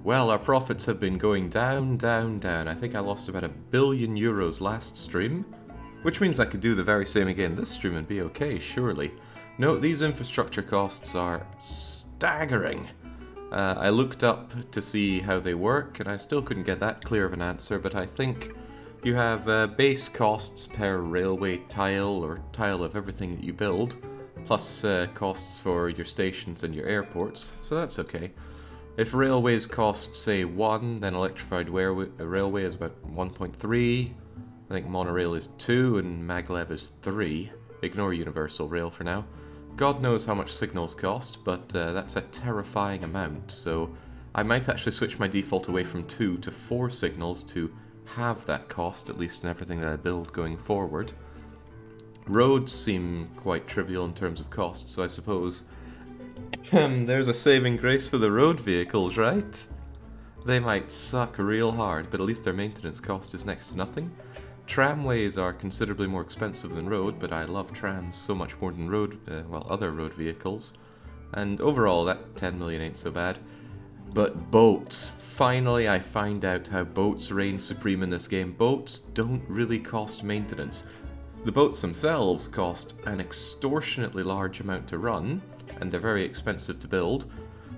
Well, our profits have been going down, down, down. I think I lost about €1 billion last stream, which means I could do the very same again this stream and be okay, surely. No, these infrastructure costs are staggering. I looked up to see how they work, and I still couldn't get that clear of an answer, but I think you have base costs per railway tile, or tile of everything that you build, plus costs for your stations and your airports, so that's okay. If railways cost, say, 1, then electrified railway is about 1.3, I think monorail is 2, and maglev is 3. Ignore universal rail for now. God knows how much signals cost, but that's a terrifying amount, so I might actually switch my default away from 2 to 4 signals to have that cost, at least in everything that I build going forward. Roads seem quite trivial in terms of cost, so I suppose there's a saving grace for the road vehicles, right? They might suck real hard, but at least their maintenance cost is next to nothing. Tramways are considerably more expensive than road, but I love trams so much more than other road vehicles. And overall, that 10 million ain't so bad. But boats. Finally, I find out how boats reign supreme in this game. Boats don't really cost maintenance. The boats themselves cost an extortionately large amount to run, and they're very expensive to build,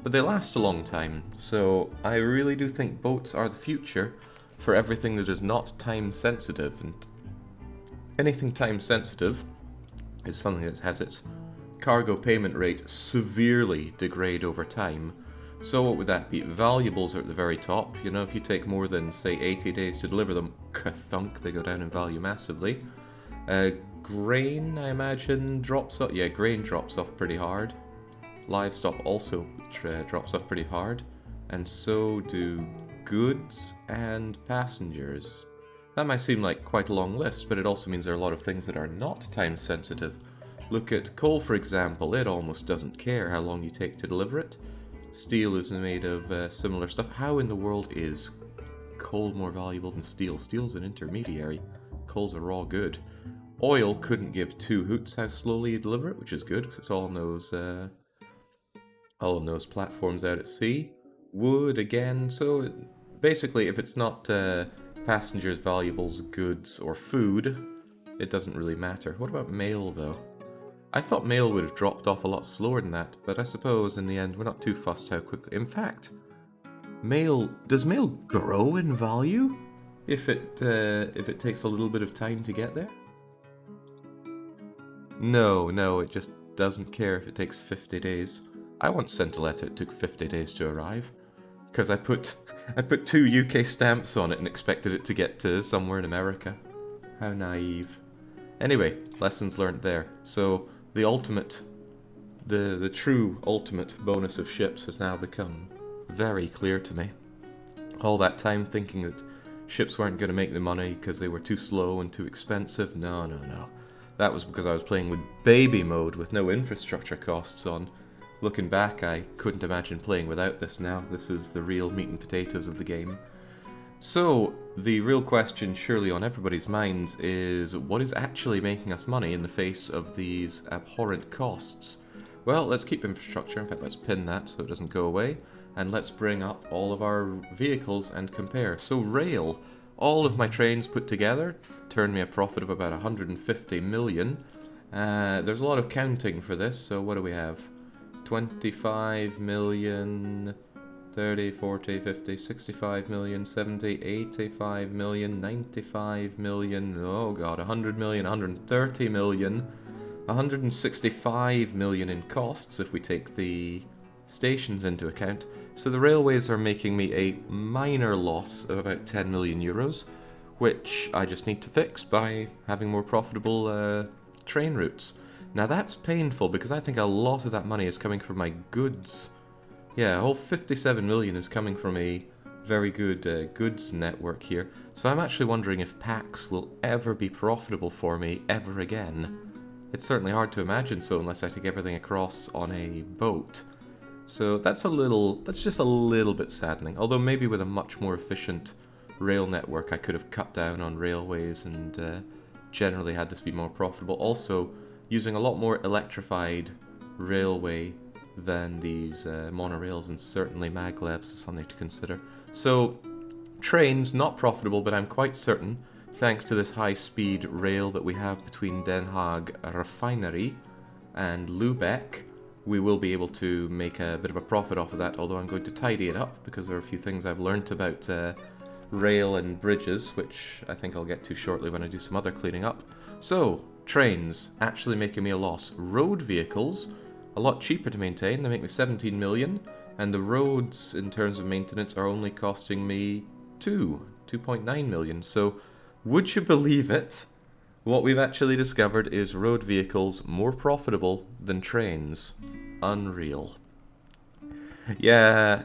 but they last a long time, so I really do think boats are the future for everything that is not time sensitive, and anything time sensitive is something that has its cargo payment rate severely degrade over time. So what would that be? Valuables are at the very top. You know, if you take more than, say, 80 days to deliver them, ka-thunk, they go down in value massively. Grain, I imagine, drops off. Yeah, grain drops off pretty hard. Livestock also drops off pretty hard. And so do goods and passengers. That might seem like quite a long list, but it also means there are a lot of things that are not time sensitive. Look at coal, for example. It almost doesn't care how long you take to deliver it. Steel is made of similar stuff. How in the world is coal more valuable than steel? Steel's an intermediary. Coal's a raw good. Oil couldn't give two hoots how slowly you deliver it, which is good, because it's all on those platforms out at sea. Wood, again, so basically if it's not passengers, valuables, goods, or food, it doesn't really matter. What about mail, though? I thought mail would have dropped off a lot slower than that, but I suppose in the end we're not too fussed how quickly. In fact, does mail grow in value if it takes a little bit of time to get there? No, it just doesn't care if it takes 50 days. I once sent a letter, it took 50 days to arrive, because I put 2 UK stamps on it and expected it to get to somewhere in America. How naive. Anyway, lessons learned there. So the true ultimate bonus of ships has now become very clear to me. All that time thinking that ships weren't going to make the money because they were too slow and too expensive. No. That was because I was playing with baby mode with no infrastructure costs on. Looking back, I couldn't imagine playing without this now. This is the real meat and potatoes of the game. So, the real question surely on everybody's minds is, what is actually making us money in the face of these abhorrent costs? Well, let's keep infrastructure. In fact, let's pin that so it doesn't go away. And let's bring up all of our vehicles and compare. So rail, all of my trains put together turned me a profit of about 150 million. There's a lot of counting for this, so what do we have? 25 million, 30, 40, 50, 65 million, 70, 85 million, 95 million, oh god, 100 million, 130 million, 165 million in costs if we take the stations into account. So the railways are making me a minor loss of about 10 million euros, which I just need to fix by having more profitable train routes. Now that's painful because I think a lot of that money is coming from my goods. Yeah, a whole 57 million is coming from a very good goods network here. So I'm actually wondering if PAX will ever be profitable for me ever again. It's certainly hard to imagine so unless I take everything across on a boat. So that's just a little bit saddening. Although maybe with a much more efficient rail network I could have cut down on railways and generally had this be more profitable. Also, using a lot more electrified railway than these monorails, and certainly maglevs is something to consider. So, trains, not profitable, but I'm quite certain, thanks to this high-speed rail that we have between Den Haag Refinery and Lübeck, we will be able to make a bit of a profit off of that, although I'm going to tidy it up, because there are a few things I've learnt about rail and bridges, which I think I'll get to shortly when I do some other cleaning up. So, trains, actually making me a loss. Road vehicles, a lot cheaper to maintain, they make me 17 million, and the roads, in terms of maintenance, are only costing me 2.9 million. So, would you believe it? What we've actually discovered is road vehicles more profitable than trains. Unreal. Yeah,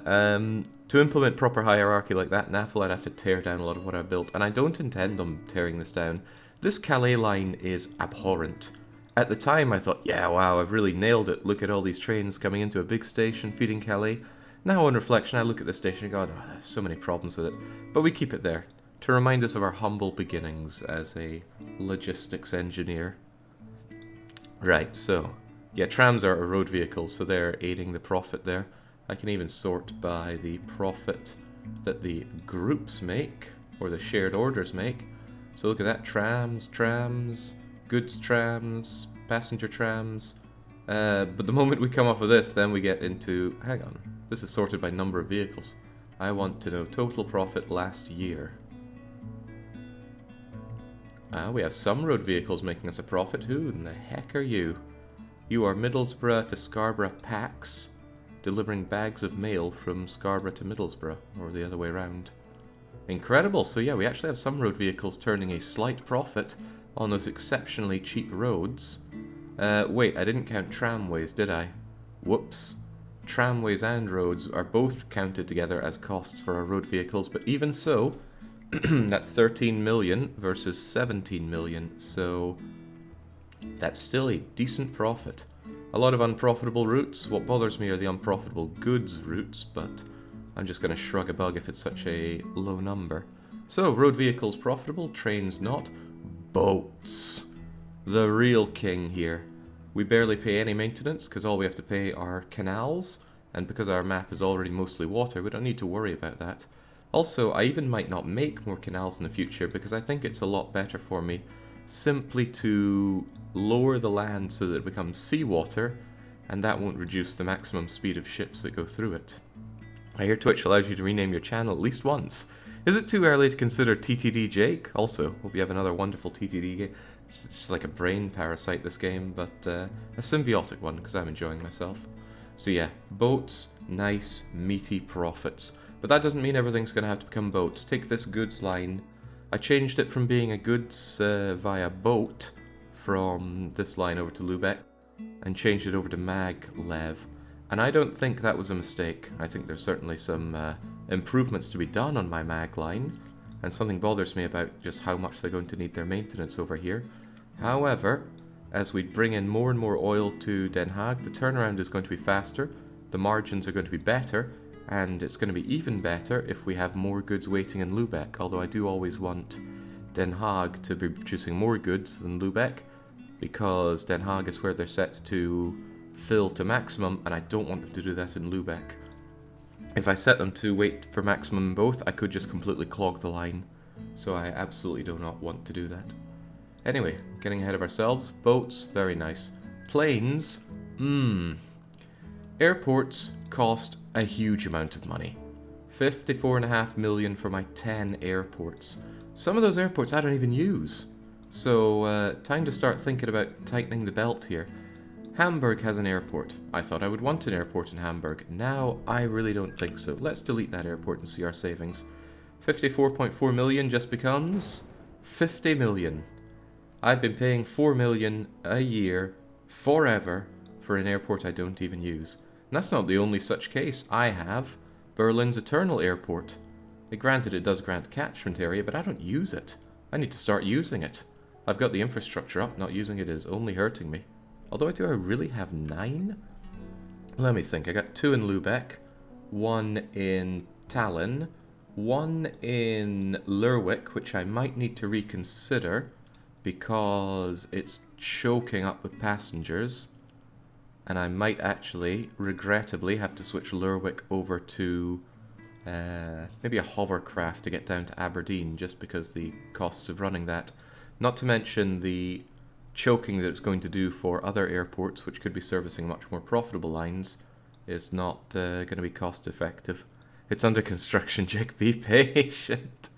to implement proper hierarchy like that, Naffle, I'd have to tear down a lot of what I've built, and I don't intend on tearing this down. This Calais line is abhorrent. At the time I thought, yeah, wow, I've really nailed it. Look at all these trains coming into a big station feeding Calais. Now on reflection I look at the station and go, oh, there's so many problems with it. But we keep it there, to remind us of our humble beginnings as a logistics engineer. Right, so, yeah, trams are road vehicles, so they're aiding the profit there. I can even sort by the profit that the groups make, or the shared orders make. So look at that, trams, goods trams, passenger trams. But the moment we come off of this, then we get into, hang on, this is sorted by number of vehicles. I want to know total profit last year. We have some road vehicles making us a profit. Who in the heck are you? You are Middlesbrough to Scarborough Packs, delivering bags of mail from Scarborough to Middlesbrough, or the other way around. Incredible. So yeah, we actually have some road vehicles turning a slight profit on those exceptionally cheap roads. Wait, I didn't count tramways, did I? Whoops. Tramways and roads are both counted together as costs for our road vehicles, but even so, that's 13 million versus 17 million, so that's still a decent profit. A lot of unprofitable routes. What bothers me are the unprofitable goods routes, but I'm just going to shrug a bug if it's such a low number. So, road vehicles profitable, trains not. Boats. The real king here. We barely pay any maintenance because all we have to pay are canals, and because our map is already mostly water, we don't need to worry about that. Also, I even might not make more canals in the future because I think it's a lot better for me simply to lower the land so that it becomes seawater, and that won't reduce the maximum speed of ships that go through it. I hear Twitch allows you to rename your channel at least once. Is it too early to consider TTD Jake? Also, hope you have another wonderful TTD game. It's just like a brain parasite, this game, but a symbiotic one, because I'm enjoying myself. So yeah, boats, nice, meaty profits. But that doesn't mean everything's going to have to become boats. Take this goods line. I changed it from being a goods via boat from this line over to Lübeck, and changed it over to maglev. And I don't think that was a mistake. I think there's certainly some improvements to be done on my mag line, and something bothers me about just how much they're going to need their maintenance over here. However, as we bring in more and more oil to Den Haag, the turnaround is going to be faster, the margins are going to be better, and it's going to be even better if we have more goods waiting in Lübeck, although I do always want Den Haag to be producing more goods than Lübeck, because Den Haag is where they're set to fill to maximum, and I don't want them to do that in Lübeck. If I set them to wait for maximum in both, I could just completely clog the line, so I absolutely do not want to do that. Anyway, getting ahead of ourselves. Boats, very nice. Planes, Airports cost a huge amount of money. 54.5 million for my 10 airports. Some of those airports I don't even use. So, time to start thinking about tightening the belt here. Hamburg has an airport. I thought I would want an airport in Hamburg. Now, I really don't think so. Let's delete that airport and see our savings. 54.4 million just becomes 50 million. I've been paying 4 million a year, forever, for an airport I don't even use. And that's not the only such case. I have Berlin's Eternal Airport. Granted, it does grant catchment area, but I don't use it. I need to start using it. I've got the infrastructure up, not using it is only hurting me. Although do I really have 9? Let me think. I got 2 in Lübeck, 1 in Tallinn, 1 in Lerwick, which I might need to reconsider because it's choking up with passengers. And I might actually, regrettably, have to switch Lerwick over to maybe a hovercraft to get down to Aberdeen, just because the costs of running that. Not to mention the choking that it's going to do for other airports, which could be servicing much more profitable lines, is not going to be cost effective. It's under construction, Jake, be patient.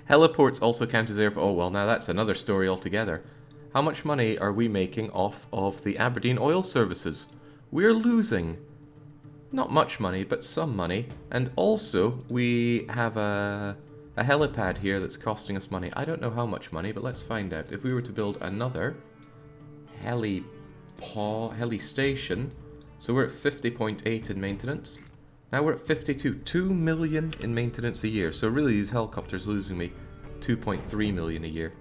Heliports also count as airport. Oh, well, now that's another story altogether. How much money are we making off of the Aberdeen oil services? We're losing. Not much money, but some money. And also, we have a helipad here that's costing us money. I don't know how much money, but let's find out. If we were to build another heli station, so we're at 50.8 in maintenance. Now we're at 52. 2 million in maintenance a year. So really, these helicopters losing me 2.3 million a year.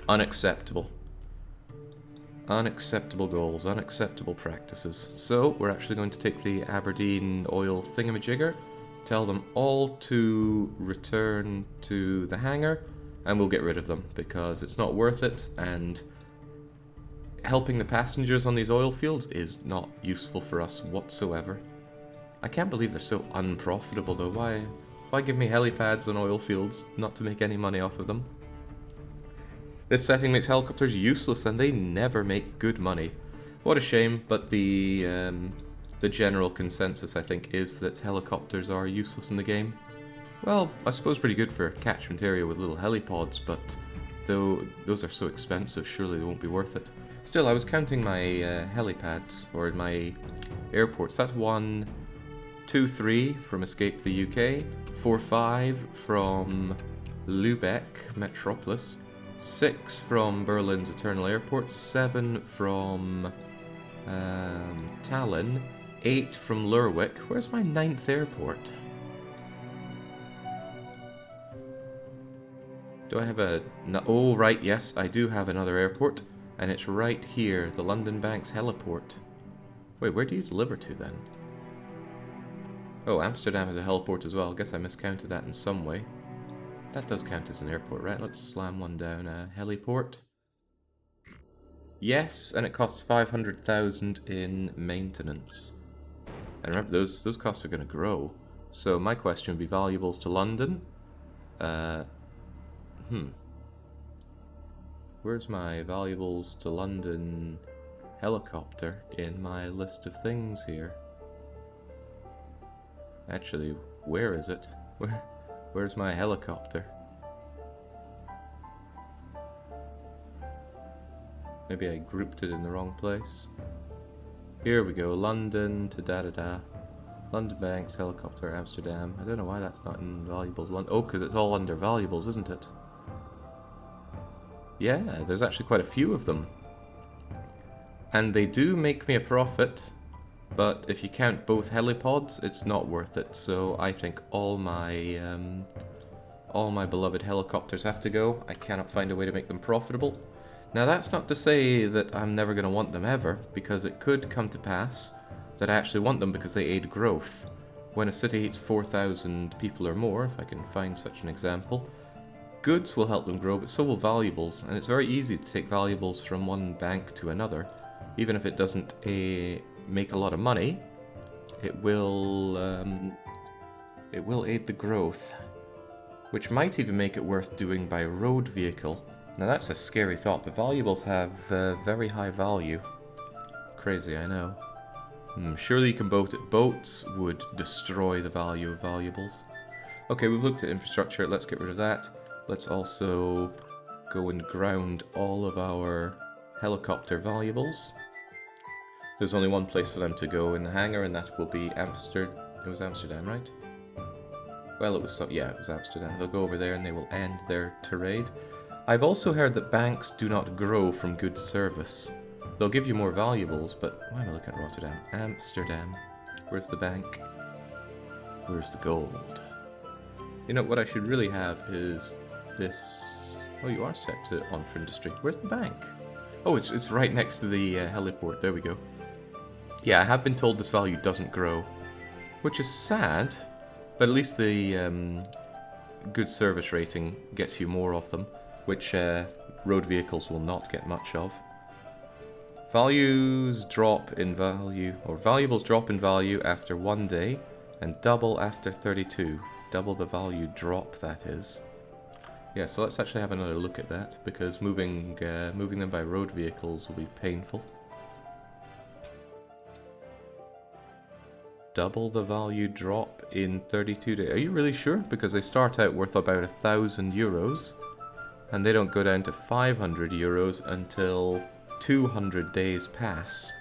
Unacceptable. Unacceptable goals, unacceptable practices. So we're actually going to take the Aberdeen oil thingamajigger, tell them all to return to the hangar, and we'll get rid of them because it's not worth it, and helping the passengers on these oil fields is not useful for us whatsoever. I can't believe they're so unprofitable though. Why give me helipads on oil fields not to make any money off of them? This setting makes helicopters useless and they never make good money. What a shame, but the general consensus, I think, is that helicopters are useless in the game. Well, I suppose pretty good for a catchment area with little helipods, but though those are so expensive, surely they won't be worth it. Still, I was counting my helipads, or my airports. That's 1, 2, 3 from Escape the UK, 4, 5 from Lübeck Metropolis, 6 from Berlin's Eternal Airport, 7 from Tallinn, 8 from Lerwick. Where's my 9th airport? Do I have a... No, oh, right, yes, I do have another airport, and it's right here, the London Banks heliport. Wait, where do you deliver to then? Oh, Amsterdam has a heliport as well. I guess I miscounted that in some way. That does count as an airport, right? Let's slam one down. Heliport. Yes, and it costs 500,000 in maintenance. And remember, those costs are going to grow. So my question would be valuables to London. Where's my valuables to London helicopter in my list of things here? Actually, where is it? Where's my helicopter? Maybe I grouped it in the wrong place. Here we go, London to da-da-da. London Banks, helicopter, Amsterdam. I don't know why that's not in valuables. Oh, because it's all under valuables, isn't it? Yeah, there's actually quite a few of them. And they do make me a profit, but if you count both helipods, it's not worth it. So I think all my beloved helicopters have to go. I cannot find a way to make them profitable. Now that's not to say that I'm never going to want them ever, because it could come to pass that I actually want them because they aid growth. When a city hits 4,000 people or more, if I can find such an example, goods will help them grow, but so will valuables, and it's very easy to take valuables from one bank to another. Even if it doesn't make a lot of money, it will aid the growth, which might even make it worth doing by road vehicle. Now that's a scary thought, but valuables have very high value. Crazy, I know. Surely you can boat it. Boats would destroy the value of valuables. Okay, we've looked at infrastructure, let's get rid of that. Let's also go and ground all of our helicopter valuables. There's only one place for them to go in the hangar, and that will be Amsterdam. It was Amsterdam, right? Well, it was Amsterdam. They'll go over there and they will end their tirade. I've also heard that banks do not grow from good service. They'll give you more valuables, but why am I looking at Rotterdam? Amsterdam. Where's the bank? Where's the gold? You know, what I should really have is this... Oh, you are set to on for industry. Where's the bank? Oh, it's right next to the heliport. There we go. Yeah, I have been told this value doesn't grow, which is sad, but at least the good service rating gets you more of them, which road vehicles will not get much of. Values drop in value, or valuables drop in value after 1 day, and double after 32. Double the value drop, that is. Yeah, so let's actually have another look at that, because moving them by road vehicles will be painful. Double the value drop in 32 days. Are you really sure? Because they start out worth about 1,000 euros, and they don't go down to 500 euros until 200 days pass.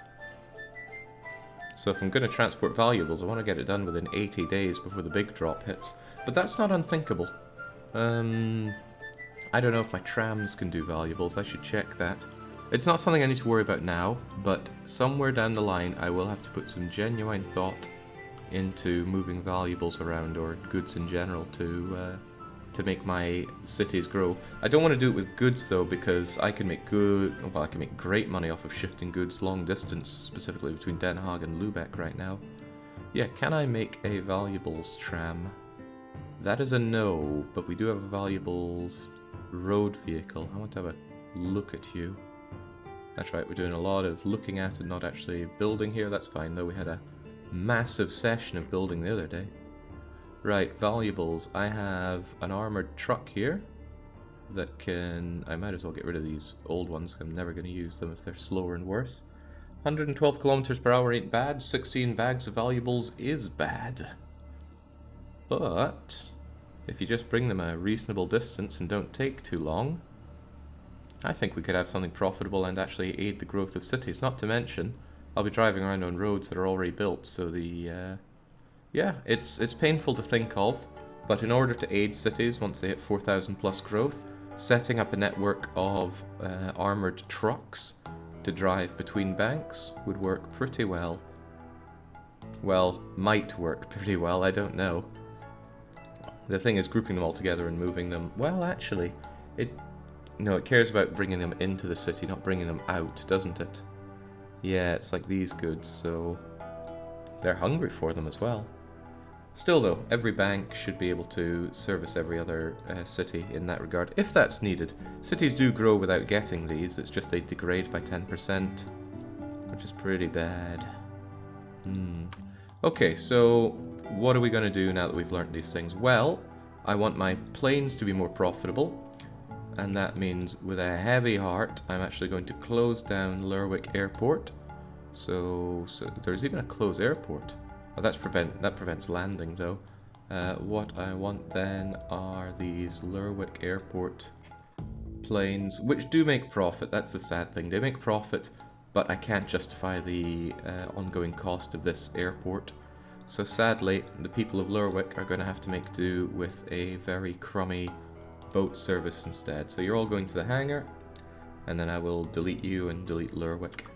So if I'm going to transport valuables, I want to get it done within 80 days before the big drop hits. But that's not unthinkable. I don't know if my trams can do valuables. I should check that. It's not something I need to worry about now, but somewhere down the line I will have to put some genuine thought into moving valuables around, or goods in general, to make my cities grow. I don't want to do it with goods though, because I can make I can make great money off of shifting goods long distance, specifically between Den Haag and Lubeck right now. Yeah, can I make a valuables tram? That is a no, but we do have a valuables road vehicle. I want to have a look at you. That's right, we're doing a lot of looking at and not actually building here. That's fine though, we had a massive session of building the other day. Right, valuables. I have an armored truck here that can... I might as well get rid of these old ones. I'm never going to use them if they're slower and worse. 112 kilometers per hour ain't bad. 16 bags of valuables is bad. But if you just bring them a reasonable distance and don't take too long, I think we could have something profitable and actually aid the growth of cities. Not to mention, I'll be driving around on roads that are already built, so the... yeah, it's painful to think of, but in order to aid cities once they hit 4,000 plus growth, setting up a network of armoured trucks to drive between banks would work pretty well. Well, might work pretty well, I don't know. The thing is grouping them all together and moving them... Well, actually, it cares about bringing them into the city, not bringing them out, doesn't it? Yeah, it's like these goods, so they're hungry for them as well. Still though, every bank should be able to service every other city in that regard, if that's needed. Cities do grow without getting these, it's just they degrade by 10%, which is pretty bad. Okay, so what are we going to do now that we've learnt these things? Well, I want my planes to be more profitable, and that means with a heavy heart, I'm actually going to close down Lerwick Airport. So there's even a closed airport. Oh, that prevents landing though. What I want then are these Lerwick Airport planes, which do make profit. That's the sad thing. They make profit, but I can't justify the ongoing cost of this airport. So sadly, the people of Lerwick are going to have to make do with a very crummy boat service instead. So you're all going to the hangar, and then I will delete you and delete Lerwick.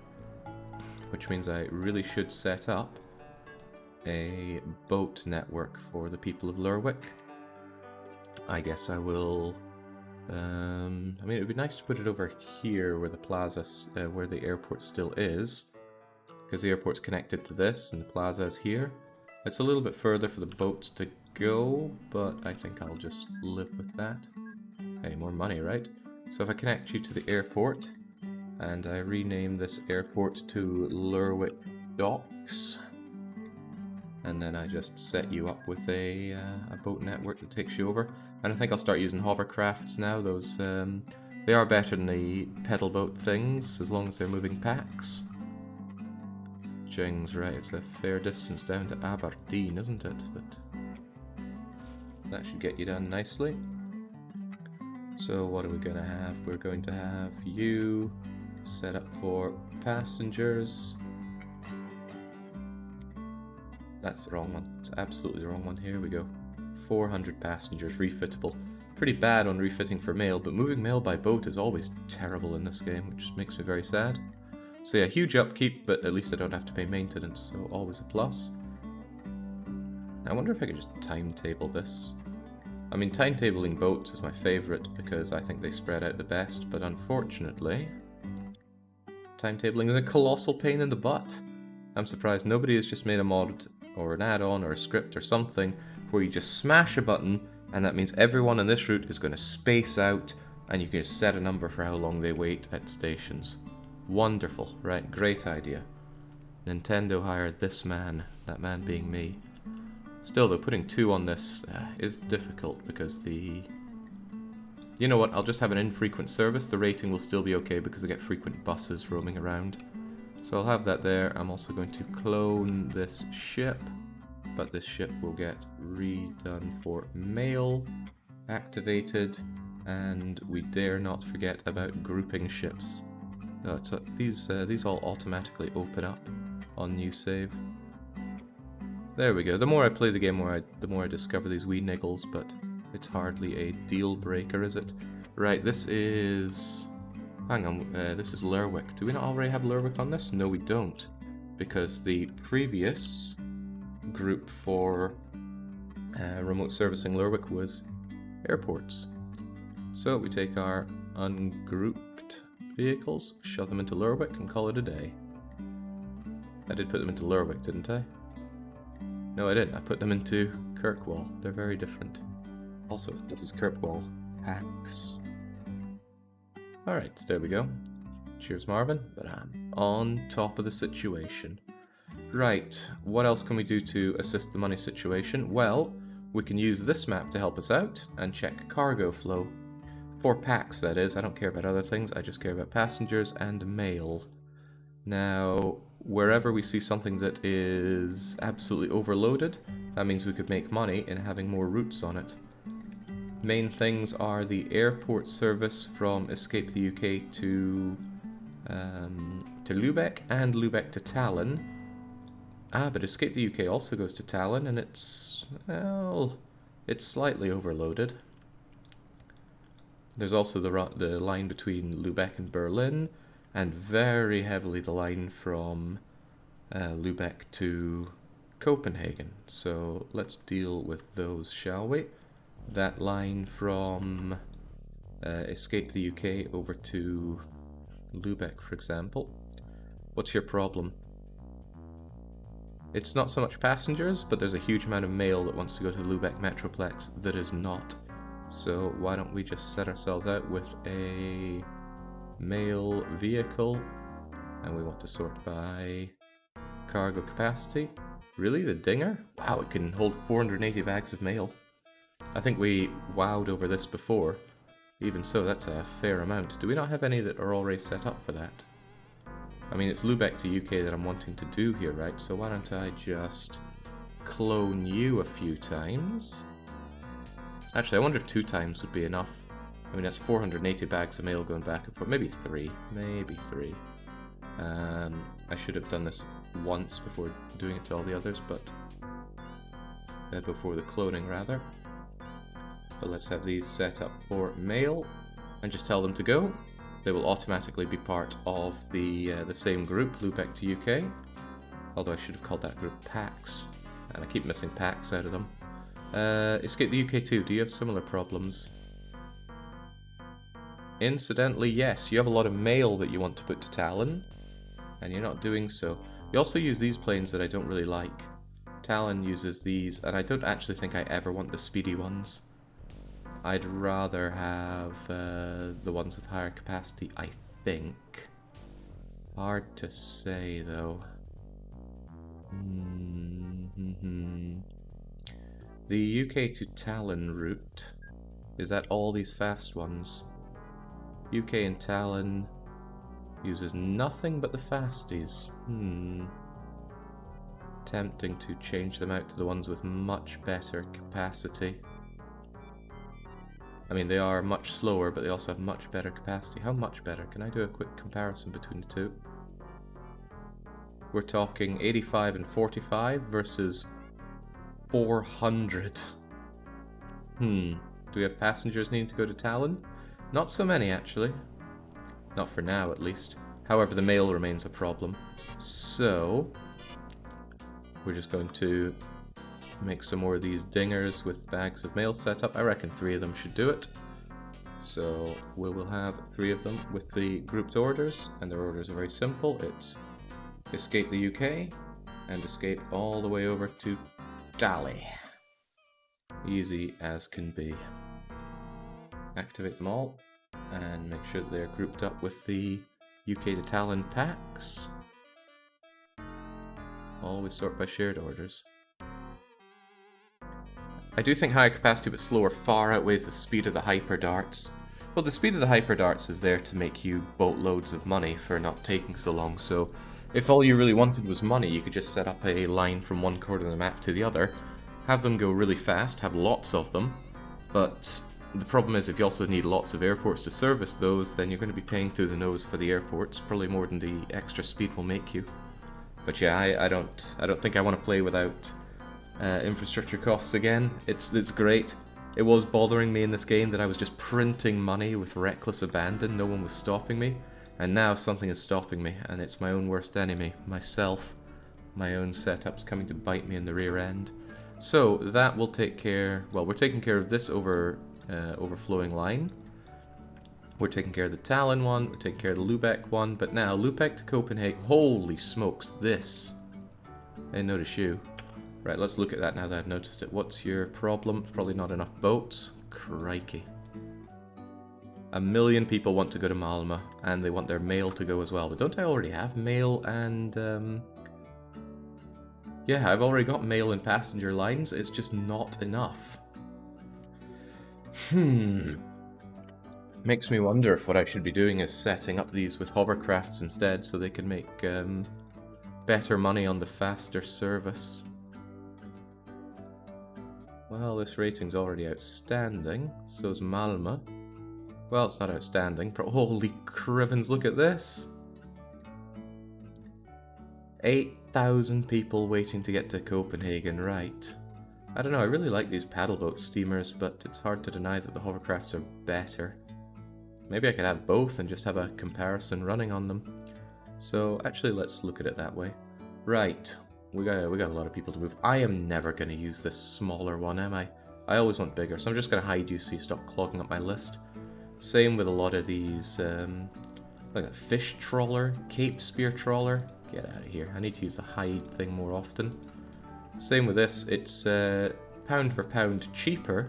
Which means I really should set up a boat network for the people of Lerwick. I guess I will... I mean, it would be nice to put it over here where the plaza, where the airport still is. Because the airport's connected to this, and the plaza is here. It's a little bit further for the boats to go, but I think I'll just live with that. Hey, more money, right? So if I connect you to the airport, and I rename this airport to Lerwick Docks, and then I just set you up with a boat network that takes you over. And I think I'll start using hovercrafts now. Those they are better than the pedal boat things, as long as they're moving packs. Jings, right, it's a fair distance down to Aberdeen, isn't it? But that should get you done nicely. So what are we going to have? We're going to have you set up for passengers. That's the wrong one. It's absolutely the wrong one. Here we go. 400 passengers, refittable. Pretty bad on refitting for mail, but moving mail by boat is always terrible in this game, which makes me very sad. So yeah, huge upkeep, but at least I don't have to pay maintenance, so always a plus. I wonder if I could just timetable this. I mean, timetabling boats is my favourite because I think they spread out the best, but unfortunately, timetabling is a colossal pain in the butt. I'm surprised nobody has just made a mod or an add-on or a script or something where you just smash a button and that means everyone on this route is going to space out and you can just set a number for how long they wait at stations. Wonderful. Right, great idea. Nintendo hired this man, that man being me. Still though, putting 2 on this is difficult because the... You know what, I'll just have an infrequent service. The rating will still be okay because I get frequent buses roaming around. So I'll have that there. I'm also going to clone this ship, but this ship will get redone for mail, activated, and we dare not forget about grouping ships. So these all automatically open up on new save. There we go. The more I play the game, the more I discover these wee niggles, but it's hardly a deal breaker, is it? Right, this is... Hang on, this is Lerwick. Do we not already have Lerwick on this? No, we don't. Because the previous group for remote servicing Lerwick was airports. So we take our ungrouped vehicles, shove them into Lerwick, and call it a day. I did put them into Lerwick, didn't I? No, I didn't. I put them into Kirkwall. They're very different. Also, this is Kirkwall. Hacks. Alright, there we go. Cheers, Marvin. But I'm on top of the situation. Right, what else can we do to assist the money situation? Well, we can use this map to help us out and check cargo flow. For packs, that is. I don't care about other things. I just care about passengers and mail. Now, wherever we see something that is absolutely overloaded, that means we could make money in having more routes on it. Main things are the airport service from Escape the UK to Lubeck and Lubeck to Tallinn. Ah, but Escape the UK also goes to Tallinn, and it's, well, it's slightly overloaded. There's also the line between Lubeck and Berlin, and very heavily the line from Lubeck to Copenhagen. So let's deal with those, shall we? That line from Escape the UK over to Lubeck, for example. What's your problem? It's not so much passengers, but there's a huge amount of mail that wants to go to Lubeck Metroplex that is not. So why don't we just set ourselves out with a mail vehicle, and we want to sort by cargo capacity. Really? The Dinger? Wow, it can hold 480 bags of mail. I think we wowed over this before. Even so, that's a fair amount. Do we not have any that are already set up for that? I mean, it's Lubeck to UK that I'm wanting to do here, right? So why don't I just clone you a few times? Actually, I wonder if 2 times would be enough. I mean, that's 480 bags of mail going back and forth. Maybe 3. Maybe 3. I should have done this once before doing it to all the others, but... before the cloning, rather. But let's have these set up for mail, and just tell them to go. They will automatically be part of the same group, Lubeck to UK. Although I should have called that group Packs, and I keep missing Packs out of them. Escape the UK too, do you have similar problems? Incidentally, yes, you have a lot of mail that you want to put to Tallinn, and you're not doing so. You also use these planes that I don't really like. Tallinn uses these, and I don't actually think I ever want the speedy ones. I'd rather have the ones with higher capacity, I think. Hard to say, though. The UK to Tallinn route, is that all these fast ones? UK and Tallinn uses nothing but the fasties. Tempting to change them out to the ones with much better capacity. I mean, they are much slower, but they also have much better capacity. How much better? Can I do a quick comparison between the two? We're talking 85 and 45 versus 400. Do we have passengers needing to go to Tallinn? Not so many, actually. Not for now, at least. However, the mail remains a problem. So, we're just going to make some more of these dingers with bags of mail set up. I reckon 3 of them should do it. So we will have 3 of them with the grouped orders, and their orders are very simple. It's escape the UK and escape all the way over to Dali. Easy as can be. Activate them all and make sure that they're grouped up with the UK to Tallinn packs. Always sort by shared orders. I do think higher capacity but slower far outweighs the speed of the hyper darts. Well, the speed of the hyper darts is there to make you boatloads of money for not taking so long, so if all you really wanted was money, you could just set up a line from one corner of the map to the other, have them go really fast, have lots of them, but the problem is if you also need lots of airports to service those, then you're going to be paying through the nose for the airports, probably more than the extra speed will make you. But yeah, I don't think I want to play without infrastructure costs again. It's great. It was bothering me in this game that I was just printing money with reckless abandon, no one was stopping me, and now something is stopping me, and it's my own worst enemy, myself. My own setup's coming to bite me in the rear end. So that will take care, well, we're taking care of this overflowing line. We're taking care of the Tallinn one, we're taking care of the Lubeck one, but now Lubeck to Copenhagen, holy smokes, this. I didn't notice you. Right, let's look at that now that I've noticed it. What's your problem? Probably not enough boats. Crikey. 1 million people want to go to Malmö, and they want their mail to go as well. But don't I already have mail and... Yeah, I've already got mail and passenger lines. It's just not enough. Makes me wonder if what I should be doing is setting up these with hovercrafts instead so they can make better money on the faster service. Well, this rating's already outstanding. So's Malmö. Well, it's not outstanding, but holy crivens, look at this! 8,000 people waiting to get to Copenhagen, right. I don't know, I really like these paddleboat steamers, but it's hard to deny that the hovercrafts are better. Maybe I could have both and just have a comparison running on them. So, actually, let's look at it that way. Right. We got a lot of people to move. I am never going to use this smaller one, am I? I always want bigger, so I'm just going to hide you so you stop clogging up my list. Same with a lot of these, like a fish trawler, Cape Spear trawler. Get out of here. I need to use the hide thing more often. Same with this. It's pound for pound cheaper,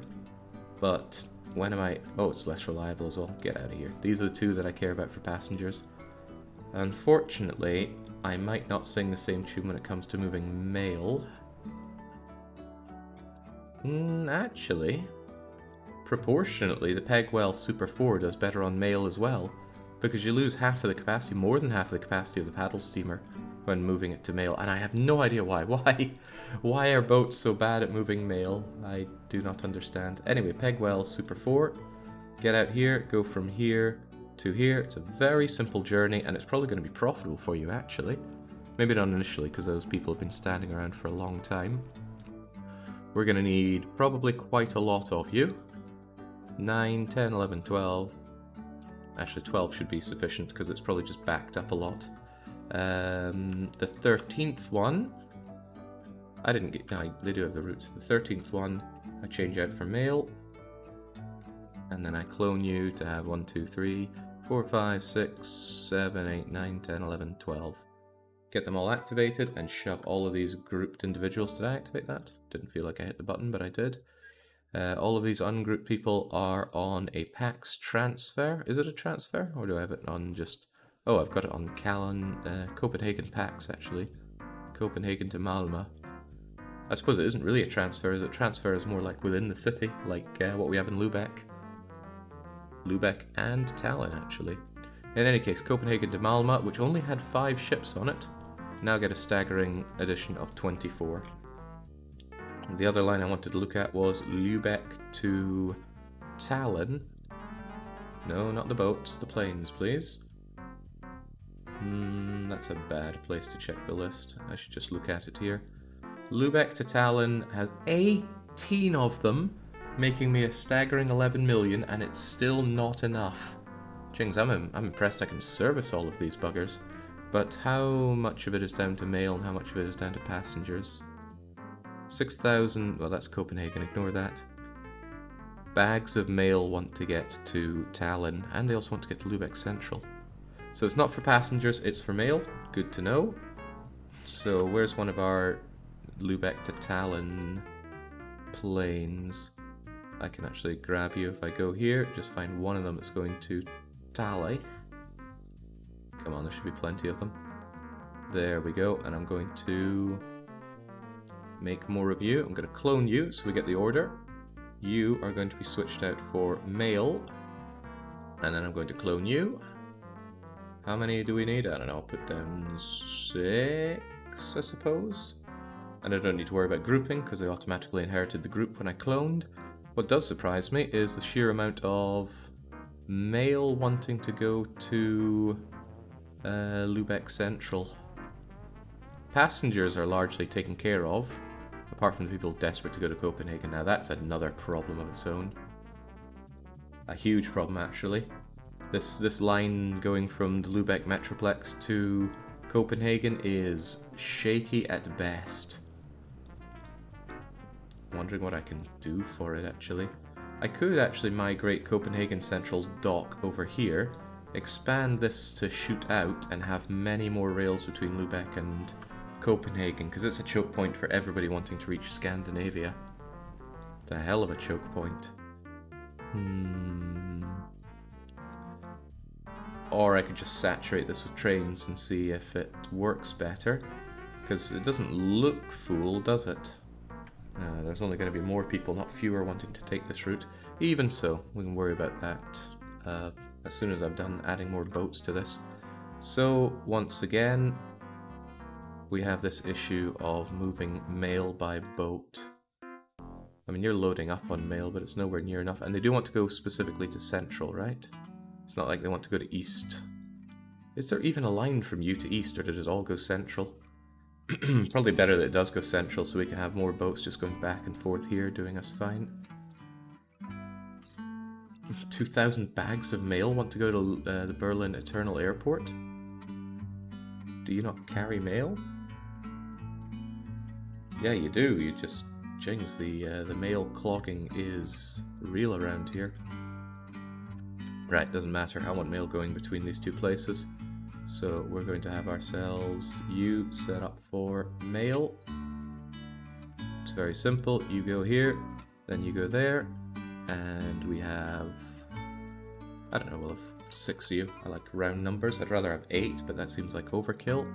but when am I... Oh, it's less reliable as well. Get out of here. These are the two that I care about for passengers. Unfortunately, I might not sing the same tune when it comes to moving mail. Actually, proportionately, the Pegwell Super 4 does better on mail as well, because you lose half of the capacity, more than half of the capacity of the paddle steamer when moving it to mail, and I have no idea why. Why are boats so bad at moving mail? I do not understand. Anyway, Pegwell Super 4, get out here, go from here to here. It's a very simple journey, and it's probably going to be profitable for you, actually. Maybe not initially, because those people have been standing around for a long time. We're going to need probably quite a lot of you. 9, 10, 11, 12. Actually, 12 should be sufficient, because it's probably just backed up a lot. The 13th one... I didn't get... No, they do have the routes. The 13th one, I change out for mail. And then I clone you to have 1, 2, 3, 4, 5, 6, 7, 8, 9, 10, 11, 12. Get them all activated and shove all of these grouped individuals. Did I activate that? Didn't feel like I hit the button, but I did. All of these ungrouped people are on a PAX transfer. Is it a transfer? Or do I have it on just... Oh, I've got it on Copenhagen PAX, actually. Copenhagen to Malmö. I suppose it isn't really a transfer, is it? Transfer is more like within the city, like what we have in Lubeck. Lubeck and Tallinn, actually. In any case, Copenhagen to Malmö, which only had 5 ships on it, now get a staggering addition of 24. The other line I wanted to look at was Lubeck to Tallinn. No, not the boats, the planes, please. That's a bad place to check the list. I should just look at it here. Lubeck to Tallinn has 18 of them, making me a staggering 11 million, and it's still not enough. Jings, I'm impressed I can service all of these buggers, but how much of it is down to mail and how much of it is down to passengers? 6,000, well that's Copenhagen, ignore that. Bags of mail want to get to Tallinn, and they also want to get to Lubeck Central. So it's not for passengers, it's for mail, good to know. So where's one of our Lubeck to Tallinn planes? I can actually grab you if I go here, just find one of them that's going to Tallinn. Come on, there should be plenty of them. There we go, and I'm going to make more of you. I'm going to clone you so we get the order. You are going to be switched out for mail, and then I'm going to clone you. How many do we need? I don't know, I'll put down 6, I suppose. And I don't need to worry about grouping because I automatically inherited the group when I cloned. What does surprise me is the sheer amount of mail wanting to go to Lübeck Central. Passengers are largely taken care of, apart from the people desperate to go to Copenhagen. Now that's another problem of its own. A huge problem, actually. This line going from the Lübeck Metroplex to Copenhagen is shaky at best. Wondering what I can do for it, actually. I could actually migrate Copenhagen Central's dock over here, expand this to shoot out, and have many more rails between Lübeck and Copenhagen, because it's a choke point for everybody wanting to reach Scandinavia. It's a hell of a choke point. Or I could just saturate this with trains and see if it works better, because it doesn't look full, does it? There's only going to be more people, not fewer, wanting to take this route. Even so, we can worry about that as soon as I've done adding more boats to this. So, once again, we have this issue of moving mail by boat. I mean, you're loading up on mail, but it's nowhere near enough. And they do want to go specifically to Central, right? It's not like they want to go to East. Is there even a line from you to East, or did it all go Central? Probably better that it does go Central, so we can have more boats just going back and forth here, doing us fine. 2,000 bags of mail want to go to the Berlin Eternal Airport? Do you not carry mail? Yeah, you do. You just... Jings, the mail clogging is real around here. Right, doesn't matter. I want mail going between these two places. So we're going to have ourselves you set up for mail. It's very simple. You go here, then you go there, and we have... I don't know, we'll have 6 of you. I like round numbers. I'd rather have 8, but that seems like overkill.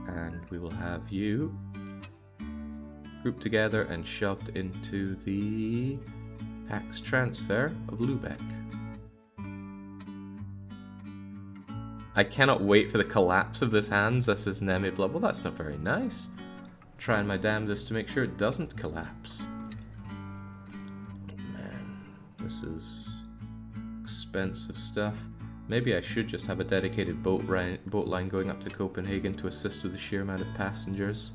And we will have you grouped together and shoved into the Pax transfer of Lübeck. I cannot wait for the collapse of this Hans. This is Nemi Blood. Well, that's not very nice. Trying my damnedest to make sure it doesn't collapse. Man, this is expensive stuff. Maybe I should just have a dedicated boat line going up to Copenhagen to assist with the sheer amount of passengers.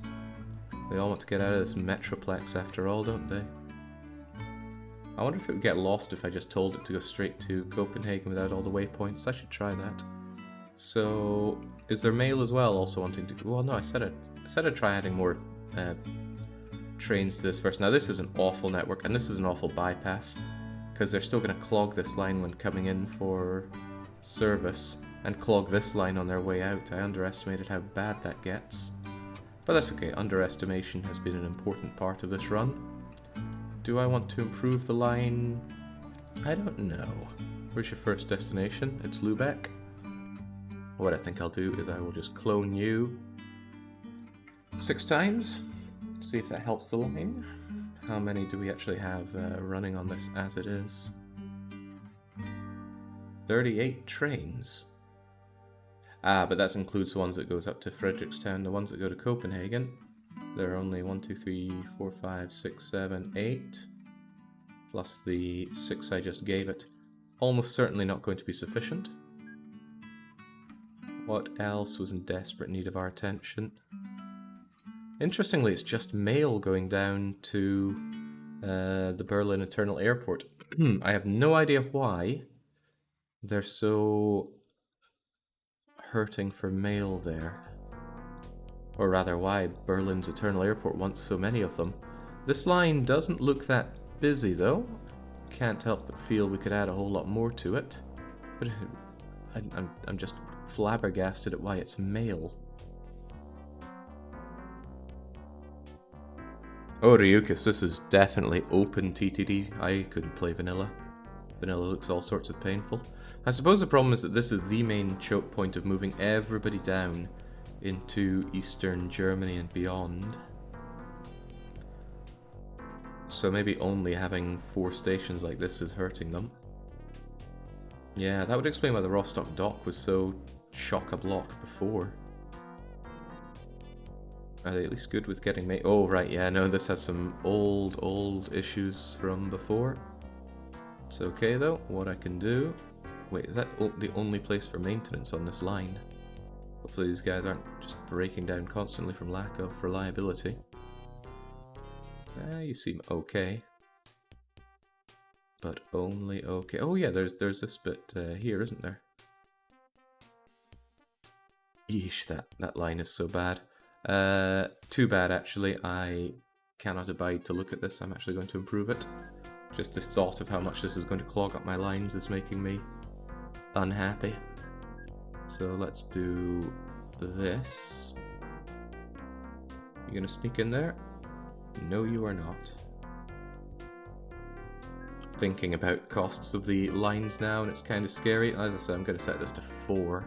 They all want to get out of this Metroplex after all, don't they? I wonder if it would get lost if I just told it to go straight to Copenhagen without all the waypoints. I should try that. So, is there mail as well also wanting to... Well, no, I said I'd try adding more trains to this first. Now, this is an awful network, and this is an awful bypass, because they're still going to clog this line when coming in for service, and clog this line on their way out. I underestimated how bad that gets. But that's okay, underestimation has been an important part of this run. Do I want to improve the line? I don't know. Where's your first destination? It's Lübeck. What I think I'll do is I will just clone you 6 times, see if that helps the line. How many do we actually have running on this as it is? 38 trains. Ah, but that includes the ones that goes up to Fredrikstown. The ones that go to Copenhagen, there are only 1, 2, 3, 4, 5, 6, 7, 8, plus the 6 I just gave it. Almost certainly not going to be sufficient. What else was in desperate need of our attention? Interestingly, it's just mail going down to the Berlin Eternal Airport. I have no idea why they're so hurting for mail there. Or rather, why Berlin's Eternal Airport wants so many of them. This line doesn't look that busy, though. Can't help but feel we could add a whole lot more to it. But I'm just flabbergasted at why it's mail. Oh, Ryukas, this is definitely OpenTTD. I couldn't play vanilla. Vanilla looks all sorts of painful. I suppose the problem is that this is the main choke point of moving everybody down into Eastern Germany and beyond. So maybe only having 4 stations like this is hurting them. Yeah, that would explain why the Rostock dock was so chock-a-block before. Are they at least good with getting made? Oh, right, yeah, no, this has some old issues from before. It's okay, though. What I can do... Wait, is that the only place for maintenance on this line? Hopefully these guys aren't just breaking down constantly from lack of reliability. You seem okay. But only okay. Oh yeah, there's this bit here, isn't there? Yeesh, that line is so bad. Too bad, actually. I cannot abide to look at this. I'm actually going to improve it. Just this thought of how much this is going to clog up my lines is making me unhappy. So let's do this. You gonna sneak in there? No, you are not. Thinking about costs of the lines now, and it's kind of scary. As I said, I'm going to set this to 4.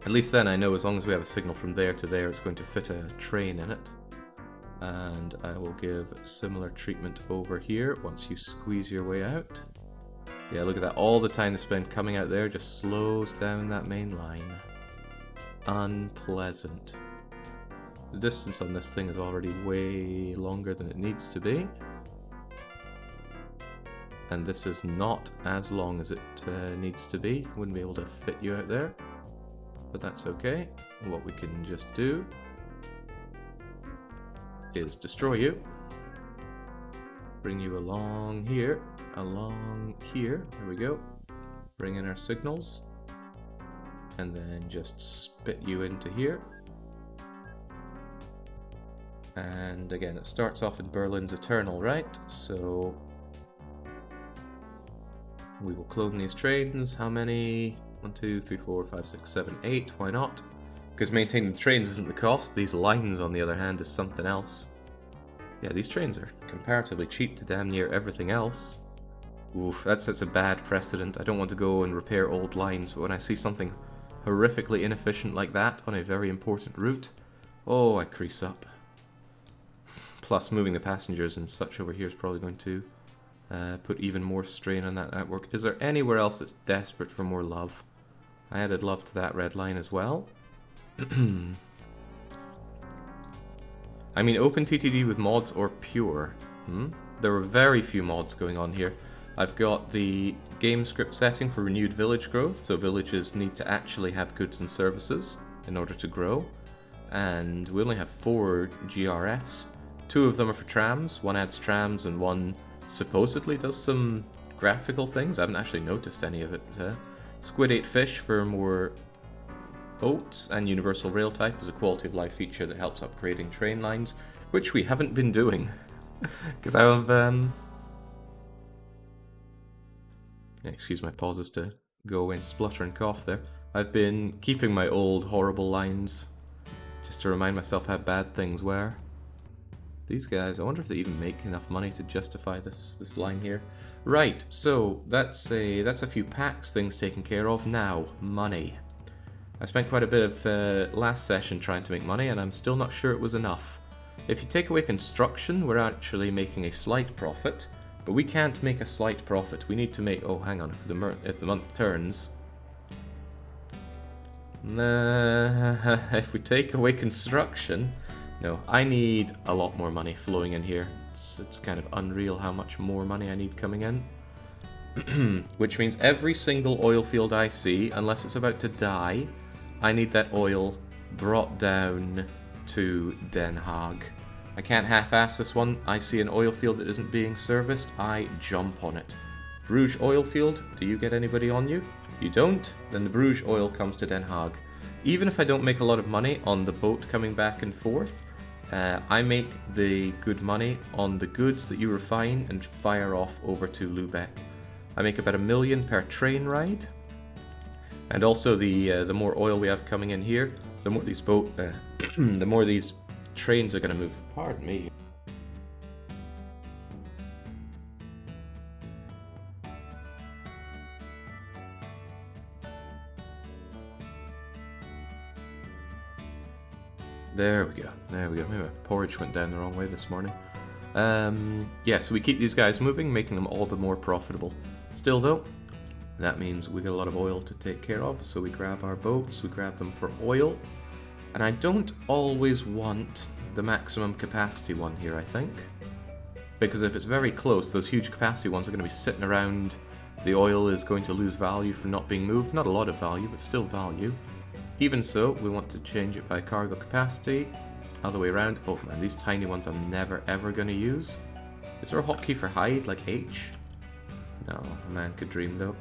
At least then I know as long as we have a signal from there to there, it's going to fit a train in it. And I will give similar treatment over here once you squeeze your way out. Yeah, look at that. All the time they spend coming out there just slows down that main line. Unpleasant. The distance on this thing is already way longer than it needs to be. And this is not as long as it needs to be. Wouldn't be able to fit you out there. But that's okay. What we can just do is destroy you. Bring you along here. There we go. Bring in our signals. And then just spit you into here. And again, it starts off in Berlin's Eternal, right? So we will clone these trains. How many? 1, 2, 3, 4, 5, 6, 7, 8. Why not? Because maintaining the trains isn't the cost. These lines, on the other hand, is something else. Yeah, these trains are comparatively cheap to damn near everything else. Oof, that's a bad precedent. I don't want to go and repair old lines, but when I see something horrifically inefficient like that on a very important route, oh, I crease up. Plus, moving the passengers and such over here is probably going to put even more strain on that network. Is there anywhere else that's desperate for more love? I added love to that red line as well. I mean, OpenTTD with mods or pure? There were very few mods going on here. I've got the game script setting for renewed village growth, so villages need to actually have goods and services in order to grow. And we only have 4 GRFs. 2 of them are for trams. One adds trams and one supposedly does some graphical things. I haven't actually noticed any of it. Squid ate fish for more boats, and universal rail type is a quality of life feature that helps upgrading train lines, which we haven't been doing. Because I have... excuse my pauses to go away and splutter and cough there. I've been keeping my old horrible lines just to remind myself how bad things were. These guys, I wonder if they even make enough money to justify this line here. Right, so that's a few packs things taken care of. Now, money. I spent quite a bit of last session trying to make money, and I'm still not sure it was enough. If you take away construction, we're actually making a slight profit, but we can't make a slight profit. We need to make... Oh, hang on, if the month turns... if we take away construction... No, I need a lot more money flowing in here. It's kind of unreal how much more money I need coming in. Which means every single oil field I see, unless it's about to die, I need that oil brought down to Den Haag. I can't half-ass this one. I see an oil field that isn't being serviced, I jump on it. Bruges oil field, do you get anybody on you? You don't? Then the Bruges oil comes to Den Haag. Even if I don't make a lot of money on the boat coming back and forth, I make the good money on the goods that you refine and fire off over to Lübeck. I make about $1 million per train ride, and also the more oil we have coming in here, the more these the more these trains are going to move. Pardon me. There we go. There we go. Maybe my porridge went down the wrong way this morning. Yeah, so we keep these guys moving, making them all the more profitable. Still though, that means we got a lot of oil to take care of, so we grab our boats, we grab them for oil. And I don't always want the maximum capacity one here, I think. Because if it's very close, those huge capacity ones are going to be sitting around. The oil is going to lose value for not being moved. Not a lot of value, but still value. Even so, we want to change it by cargo capacity. Other way around. Oh man, these tiny ones I'm never ever going to use. Is there a hotkey for hide, like H? No, a man could dream though.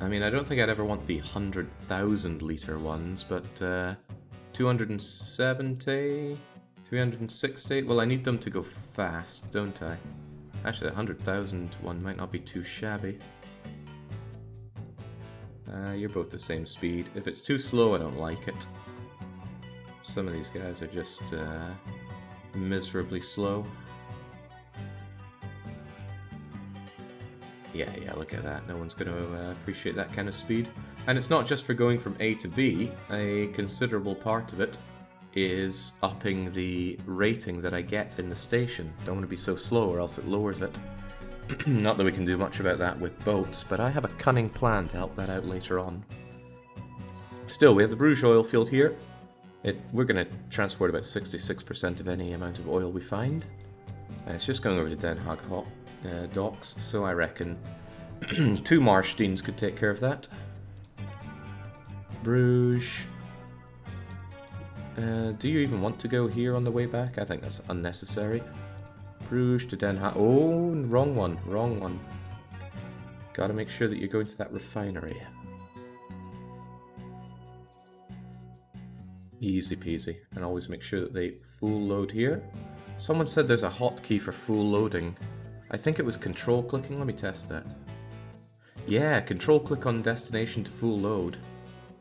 I mean, I don't think I'd ever want the 100,000 litre ones, but 270, 360, well I need them to go fast, don't I? Actually, the 100,000 one might not be too shabby. You're both the same speed. If it's too slow, I don't like it. Some of these guys are just miserably slow. Yeah, look at that. No one's going to appreciate that kind of speed. And it's not just for going from A to B. A considerable part of it is upping the rating that I get in the station. Don't want to be so slow or else it lowers it. Not that we can do much about that with boats, but I have a cunning plan to help that out later on. Still, we have the Bruges oil field here. We're going to transport about 66% of any amount of oil we find. It's just going over to Den Haag docks, so I reckon 2 Marsteins could take care of that. Bruges. Do you even want to go here on the way back? I think that's unnecessary. Bruges to Den Haag. Oh, wrong one. Gotta make sure that you're going to that refinery. Easy peasy. And always make sure that they full load here. Someone said there's a hotkey for full loading. I think it was control clicking. Let me test that. Yeah, control click on destination to full load.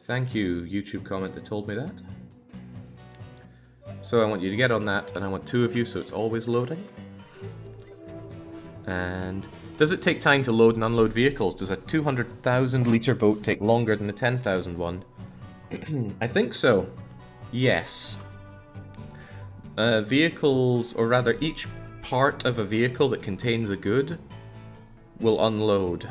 Thank you, YouTube comment that told me that. So I want you to get on that, and I want 2 of you so it's always loading. And does it take time to load and unload vehicles? Does a 200,000 litre boat take longer than a 10,000 one? I think so. Yes. Vehicles, or rather each part of a vehicle that contains a good will unload.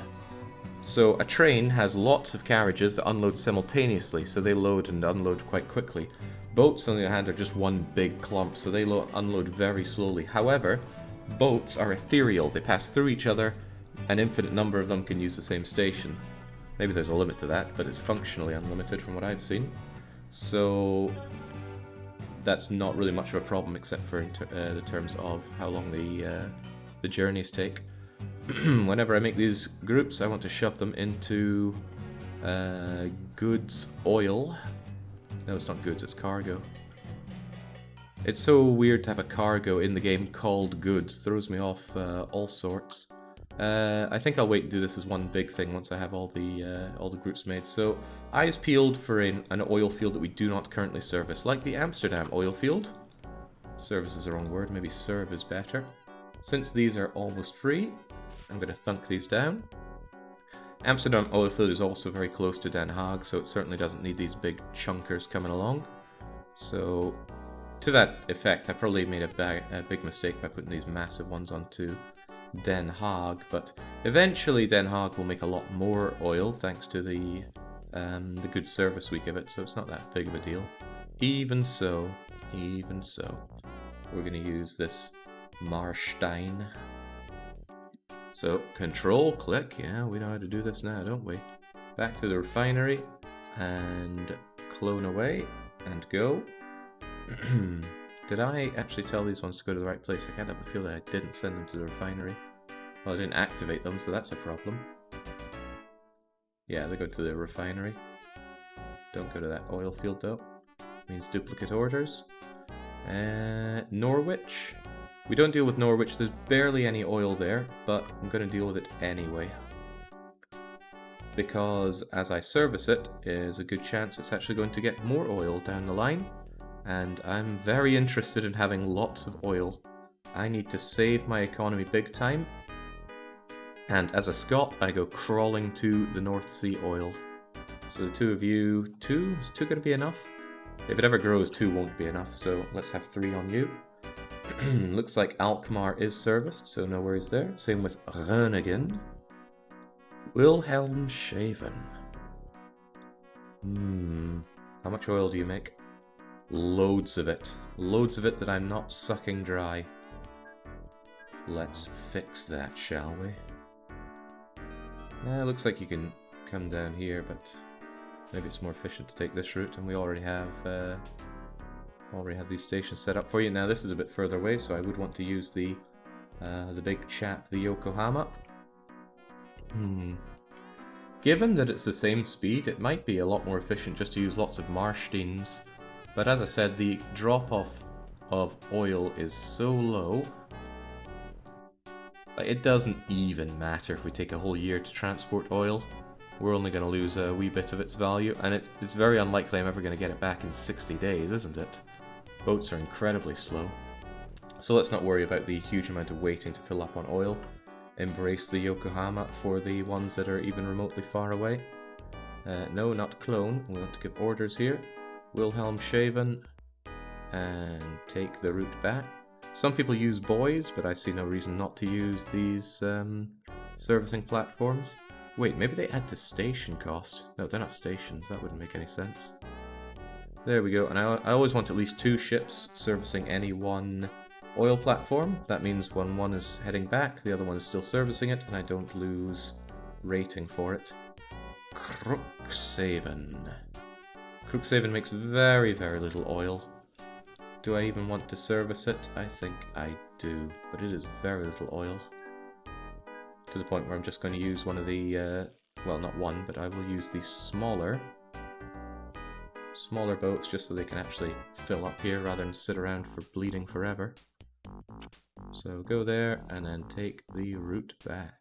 So a train has lots of carriages that unload simultaneously, so they load and unload quite quickly. Boats, on the other hand, are just one big clump, so they unload very slowly. However, boats are ethereal. They pass through each other. An infinite number of them can use the same station. Maybe there's a limit to that, but it's functionally unlimited from what I've seen. So that's not really much of a problem, except for the terms of how long the journeys take. Whenever I make these groups, I want to shove them into goods oil. No, it's not goods, it's cargo. It's so weird to have a cargo in the game called goods. Throws me off all sorts. I think I'll wait and do this as one big thing once I have all the groups made. So, eyes peeled for an oil field that we do not currently service, like the Amsterdam oil field. Service is the wrong word, maybe serve is better. Since these are almost free, I'm going to thunk these down. Amsterdam oil field is also very close to Den Haag, so it certainly doesn't need these big chunkers coming along. So, to that effect, I probably made a big mistake by putting these massive ones onto Den Haag, but eventually Den Haag will make a lot more oil thanks to the good service we give it, so it's not that big of a deal. Even so, we're going to use this Marstein. So, control click, yeah, we know how to do this now, don't we? Back to the refinery, and clone away, and go. Did I actually tell these ones to go to the right place? I can't have a feel that I didn't send them to the refinery. Well, I didn't activate them, so that's a problem. Yeah, they go to the refinery. Don't go to that oil field, though. Means duplicate orders. Norwich. We don't deal with Norwich, there's barely any oil there, but I'm going to deal with it anyway. Because as I service it, there's a good chance it's actually going to get more oil down the line. And I'm very interested in having lots of oil. I need to save my economy big time. And as a Scot, I go crawling to the North Sea oil. So the 2 of you, is 2 going to be enough? If it ever grows, 2 won't be enough, so let's have 3 on you. Looks like Alkmaar is serviced, so no worries there. Same with Groningen. Wilhelmshaven. How much oil do you make? Loads of it. Loads of it that I'm not sucking dry. Let's fix that, shall we? Looks like you can come down here, but maybe it's more efficient to take this route, and we already have these stations set up for you. Now this is a bit further away, so I would want to use the big chap, the Yokohama. Given that it's the same speed, it might be a lot more efficient just to use lots of Marsteins. But as I said, the drop-off of oil is so low. Like, it doesn't even matter if we take a whole year to transport oil. We're only going to lose a wee bit of its value, and it's very unlikely I'm ever going to get it back in 60 days, isn't it? Boats are incredibly slow. So let's not worry about the huge amount of waiting to fill up on oil. Embrace the Yokohama for the ones that are even remotely far away. No, not clone. We want to give orders here. Wilhelmshaven. And take the route back. Some people use buoys, but I see no reason not to use these servicing platforms. Wait, maybe they add to station cost. No, they're not stations. That wouldn't make any sense. There we go. And I always want at least 2 ships servicing any one oil platform. That means when one is heading back, the other one is still servicing it, and I don't lose rating for it. Crookhaven. Crookhaven makes very, very little oil. Do I even want to service it? I think I do, but it is very little oil. To the point where I'm just going to use one of the, well, not one, but I will use the smaller boats just so they can actually fill up here rather than sit around for bleeding forever. So go there and then take the route back.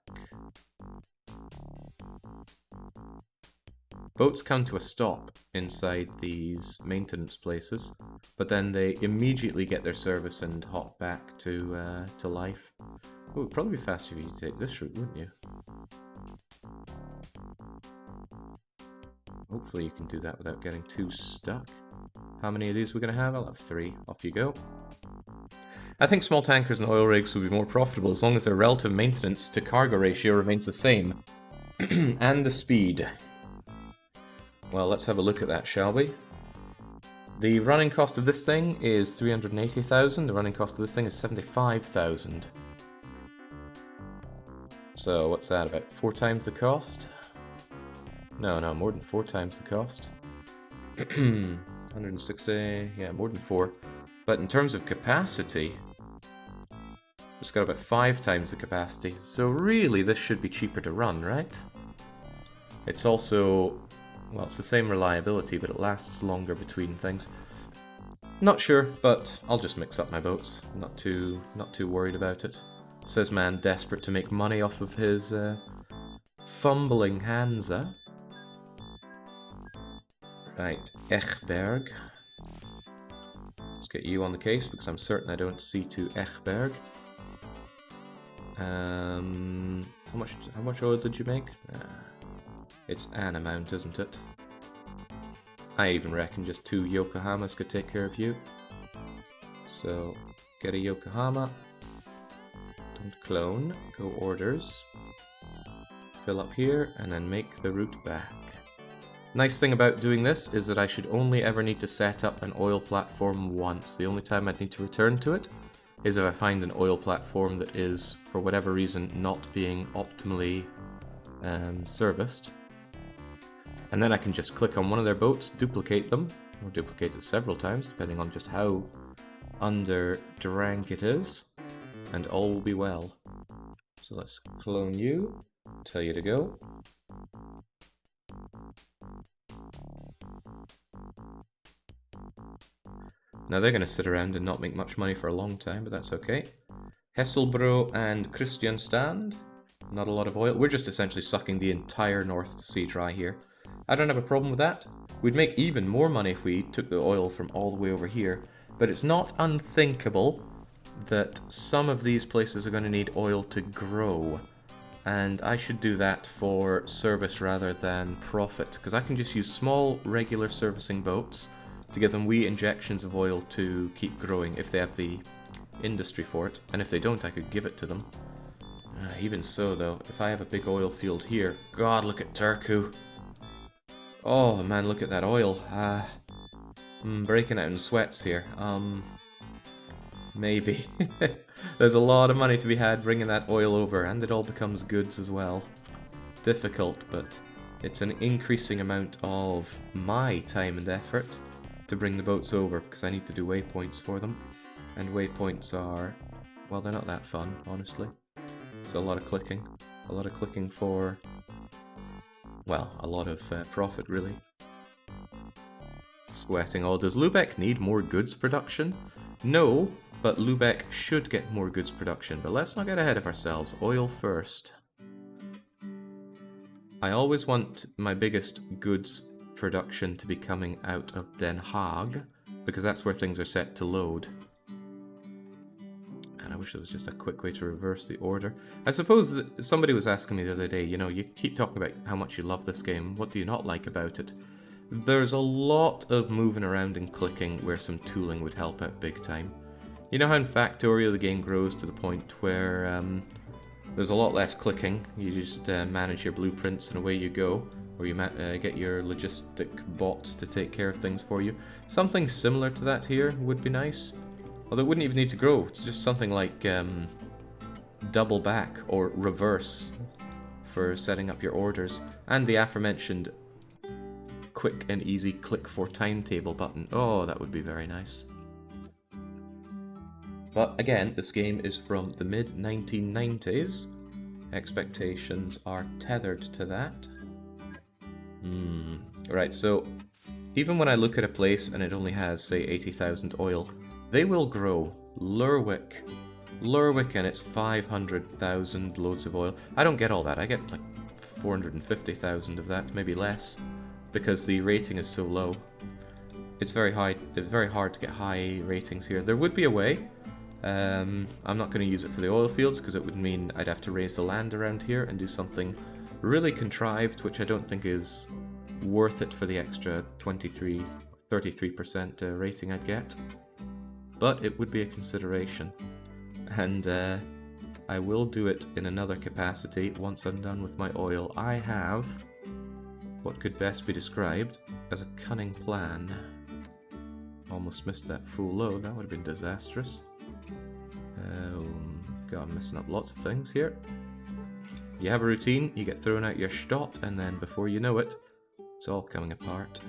Boats come to a stop inside these maintenance places, but then they immediately get their service and hop back to life. Oh, it'd probably be faster if you take this route, wouldn't you? Hopefully you can do that without getting too stuck. How many of these are we going to have? I'll have 3. Off you go. I think small tankers and oil rigs will be more profitable as long as their relative maintenance to cargo ratio remains the same. And the speed. Well, let's have a look at that, shall we? The running cost of this thing is 380,000. The running cost of this thing is 75,000. So what's that, about 4 times the cost? No, more than 4 times the cost. 160, yeah, more than 4. But in terms of capacity, it's got about 5 times the capacity. So really, this should be cheaper to run, right? It's also, well, it's the same reliability, but it lasts longer between things. Not sure, but I'll just mix up my boats. Not too worried about it. Says man desperate to make money off of his fumbling Hansa. Right, Echberg. Let's get you on the case because I'm certain I don't see to Echberg. How much oil did you make? It's an amount, isn't it? I even reckon just 2 Yokohamas could take care of you. So, get a Yokohama. Don't clone. Go orders. Fill up here, and then make the route back. Nice thing about doing this is that I should only ever need to set up an oil platform once. The only time I'd need to return to it is if I find an oil platform that is, for whatever reason, not being optimally serviced. And then I can just click on one of their boats, duplicate them, or duplicate it several times, depending on just how under-drank it is, and all will be well. So let's clone you, tell you to go. Now they're going to sit around and not make much money for a long time, but that's okay. Hesselbro and Kristianstad, not a lot of oil. We're just essentially sucking the entire North Sea dry here. I don't have a problem with that. We'd make even more money if we took the oil from all the way over here, but it's not unthinkable that some of these places are going to need oil to grow, and I should do that for service rather than profit, because I can just use small regular servicing boats to give them wee injections of oil to keep growing if they have the industry for it. And if they don't, I could give it to them. Even so, though, if I have a big oil field here... God, look at Turku! Oh, man, look at that oil. Breaking out in sweats here. Maybe. There's a lot of money to be had bringing that oil over, and it all becomes goods as well. Difficult, but it's an increasing amount of my time and effort to bring the boats over, because I need to do waypoints for them. And waypoints are... well, they're not that fun, honestly. So a lot of clicking. A lot of clicking for... well, a lot of profit, really. Sweating. Oh, does Lübeck need more goods production? No, but Lübeck should get more goods production. But let's not get ahead of ourselves. Oil first. I always want my biggest goods production to be coming out of Den Haag, because that's where things are set to load. And I wish there was just a quick way to reverse the order. I suppose that somebody was asking me the other day, you know, you keep talking about how much you love this game, what do you not like about it? There's a lot of moving around and clicking where some tooling would help out big time. You know how in Factorio the game grows to the point where there's a lot less clicking, you just manage your blueprints and away you go, or you get your logistic bots to take care of things for you. Something similar to that here would be nice. Although it wouldn't even need to grow, it's just something like double back or reverse for setting up your orders. And the aforementioned quick and easy click for timetable button. Oh, that would be very nice. But again, this game is from the mid-1990s. Expectations are tethered to that. Right, so even when I look at a place and it only has, say, 80,000 oil, they will grow. Lerwick and it's 500,000 loads of oil. I don't get all that. I get like 450,000 of that, maybe less, because the rating is so low. It's very hard to get high ratings here. There would be a way. I'm not going to use it for the oil fields because it would mean I'd have to raise the land around here and do something really contrived, which I don't think is worth it for the extra 33% rating I'd get. But it would be a consideration, and I will do it in another capacity once I'm done with my oil. I have what could best be described as a cunning plan. Almost missed that full load, that would have been disastrous. God, I'm messing up lots of things here. You have a routine, you get thrown out your Stott, and then before you know it, it's all coming apart.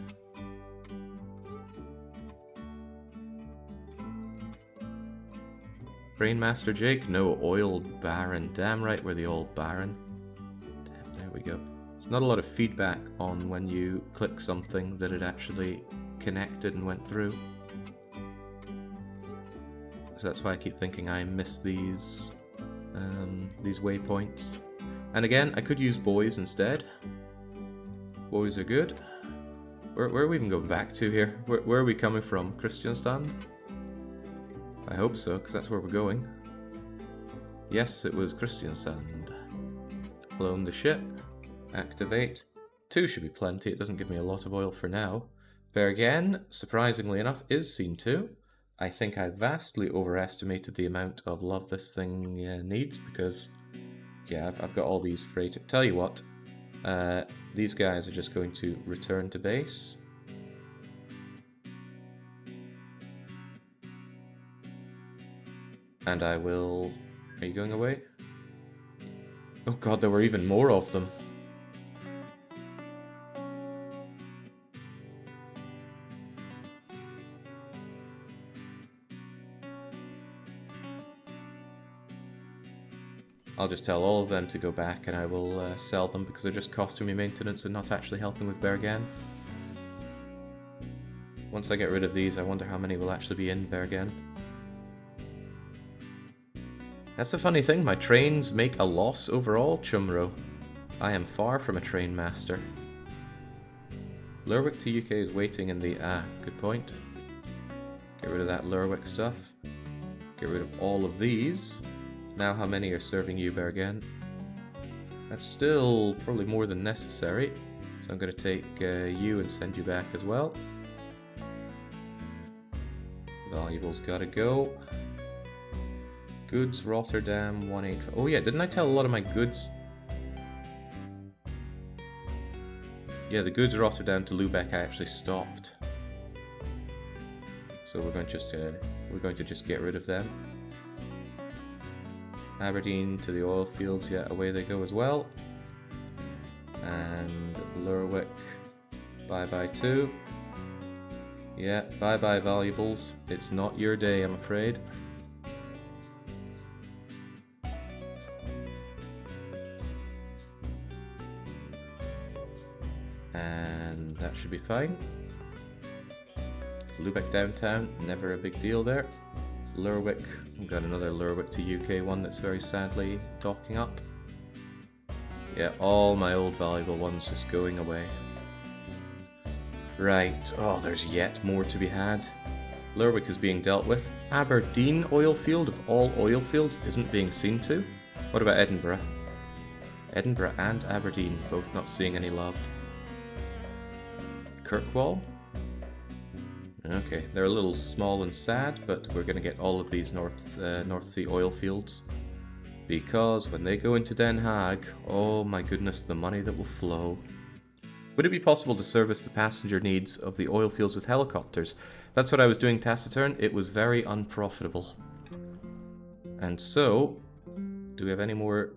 Brainmaster Jake? No, Oil Baron. Damn right we're the Oil Baron. Damn, there we go. There's not a lot of feedback on when you click something that it actually connected and went through. So that's why I keep thinking I miss these waypoints. And again, I could use boys instead. Boys are good. Where are we even going back to here? Where are we coming from? Kristiansand? I hope so, because that's where we're going. Yes, it was Kristiansand. Clone the ship. Activate. 2 should be plenty, it doesn't give me a lot of oil for now. Bergen, surprisingly enough, is Scene 2. I think I vastly overestimated the amount of love this thing needs, because, yeah, I've got all these freight. Tell you what, these guys are just going to return to base. And I will... Are you going away? Oh god, there were even more of them. I'll just tell all of them to go back and I will sell them because they're just costing me maintenance and not actually helping with Bergen. Once I get rid of these, I wonder how many will actually be in Bergen. That's the funny thing, my trains make a loss overall, Chumro. I am far from a train master. Lerwick to UK is waiting in the... good point. Get rid of that Lerwick stuff. Get rid of all of these. Now how many are serving you, Bergen? That's still probably more than necessary. So I'm going to take you and send you back as well. Valuables gotta go. Goods, Rotterdam, 185. Oh yeah, didn't I tell a lot of my goods? Yeah, the goods Rotterdam to Lubeck I actually stopped. So we're going to just get rid of them. Aberdeen to the oil fields, yeah, away they go as well. And Lerwick, bye-bye too. Yeah, bye-bye valuables. It's not your day, I'm afraid. And that should be fine. Lubeck downtown, never a big deal there. Lerwick, we've got another Lerwick to UK one that's very sadly docking up. Yeah, all my old valuable ones just going away. Right, oh, there's yet more to be had. Lerwick is being dealt with. Aberdeen oil field, of all oil fields, isn't being seen to. What about Edinburgh? Edinburgh and Aberdeen, both not seeing any love. Kirkwall? Okay, they're a little small and sad, but we're going to get all of these North Sea oil fields. Because when they go into Den Haag, oh my goodness, the money that will flow. Would it be possible to service the passenger needs of the oil fields with helicopters? That's what I was doing taciturn. It was very unprofitable. And so, do we have any more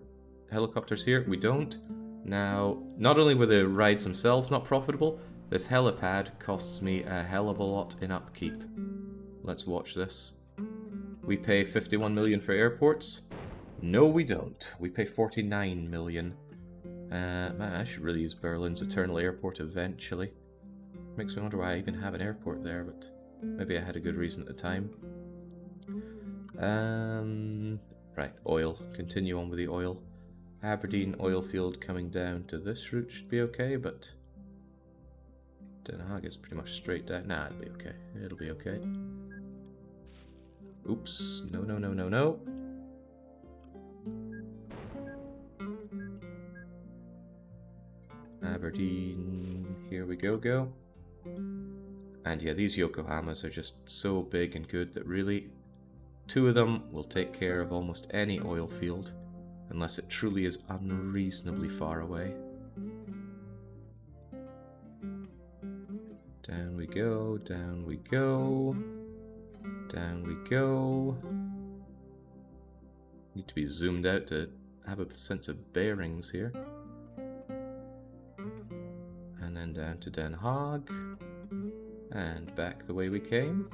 helicopters here? We don't. Now, not only were the rides themselves not profitable, this helipad costs me a hell of a lot in upkeep. Let's watch this. We pay 51 million for airports. No, we don't. We pay 49 million. Man, I should really use Berlin's Eternal Airport eventually. Makes me wonder why I even have an airport there, but maybe I had a good reason at the time. Right, oil. Continue on with the oil. Aberdeen oil field coming down to this route should be okay, but Den Haag is pretty much straight down. Nah, it'll be okay. It'll be okay. Oops. No, no, no, no, no. Aberdeen. Here we go. And yeah, these Yokohamas are just so big and good that really, two of them will take care of almost any oil field, unless it truly is unreasonably far away. Down we go, down we go, down we go. Need to be zoomed out to have a sense of bearings here. And then down to Den Haag, and back the way we came.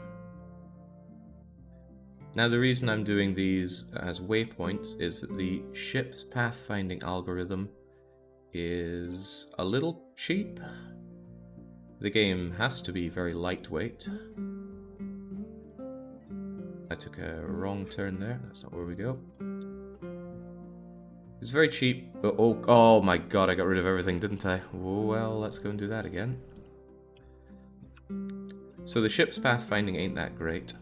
Now the reason I'm doing these as waypoints is that the ship's pathfinding algorithm is a little cheap. The game has to be very lightweight. I took a wrong turn there, that's not where we go. It's very cheap, but oh my god, I got rid of everything, didn't I? Well, let's go and do that again. So the ship's pathfinding ain't that great.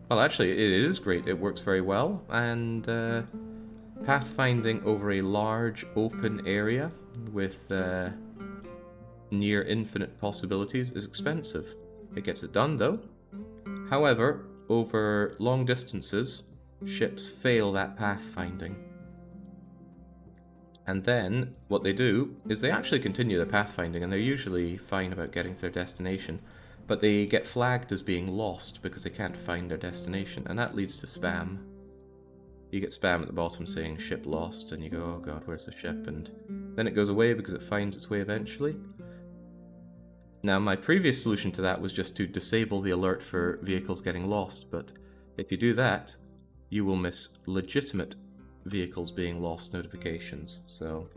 Well, actually, it is great. It works very well, and pathfinding over a large open area with near infinite possibilities is expensive. It gets it done, though. However, over long distances, ships fail that pathfinding. And then, what they do is they actually continue their pathfinding, and they're usually fine about getting to their destination, but they get flagged as being lost because they can't find their destination, and that leads to spam. You get spam at the bottom saying ship lost, and you go, oh god, where's the ship? And then it goes away because it finds its way eventually. Now, my previous solution to that was just to disable the alert for vehicles getting lost, but if you do that, you will miss legitimate vehicles being lost notifications. So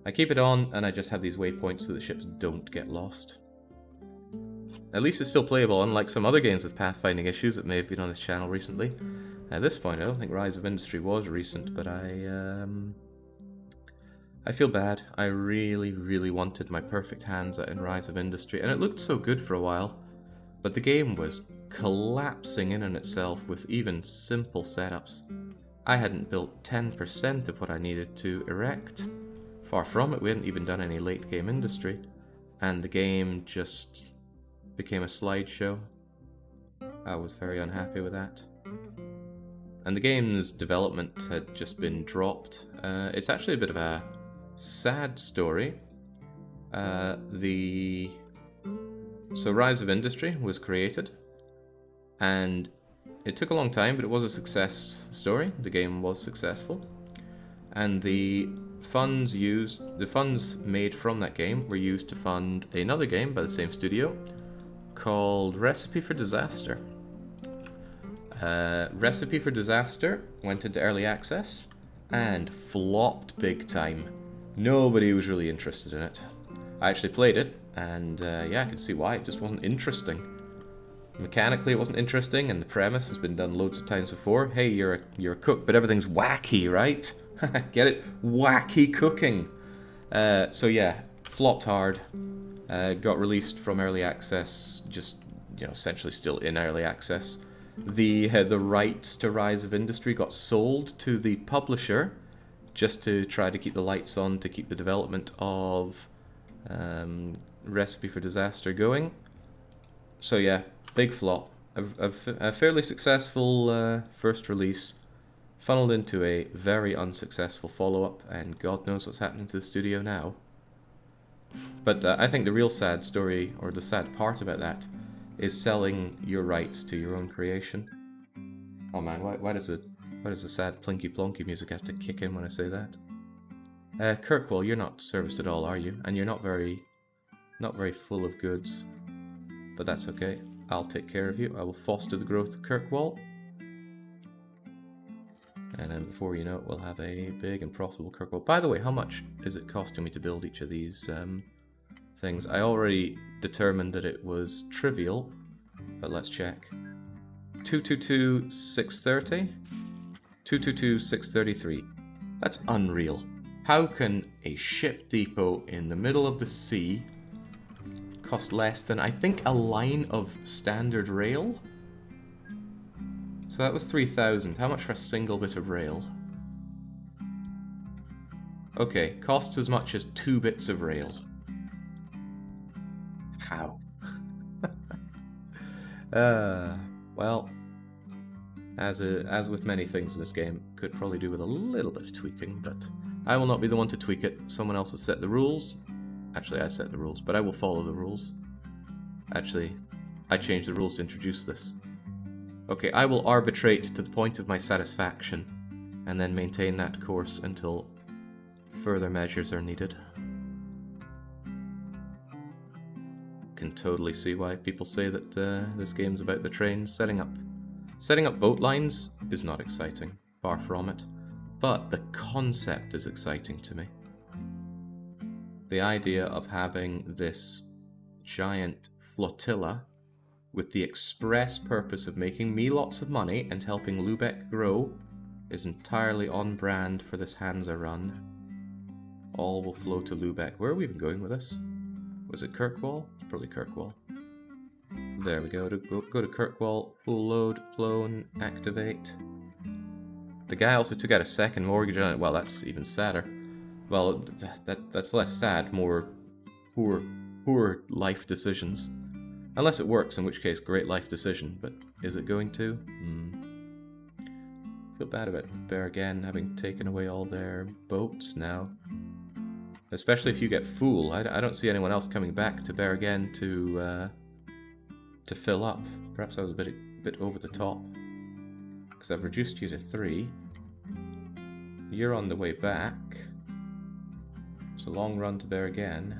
I keep it on, and I just have these waypoints so the ships don't get lost. At least it's still playable, unlike some other games with pathfinding issues that may have been on this channel recently. At this point, I don't think Rise of Industry was recent, but I feel bad. I really, really wanted my perfect hands in Rise of Industry, and it looked so good for a while, but the game was collapsing in on itself with even simple setups. I hadn't built 10% of what I needed to erect. Far from it, we hadn't even done any late game industry, and the game just became a slideshow. I was very unhappy with that. And the game's development had just been dropped. It's actually a bit of a sad story. So Rise of Industry was created, and it took a long time, but it was a success story. The game was successful, and the funds made from that game were used to fund another game by the same studio called Recipe for Disaster. Recipe for Disaster went into early access and flopped big time. Nobody was really interested in it. I actually played it, and yeah, I could see why. It just wasn't interesting. Mechanically, it wasn't interesting, and the premise has been done loads of times before. Hey, you're a cook, but everything's wacky, right? Get it? Wacky cooking. So yeah, flopped hard. Got released from early access, just essentially still in early access. The rights to Rise of Industry got sold to the publisher, just to try to keep the lights on, to keep the development of Recipe for Disaster going. So yeah, big flop. A fairly successful first release, funneled into a very unsuccessful follow-up, and God knows what's happening to the studio now. But I think the real sad story, or the sad part about that, is selling your rights to your own creation. Oh man, why does the sad plinky plonky music have to kick in when I say that? Kirkwall, you're not serviced at all, are you? And you're not very full of goods. But that's okay. I'll take care of you. I will foster the growth of Kirkwall. And then before you know it, we'll have a big and profitable Kirkwall. By the way, how much is it costing me to build each of these things? I already determined that it was trivial, but let's check. 222,630? 222,633. That's unreal. How can a ship depot in the middle of the sea cost less than, I think, a line of standard rail? So that was 3,000. How much for a single bit of rail? Okay, costs as much as 2 bits of rail. How? Well, as with many things in this game, could probably do with a little bit of tweaking, but I will not be the one to tweak it. Someone else has set the rules. Actually, I set the rules, but I will follow the rules. Actually, I changed the rules to introduce this. Okay, I will arbitrate to the point of my satisfaction, and then maintain that course until further measures are needed. Can totally see why people say that this game's about the trains. Setting up boat lines is not exciting, far from it, but the concept is exciting to me. The idea of having this giant flotilla with the express purpose of making me lots of money and helping Lubeck grow is entirely on brand for this Hansa run. All will flow to Lubeck. Where are we even going with this? Was it Kirkwall? Probably Kirkwall. There we go. Go to Kirkwall. Full load, clone, activate. The guy also took out a second mortgage on it. Well, that's even sadder. Well, that's less sad, more poor life decisions. Unless it works, in which case, great life decision. But is it going to? Feel bad about Bergen having taken away all their boats now. Especially if you get Fool. I don't see anyone else coming back to Bergen to fill up. Perhaps I was a bit over the top. Because I've reduced you to 3. You're on the way back. It's a long run to Bergen.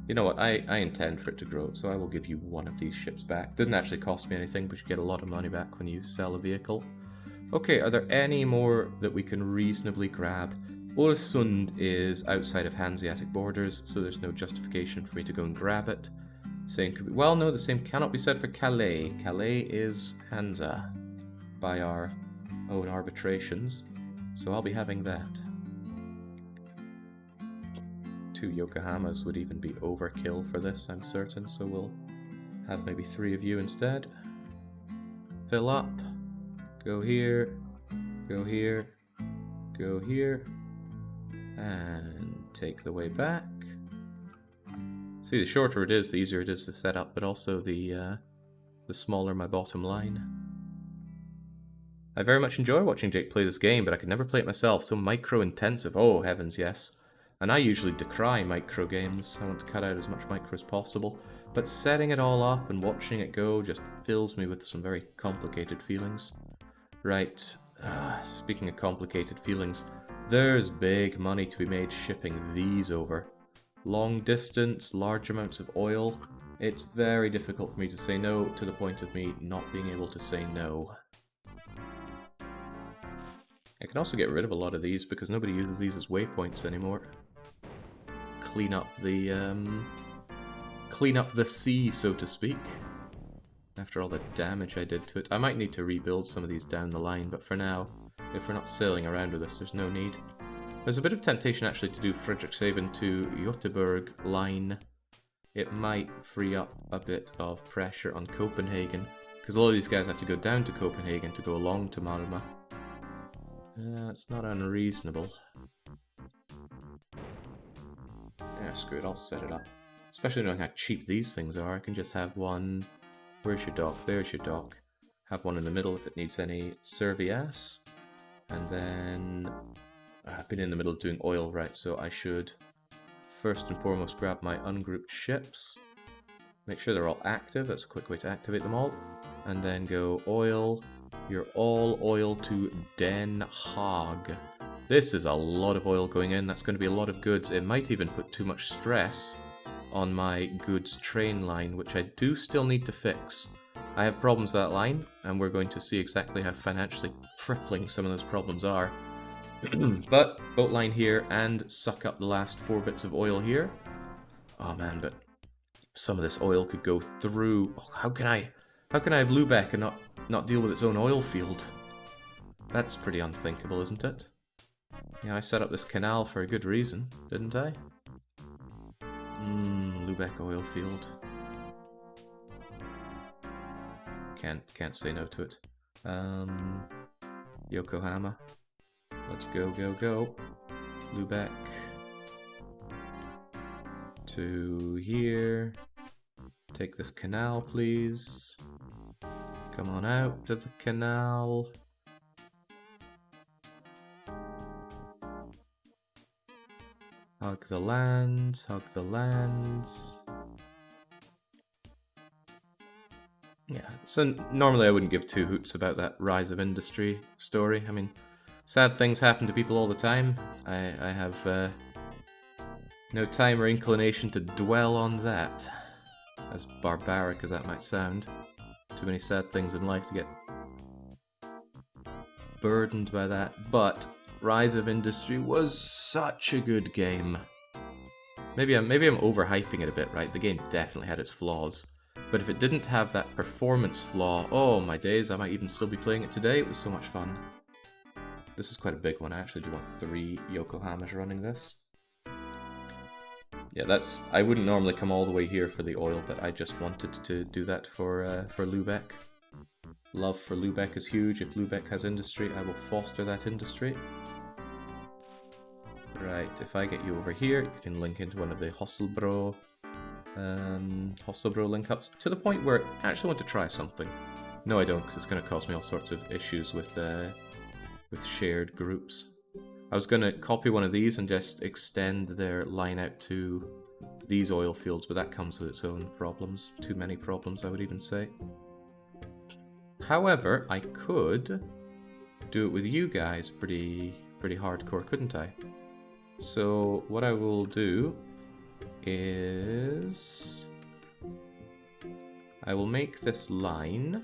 You know what, I intend for it to grow, so I will give you one of these ships back. Doesn't actually cost me anything, but you get a lot of money back when you sell a vehicle. Okay, are there any more that we can reasonably grab? Ålesund is outside of Hanseatic borders, so there's no justification for me to go and grab it. Same could be, well, no, the same cannot be said for Calais. Calais is Hansa by our own arbitrations, so I'll be having that. 2 Yokohamas would even be overkill for this, I'm certain, so we'll have maybe 3 of you instead. Fill up. Go here. Go here. Go here. And take the way back. See, the shorter it is, the easier it is to set up, but also the smaller my bottom line. I very much enjoy watching Jake play this game, but I could never play it myself. So micro-intensive. Oh, heavens, yes. And I usually decry micro games. I want to cut out as much micro as possible. But setting it all up and watching it go just fills me with some very complicated feelings. Right. Speaking of complicated feelings, there's big money to be made shipping these over. Long distance, large amounts of oil. It's very difficult for me to say no, to the point of me not being able to say no. I can also get rid of a lot of these because nobody uses these as waypoints anymore. Clean up the sea, so to speak. After all the damage I did to it. I might need to rebuild some of these down the line, but for now, if we're not sailing around with this, there's no need. There's a bit of temptation actually to do Friedrichshafen to Göteborg line. It might free up a bit of pressure on Copenhagen, because a lot of these guys have to go down to Copenhagen to go along to Malmö. It's not unreasonable. Yeah, screw it, I'll set it up. Especially knowing how cheap these things are, I can just have one... Where's your dock? There's your dock. Have one in the middle if it needs any service. And then... I've been in the middle of doing oil, right, so I should first and foremost grab my ungrouped ships. Make sure they're all active, that's a quick way to activate them all. And then go oil... You're all oil to Den Haag. This is a lot of oil going in. That's going to be a lot of goods. It might even put too much stress on my goods train line, which I do still need to fix. I have problems with that line, and we're going to see exactly how financially crippling some of those problems are. But boat line here and suck up the last 4 bits of oil here. Oh man, but some of this oil could go through. Oh, how can I have Lübeck and not deal with its own oil field? That's pretty unthinkable, isn't it? Yeah, I set up this canal for a good reason, didn't I? Lübeck oil field. Can't say no to it. Yokohama. Let's go. Lübeck. To here. Take this canal, please. Come on out of the canal. Hug the lands. Yeah, so normally I wouldn't give 2 hoots about that rise of industry story. I mean, sad things happen to people all the time. I have no time or inclination to dwell on that, as barbaric as that might sound. Too many sad things in life to get burdened by that. But Rise of Industry was such a good game. Maybe I'm overhyping it a bit, right? The game definitely had its flaws. But if it didn't have that performance flaw, oh my days, I might even still be playing it today. It was so much fun. This is quite a big one. I actually do want 3 Yokohamas running this. Yeah, I wouldn't normally come all the way here for the oil, but I just wanted to do that for Lübeck. Love for Lübeck is huge. If Lübeck has industry, I will foster that industry. Right, if I get you over here, you can link into one of the Hosselbro link ups to the point where I actually want to try something. No, I don't, because it's going to cause me all sorts of issues with shared groups. I was going to copy one of these and just extend their line out to these oil fields, but that comes with its own problems. Too many problems, I would even say. However, I could do it with you guys pretty hardcore, couldn't I? So what I will do is I will make this line,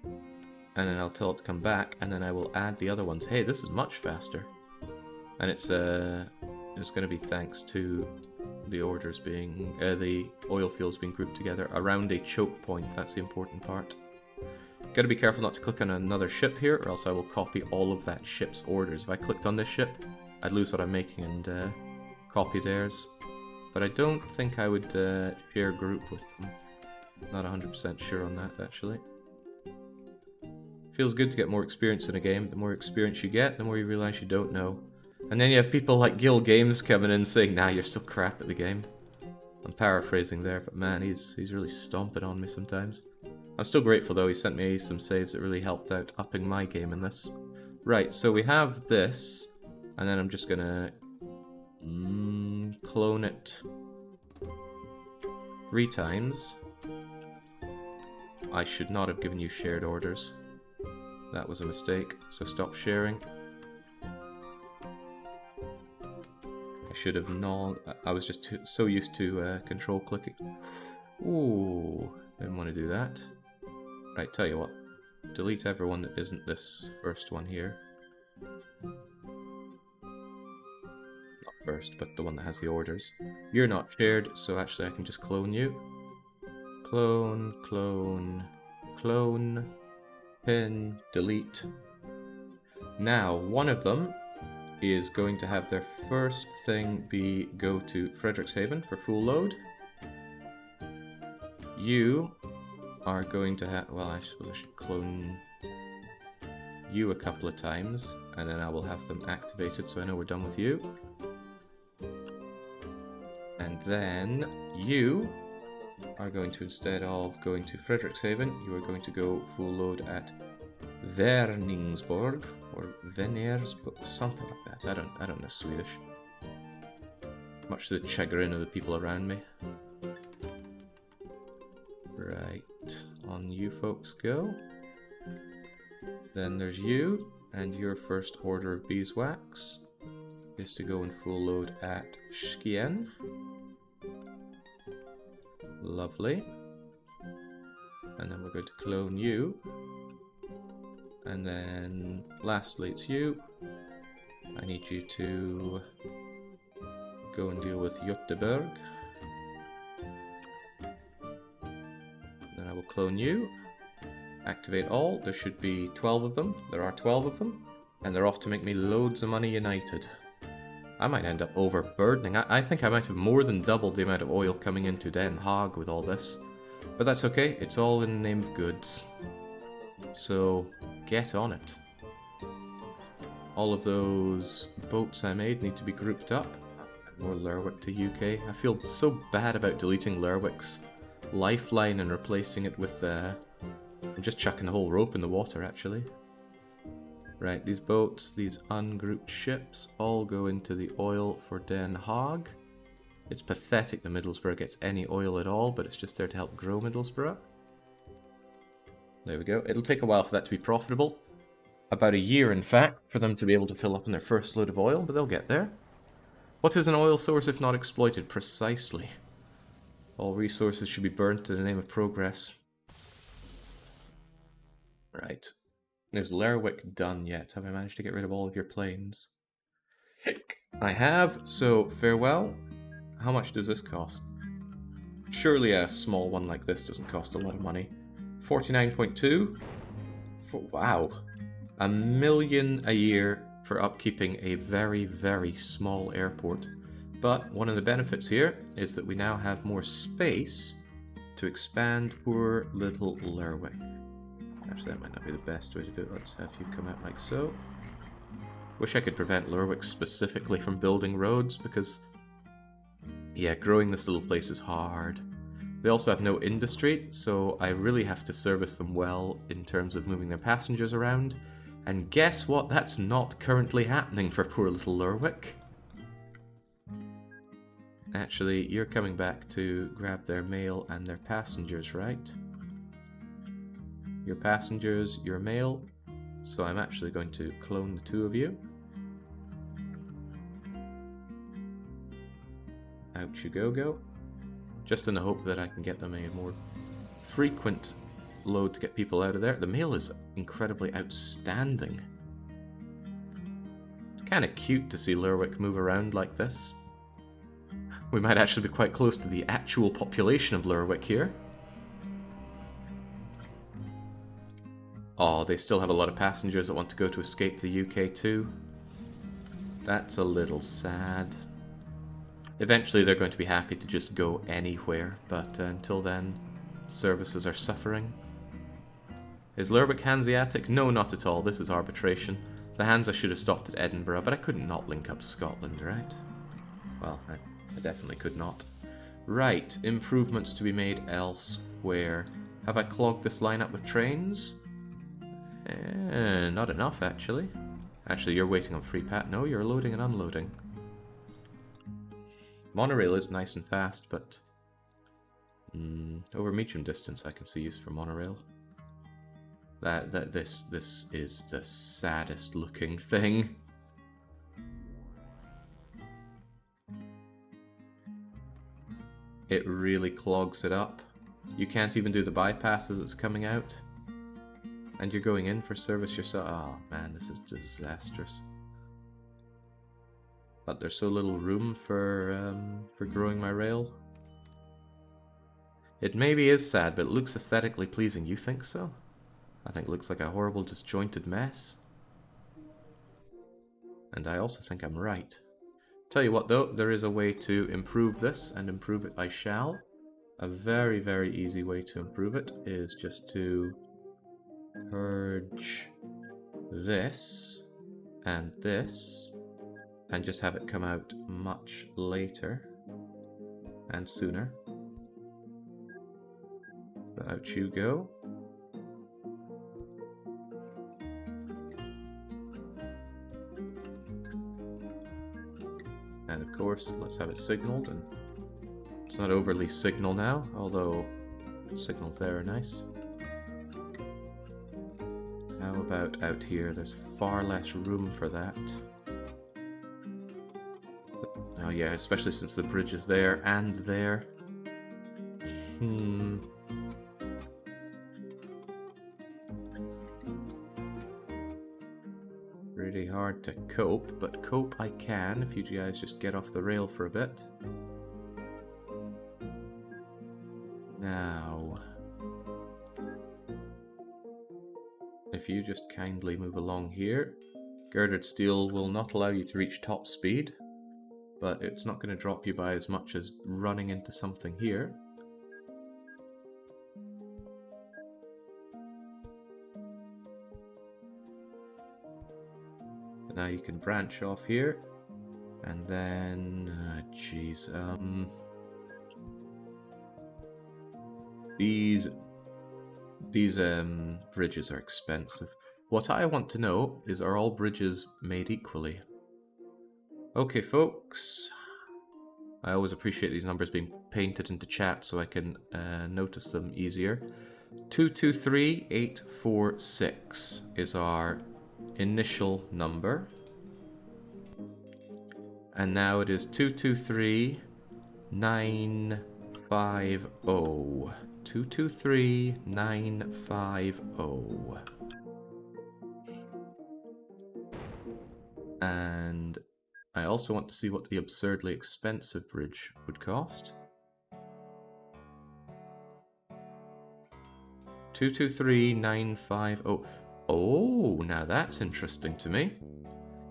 and then I'll tell it to come back, and then I will add the other ones. Hey, this is much faster. And it's going to be thanks to the orders being, the oil fields being grouped together around a choke point. That's the important part. Gotta be careful not to click on another ship here, or else I will copy all of that ship's orders. If I clicked on this ship, I'd lose what I'm making and copy theirs. But I don't think I would share group with them. Not 100% sure on that, actually. Feels good to get more experience in a game. The more experience you get, the more you realize you don't know. And then you have people like Gil Games coming in saying, nah, you're still crap at the game. I'm paraphrasing there, but man, he's really stomping on me sometimes. I'm still grateful though, he sent me some saves that really helped out upping my game in this. Right, so we have this, and then I'm just gonna clone it 3 times. I should not have given you shared orders. That was a mistake, so stop sharing. I should have not. I was just so used to control clicking. Ooh, didn't want to do that. Right, tell you what. Delete everyone that isn't this first one here. Not first, but the one that has the orders. You're not shared, so actually I can just clone you. Clone, clone, clone, pin, delete. Now, one of them is going to have their first thing be go to Frederikshaven for full load. You are going to have, well, I suppose I should clone you a couple of times, and then I will have them activated so I know we're done with you. And then you are going to, instead of going to Frederikshaven, you are going to go full load at Verningsborg or Venersborg, something like that. I don't know Swedish. Much to the chagrin of the people around me. Right, on you folks go. Then there's you, and your first order of beeswax is to go in full load at Skien. Lovely. And then we're going to clone you. And then lastly it's you. I need you to go and deal with Göteborg. Then I will clone you. Activate all. There should be 12 of them. There are 12 of them. And they're off to make me loads of money united. I might end up overburdening. I think I might have more than doubled the amount of oil coming into Den Haag with all this. But that's okay. It's all in the name of goods. So get on it. All of those boats I made need to be grouped up. More Lerwick to UK. I feel so bad about deleting Lerwick's lifeline and replacing it with I'm just chucking the whole rope in the water actually. Right, these boats, these ungrouped ships, all go into the oil for Den Haag. It's pathetic that Middlesbrough gets any oil at all, but it's just there to help grow Middlesbrough. There we go. It'll take a while for that to be profitable. About a year, in fact, for them to be able to fill up on their first load of oil, but they'll get there. What is an oil source if not exploited? Precisely. All resources should be burnt in the name of progress. Right. Is Lerwick done yet? Have I managed to get rid of all of your planes? I have, so farewell. How much does this cost? Surely a small one like this doesn't cost a lot of money. 49.2? Wow. $1 million a year for upkeeping a very, very small airport. But one of the benefits here is that we now have more space to expand poor little Lerwick. Actually, that might not be the best way to do it. Let's have you come out like so. Wish I could prevent Lerwick specifically from building roads, because, yeah, growing this little place is hard. They also have no industry, so I really have to service them well in terms of moving their passengers around. And guess what? That's not currently happening for poor little Lerwick. Actually, you're coming back to grab their mail and their passengers, right? Your passengers, your mail. So I'm actually going to clone the 2 of you. Out you go. Just in the hope that I can get them a more frequent load to get people out of there. The mail is incredibly outstanding. It's kind of cute to see Lerwick move around like this. We might actually be quite close to the actual population of Lerwick here. Oh, they still have a lot of passengers that want to go to escape the UK too. That's a little sad. Eventually they're going to be happy to just go anywhere, but until then, services are suffering. Is Lerwick Hanseatic? No, not at all. This is arbitration. The Hansa should have stopped at Edinburgh, but I couldn't not link up Scotland, right? Well, I definitely could not. Right, improvements to be made elsewhere. Have I clogged this line up with trains? Not enough, actually. Actually, you're waiting on free pat. No, you're loading and unloading. Monorail is nice and fast, but over medium distance I can see use for monorail. This is the saddest looking thing. It really clogs it up. You can't even do the bypass as it's coming out. And you're going in for service yourself. Oh man, this is disastrous. But there's so little room for growing my rail. It maybe is sad, but it looks aesthetically pleasing. You think so? I think it looks like a horrible disjointed mess. And I also think I'm right. Tell you what though, there is a way to improve this, and improve it I shall. A very, very easy way to improve it is just to purge this and this, and just have it come out much later and sooner. But out you go. And of course, let's have it signaled, and it's not overly signal now, although signals there are nice. How about out here? There's far less room for that. Oh yeah, especially since the bridge is there and there. Really hard to cope, but cope I can if you guys just get off the rail for a bit. Now, if you just kindly move along here. Girdered steel will not allow you to reach top speed, but it's not going to drop you by as much as running into something here. Now you can branch off here, and then, geez, these bridges are expensive. What I want to know is, are all bridges made equally? Okay, folks. I always appreciate these numbers being painted into chat so I can notice them easier. 223846 is our initial number, and now it is 223950. 223950. And I also want to see what the absurdly expensive bridge would cost. 223950. Oh, now that's interesting to me.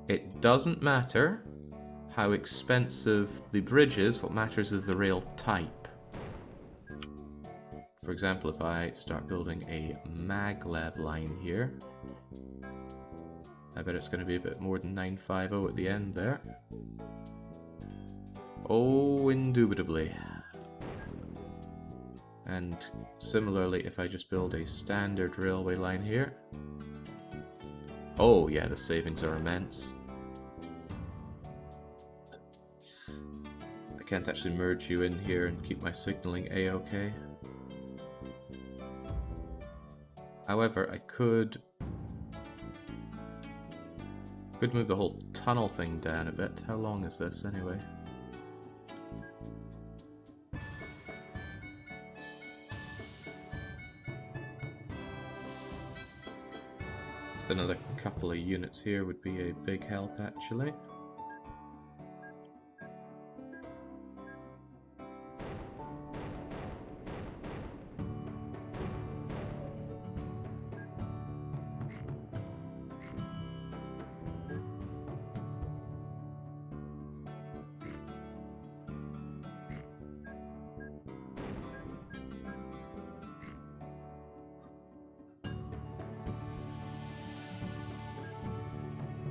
It doesn't matter how expensive the bridge is, what matters is the rail type. For example, if I start building a maglev line here, I bet it's going to be a bit more than 950 at the end there. Oh, indubitably. And similarly, if I just build a standard railway line here, oh yeah, the savings are immense. I can't actually merge you in here and keep my signaling A-OK. However, I could move the whole tunnel thing down a bit. How long is this anyway? Another couple of units here would be a big help, actually.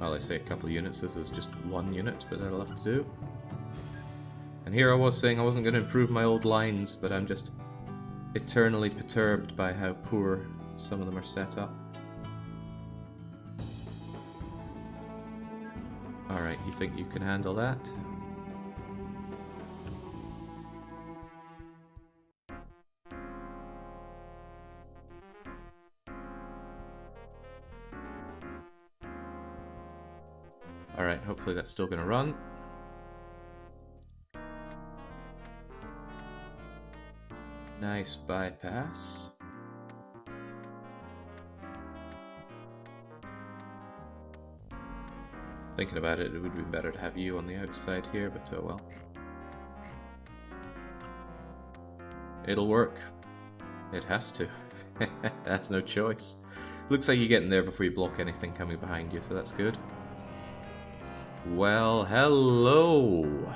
Well, I say a couple of units, this is just 1 unit, but that'll have to do. And here I was saying I wasn't going to improve my old lines, but I'm just eternally perturbed by how poor some of them are set up. Alright, you think you can handle that? Alright, hopefully that's still going to run. Nice bypass. Thinking about it, it would be better to have you on the outside here, but oh well. It'll work. It has to. That's no choice. Looks like you're getting there before you block anything coming behind you, so that's good. Well, hello!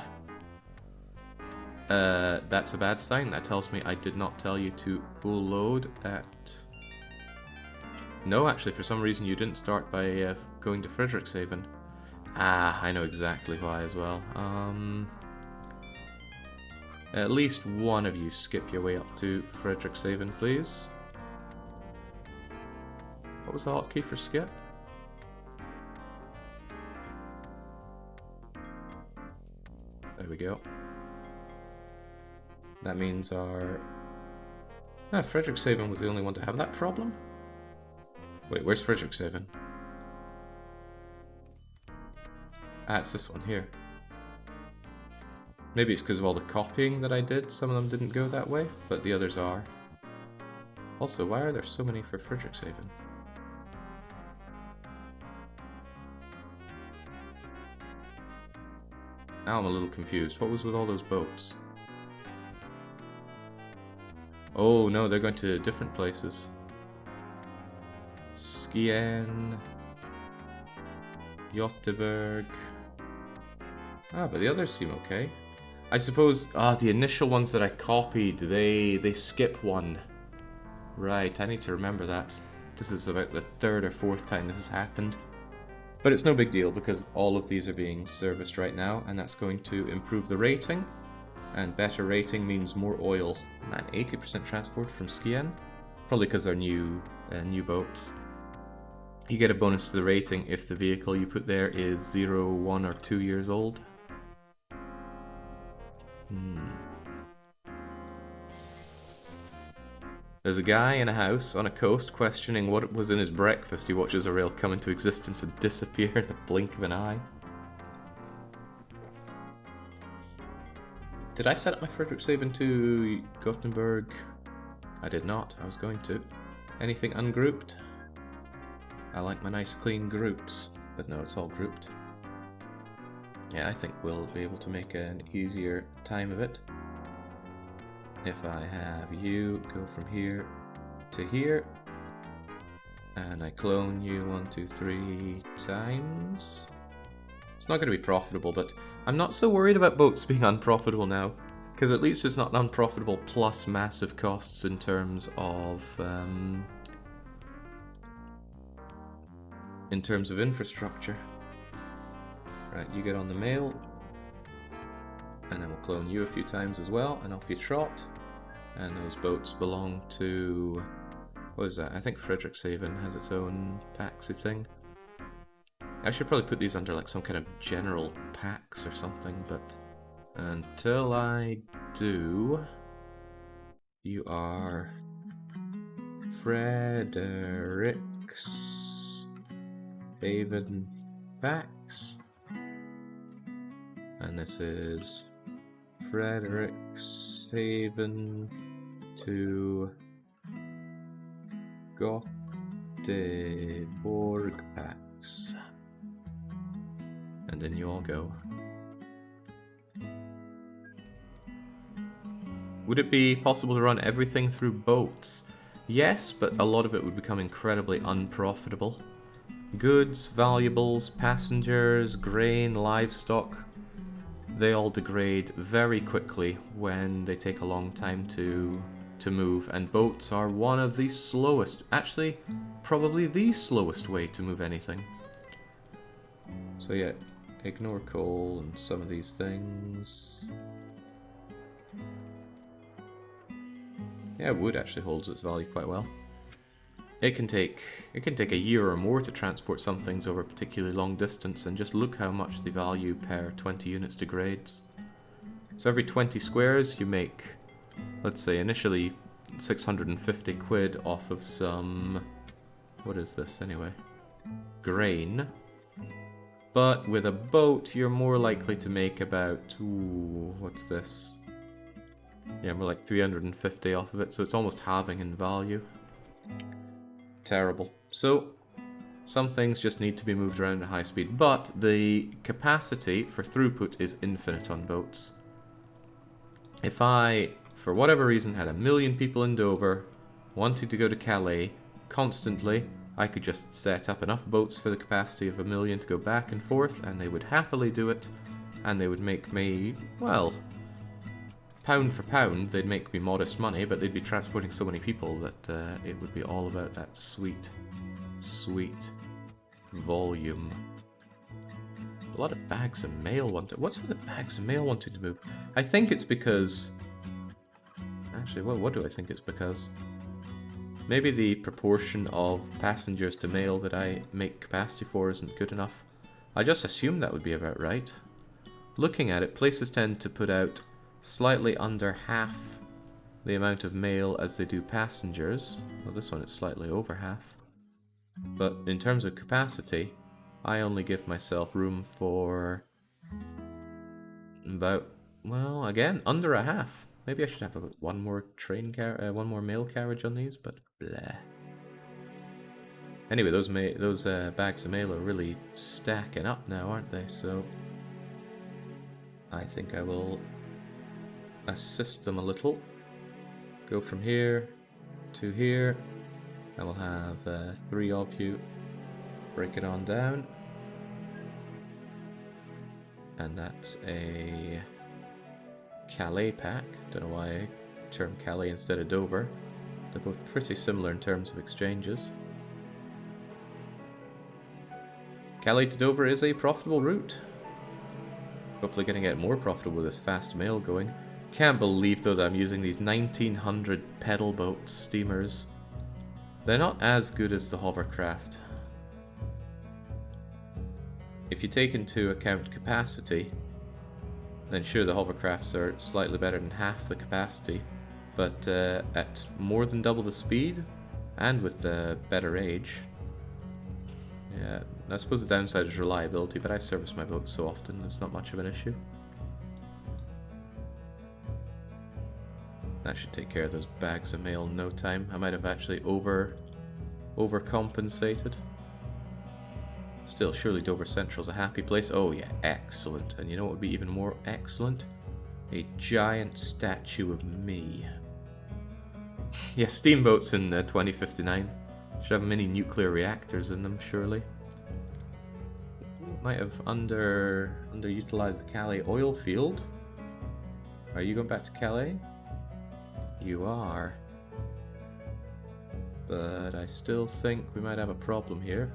That's a bad sign. That tells me I did not tell you to full load at... No, actually, for some reason you didn't start by going to Frederikshaven. Ah, I know exactly why as well. At least one of you skip your way up to Frederikshaven, please. What was the hotkey for skip? There we go. That means our... Ah, Frederikshaven was the only one to have that problem? Wait, where's Frederikshaven? Ah, it's this one here. Maybe it's because of all the copying that I did. Some of them didn't go that way, but the others are. Also, why are there so many for Frederikshaven? Now I'm a little confused. What was with all those boats? Oh no, they're going to different places. Skien, Göteborg. Ah, but the others seem okay. I suppose, the initial ones that I copied, they skip one. Right, I need to remember that. This is about the 3rd or 4th time this has happened. But it's no big deal because all of these are being serviced right now, and that's going to improve the rating. And better rating means more oil. Man, 80% transport from Skien. Probably because they're new boats. You get a bonus to the rating if the vehicle you put there is 0, 1 or 2 years old. There's a guy in a house on a coast questioning what was in his breakfast. He watches a rail come into existence and disappear in the blink of an eye. Did I set up my Frederikshaven to Gothenburg? I did not. I was going to. Anything ungrouped? I like my nice clean groups, but no, it's all grouped. Yeah, I think we'll be able to make an easier time of it. If I have you go from here to here, and I clone you 1, 2, 3 times. It's not going to be profitable, but I'm not so worried about boats being unprofitable now, because at least it's not unprofitable plus massive costs in terms of infrastructure. Right, you get on the mail, and then we'll clone you a few times as well, and off you trot. And those boats belong to... what is that? I think Frederikshaven has its own paxi thing. I should probably put these under like some kind of general pax or something, but until I do, you are Frederikshaven pax, and this is Frederikshaven to Göteborg pax. And then you all go. Would it be possible to run everything through boats? Yes, but a lot of it would become incredibly unprofitable. Goods, valuables, passengers, grain, livestock, they all degrade very quickly when they take a long time to move, and boats are one of the slowest, actually probably the slowest way to move anything. So yeah, ignore coal and some of these things. Yeah, wood actually holds its value quite well. It can take a year or more to transport some things over a particularly long distance, and just look how much the value per 20 units degrades. So every 20 squares you make, let's say initially 650 quid off of some, what is this anyway? Grain. But with a boat you're more likely to make about, ooh, what's this? Yeah, more like 350 off of it, so it's almost halving in value. Terrible. So, some things just need to be moved around at high speed, but the capacity for throughput is infinite on boats. If I, for whatever reason, had 1 million people in Dover wanting to go to Calais constantly, I could just set up enough boats for the capacity of 1 million to go back and forth, and they would happily do it, and they would make me, well, pound for pound, they'd make me modest money, but they'd be transporting so many people that it would be all about that sweet, sweet volume. A lot of bags of mail wanted. What's with the bags of mail wanting to move? I think it's because... Actually, what do I think it's because? Maybe the proportion of passengers to mail that I make capacity for isn't good enough. I just assumed that would be about right. Looking at it, places tend to put out slightly under half the amount of mail as they do passengers. Well, this one is slightly over half. But in terms of capacity, I only give myself room for about, well, again, under a half. Maybe I should have one more one more mail carriage on these, but bleh. Anyway, those bags of mail are really stacking up now, aren't they? So I think I will assist them a little. Go from here to here. I will have 3 of you. Break it on down. And that's a Calais pack. Don't know why I termed Calais instead of Dover. They're both pretty similar in terms of exchanges. Calais to Dover is a profitable route. Hopefully going to get more profitable with this fast mail going. Can't believe though that I'm using these 1900 pedal boat steamers. They're not as good as the hovercraft. If you take into account capacity, then sure, the hovercrafts are slightly better than half the capacity, but at more than double the speed, and with the better age. Yeah, I suppose the downside is reliability, but I service my boats so often, it's not much of an issue. That should take care of those bags of mail in no time. I might have actually overcompensated. Still, surely Dover Central's a happy place. Oh yeah, excellent. And you know what would be even more excellent? A giant statue of me. Yeah, steamboats in 2059 should have mini nuclear reactors in them, surely. Might have underutilized the Calais oil field. Are you going back to Calais? You are. But I still think we might have a problem here.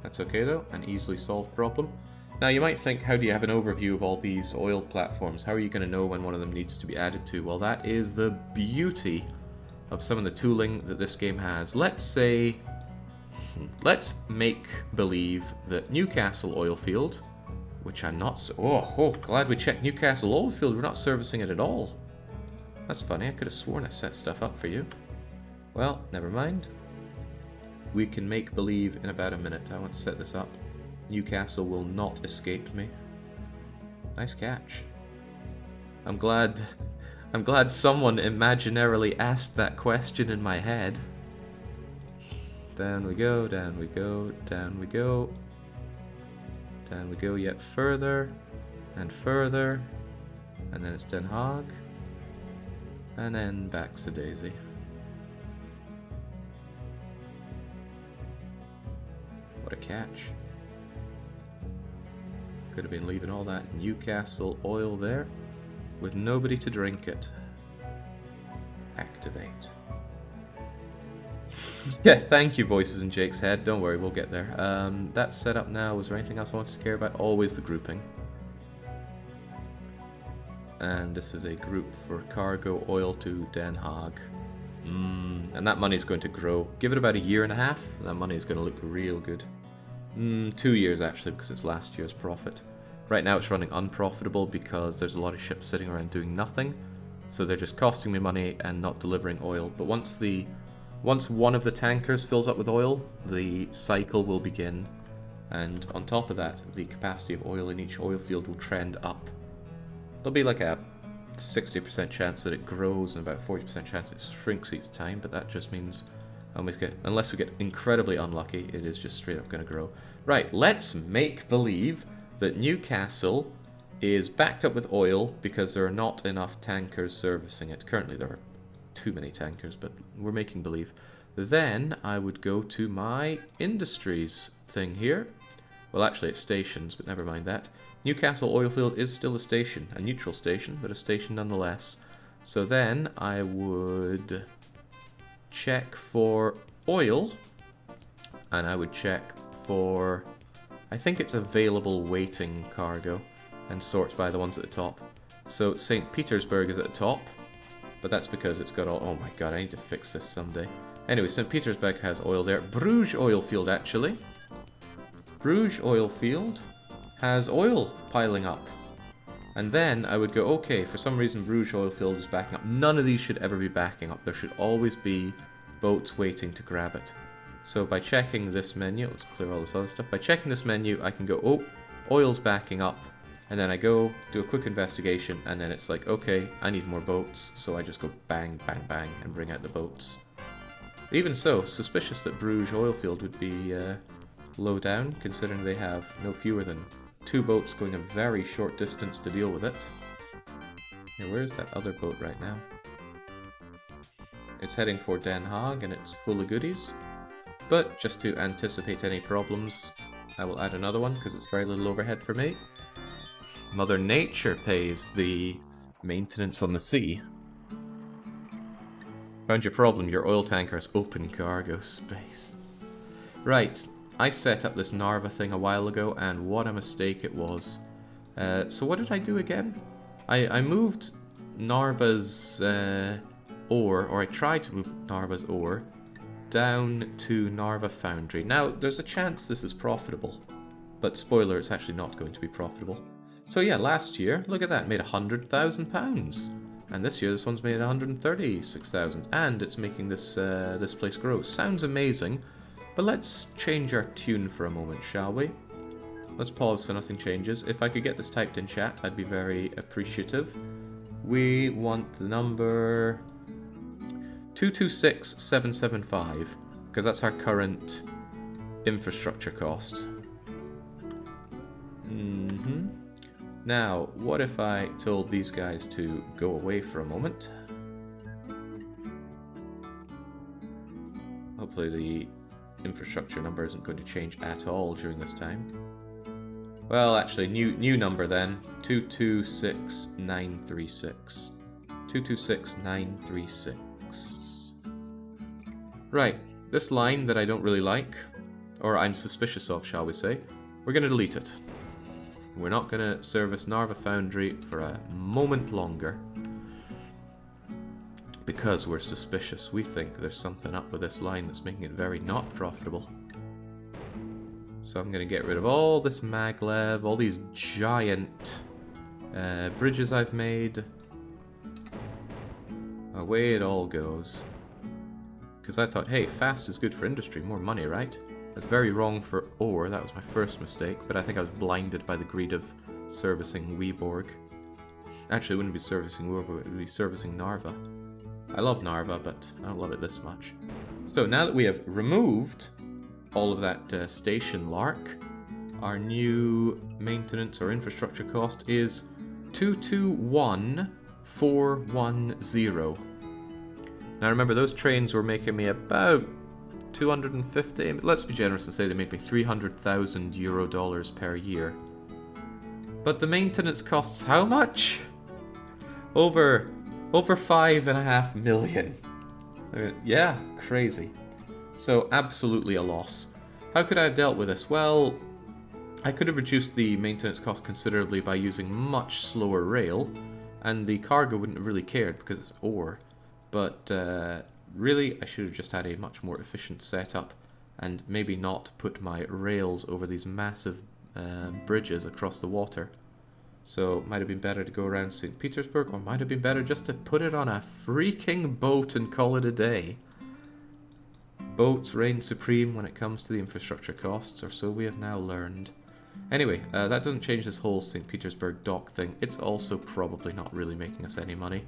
That's okay though, an easily solved problem. Now you might think, how do you have an overview of all these oil platforms? How are you going to know when one of them needs to be added to? Well, that is the beauty of some of the tooling that this game has. Let's make believe that Newcastle oil field, which I'm not, glad we checked Newcastle oil field, we're not servicing it at all. That's funny, I could have sworn I set stuff up for you. Well, never mind. We can make believe in about a minute. I want to set this up. Newcastle will not escape me. Nice catch. I'm glad someone imaginarily asked that question in my head. Down we go, down we go, down we go. Down we go yet further and further. And then it's Den Haag. And then back to Daisy. What a catch. Could have been leaving all that Newcastle oil there with nobody to drink it. Activate. Yeah, thank you, Voices in Jake's head. Don't worry, we'll get there. That's set up now. Was there anything else I wanted to care about? Always the grouping. And this is a group for cargo oil to Den Haag. And that money is going to grow. Give it about a year and a half, and that money is going to look real good. 2 years actually, because it's last year's profit. Right now it's running unprofitable because there's a lot of ships sitting around doing nothing. So they're just costing me money and not delivering oil. But once one of the tankers fills up with oil, the cycle will begin. And on top of that, the capacity of oil in each oil field will trend up. There'll be like a 60% chance that it grows and about 40% chance it shrinks each time, but that just means unless we get incredibly unlucky, it is just straight up going to grow. Right, let's make believe that Newcastle is backed up with oil because there are not enough tankers servicing it. Currently there are too many tankers, but we're making believe. Then I would go to my industries thing here. Well, actually it's stations, but never mind that. Newcastle Oilfield is still a station, a neutral station, but a station nonetheless. So then I would check for oil, and I would check for, I think it's available waiting cargo, and sort by the ones at the top. So St. Petersburg is at the top, but that's because it's got all, oh my god, I need to fix this someday. Anyway, St. Petersburg has oil there. Bruges Oilfield, actually. Bruges Oilfield has oil piling up. And then I would go, okay, for some reason Bruges Oilfield is backing up. None of these should ever be backing up. There should always be boats waiting to grab it. So by checking this menu, let's clear all this other stuff. By checking this menu, I can go, oh, oil's backing up. And then I go, do a quick investigation, and then it's like, okay, I need more boats. So I just go bang, bang, bang, and bring out the boats. Even so, suspicious that Bruges Oilfield would be low down, considering they have no fewer than 2 boats going a very short distance to deal with it. Yeah, where's that other boat right now? It's heading for Den Haag and it's full of goodies. But just to anticipate any problems, I will add another one because it's very little overhead for me. Mother Nature pays the maintenance on the sea. Found your problem, your oil tanker has open cargo space. Right. I set up this Narva thing a while ago, and what a mistake it was. So what did I do again? I moved Narva's ore, or I tried to move Narva's ore, down to Narva Foundry. Now, there's a chance this is profitable, but spoiler, it's actually not going to be profitable. So yeah, last year, look at that, made £100,000. And this year, this one's made 136,000, and it's making this this place grow. Sounds amazing. But let's change our tune for a moment, shall we? Let's pause so nothing changes. If I could get this typed in chat, I'd be very appreciative. We want the number 226775, because that's our current infrastructure cost. Now, what if I told these guys to go away for a moment? Hopefully the infrastructure number isn't going to change at all during this time. Well, actually, new number then. 226936. 226936. Right, this line that I don't really like, or I'm suspicious of, shall we say, we're going to delete it. We're not going to service Narva Foundry for a moment longer. Because we're suspicious. We think there's something up with this line that's making it very not profitable. So I'm going to get rid of all this maglev, all these giant bridges I've made. Away it all goes. Because I thought, hey, fast is good for industry, more money, right? That's very wrong for ore, that was my first mistake, but I think I was blinded by the greed of servicing Weeborg. Actually, it wouldn't be servicing Weeborg, it would be servicing Narva. I love Narva, but I don't love it this much. So now that we have removed all of that station lark, our new maintenance or infrastructure cost is 221410. Now remember, those trains were making me about 250, let's be generous and say they made me €300,000 per year. But the maintenance costs how much? Over 5.5 million. I mean, yeah, crazy. So absolutely a loss. How could I have dealt with this? Well, I could have reduced the maintenance cost considerably by using much slower rail, and the cargo wouldn't have really cared because it's ore. But really, I should have just had a much more efficient setup and maybe not put my rails over these massive bridges across the water. So it might have been better to go around St. Petersburg, or might have been better just to put it on a freaking boat and call it a day. Boats reign supreme when it comes to the infrastructure costs, or so we have now learned. Anyway, that doesn't change this whole St. Petersburg dock thing. It's also probably not really making us any money.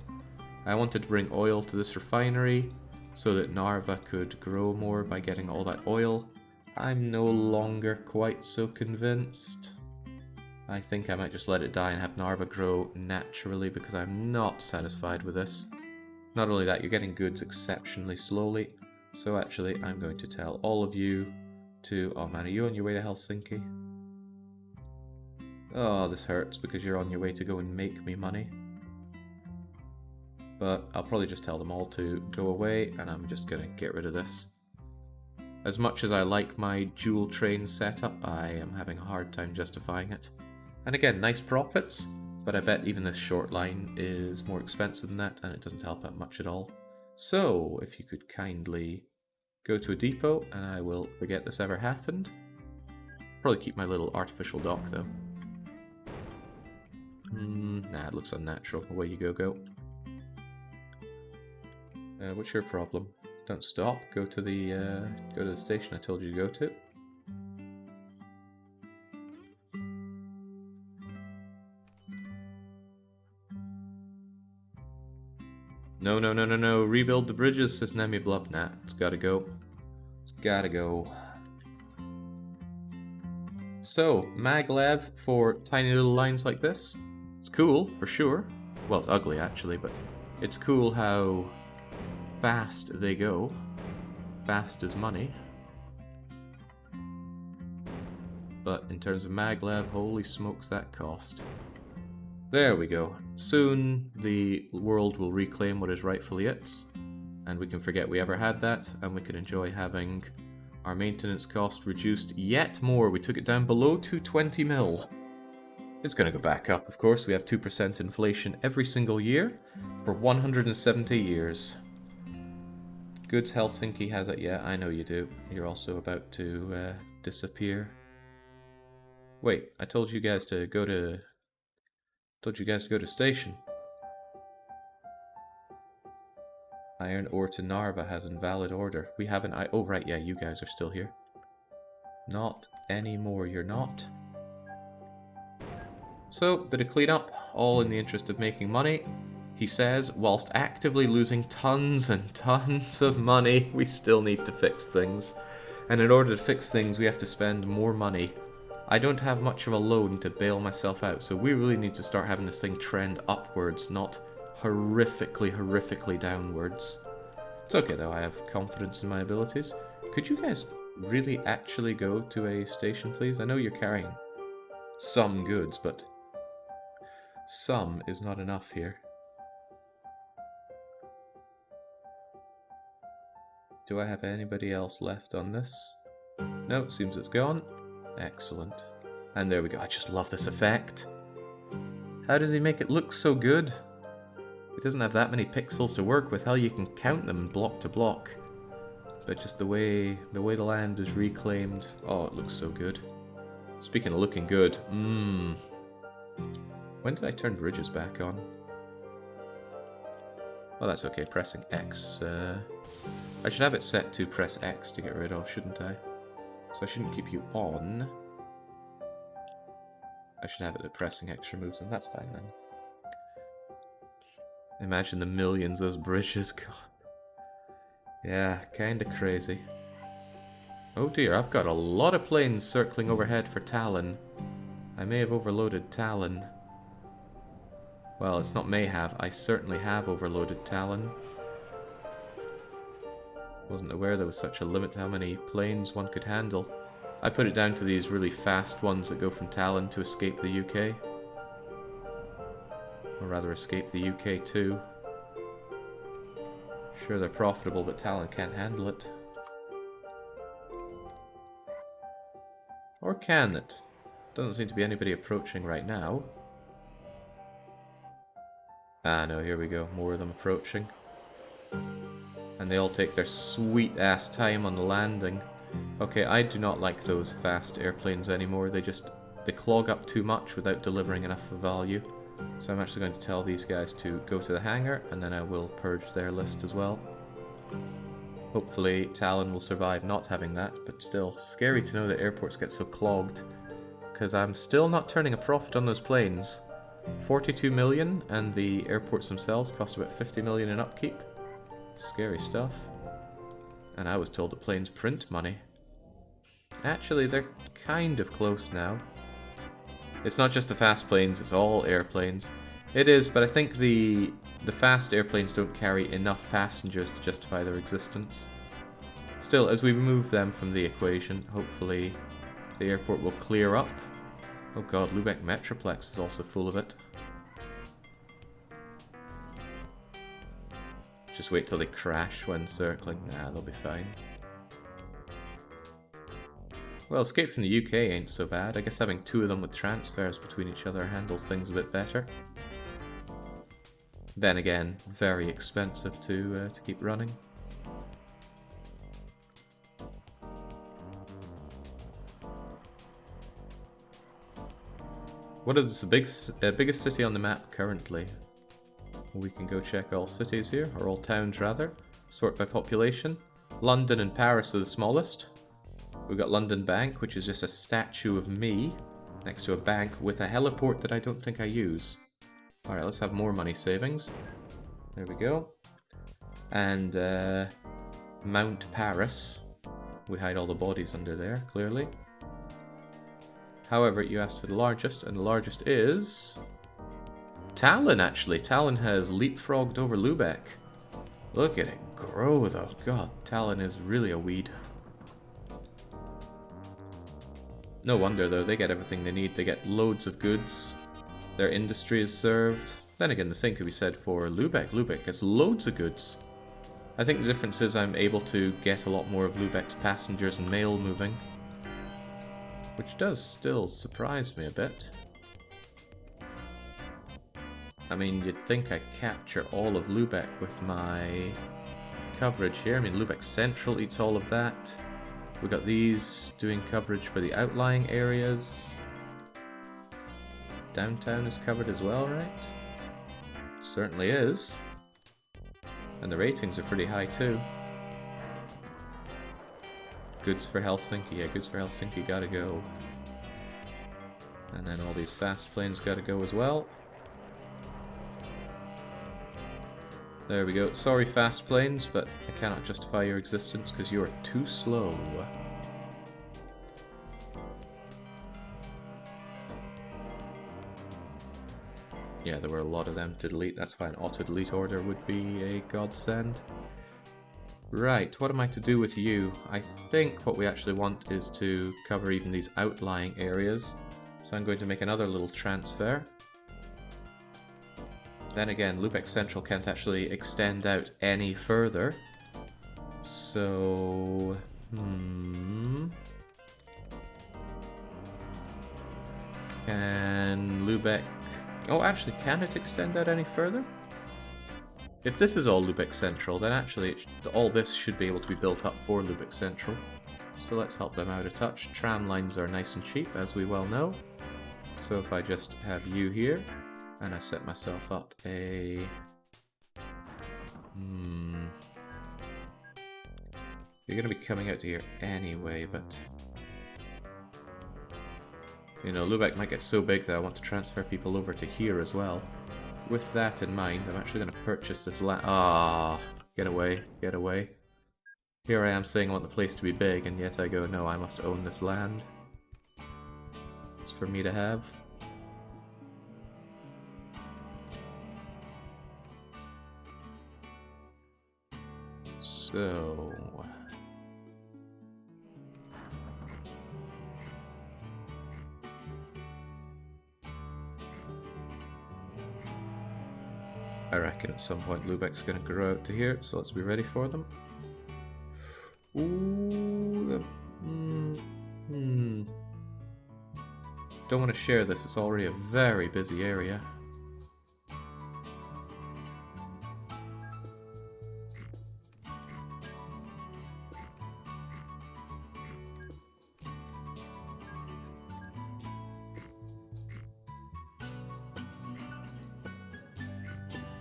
I wanted to bring oil to this refinery so that Narva could grow more by getting all that oil. I'm no longer quite so convinced. I think I might just let it die and have Narva grow naturally because I'm not satisfied with this. Not only that, you're getting goods exceptionally slowly. So actually, I'm going to tell all of you to... Oh man, are you on your way to Helsinki? Oh, this hurts because you're on your way to go and make me money. But I'll probably just tell them all to go away, and I'm just going to get rid of this. As much as I like my dual train setup, I am having a hard time justifying it. And again, nice profits, but I bet even this short line is more expensive than that, and it doesn't help out much at all. So, if you could kindly go to a depot, and I will forget this ever happened. Probably keep my little artificial dock, though. Nah, it looks unnatural. Away you go. What's your problem? Don't stop. Go to the station I told you to go to. No. Rebuild the bridges, says Nemi Blub. Nah, it's gotta go. It's gotta go. So, maglev for tiny little lines like this. It's cool, for sure. Well, it's ugly, actually, but it's cool how fast they go. Fast as money. But in terms of maglev, holy smokes, that cost. There we go. Soon the world will reclaim what is rightfully its, and we can forget we ever had that, and we can enjoy having our maintenance cost reduced yet more. We took it down below 220 mil. It's going to go back up, of course. We have 2% inflation every single year for 170 years. Goods Helsinki has it. Yeah, I know you do. You're also about to disappear. Wait, I told you guys to go to... station. Iron ore to Narva has invalid order. We haven't... Oh, right, yeah, you guys are still here. Not anymore, you're not. So, bit of cleanup, all in the interest of making money. He says, whilst actively losing tons and tons of money, we still need to fix things. And in order to fix things, we have to spend more money. I don't have much of a loan to bail myself out, so we really need to start having this thing trend upwards, not horrifically downwards. It's okay though, I have confidence in my abilities. Could you guys really actually go to a station, please? I know you're carrying some goods, but some is not enough here. Do I have anybody else left on this? No, it seems it's gone. Excellent. And there we go. I just love this effect. How does he make it look so good? It doesn't have that many pixels to work with. Hell, you can count them block to block. But just the way the land is reclaimed. Oh, it looks so good. Speaking of looking good, when did I turn bridges back on? Oh, that's okay. Pressing X. I should have it set to press X to get rid of, shouldn't I? So I shouldn't keep you on. I should have it that pressing X removes them. That's fine then. Imagine the millions those bridges got. Yeah, kinda crazy. Oh dear, I've got a lot of planes circling overhead for Talon. I may have overloaded Talon. Well, it's not may have, I certainly have overloaded Talon. Wasn't aware there was such a limit to how many planes one could handle. I put it down to these really fast ones that go from Talon to escape the UK. Or rather, escape the UK too. Sure, they're profitable, but Talon can't handle it. Or can it? Doesn't seem to be anybody approaching right now. Ah no, here we go. More of them approaching. And they all take their sweet ass time on the landing. Okay, I do not like those fast airplanes anymore. They clog up too much without delivering enough value. So I'm actually going to tell these guys to go to the hangar, and then I will purge their list as well. Hopefully Talon will survive not having that, but still, scary to know that airports get so clogged. Because I'm still not turning a profit on those planes. 42 million, and the airports themselves cost about 50 million in upkeep. Scary stuff. And I was told that planes print money. Actually, they're kind of close now. It's not just the fast planes, it's all airplanes. It is, but I think the fast airplanes don't carry enough passengers to justify their existence. Still, as we remove them from the equation, hopefully the airport will clear up. Oh god, Lubeck Metroplex is also full of it. Just wait till they crash when circling. Nah, they'll be fine. Well, Escape from the UK ain't so bad. I guess having two of them with transfers between each other handles things a bit better. Then again, very expensive to keep running. What is the biggest city on the map currently? We can go check all cities here, or all towns rather. Sort by population. London and Paris are the smallest. We've got London Bank, which is just a statue of me next to a bank with a heliport that I don't think I use. Alright, let's have more money savings. There we go. And Mount Paris. We hide all the bodies under there, clearly. However, you asked for the largest, and the largest is Talon, actually. Talon has leapfrogged over Lubeck. Look at it grow, though. God, Talon is really a weed. No wonder, though. They get everything they need. They get loads of goods. Their industry is served. Then again, the same could be said for Lubeck. Lubeck gets loads of goods. I think the difference is I'm able to get a lot more of Lubeck's passengers and mail moving. Which does still surprise me a bit. I mean, you'd think I capture all of Lubeck with my coverage here. I mean, Lubeck Central eats all of that. We got these doing coverage for the outlying areas. Downtown is covered as well, right? Certainly is. And the ratings are pretty high too. Goods for Helsinki, yeah, goods for Helsinki gotta go. And then all these fast planes gotta go as well. There we go. Sorry, fast planes, but I cannot justify your existence because you are too slow. Yeah, there were a lot of them to delete. That's why an auto-delete order would be a godsend. Right, what am I to do with you? I think what we actually want is to cover even these outlying areas. So I'm going to make another little transfer. Then again, Lubeck Central can't actually extend out any further. So... Can Lubeck... Oh, actually, can it extend out any further? If this is all Lubeck Central, then actually all this should be able to be built up for Lubeck Central. So let's help them out a touch. Tram lines are nice and cheap, as we well know. So if I just have you here, and I set myself up a... You're going to be coming out to here anyway, but... You know, Lubeck might get so big that I want to transfer people over to here as well. With that in mind, I'm actually going to purchase this land. Ah, get away, get away. Here I am saying I want the place to be big, and yet I go, no, I must own this land. It's for me to have. So... I reckon at some point Lubeck's going to grow out to here, so let's be ready for them. Ooh, Don't want to share this, it's already a very busy area.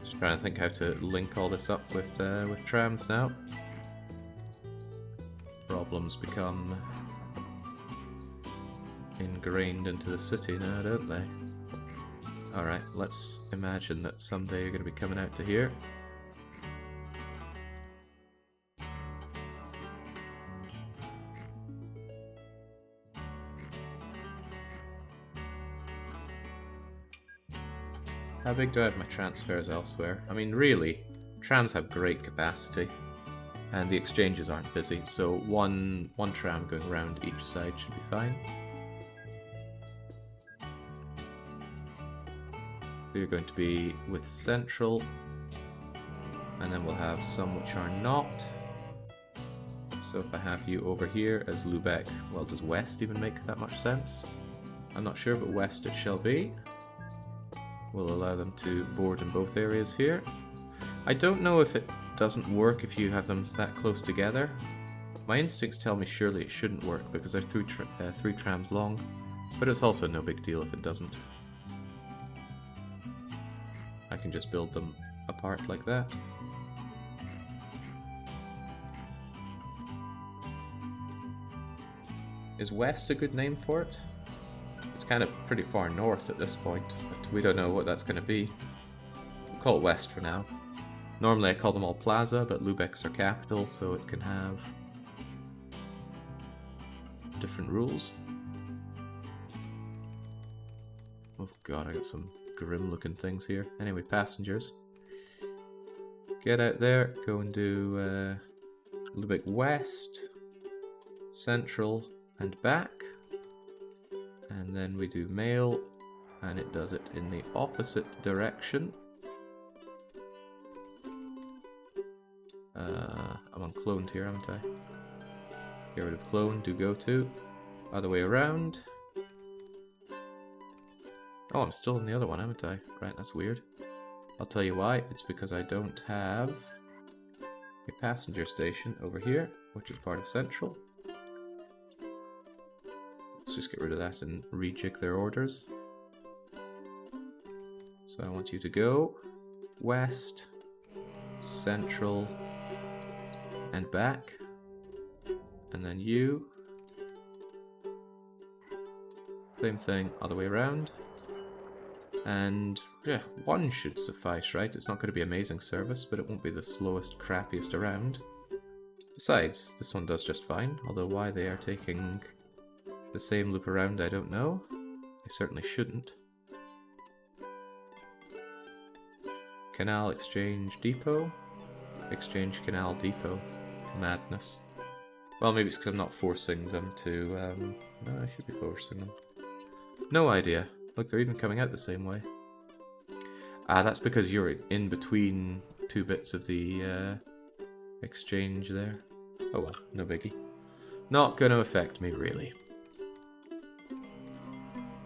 Just trying to think how to link all this up with trams now. Problems become ingrained into the city now, don't they? Alright, let's imagine that someday you're going to be coming out to here. How big do I have my transfers elsewhere? I mean, really, trams have great capacity, and the exchanges aren't busy, so one tram going around each side should be fine. We're going to be with Central, and then we'll have some which are not. So if I have you over here as Lubeck, well, does West even make that much sense? I'm not sure, but West it shall be. We'll allow them to board in both areas here. I don't know if it doesn't work if you have them that close together. My instincts tell me surely it shouldn't work because they're three trams long, but it's also no big deal if it doesn't. I can just build them apart like that. Is West a good name for it? It's kind of pretty far north at this point, but we don't know what that's going to be. We'll call it West for now. Normally I call them all Plaza, but Lubeck's our capital, so it can have different rules. Oh god, I got some grim looking things here. Anyway, passengers. Get out there, go and do Lubeck West, Central, and back. And then we do mail, and it does it in the opposite direction. I'm uncloned here, haven't I? Get rid of clone, do go to. Other way around. Oh, I'm still in the other one, haven't I? Right, that's weird. I'll tell you why. It's because I don't have a passenger station over here, which is part of Central. Let's just get rid of that and rejig their orders. So I want you to go West, Central, and back. And then you. Same thing, other way around. And yeah, one should suffice, right? It's not going to be amazing service, but it won't be the slowest, crappiest around. Besides, this one does just fine, although why they are taking the same loop around, I don't know. They certainly shouldn't. Canal Exchange Depot. Exchange Canal Depot. Madness. Well, maybe it's because I'm not forcing them to... no, I should be forcing them. No idea. Look, they're even coming out the same way. Ah, that's because you're in between two bits of the exchange there. Oh well, no biggie. Not going to affect me, really.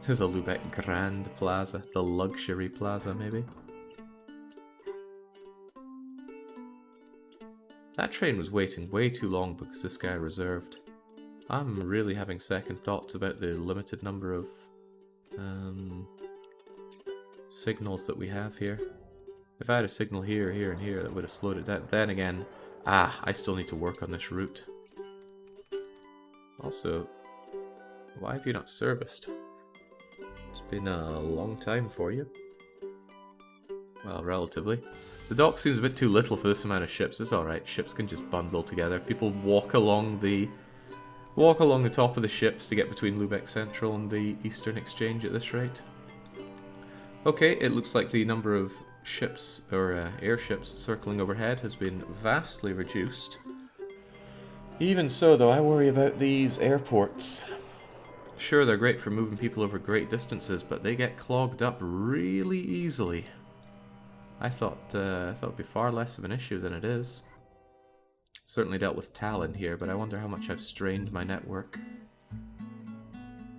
The Lubeck Grand Plaza. The luxury plaza, maybe. That train was waiting way too long because this guy reserved. I'm really having second thoughts about the limited number of signals that we have here. If I had a signal here, here, and here, that would have slowed it down. Then again, I still need to work on this route. Also, why have you not serviced? It's been a long time for you. Well, relatively. The dock seems a bit too little for this amount of ships. It's alright, ships can just bundle together. People walk along the top of the ships to get between Lubeck Central and the Eastern Exchange at this rate. Okay, it looks like the number of ships, or airships, circling overhead has been vastly reduced. Even so, though, I worry about these airports. Sure, they're great for moving people over great distances, but they get clogged up really easily. I thought it'd be far less of an issue than it is. Certainly dealt with Talon here, but I wonder how much I've strained my network.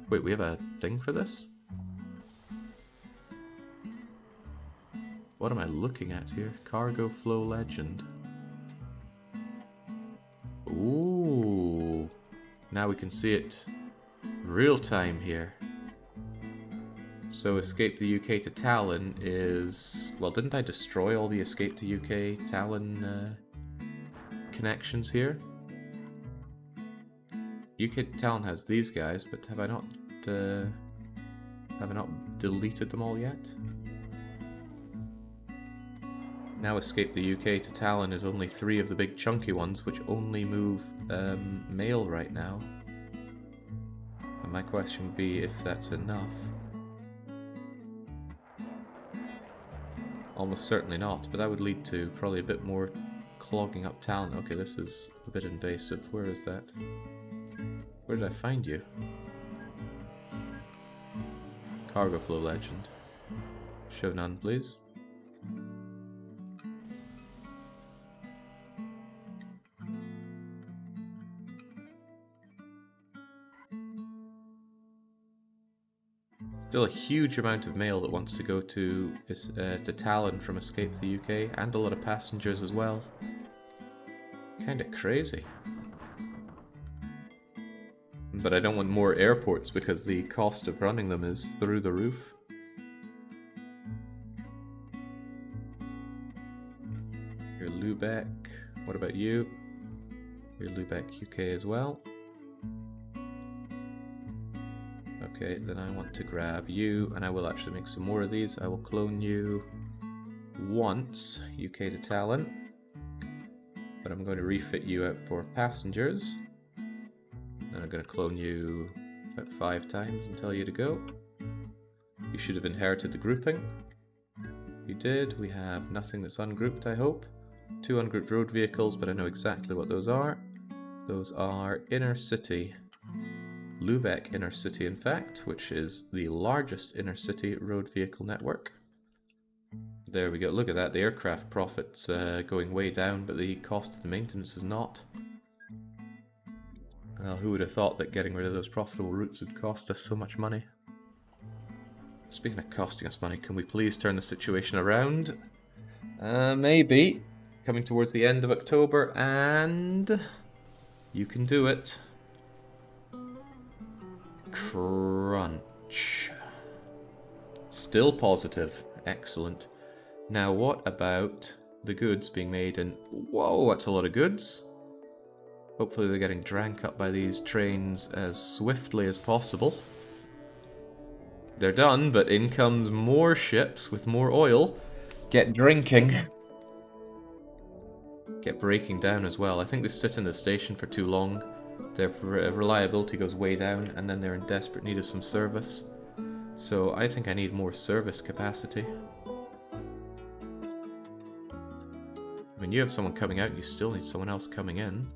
Wait, we have a thing for this? What am I looking at here? Cargo flow legend. Ooh. Now we can see it real time here. So Escape the UK to Talon is... Well, didn't I destroy all the Escape to UK Talon connections here? UK to Talon has these guys, but have I not deleted them all yet? Now Escape the UK to Talon is only 3 of the big chunky ones, which only move mail right now. And my question would be if that's enough. Almost certainly not, but that would lead to probably a bit more clogging up Talon. Okay, this is a bit invasive. Where is that? Where did I find you? Cargo flow legend. Show none, please. Still a huge amount of mail that wants to go to Talon from Escape the UK, and a lot of passengers as well. Kinda crazy. But I don't want more airports because the cost of running them is through the roof. You're Lubeck. What about you? You're Lubeck UK as well. Okay, then I want to grab you, and I will actually make some more of these. I will clone you once, UK to Talon. But I'm going to refit you out for passengers. Then I'm going to clone you about 5 times and tell you to go. You should have inherited the grouping. You did. We have nothing that's ungrouped, I hope. 2 ungrouped road vehicles, but I know exactly what those are. Those are inner city. Lubeck inner city, in fact, which is the largest inner city road vehicle network. There we go. Look at that. The aircraft profit's going way down, but the cost of the maintenance is not. Well, who would have thought that getting rid of those profitable routes would cost us so much money? Speaking of costing us money, can we please turn the situation around? Maybe. Coming towards the end of October, and you can do it. Crunch. Still positive. Excellent. Now what about the goods being made in... Whoa, that's a lot of goods. Hopefully they're getting drank up by these trains as swiftly as possible. They're done, but in comes more ships with more oil. Get drinking. Get breaking down as well. I think they sit in the station for too long. Their reliability goes way down, and then they're in desperate need of some service. So I think I need more service capacity. I mean, you have someone coming out, you still need someone else coming in.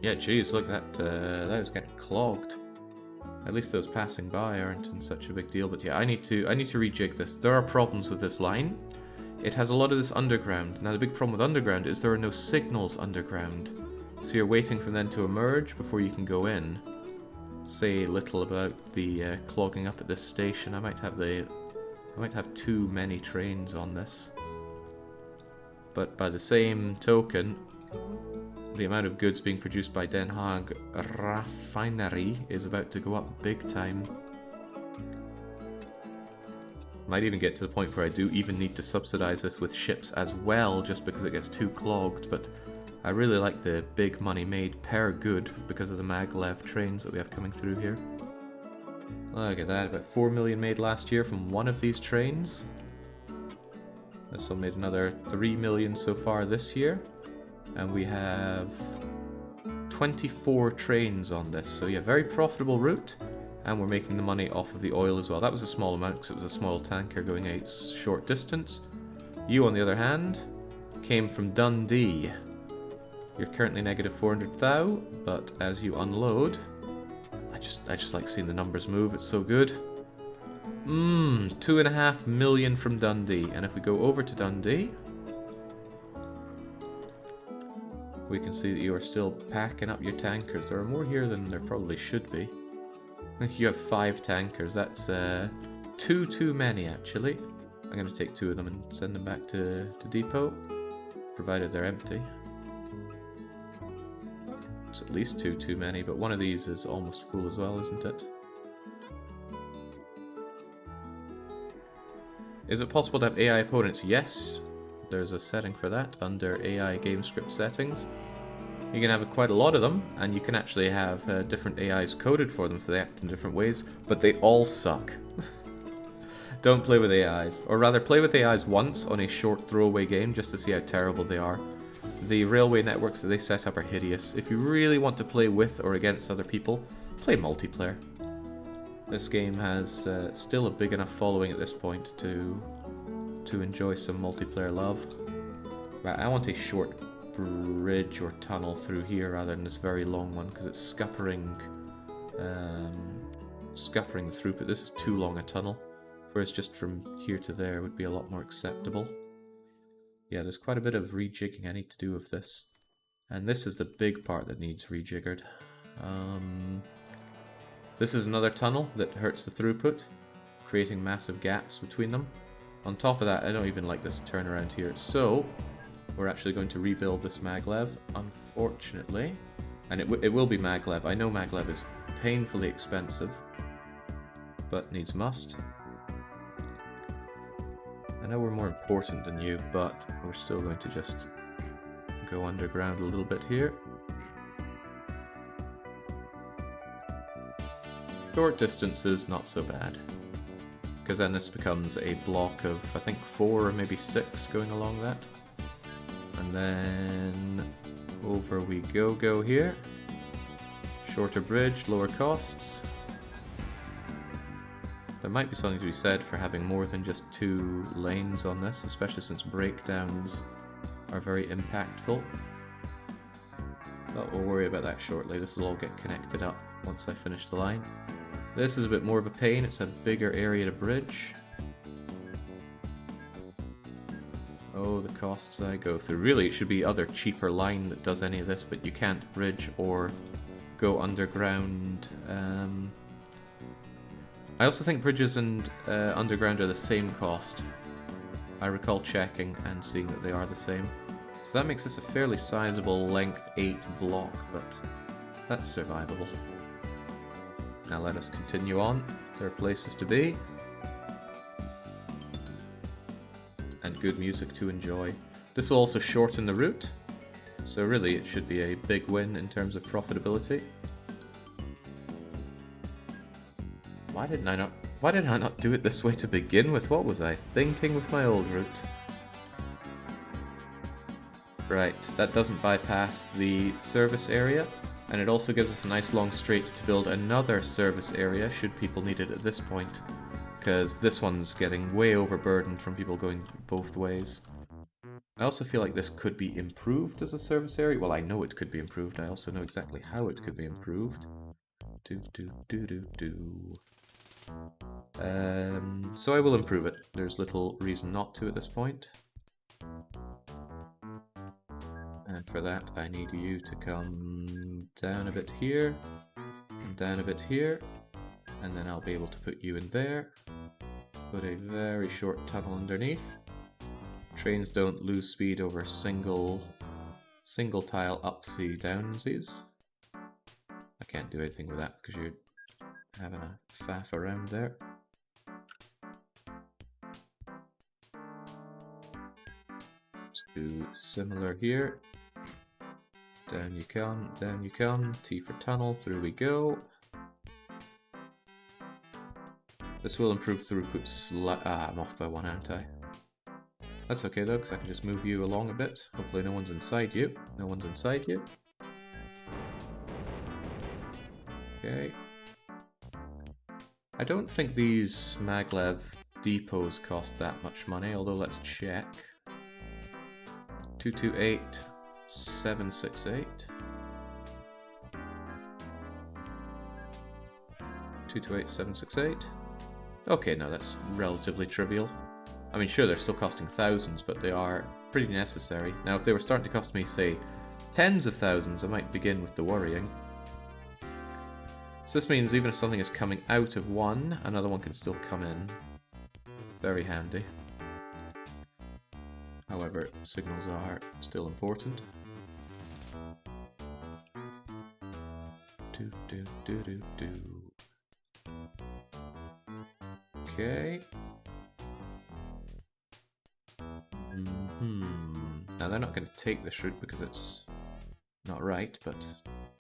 Yeah, geez, look, that was getting clogged. At least those passing by aren't in such a big deal, but yeah, I need to rejig this. There are problems with this line. It has a lot of this underground. Now the big problem with underground is there are no signals underground. So you're waiting for them to emerge before you can go in. Say little about the clogging up at this station. I might have too many trains on this. But by the same token, the amount of goods being produced by Den Haag Refinery is about to go up big time. Might even get to the point where I do even need to subsidize this with ships as well, just because it gets too clogged, but I really like the big money made per good because of the maglev trains that we have coming through here. Look at that, about 4 million made last year from one of these trains. This one made another 3 million so far this year. And we have 24 trains on this, so yeah, very profitable route. And we're making the money off of the oil as well. That was a small amount because it was a small tanker going a short distance. You, on the other hand, came from Dundee. You're currently negative 400 thou, but as you unload, I just like seeing the numbers move. It's so good. 2.5 million from Dundee, and if we go over to Dundee, we can see that you are still packing up your tankers. There are more here than there probably should be. You have 5 tankers. That's 2 too many, actually. I'm going to take 2 of them and send them back to depot, provided they're empty. It's at least 2 too many, but one of these is almost full as well, isn't it? Is it possible to have AI opponents? Yes, there's a setting for that under AI game script settings. You can have quite a lot of them, and you can actually have different AIs coded for them so they act in different ways, but they all suck. Don't play with AIs, or rather play with AIs once on a short throwaway game just to see how terrible they are. The railway networks that they set up are hideous. If you really want to play with or against other people, play multiplayer. This game has still a big enough following at this point to enjoy some multiplayer love. Right, I want a short bridge or tunnel through here rather than this very long one because it's scuppering the throughput. This is too long a tunnel, whereas just from here to there would be a lot more acceptable. Yeah, there's quite a bit of rejigging I need to do with this, and this is the big part that needs rejiggered. This is another tunnel that hurts the throughput, creating massive gaps between them. On top of that, I don't even like this turnaround here, so we're actually going to rebuild this maglev, unfortunately. And it will be maglev. I know maglev is painfully expensive, but needs must. I know we're more important than you, but we're still going to just go underground a little bit here. Short distances, not so bad. Because then this becomes a block of, I think, 4 or maybe 6 going along that. And then over we go here. Shorter bridge, lower costs. There might be something to be said for having more than just 2 lanes on this, especially since breakdowns are very impactful. But we'll worry about that shortly. This will all get connected up once I finish the line. This is a bit more of a pain. It's a bigger area to bridge. Oh, the costs I go through. Really, it should be other cheaper line that does any of this, but you can't bridge or go underground. I also think bridges and underground are the same cost. I recall checking and seeing that they are the same. So that makes this a fairly sizable length 8 block, but that's survivable. Now let us continue on. There are places to be. And good music to enjoy. This will also shorten the route, so really it should be a big win in terms of profitability. Why did I not do it this way to begin with? What was I thinking with my old route? Right, that doesn't bypass the service area, and it also gives us a nice long straight to build another service area should people need it at this point. Because this one's getting way overburdened from people going both ways. I also feel like this could be improved as a service area. Well, I know it could be improved. I also know exactly how it could be improved. So I will improve it. There's little reason not to at this point. And for that, I need you to come down a bit here, and down a bit here. And then I'll be able to put you in there. Put a very short tunnel underneath. Trains don't lose speed over single tile upsy downsies. I can't do anything with that because you're having a faff around there. Let's do similar here. Down you come, down you come. T for tunnel, through we go. This will improve throughput I'm off by 1, aren't I? That's okay though, because I can just move you along a bit. Hopefully no one's inside you. No one's inside you. Okay. I don't think these maglev depots cost that much money, although let's check. 228, 768. 228, 768. Okay, no, that's relatively trivial. I mean, sure, they're still costing thousands, but they are pretty necessary. Now, if they were starting to cost me, say, tens of thousands, I might begin with the worrying. So this means even if something is coming out of one, another one can still come in. Very handy. However, signals are still important. Okay. Now they're not going to take this route because it's not right, but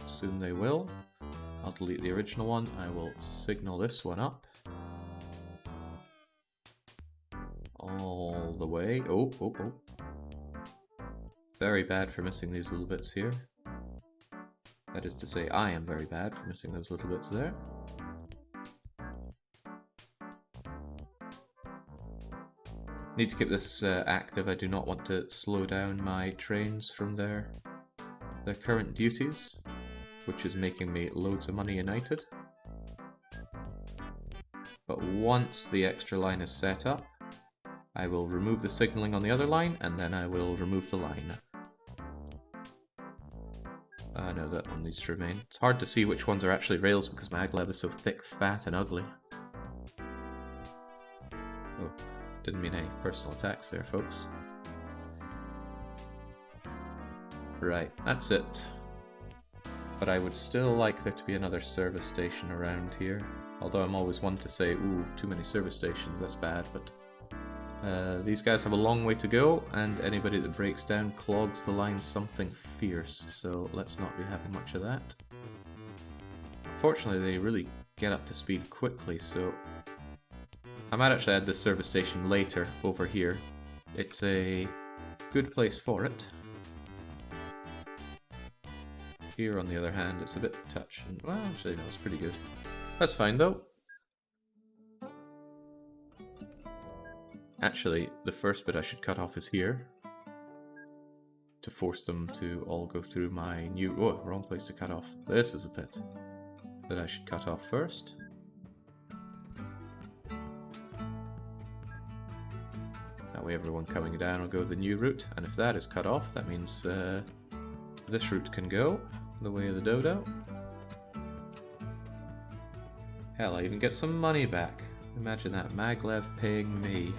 soon they will. I'll delete the original one. I will signal this one up. All the way. Oh. Very bad for missing these little bits here. That is to say, I am very bad for missing those little bits there. Need to keep this active. I do not want to slow down my trains from their current duties, which is making me loads of money united. But once the extra line is set up, I will remove the signaling on the other line, and then I will remove the line. No, that one needs to remain. It's hard to see which ones are actually rails because maglev is so thick, fat, and ugly. Oh, didn't mean any personal attacks there, folks. Right, that's it. But I would still like there to be another service station around here. Although I'm always one to say, ooh, too many service stations, that's bad, but these guys have a long way to go, and anybody that breaks down clogs the line something fierce, so let's not be having much of that. Unfortunately, they really get up to speed quickly, so I might actually add this service station later over here. It's a good place for it. Here, on the other hand, it's a bit touch, and well, actually, no, it's pretty good. That's fine, though. Actually, the first bit I should cut off is here, to force them to all go through my new... Oh, wrong place to cut off. This is a bit that I should cut off first. That way everyone coming down will go the new route, and if that is cut off, that means this route can go the way of the dodo. Hell, I even get some money back. Imagine that, maglev paying me.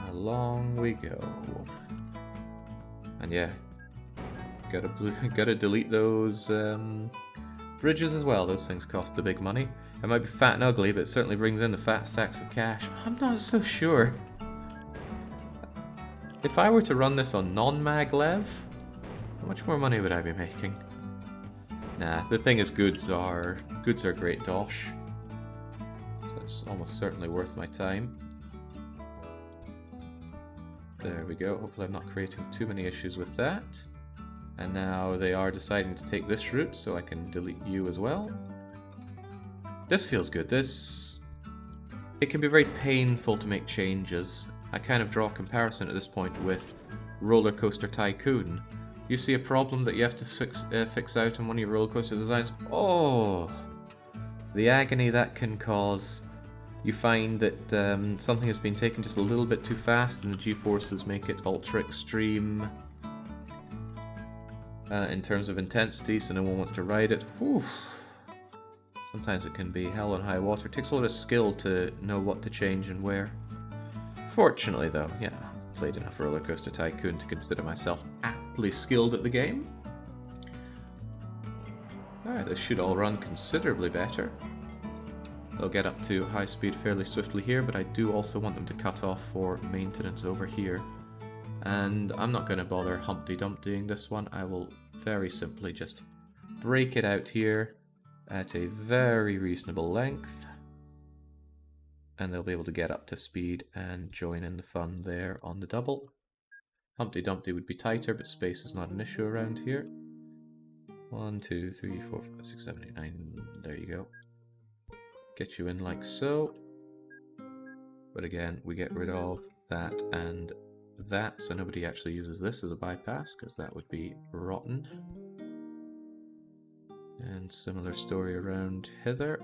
Along we go. And yeah, gotta delete those bridges as well. Those things cost the big money. It might be fat and ugly, but it certainly brings in the fat stacks of cash. I'm not so sure. If I were to run this on non-maglev, how much more money would I be making? Nah, the thing is, goods are great dosh. So it's almost certainly worth my time. There we go. Hopefully I'm not creating too many issues with that. And now they are deciding to take this route, so I can delete you as well. This feels good. It can be very painful to make changes. I kind of draw a comparison at this point with Roller Coaster Tycoon. You see a problem that you have to fix out in one of your roller coaster designs. Oh, the agony that can cause. You find that something has been taken just a little bit too fast, and the G-forces make it ultra extreme in terms of intensity, so no one wants to ride it. Whew. Sometimes it can be hell on high water. It takes a lot of skill to know what to change and where. Fortunately, though, yeah, I've played enough Roller Coaster Tycoon to consider myself aptly skilled at the game. Alright, this should all run considerably better. They'll get up to high speed fairly swiftly here, but I do also want them to cut off for maintenance over here. And I'm not going to bother Humpty Dumptying this one. I will very simply just break it out here at a very reasonable length. And they'll be able to get up to speed and join in the fun there on the double. Humpty Dumpty would be tighter, but space is not an issue around here. 1, 2, 3, 4, 5, 6, 7, 8, 9. There you go. Get you in like so. But again, we get rid of that and that, so nobody actually uses this as a bypass, because that would be rotten. And similar story around hither.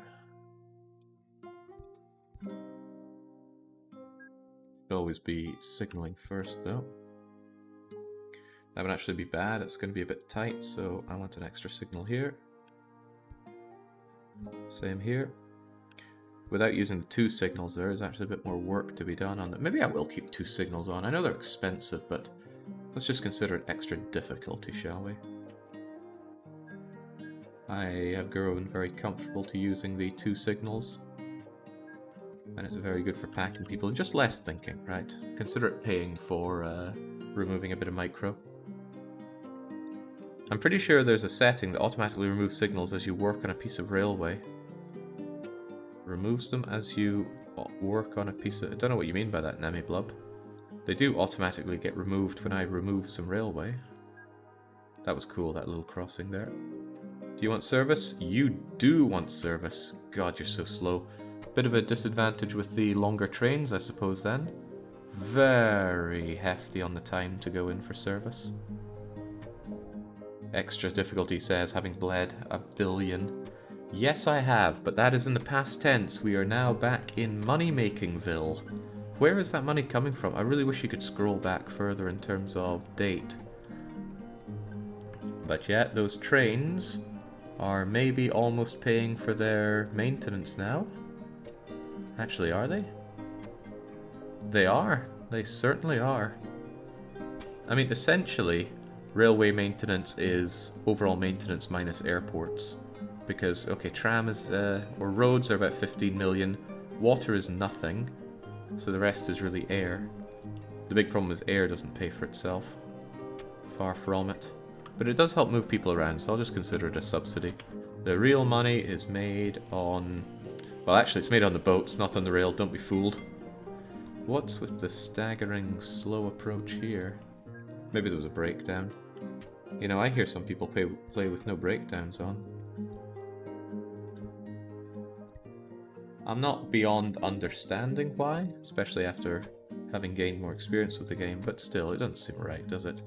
Should always be signaling first, though. That would actually be bad. It's going to be a bit tight, so I want an extra signal here. Same here. Without using the 2 signals, there is actually a bit more work to be done on that. Maybe I will keep 2 signals on. I know they're expensive, but let's just consider it extra difficulty, shall we? I have grown very comfortable to using the 2 signals. And it's very good for packing people. Just less thinking, right? Consider it paying for removing a bit of micro. I'm pretty sure there's a setting that automatically removes signals as you work on a piece of railway. Removes them as you work on a piece of... I don't know what you mean by that, Nami Blub. They do automatically get removed when I remove some railway. That was cool, that little crossing there. Do you want service? You do want service. God, you're so slow. Bit of a disadvantage with the longer trains, I suppose, then. Very hefty on the time to go in for service. Extra difficulty says, having bled 1 billion. Yes, I have, but that is in the past tense. We are now back in money-makingville. Where is that money coming from? I really wish you could scroll back further in terms of date. But yet, those trains are maybe almost paying for their maintenance now. Actually, are they? They are. They certainly are. I mean, essentially, railway maintenance is overall maintenance minus airports. Because, okay, tram is, or roads are about 15 million. Water is nothing. So the rest is really air. The big problem is air doesn't pay for itself. Far from it. But it does help move people around, so I'll just consider it a subsidy. The real money is made on... Well, actually, it's made on the boats, not on the rail. Don't be fooled. What's with the staggering slow approach here? Maybe there was a breakdown. You know, I hear some people play with no breakdowns on. I'm not beyond understanding why, especially after having gained more experience with the game, but still, it doesn't seem right, does it?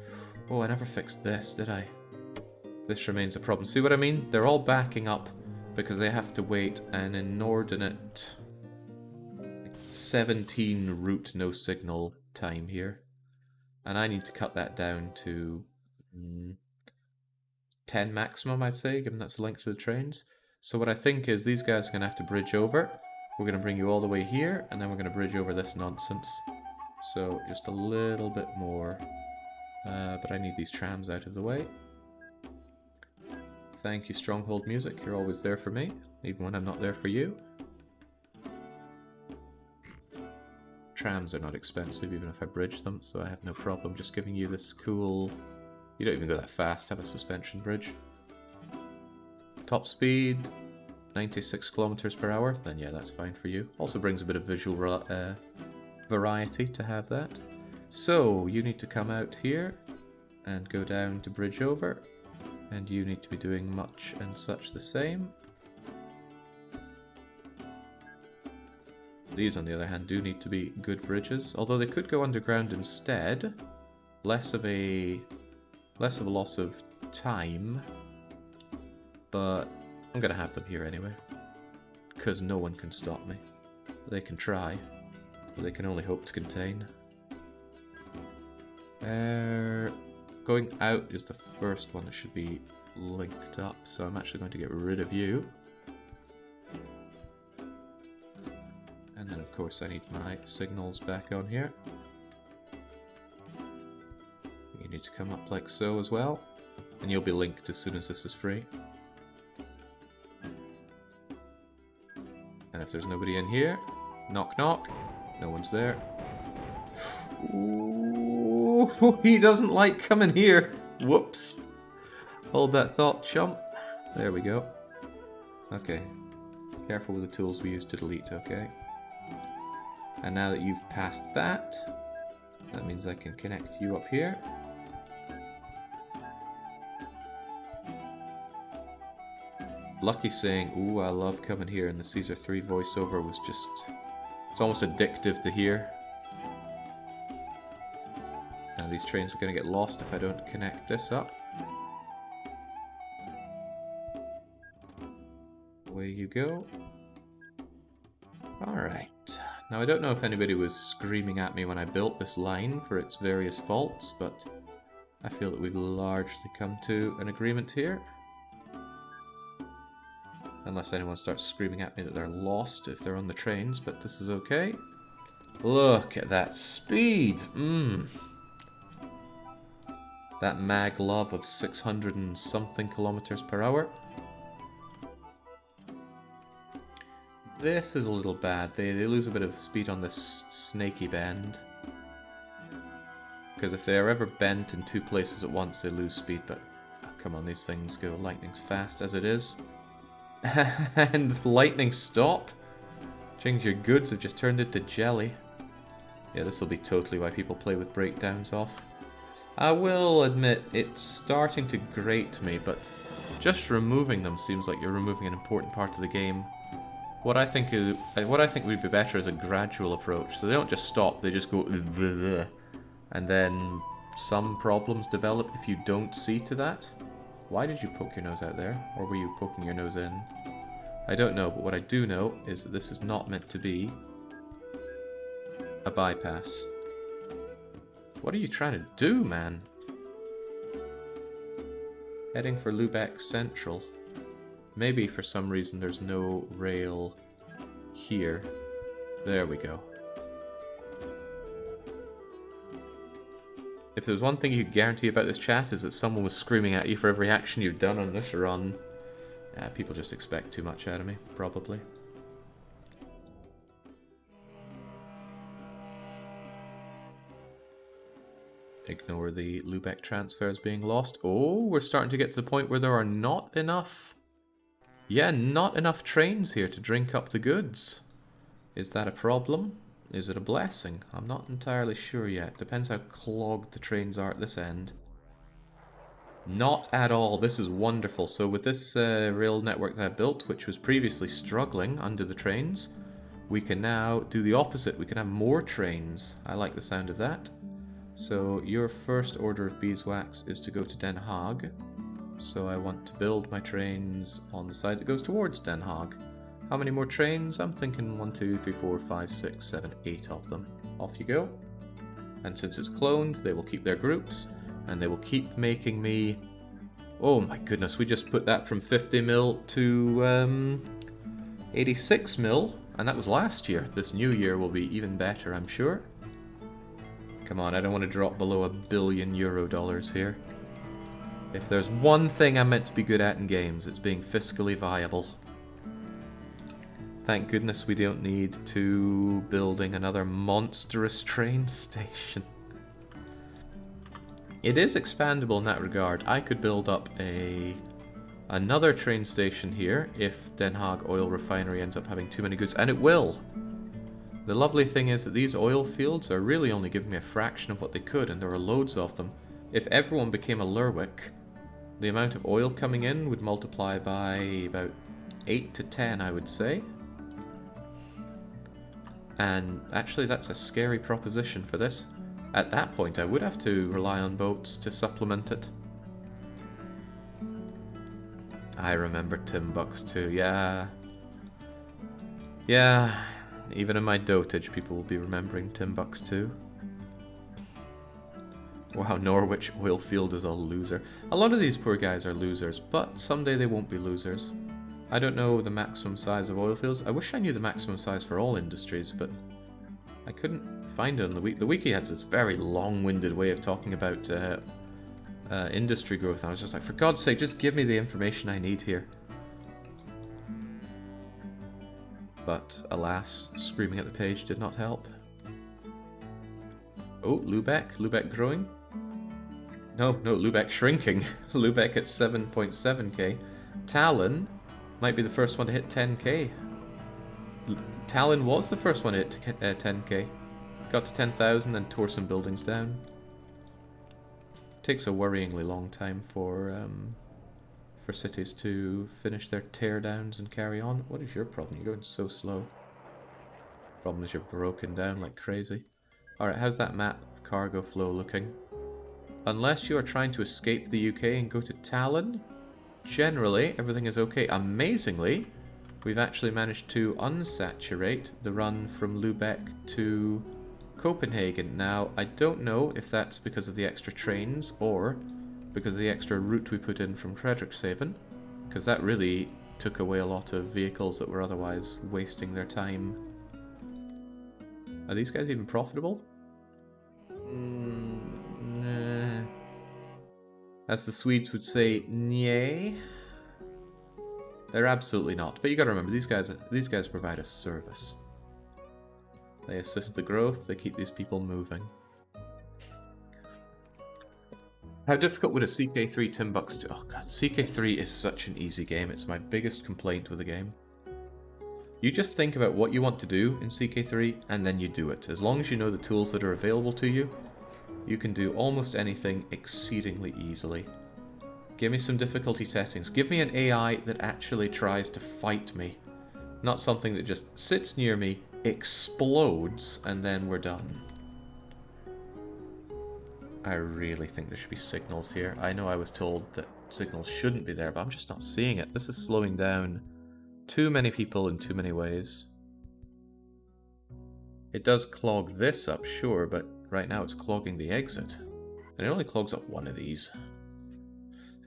Oh, I never fixed this, did I? This remains a problem. See what I mean? They're all backing up because they have to wait an inordinate 17 route no signal time here. And I need to cut that down to 10 maximum, I'd say, given that's the length of the trains. So what I think is these guys are going to have to bridge over. We're going to bring you all the way here, and then we're going to bridge over this nonsense. So just a little bit more. But I need these trams out of the way. Thank you, Stronghold Music. You're always there for me, even when I'm not there for you. Trams are not expensive, even if I bridge them, so I have no problem just giving you this cool... You don't even go that fast, have a suspension bridge. Top speed, 96 kilometers per hour, then yeah, that's fine for you. Also brings a bit of visual variety to have that. So, you need to come out here and go down to bridge over. And you need to be doing much and such the same. These, on the other hand, do need to be good bridges, although they could go underground instead. Less of a loss of time, but I'm gonna have them here anyway, because no one can stop me. They can try, but they can only hope to contain. Going out is the first one that should be linked up, so I'm actually going to get rid of you. And then of course I need my signals back on here. You need to come up like so as well, and you'll be linked as soon as this is free. And if there's nobody in here, knock knock, no one's there. Ooh, he doesn't like coming here. Whoops. Hold that thought, chump. There we go. Okay. Careful with the tools we use to delete, okay? And now that you've passed that, that means I can connect you up here. Lucky saying, ooh, I love coming here, and the Caesar 3 voiceover was just... It's almost addictive to hear. Now these trains are going to get lost if I don't connect this up. Away you go. Alright. Now I don't know if anybody was screaming at me when I built this line for its various faults, but I feel that we've largely come to an agreement here. Unless anyone starts screaming at me that they're lost if they're on the trains, but this is okay. Look at that speed! That mag love of 600 and something kilometers per hour. This is a little bad. They lose a bit of speed on this snaky bend. Because if they're ever bent in two places at once, they lose speed, but come on, these things go lightning fast as it is. And lightning stop? Change your goods have just turned into jelly. Yeah, this will be totally why people play with breakdowns off. I will admit, it's starting to grate me, but just removing them seems like you're removing an important part of the game. What I think would be better is a gradual approach, so they don't just stop, they just go and then some problems develop if you don't see to that. Why did you poke your nose out there? Or were you poking your nose in? I don't know, but what I do know is that this is not meant to be a bypass. What are you trying to do, man? Heading for Lübeck Central. Maybe for some reason there's no rail here. There we go. If there's one thing you could guarantee about this chat is that someone was screaming at you for every action you've done on this run. People just expect too much out of me, probably. Ignore the Lübeck transfers being lost. Oh, we're starting to get to the point where there are not enough... Yeah, not enough trains here to drink up the goods. Is that a problem? Is it a blessing? I'm not entirely sure yet. Depends how clogged the trains are at this end. Not at all. This is wonderful. So with this rail network that I built, which was previously struggling under the trains, we can now do the opposite. We can have more trains. I like the sound of that. So your first order of beeswax is to go to Den Haag. So I want to build my trains on the side that goes towards Den Haag. How many more trains? I'm thinking 1, 2, 3, 4, 5, 6, 7, 8 of them. Off you go. And since it's cloned, they will keep their groups, and they will keep making me... Oh my goodness, we just put that from 50 mil to 86 mil, and that was last year. This new year will be even better, I'm sure. Come on, I don't want to drop below $1 billion here. If there's one thing I'm meant to be good at in games, it's being fiscally viable. Thank goodness we don't need to building another monstrous train station. It is expandable in that regard. I could build up another train station here if Den Haag Oil Refinery ends up having too many goods, and it will. The lovely thing is that these oil fields are really only giving me a fraction of what they could, and there are loads of them. If everyone became a Lerwick, the amount of oil coming in would multiply by about 8 to 10, I would say. And actually that's a scary proposition for this. At that point I would have to rely on boats to supplement it. I remember Timbuktu, yeah. Yeah, even in my dotage people will be remembering Timbuktu. Wow, Norwich oil field is a loser. A lot of these poor guys are losers, but someday they won't be losers. I don't know the maximum size of oil fields. I wish I knew the maximum size for all industries, but I couldn't find it on the wiki. The wiki has this very long-winded way of talking about industry growth, and I was just like, for God's sake, just give me the information I need here. But alas, screaming at the page did not help. Oh, Lübeck growing? No, Lübeck shrinking. Lübeck at 7.7k. Tallinn might be the first one to hit 10k. Tallinn was the first one to hit 10k. Got to 10,000 and tore some buildings down. Takes a worryingly long time for cities to finish their teardowns and carry on. What is your problem? You're going so slow. Problem is you're broken down like crazy. Alright, how's that map cargo flow looking? Unless you are trying to escape the UK and go to Tallinn, generally everything is okay. Amazingly, we've actually managed to unsaturate the run from Lübeck to Copenhagen. Now, I don't know if that's because of the extra trains or because of the extra route we put in from Frederikshavn, because that really took away a lot of vehicles that were otherwise wasting their time. Are these guys even profitable? Nah. As the Swedes would say, nee. They're absolutely not. But you gotta remember, these guys provide a service. They assist the growth, they keep these people moving. How difficult would a CK3 Timbucks do? Oh god, CK3 is such an easy game. It's my biggest complaint with the game. You just think about what you want to do in CK3, and then you do it. As long as you know the tools that are available to you, you can do almost anything exceedingly easily. Give me some difficulty settings. Give me an AI that actually tries to fight me. Not something that just sits near me, explodes, and then we're done. I really think there should be signals here. I know I was told that signals shouldn't be there, but I'm just not seeing it. This is slowing down too many people in too many ways. It does clog this up, sure, but right now it's clogging the exit. And it only clogs up one of these.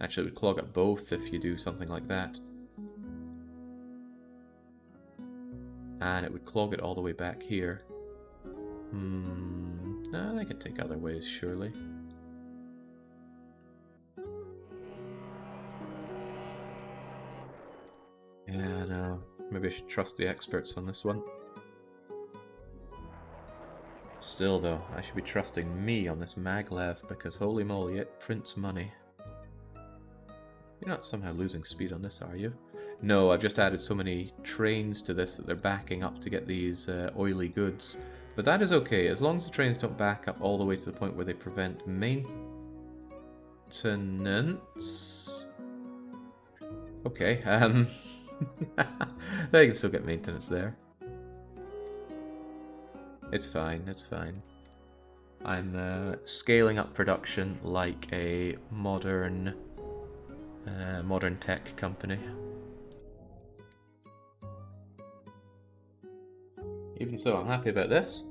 Actually, it would clog up both if you do something like that. And it would clog it all the way back here. No, they could take other ways, surely. Yeah, no. Maybe I should trust the experts on this one. Still, though, I should be trusting me on this maglev, because holy moly, it prints money. You're not somehow losing speed on this, are you? No, I've just added so many trains to this that they're backing up to get these oily goods. But that is okay, as long as the trains don't back up all the way to the point where they prevent maintenance. Okay, they can still get maintenance there. It's fine, it's fine. I'm scaling up production like a modern tech company. Even so, I'm happy about this.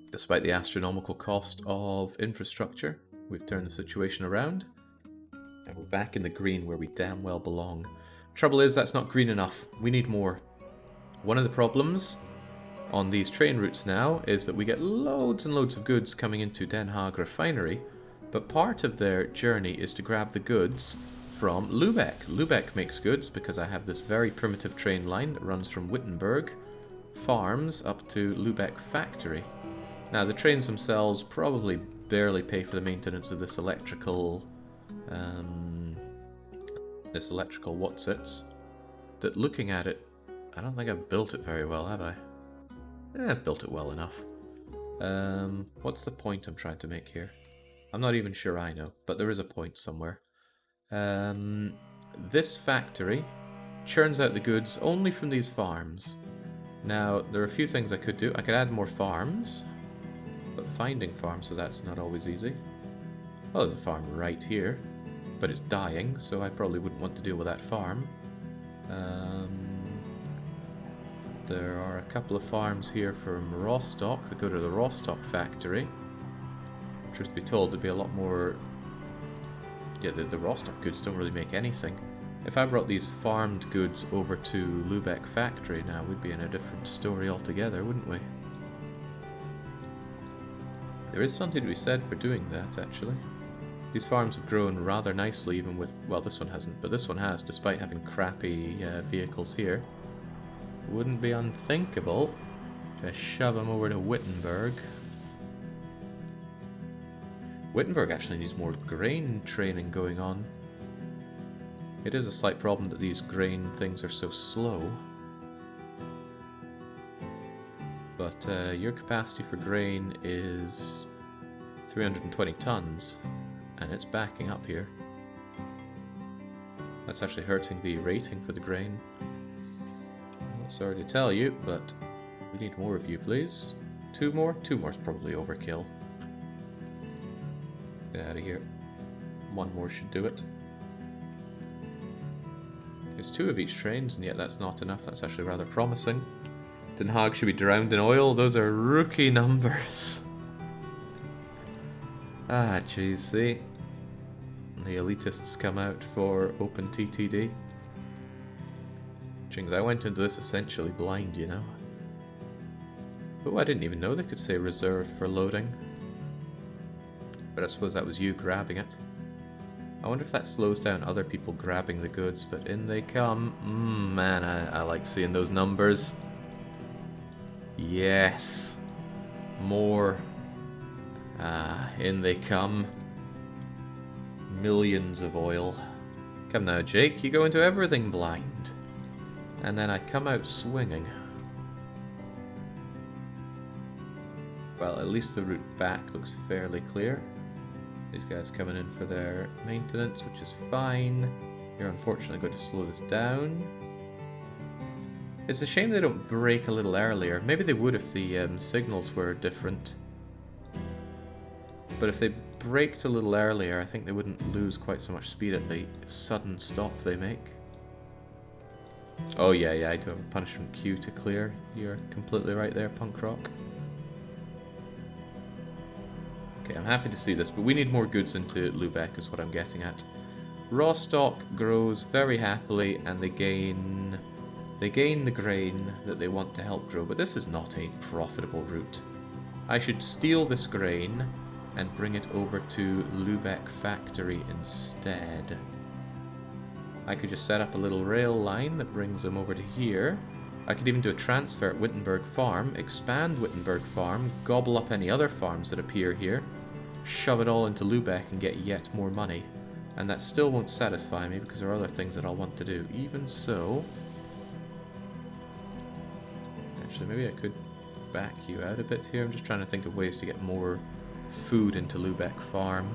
Despite the astronomical cost of infrastructure, we've turned the situation around. And we're back in the green where we damn well belong. Trouble is, that's not green enough. We need more. One of the problems on these train routes now is that we get loads and loads of goods coming into Den Haag refinery, but part of their journey is to grab the goods from Lübeck. Lübeck makes goods because I have this very primitive train line that runs from Wittenberg farms up to Lübeck factory. Now the trains themselves probably barely pay for the maintenance of this electrical whatsits. That looking at it, I don't think I've built it very well, have I? I've built it well enough. What's the point I'm trying to make here? I'm not even sure I know, but there is a point somewhere. This factory churns out the goods only from these farms. Now, there are a few things I could do. I could add more farms, but finding farms, so that's not always easy. Well, there's a farm right here, but it's dying, so I probably wouldn't want to deal with that farm. There are a couple of farms here from Rostock that go to the Rostock factory. Truth be told, there'd be a lot more... Yeah, the Rostock goods don't really make anything. If I brought these farmed goods over to Lübeck factory now, we'd be in a different story altogether, wouldn't we? There is something to be said for doing that, actually. These farms have grown rather nicely, even with... Well, this one hasn't, but this one has, despite having crappy vehicles here. Wouldn't be unthinkable to shove them over to Wittenberg. Wittenberg actually needs more grain training going on. It is a slight problem that these grain things are so slow. But your capacity for grain is 320 tons, and it's backing up here. That's actually hurting the rating for the grain. Sorry to tell you, but we need more of you, please. 2 more? 2 more is probably overkill. Get out of here. 1 more should do it. It's 2 of each trains, and yet that's not enough. That's actually rather promising. Den Haag should be drowned in oil. Those are rookie numbers. Ah, jeez, see? The elitists come out for OpenTTD. Chings, I went into this essentially blind, you know. Oh, I didn't even know they could say reserved for loading. But I suppose that was you grabbing it. I wonder if that slows down other people grabbing the goods, but in they come. Man, I like seeing those numbers. Yes. More. In they come. Millions of oil. Come now, Jake, you go into everything blind. And then I come out swinging. Well, at least the route back looks fairly clear. These guys coming in for their maintenance, which is fine. You're unfortunately going to slow this down. It's a shame they don't brake a little earlier. Maybe they would if the signals were different. But if they braked a little earlier, I think they wouldn't lose quite so much speed at the sudden stop they make. Oh yeah, I do have a punishment queue to clear. You're completely right there, punk rock. Okay, I'm happy to see this, but we need more goods into Lübeck is what I'm getting at. Rostock grows very happily, and they gain the grain that they want to help grow, but this is not a profitable route. I should steal this grain and bring it over to Lübeck factory instead. I could just set up a little rail line that brings them over to here. I could even do a transfer at Wittenberg Farm, expand Wittenberg Farm, gobble up any other farms that appear here, shove it all into Lübeck and get yet more money. And that still won't satisfy me because there are other things that I'll want to do. Even so... Actually, maybe I could back you out a bit here. I'm just trying to think of ways to get more food into Lübeck Farm.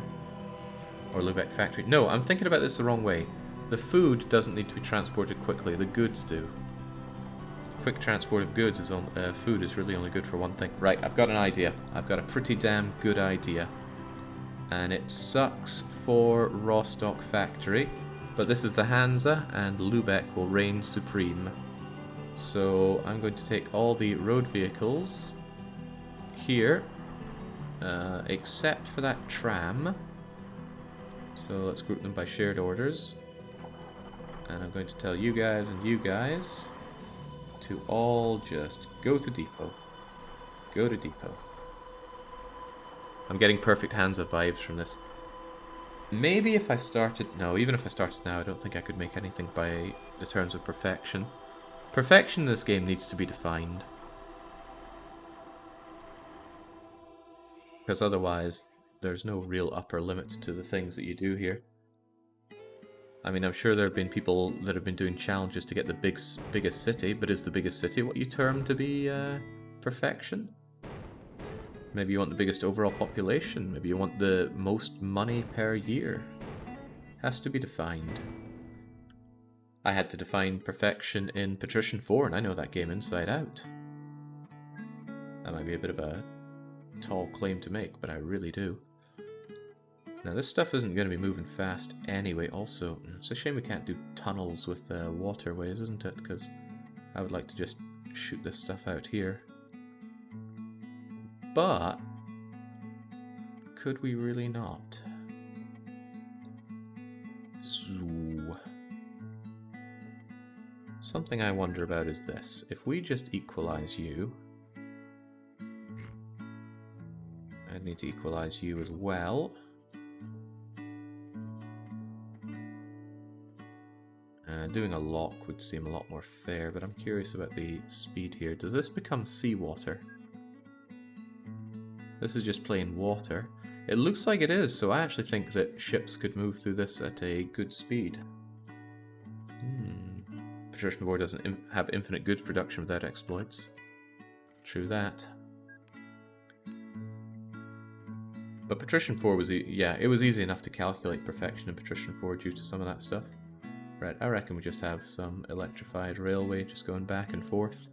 Or Lübeck Factory. No, I'm thinking about this the wrong way. The food doesn't need to be transported quickly, the goods do. Quick transport of goods is on food is really only good for one thing. Right, I've got an idea. I've got a pretty damn good idea. And it sucks for Rostock Factory, but this is the Hansa and Lübeck will reign supreme. So I'm going to take all the road vehicles here, except for that tram. So let's group them by shared orders. And I'm going to tell you guys and you guys to all just go to depot. Go to depot. I'm getting perfect Hansa vibes from this. Maybe if I started... No, even if I started now, I don't think I could make anything by the terms of perfection. Perfection in this game needs to be defined. Because otherwise, there's no real upper limit to the things that you do here. I mean, I'm sure there have been people that have been doing challenges to get the biggest city, but is the biggest city what you term to be perfection? Maybe you want the biggest overall population. Maybe you want the most money per year. Has to be defined. I had to define perfection in Patrician 4, and I know that game inside out. That might be a bit of a tall claim to make, but I really do. Now this stuff isn't going to be moving fast anyway. Also, it's a shame we can't do tunnels with waterways, isn't it? Because I would like to just shoot this stuff out here. But could we really not? So, something I wonder about is this. If we just equalize you, I need to equalize you as well. Doing a lock would seem a lot more fair, but I'm curious about the speed here. Does this become seawater? This is just plain water. It looks like it is, so I actually think that ships could move through this at a good speed. Patrician 4 doesn't have infinite goods production without exploits. True that. But Patrician 4 was, it was easy enough to calculate perfection in Patrician 4 due to some of that stuff. Right, I reckon we just have some electrified railway just going back and forth.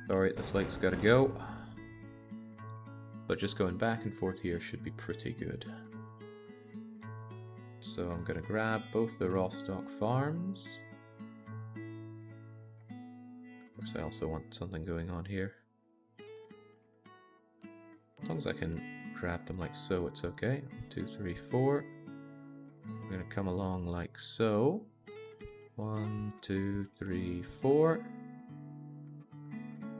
Sorry, this lake's gotta go. But just going back and forth here should be pretty good. So I'm gonna grab both the Rostock farms. course, I also want something going on here. As long as I can grab them like so, it's okay. 1, 2, 3, 4. We're going to come along like so. 1, 2, 3, 4.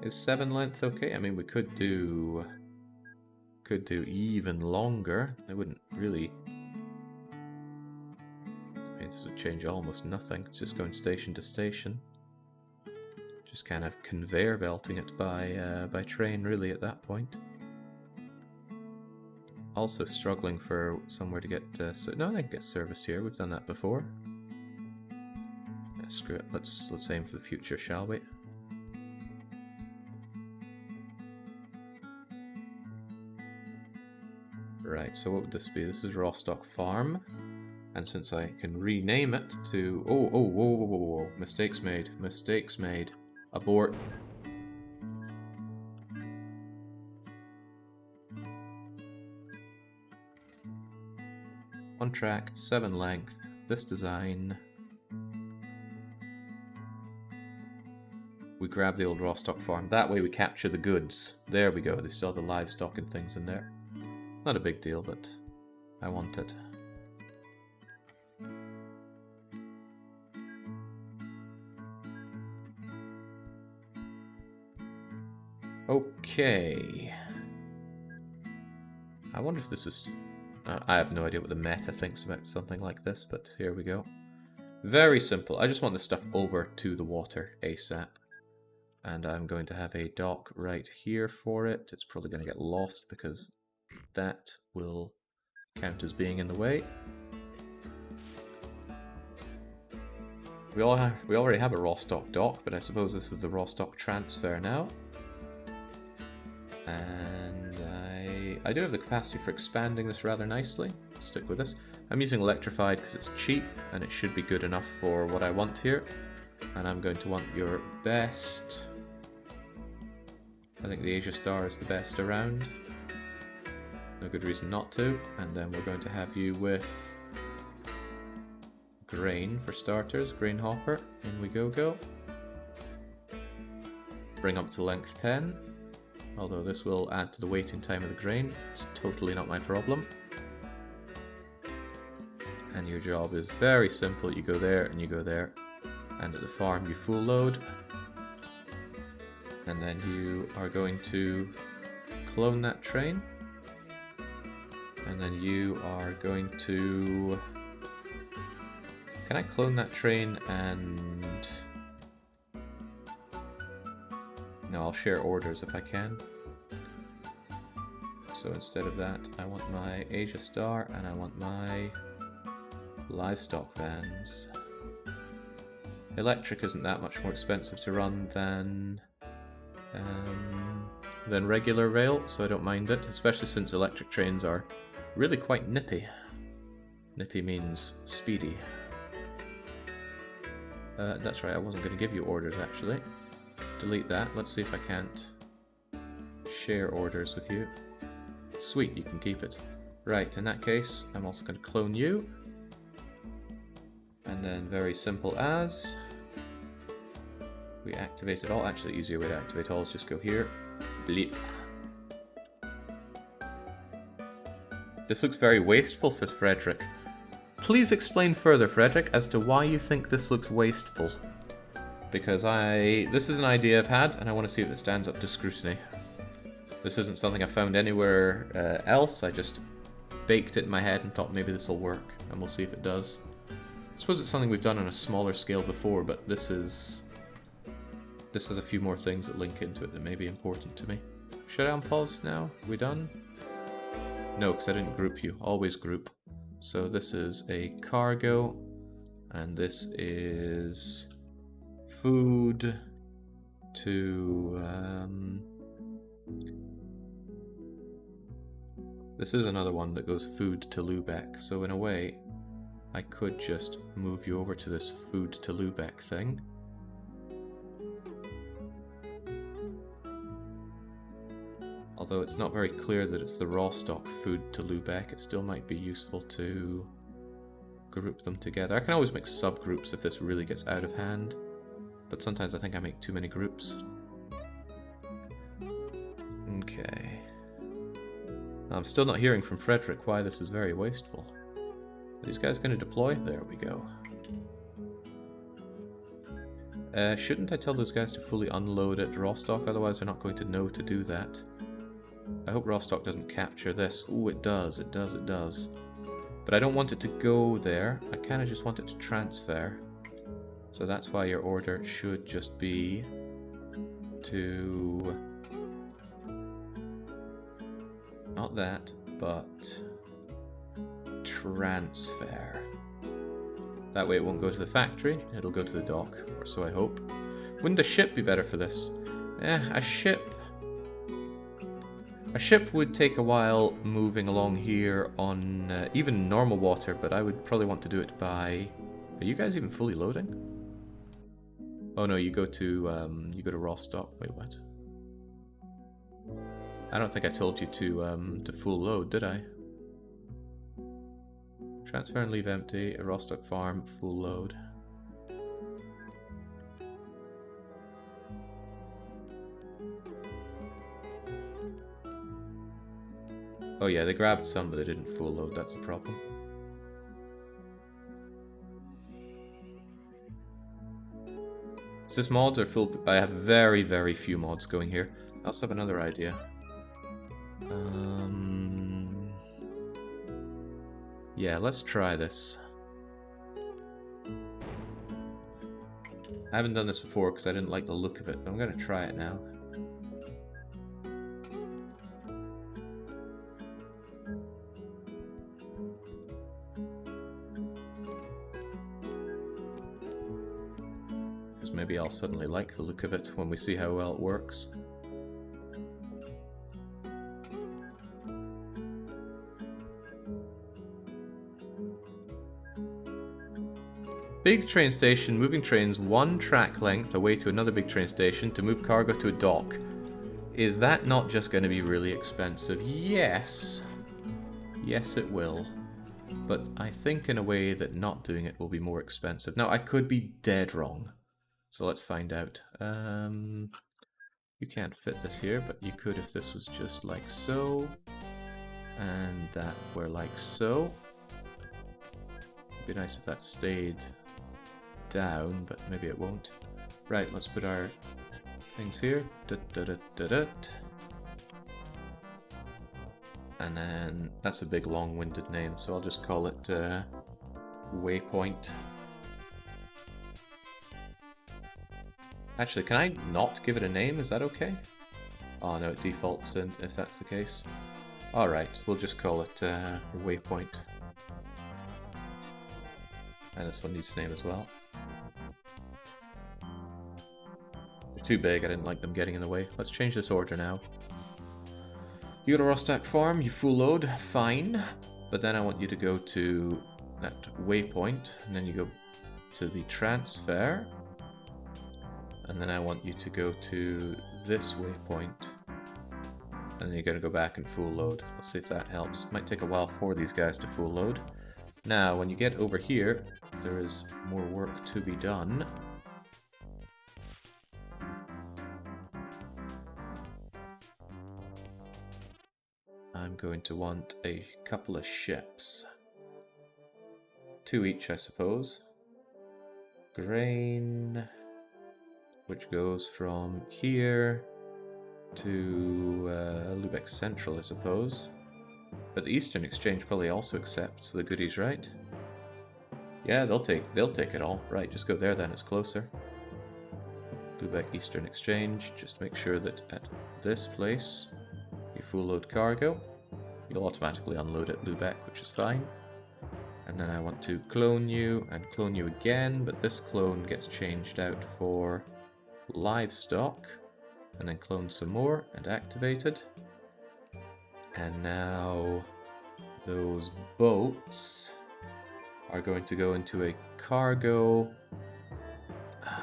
Is 7 length okay? I mean, we could do even longer. It wouldn't really. I mean, this would change almost nothing. It's just going station to station. Just kind of conveyor belting it by train, really, at that point. Also struggling for somewhere to get. No, I can get serviced here. We've done that before. Yeah, screw it. Let's aim for the future, shall we? Right. So what would this be? This is Rostock Farm, and since I can rename it to whoa, mistakes made. Mistakes made. Abort. One track, 7 length. This design. We grab the old Rostock farm. That way we capture the goods. There we go. They still have the livestock and things in there. Not a big deal, but I want it. Okay. I wonder if this is... I have no idea what the meta thinks about something like this, but here we go. Very simple. I just want this stuff over to the water ASAP. And I'm going to have a dock right here for it. It's probably going to get lost because that will count as being in the way. We already have a Rostock dock, but I suppose this is the Rostock transfer now. And I do have the capacity for expanding this rather nicely. Stick with this. I'm using electrified because it's cheap and it should be good enough for what I want here. And I'm going to want your best. I think the Asia Star is the best around. No good reason not to. And then we're going to have you with grain for starters. Grain hopper. In we go. Bring up to length 10. Although this will add to the waiting time of the grain. It's totally not my problem. And your job is very simple. You go there and you go there. And at the farm you full load. And then you are going to clone that train. And then you are going to... Can I clone that train and... No, I'll share orders if I can. So instead of that, I want my Asia Star and I want my livestock vans. Electric isn't that much more expensive to run than regular rail, so I don't mind it, especially since electric trains are really quite nippy. Nippy means speedy. That's right, I wasn't going to give you orders actually. Delete that. Let's see if I can't share orders with you. Sweet, you can keep it. Right, in that case, I'm also going to clone you. And then very simple as... We activate it all. Actually, easier way to activate all is just go here. Bleep. This looks very wasteful, says Frederick. Please explain further, Frederick, as to why you think this looks wasteful. Because this is an idea I've had, and I want to see if it stands up to scrutiny. This isn't something I found anywhere else. I just baked it in my head and thought maybe this will work, and we'll see if it does. I suppose it's something we've done on a smaller scale before, but this has a few more things that link into it that may be important to me. Should I unpause now? Are we done? No, because I didn't group you. Always group. So this is a cargo, and this is food to... This is another one that goes food to Lubeck, so in a way I could just move you over to this food to Lubeck thing. Although it's not very clear that it's the Rostock food to Lubeck, it still might be useful to group them together. I can always make subgroups if this really gets out of hand, but sometimes I think I make too many groups. Okay. I'm still not hearing from Frederick why this is very wasteful. Are these guys going to deploy? There we go. Shouldn't I tell those guys to fully unload at Rostock? Otherwise they're not going to know to do that. I hope Rostock doesn't capture this. Ooh, it does, it does, it does. But I don't want it to go there. I kind of just want it to transfer. So that's why your order should just be to... not that, but transfer. That way it won't go to the factory, it'll go to the dock, or so I hope. Wouldn't a ship be better for this? A ship... a ship would take a while moving along here on even normal water, but I would probably want to do it by... Are you guys even fully loading? Oh no, you go to Rostock. Wait, what? I don't think I told you to full load, did I? Transfer and leave empty. A Rostock farm, full load. Oh yeah, they grabbed some, but they didn't full load. That's a problem. Is this mods or full? I have very, very few mods going here. I also have another idea. Yeah, let's try this. I haven't done this before because I didn't like the look of it, but I'm going to try it now. Because maybe I'll suddenly like the look of it when we see how well it works. Big train station, moving trains one track length away to another big train station to move cargo to a dock. Is that not just going to be really expensive? Yes. Yes, it will. But I think in a way that not doing it will be more expensive. Now, I could be dead wrong. So let's find out. You can't fit this here, but you could if this was just like so. And that were like so. It'd be nice if that stayed down, but maybe it won't. Right, let's put our things here. And then that's a big long-winded name, so I'll just call it Waypoint. Actually, can I not give it a name? Is that okay? Oh no, it defaults in if that's the case. Alright, we'll just call it Waypoint. And this one needs a name as well. They're too big, I didn't like them getting in the way. Let's change this order now. You go to Rostock Farm, you full load, fine. But then I want you to go to that waypoint, and then you go to the transfer. And then I want you to go to this waypoint. And then you're going to go back and full load. Let's see if that helps. Might take a while for these guys to full load. Now, when you get over here, there is more work to be done. I'm going to want a couple of ships. 2 each, I suppose. Grain, which goes from here to Lubeck Central, I suppose. But the Eastern Exchange probably also accepts the goodies, right? Yeah, they'll take it all. Right, just go there then, it's closer. Lubeck Eastern Exchange, just make sure that at this place you full load cargo. You'll automatically unload at Lubeck, which is fine. And then I want to clone you and clone you again, but this clone gets changed out for livestock. And then clone some more and activated. And now those boats are going to go into a cargo.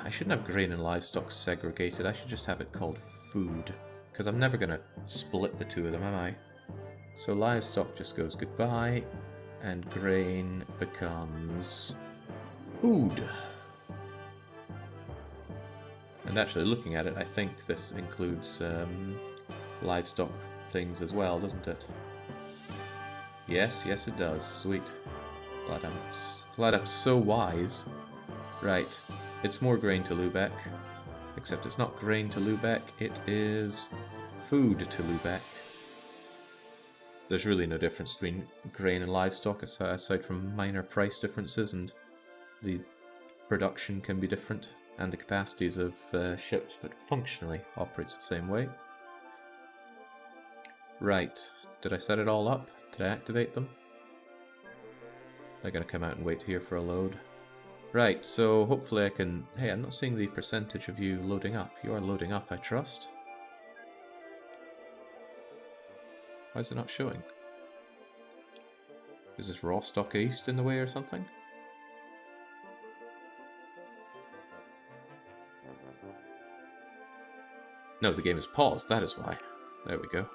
I shouldn't have grain and livestock segregated. I should just have it called food, because I'm never going to split the two of them, am I? So livestock just goes goodbye, and grain becomes food. And actually looking at it, I think this includes livestock things as well, doesn't it? Yes, yes it does. Sweet. Glad I'm so wise. Right, it's more grain to Lubeck. Except it's not grain to Lubeck, it is food to Lubeck. There's really no difference between grain and livestock aside from minor price differences, and the production can be different, and the capacities of ships, but functionally operates the same way. Right, did I set it all up? Did I activate them? They're going to come out and wait here for a load. Right, so hopefully I can... Hey, I'm not seeing the percentage of you loading up. You are loading up, I trust. Why is it not showing? Is this Rostock East in the way or something? No, the game is paused, that is why. There we go.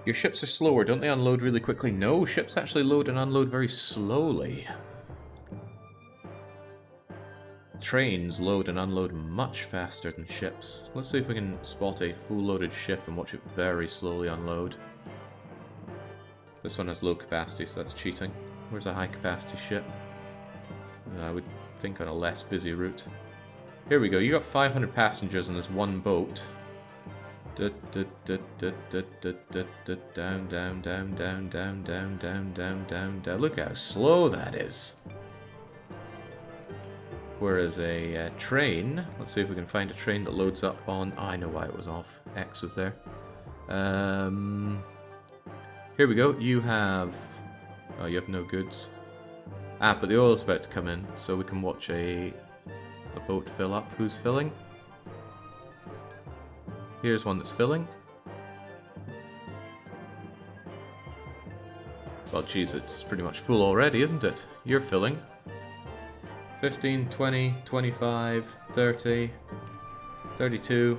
Your ships are slower, don't they unload really quickly? No, ships actually load and unload very slowly. Trains load and unload much faster than ships. Let's see if we can spot a full loaded ship and watch it very slowly unload. This one has low capacity, so that's cheating. Where's a high capacity ship? I would think on a less busy route. Here we go, you got 500 passengers in this one boat. Down, down, down, down, down, down, down, down, down. Look how slow that is. Whereas a train, let's see if we can find a train that loads up on... Oh, I know why it was off. X was there. Here we go. You have... Oh, you have no goods. Ah, but the oil's about to come in, so we can watch a boat fill up. Who's filling? Here's one that's filling. Well, geez, it's pretty much full already, isn't it? You're filling. 15, 20, 25, 30, 32,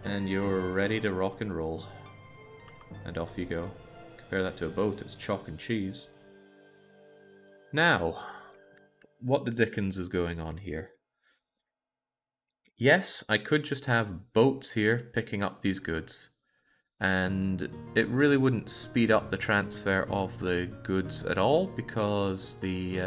and you're ready to rock and roll. And off you go. Compare that to a boat, it's chalk and cheese. Now, what the dickens is going on here? Yes, I could just have boats here picking up these goods, and it really wouldn't speed up the transfer of the goods at all, because the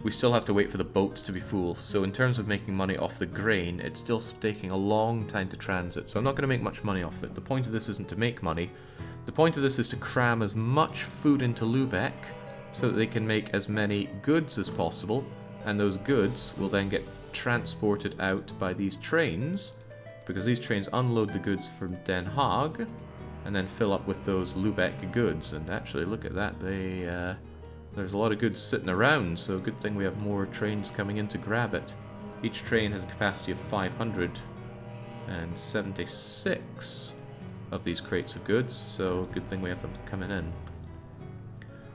we still have to wait for the boats to be full. So in terms of making money off the grain, it's still taking a long time to transit, so I'm not going to make much money off it. The point of this isn't to make money. The point of this is to cram as much food into Lubeck so that they can make as many goods as possible, and those goods will then get transported out by these trains, because these trains unload the goods from Den Haag and then fill up with those Lubeck goods. And actually, look at that, there's a lot of goods sitting around, so good thing we have more trains coming in to grab it. Each train has a capacity of 576 of these crates of goods, so good thing we have them coming in.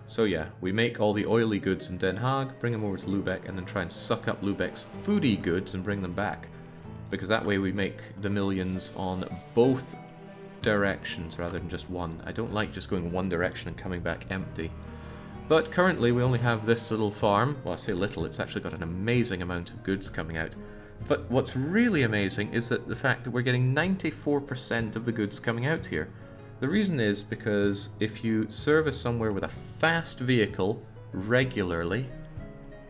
So yeah, we make all the oily goods in Den Haag, bring them over to Lubeck, and then try and suck up Lubeck's foodie goods and bring them back. Because that way we make the millions on both directions rather than just one. I don't like just going one direction and coming back empty. But currently we only have this little farm. Well, I say little, it's actually got an amazing amount of goods coming out. But what's really amazing is that the fact that we're getting 94% of the goods coming out here. The reason is because if you service somewhere with a fast vehicle regularly,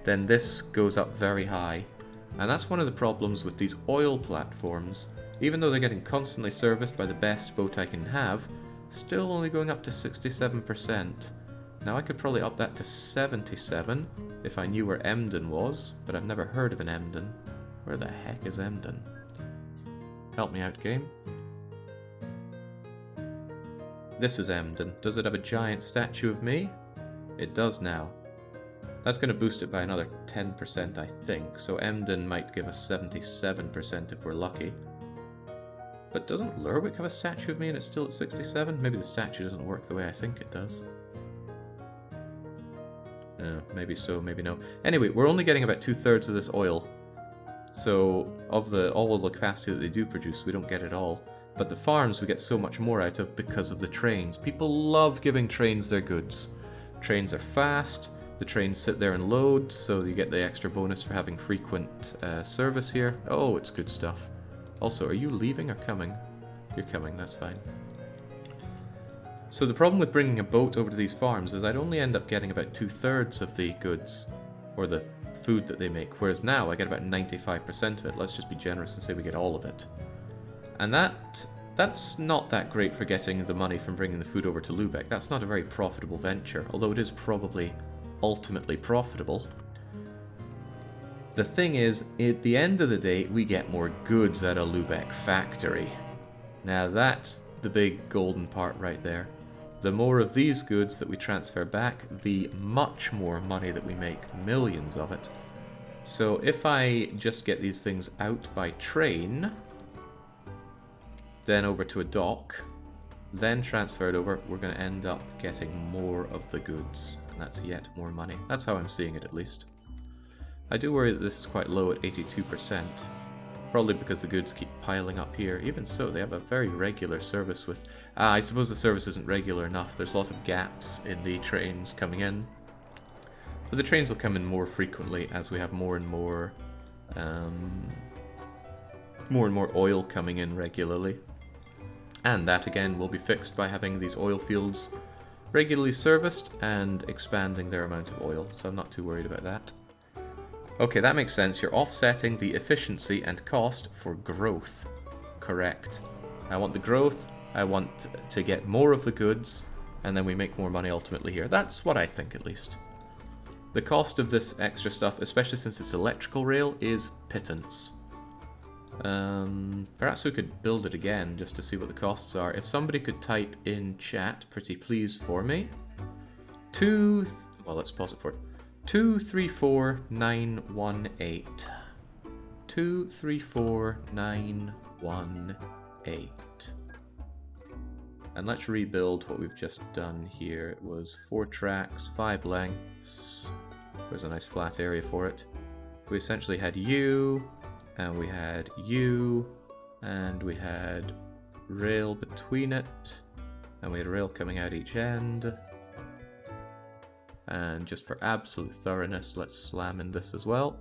then this goes up very high. And that's one of the problems with these oil platforms. Even though they're getting constantly serviced by the best boat I can have, still only going up to 67%. Now I could probably up that to 77 if I knew where Emden was, but I've never heard of an Emden. Where the heck is Emden? Help me out, game. This is Emden. Does it have a giant statue of me? It does now. That's going to boost it by another 10%, I think, so Emden might give us 77% if we're lucky. But doesn't Lerwick have a statue of me and it's still at 67? Maybe the statue doesn't work the way I think it does. Maybe so, maybe no. Anyway, we're only getting about 2/3 of this oil. So, of all of the capacity that they do produce, we don't get it all. But the farms we get so much more out of because of the trains. People love giving trains their goods. Trains are fast, The trains sit there and load, so you get the extra bonus for having frequent service here. Oh, it's good stuff. Also, are you leaving or coming? You're coming, that's fine. So the problem with bringing a boat over to these farms is I'd only end up getting about 2/3 of the goods, or the food that they make, whereas now I get about 95% of it. Let's just be generous and say we get all of it. And that's not that great for getting the money from bringing the food over to Lübeck. That's not a very profitable venture, although it is probably ultimately profitable. The thing is, at the end of the day, we get more goods at a Lübeck factory. Now that's the big golden part right there. The more of these goods that we transfer back, the much more money that we make, millions of it. So if I just get these things out by train, then over to a dock, then transfer it over, we're going to end up getting more of the goods. And that's yet more money. That's how I'm seeing it, at least. I do worry that this is quite low at 82%. Probably because the goods keep piling up here. Even so, they have a very regular service with... I suppose the service isn't regular enough. There's a lot of gaps in the trains coming in. But the trains will come in more frequently as we have more and more oil coming in regularly. And that, again, will be fixed by having these oil fields regularly serviced and expanding their amount of oil. So I'm not too worried about that. Okay, that makes sense. You're offsetting the efficiency and cost for growth. Correct. I want the growth, I want to get more of the goods, and then we make more money ultimately here. That's what I think, at least. The cost of this extra stuff, especially since it's electrical rail, is pittance. Perhaps we could build it again just to see what the costs are. If somebody could type in chat, pretty please, for me. Well, let's pause it for it. 234918. 234918. And let's rebuild what we've just done here. It was 4 tracks, 5 lengths. There's a nice flat area for it. We essentially had you, and we had you, and we had rail between it, and we had a rail coming out each end. And just for absolute thoroughness, let's slam in this as well.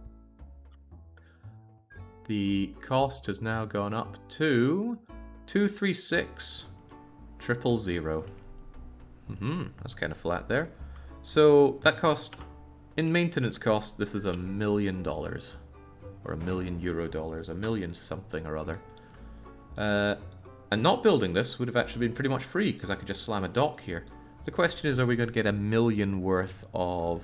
The cost has now gone up to 236,000. That's kind of flat there. So that cost, in maintenance cost, this is $1 million. Or €1 million, $1 million something or other. And not building this would have actually been pretty much free, because I could just slam a dock here. The question is, are we going to get $1 million worth of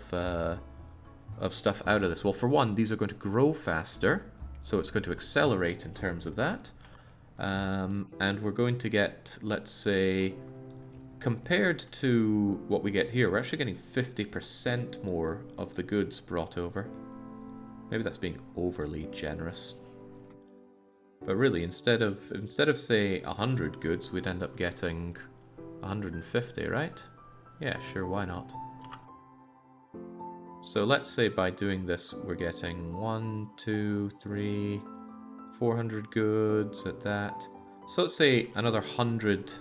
stuff out of this? Well, for one, these are going to grow faster, so it's going to accelerate in terms of that. And we're going to get, let's say, compared to what we get here, we're actually getting 50% more of the goods brought over. Maybe that's being overly generous. But really, instead of say 100 goods, we'd end up getting 150, right? Yeah, sure, why not? So let's say by doing this, we're getting 1, 2, 3, 400 goods at that. So let's say another 100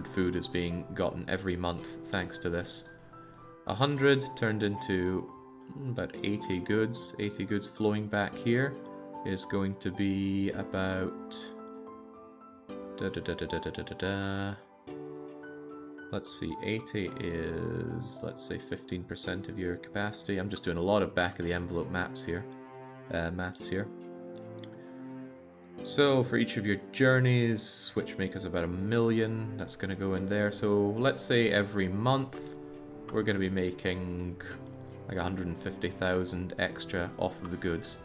food is being gotten every month thanks to this. 100 turned into about 80 goods. 80 goods flowing back here is going to be about... Let's see, 80 is, let's say, 15% of your capacity. I'm just doing a lot of back-of-the-envelope maths here. So for each of your journeys, which make us about 1 million, that's going to go in there. So let's say every month we're going to be making like 150,000 extra off of the goods.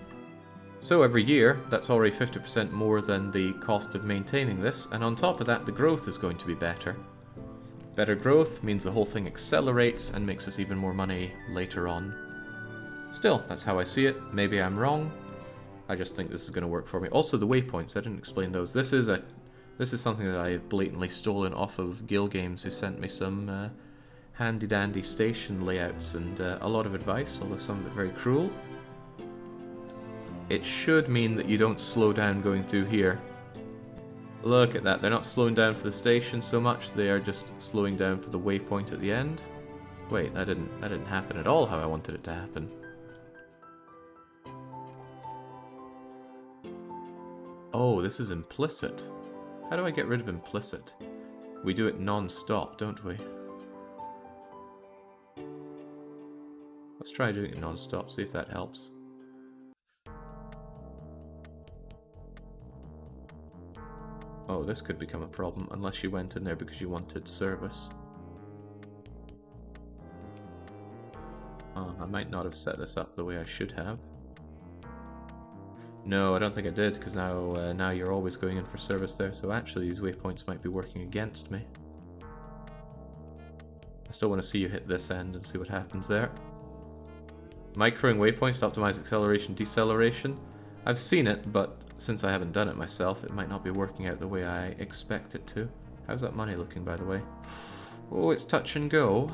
So every year, that's already 50% more than the cost of maintaining this, and on top of that, the growth is going to be better. Better growth means the whole thing accelerates and makes us even more money later on. Still, that's how I see it. Maybe I'm wrong. I just think this is going to work for me. Also, the waypoints, I didn't explain those. This is something that I have blatantly stolen off of Guild Games, who sent me some handy-dandy station layouts and a lot of advice, although some of it very cruel. It should mean that you don't slow down going through here. Look at that, they're not slowing down for the station so much, they are just slowing down for the waypoint at the end. Wait, that didn't happen at all how I wanted it to happen. Oh, this is implicit. How do I get rid of implicit? We do it non-stop, don't we? Let's try doing it non-stop, see if that helps. Oh, this could become a problem, unless you went in there because you wanted service. Oh, I might not have set this up the way I should have. No, I don't think I did, because now you're always going in for service there, so actually these waypoints might be working against me. I still want to see you hit this end and see what happens there. Microing waypoints to optimize acceleration, deceleration. I've seen it, but since I haven't done it myself, it might not be working out the way I expect it to. How's that money looking, by the way? Oh, it's touch and go.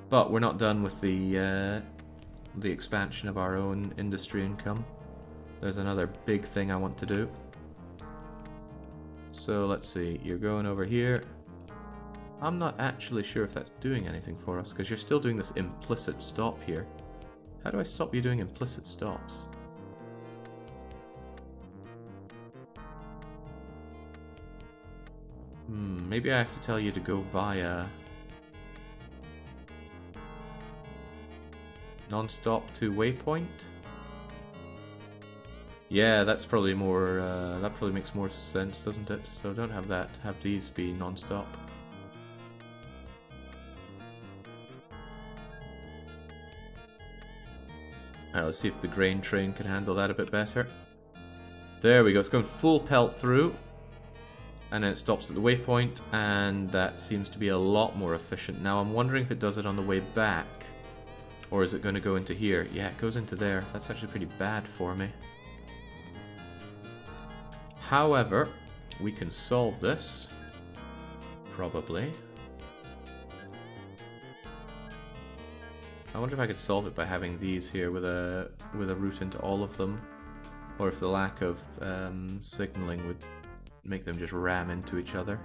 But we're not done with the expansion of our own industry income. There's another big thing I want to do. So let's see, you're going over here. I'm not actually sure if that's doing anything for us, because you're still doing this implicit stop here. How do I stop you doing implicit stops? Maybe I have to tell you to go via non-stop to waypoint? Yeah, that's probably more, that probably makes more sense, doesn't it? So don't have that, have these be non-stop. Alright, let's see if the grain train can handle that a bit better. There we go, it's going full pelt through. And then it stops at the waypoint, and that seems to be a lot more efficient. Now I'm wondering if it does it on the way back. Or is it going to go into here? Yeah, it goes into there. That's actually pretty bad for me. However, we can solve this. Probably. I wonder if I could solve it by having these here with a route into all of them. Or if the lack of signaling would make them just ram into each other.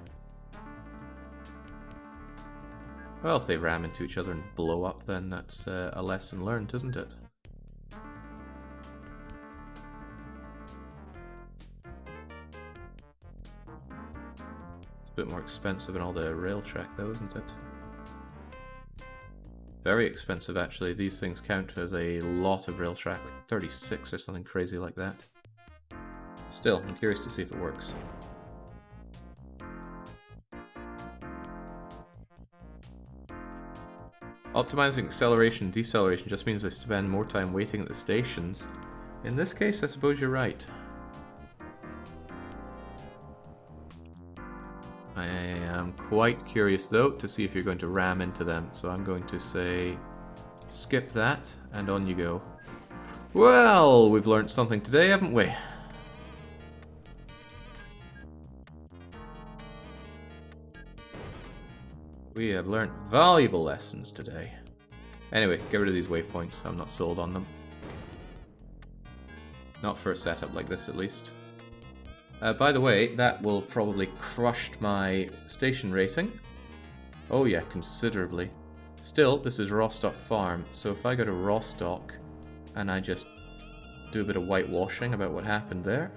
Well, if they ram into each other and blow up, then that's a lesson learned, isn't it? It's a bit more expensive than all the rail track though, isn't it? Very expensive actually. These things count as a lot of rail track, like 36 or something crazy like that. Still, I'm curious to see if it works. Optimizing acceleration and deceleration just means I spend more time waiting at the stations. In this case, I suppose you're right. I am quite curious, though, to see if you're going to ram into them. So I'm going to say, skip that, and on you go. Well, we've learned something today, haven't we? We have learned valuable lessons today. Anyway, get rid of these waypoints. I'm not sold on them. Not for a setup like this, at least. By the way, that will probably crush my station rating. Oh yeah, considerably. Still, this is Rostock Farm, so if I go to Rostock and I just do a bit of whitewashing about what happened there.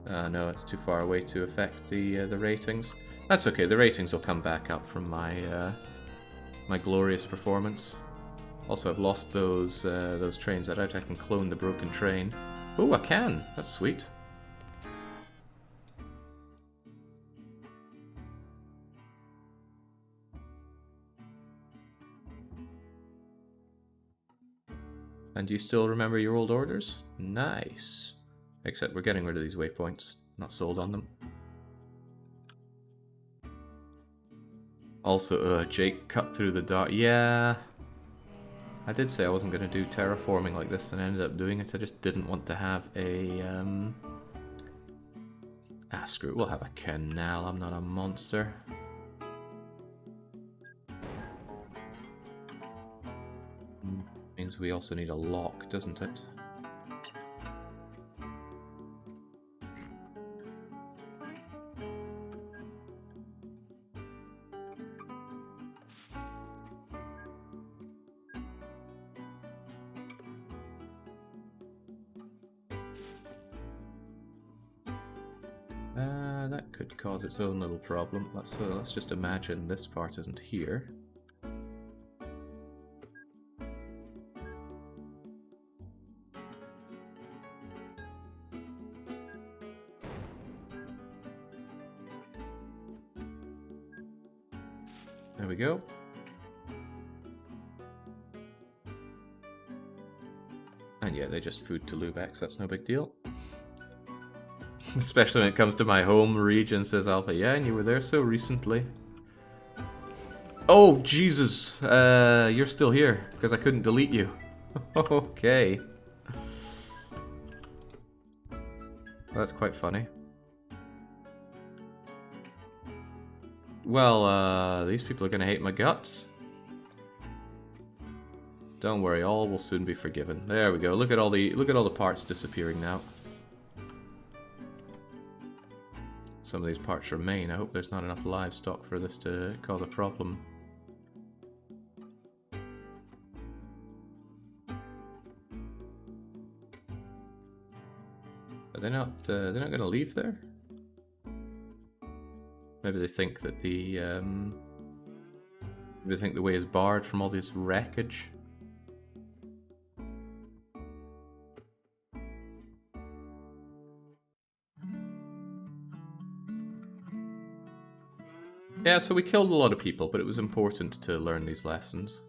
No, it's too far away to affect the ratings. That's okay, the ratings will come back up from my my glorious performance. Also, I've lost those trains. I doubt I can clone the broken train. Oh, I can! That's sweet. And do you still remember your old orders? Nice. Except we're getting rid of these waypoints. Not sold on them. Also, Jake cut through the dark. Yeah. I did say I wasn't going to do terraforming like this and I ended up doing it. I just didn't want to have a... Ah, screw it. We'll have a canal. I'm not a monster. Means we also need a lock, doesn't it? That could cause its own little problem. Let's just imagine this part isn't here. There we go. And yeah, they just food to Lubex, that's no big deal. Especially when it comes to my home region, says Alpha. Yeah, and you were there so recently. Oh, Jesus! You're still here, because I couldn't delete you. Okay. That's quite funny. Well, these people are gonna hate my guts. Don't worry, all will soon be forgiven. There we go. Look at all the parts disappearing now. Some of these parts remain. I hope there's not enough livestock for this to cause a problem. Are they not? They're not going to leave there? Maybe they think that maybe they think the way is barred from all this wreckage. Yeah, so we killed a lot of people, but it was important to learn these lessons.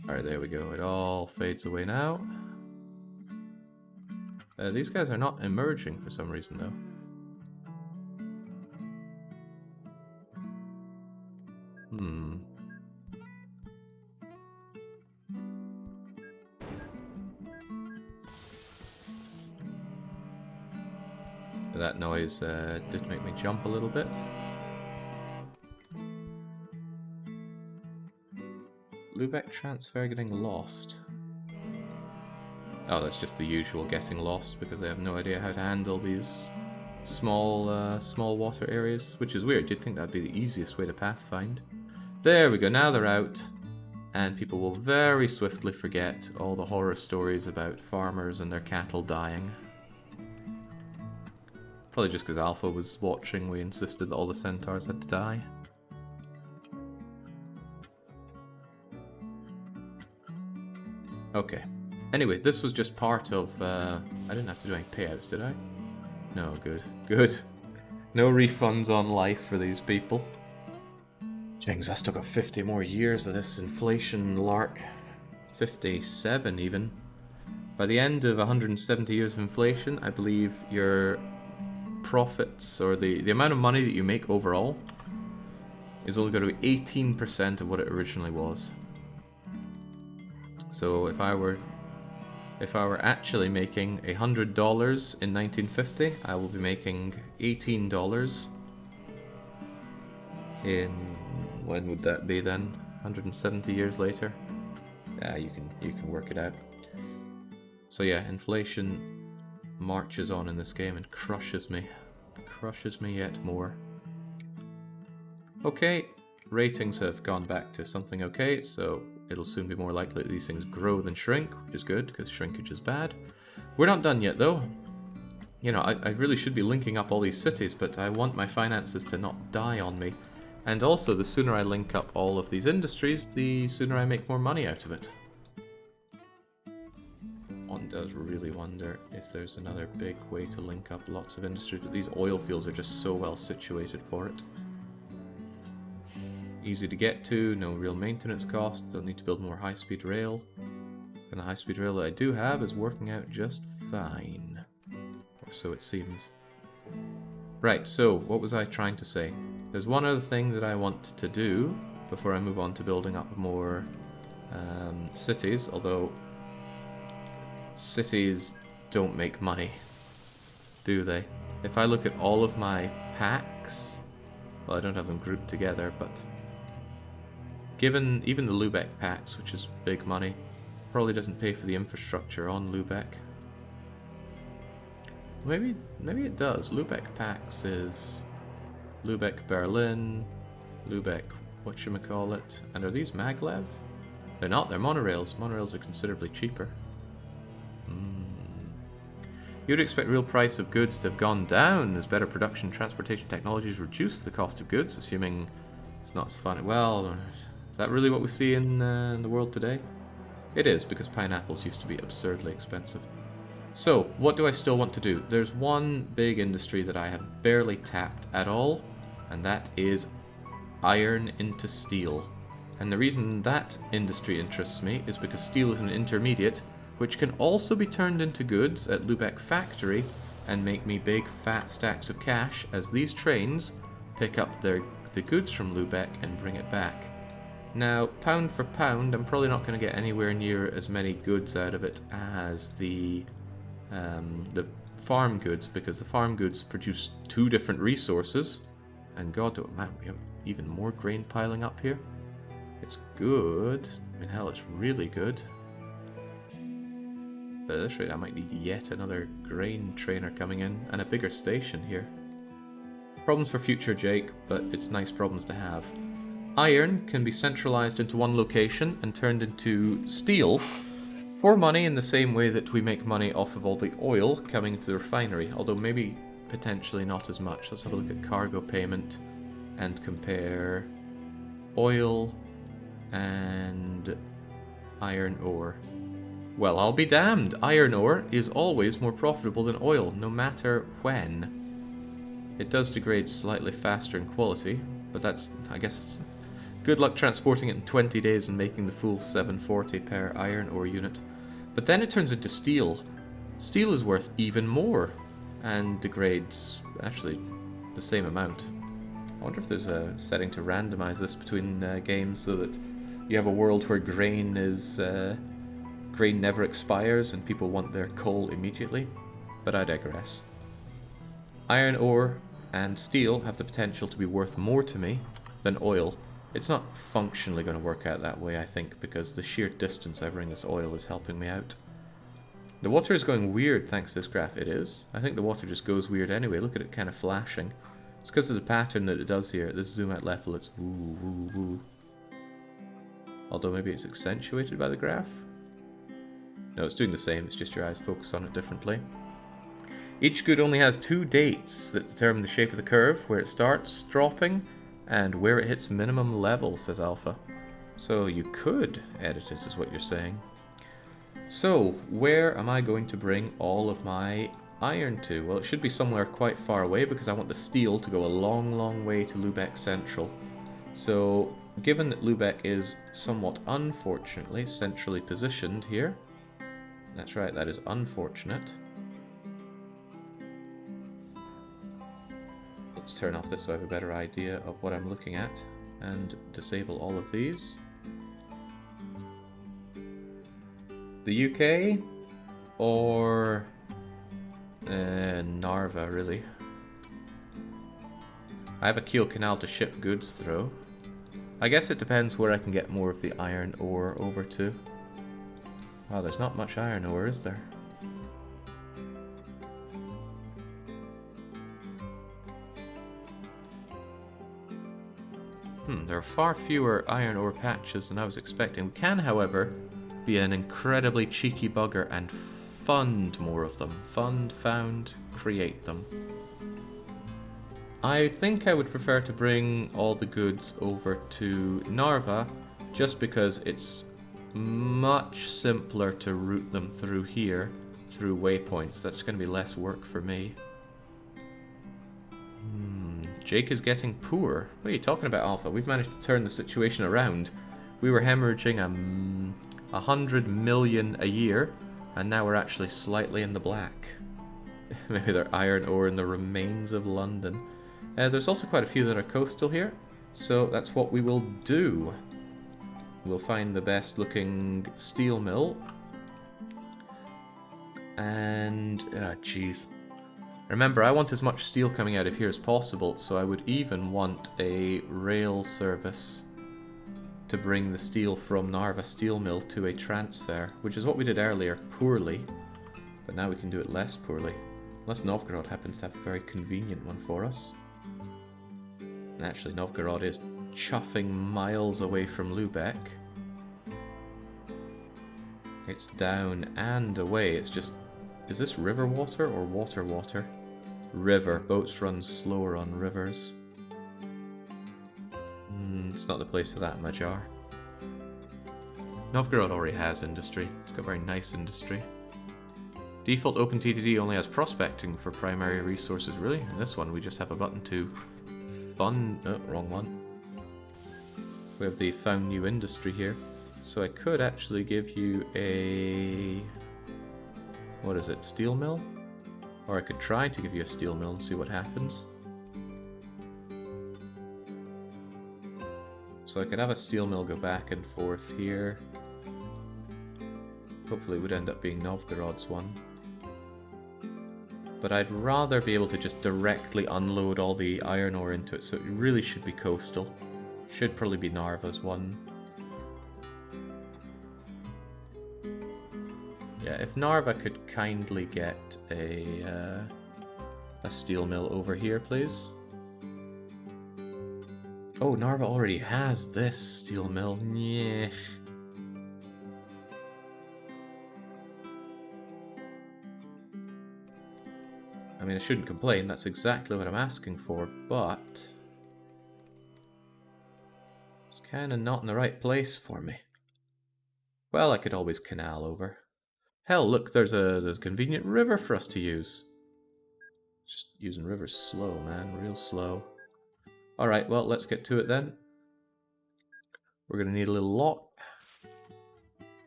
Alright, there we go. It all fades away now. These guys are not emerging for some reason, though. That noise did make me jump a little bit. Lubeck transfer getting lost. Oh, that's just the usual getting lost because they have no idea how to handle these small water areas, which is weird. You'd think that'd be the easiest way to pathfind. There we go. Now they're out, and people will very swiftly forget all the horror stories about farmers and their cattle dying. Probably just because Alpha was watching, we insisted that all the centaurs had to die. Okay. Anyway, this was just part of... I didn't have to do any payouts, did I? No, good. Good. No refunds on life for these people. Jings, I still got 50 more years of this inflation lark. 57 even. By the end of 170 years of inflation, I believe your profits, or the amount of money that you make overall, is only going to be 18% of what it originally was. So if I were actually making $100 in 1950, I will be making $18 in, when would that be then? 170 years later? Yeah, you can work it out. So yeah, inflation marches on in this game and crushes me yet more. Okay, ratings have gone back to something okay, so it'll soon be more likely that these things grow than shrink, which is good, because shrinkage is bad. We're not done yet, though. You know, I really should be linking up all these cities, but I want my finances to not die on me. And also, the sooner I link up all of these industries, the sooner I make more money out of it. One does really wonder if there's another big way to link up lots of industries, but these oil fields are just so well situated for it. Easy to get to, no real maintenance cost, don't need to build more high-speed rail. And the high-speed rail that I do have is working out just fine. Or so it seems. Right, so what was I trying to say? There's one other thing that I want to do before I move on to building up more cities, although cities don't make money, do they? If I look at all of my packs, well, I don't have them grouped together, but given even the Lubeck packs, which is big money, probably doesn't pay for the infrastructure on Lubeck. Maybe it does. Lubeck packs is Lubeck Berlin, Lubeck whatchamacallit, and are these maglev? They're not, they're monorails. Monorails are considerably cheaper. You'd expect real price of goods to have gone down as better production and transportation technologies reduce the cost of goods, assuming it's not as fun. Well, is that really what we see in the world today? It is, because pineapples used to be absurdly expensive. So, what do I still want to do? There's one big industry that I have barely tapped at all, and that is iron into steel. And the reason that industry interests me is because steel is an intermediate, which can also be turned into goods at Lübeck factory and make me big fat stacks of cash as these trains pick up the goods from Lübeck and bring it back. Now, pound for pound, I'm probably not going to get anywhere near as many goods out of it as the farm goods, because the farm goods produce 2 different resources. And god, oh man, we have even more grain piling up here. It's good. I mean, hell, it's really good. But at this rate, I might need yet another grain trainer coming in, and a bigger station here. Problems for future, Jake, but it's nice problems to have. Iron can be centralized into one location and turned into steel for money in the same way that we make money off of all the oil coming to the refinery, although maybe potentially not as much. Let's have a look at cargo payment and compare oil and iron ore. Well, I'll be damned. Iron ore is always more profitable than oil, no matter when. It does degrade slightly faster in quality, but that's, I guess, good luck transporting it in 20 days and making the full 740 per iron ore unit. But then it turns into steel. Steel is worth even more, and degrades, actually, the same amount. I wonder if there's a setting to randomize this between games so that you have a world where grain never expires and people want their coal immediately, but I digress. Iron ore and steel have the potential to be worth more to me than oil. It's not functionally going to work out that way, I think, because the sheer distance I bring this oil is helping me out. The water is going weird thanks to this graph. It is. I think the water just goes weird anyway. Look at it kind of flashing. It's because of the pattern that it does here. At this zoom out level, it's woo woo woo. Although maybe it's accentuated by the graph. No, it's doing the same. It's just your eyes focus on it differently. Each good only has 2 dates that determine the shape of the curve, where it starts dropping and where it hits minimum level, says Alpha. So you could edit it, is what you're saying. So, where am I going to bring all of my iron to? Well, it should be somewhere quite far away because I want the steel to go a long, long way to Lübeck Central. So, given that Lübeck is somewhat unfortunately centrally positioned here, that's right, that is unfortunate. Let's turn off this so I have a better idea of what I'm looking at and disable all of these. The UK or Narva, really. I have a Kiel Canal to ship goods through. I guess it depends where I can get more of the iron ore over to. Wow, there's not much iron ore, is there? There are far fewer iron ore patches than I was expecting. We can, however, be an incredibly cheeky bugger and fund more of them. Fund, found, create them. I think I would prefer to bring all the goods over to Narva, just because it's much simpler to route them through here, through waypoints. That's going to be less work for me. Jake is getting poor. What are you talking about, Alpha? We've managed to turn the situation around. We were hemorrhaging 100 million a year, and now we're actually slightly in the black. Maybe they're iron ore in the remains of London. There's also quite a few that are coastal here, so that's what we will do. We'll find the best looking steel mill. And, jeez. Remember, I want as much steel coming out of here as possible, so I would even want a rail service to bring the steel from Narva Steel Mill to a transfer, which is what we did earlier poorly, but now we can do it less poorly. Unless Novgorod happens to have a very convenient one for us. And actually, Novgorod is chuffing miles away from Lübeck. It's down and away, it's just Is this river water or water water? River. Boats run slower on rivers. It's not the place for that, Magyar. Novgorod already has industry. It's got very nice industry. Default OpenTTD only has prospecting for primary resources. Really? In this one, we just have a button to fund... Oh, wrong one. We have the found new industry here. So I could actually give you a... What is it? Steel mill? Or I could try to give you a steel mill and see what happens. So I could have a steel mill go back and forth here. Hopefully it would end up being Novgorod's one. But I'd rather be able to just directly unload all the iron ore into it, so it really should be coastal. Should probably be Narva's one. Yeah, if Narva could kindly get a steel mill over here, please. Oh, Narva already has this steel mill. Yeah. I mean, I shouldn't complain. That's exactly what I'm asking for, but it's kind of not in the right place for me. Well, I could always canal over. Hell, look, there's a convenient river for us to use. Just using rivers slow, man, real slow. Alright, well, let's get to it then. We're going to need a little lock.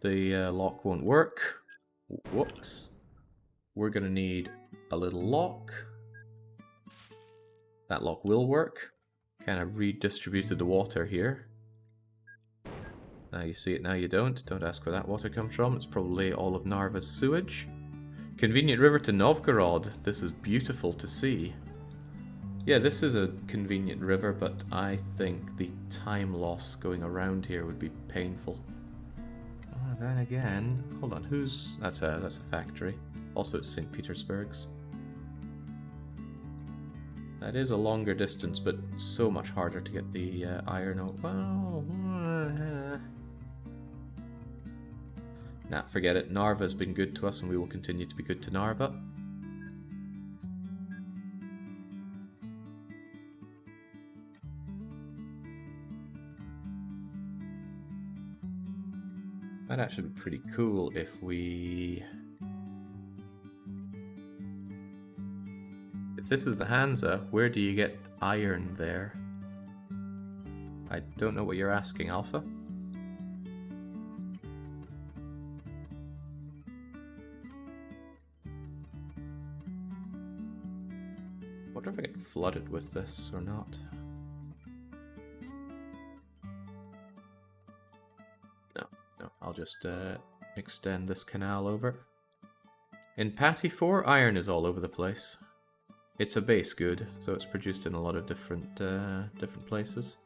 The lock won't work. Whoops. We're going to need a little lock. That lock will work. Kind of redistributed the water here. Now you see it, now you don't. Don't ask where that water comes from. It's probably all of Narva's sewage. Convenient river to Novgorod. This is beautiful to see. Yeah, this is a convenient river, but I think the time loss going around here would be painful. Oh, then again, hold on, who's... That's a factory. Also it's St. Petersburg's. That is a longer distance, but so much harder to get the iron ore. Well, nah, forget it. Narva's been good to us, and we will continue to be good to Narva. Might actually be pretty cool if we... If this is the Hansa, where do you get iron there? I don't know what you're asking, Alpha. I wonder if I get flooded with this or not. No, I'll just extend this canal over. In Patty 4, iron is all over the place. It's a base good, so it's produced in a lot of different places.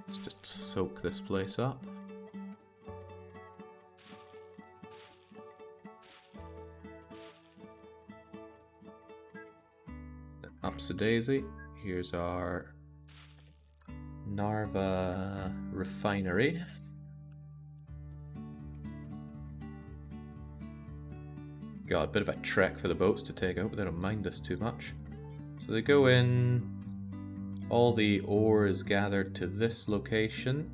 Let's just soak this place up. Ups a daisy. Here's our Narva refinery. Got a bit of a trek for the boats to take out, but they don't mind us too much. So they go in, all the ore is gathered to this location.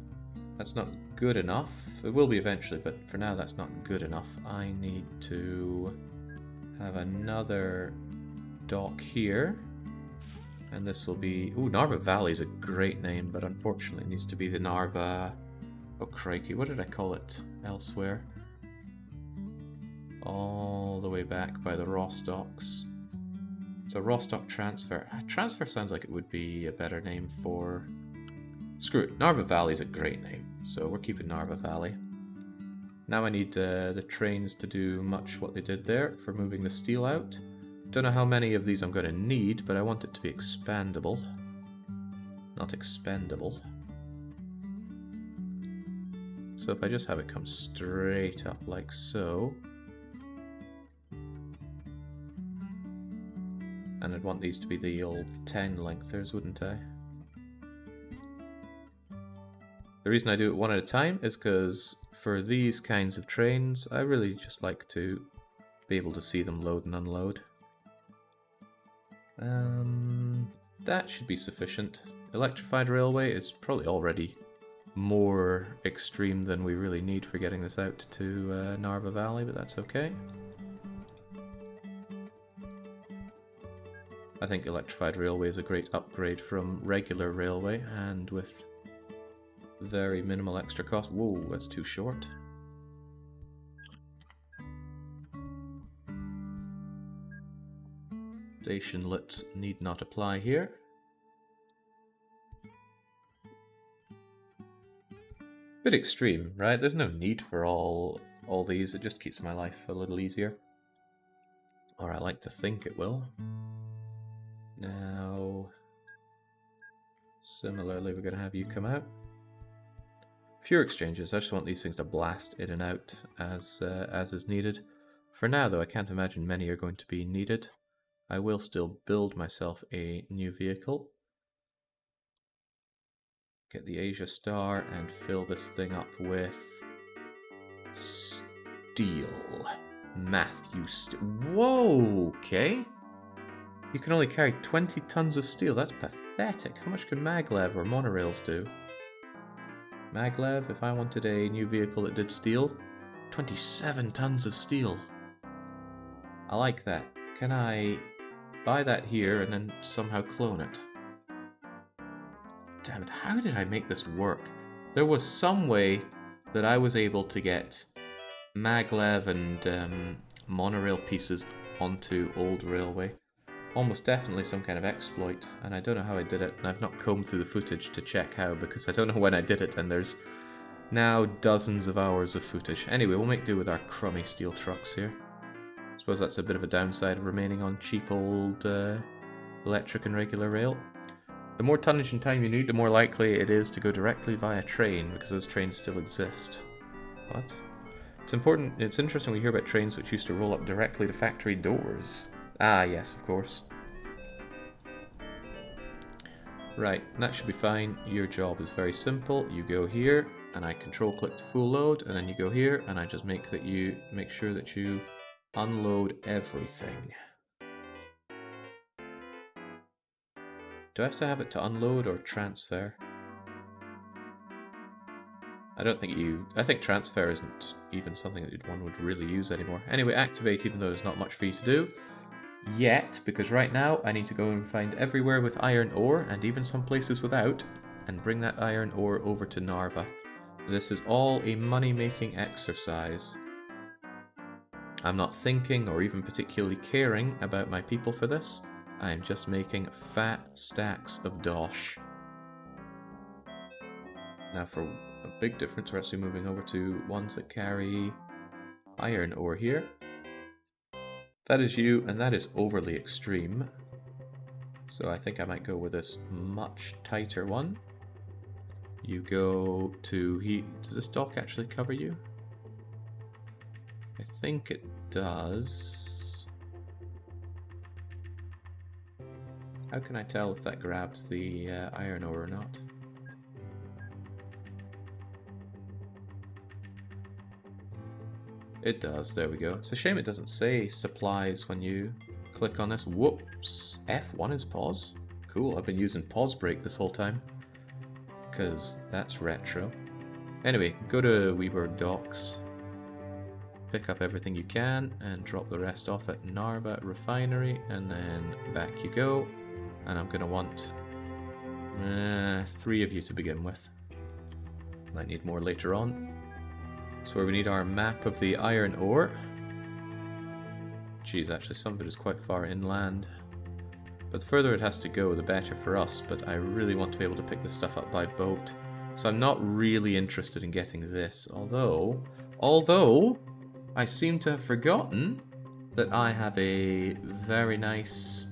That's not good enough. It will be eventually, but for now that's not good enough. I need to have another dock here. And this will be... Ooh, Narva Valley is a great name, but unfortunately it needs to be the Narva... Oh, crikey, what did I call it elsewhere? All the way back by the Rostocks. So Rostock Transfer. Transfer sounds like it would be a better name for... Screw it, Narva Valley is a great name, so we're keeping Narva Valley. Now I need the trains to do much what they did there for moving the steel out. Don't know how many of these I'm going to need, but I want it to be expandable, not expendable. So if I just have it come straight up like so, and I'd want these to be the old 10 lengthers, wouldn't I? The reason I do it one at a time is because for these kinds of trains, I really just like to be able to see them load and unload. That should be sufficient. Electrified railway is probably already more extreme than we really need for getting this out to Narva Valley, but that's okay. I think electrified railway is a great upgrade from regular railway, and with very minimal extra cost. Whoa, that's too short. Stationlets need not apply here. Bit extreme, right? There's no need for all these. It just keeps my life a little easier. Or I like to think it will. Now, similarly, we're going to have you come out. Fewer exchanges. I just want these things to blast in and out as is needed. For now, though, I can't imagine many are going to be needed. I will still build myself a new vehicle. Get the Asia Star and fill this thing up with steel. Matthew Steel. Whoa, okay. You can only carry 20 tons of steel. That's pathetic. How much can maglev or monorails do? Maglev, if I wanted a new vehicle that did steel, 27 tons of steel. I like that. Can I buy that here and then somehow clone it? Damn it, how did I make this work? There was some way that I was able to get maglev and monorail pieces onto old railway. Almost definitely some kind of exploit, and I don't know how I did it, and I've not combed through the footage to check how, because I don't know when I did it, and there's now dozens of hours of footage. Anyway, we'll make do with our crummy steel trucks here. I suppose that's a bit of a downside of remaining on cheap old electric and regular rail. The more tonnage and time you need, the more likely it is to go directly via train, because those trains still exist. What? It's interesting we hear about trains which used to roll up directly to factory doors. Ah, yes, of course. Right, that should be fine. Your job is very simple. You go here, and I control-click to full load, and then you go here, and I just make sure that you unload everything. Do I have to have it to unload or transfer? I think transfer isn't even something that one would really use anymore. Anyway, activate, even though there's not much for you to do. Yet, because right now I need to go and find everywhere with iron ore, and even some places without, and bring that iron ore over to Narva. This is all a money-making exercise. I'm not thinking or even particularly caring about my people for this. I am just making fat stacks of dosh. Now for a big difference, we're actually moving over to ones that carry iron ore here. That is you, and that is overly extreme. So I think I might go with this much tighter one. You go to heat. Does this dock actually cover you? I think it does. How can I tell if that grabs the iron ore or not? It does, there we go. It's a shame it doesn't say supplies when you click on this. Whoops! F1 is pause? Cool, I've been using pause break this whole time. Because that's retro. Anyway, go to Weberg Docks. Pick up everything you can and drop the rest off at Narva Refinery, and then back you go. And I'm going to want 3 of you to begin with. Might need more later on. So where we need our map of the iron ore. Geez, actually some of it is quite far inland. But the further it has to go, the better for us. But I really want to be able to pick this stuff up by boat. So I'm not really interested in getting this. Although I seem to have forgotten that I have a very nice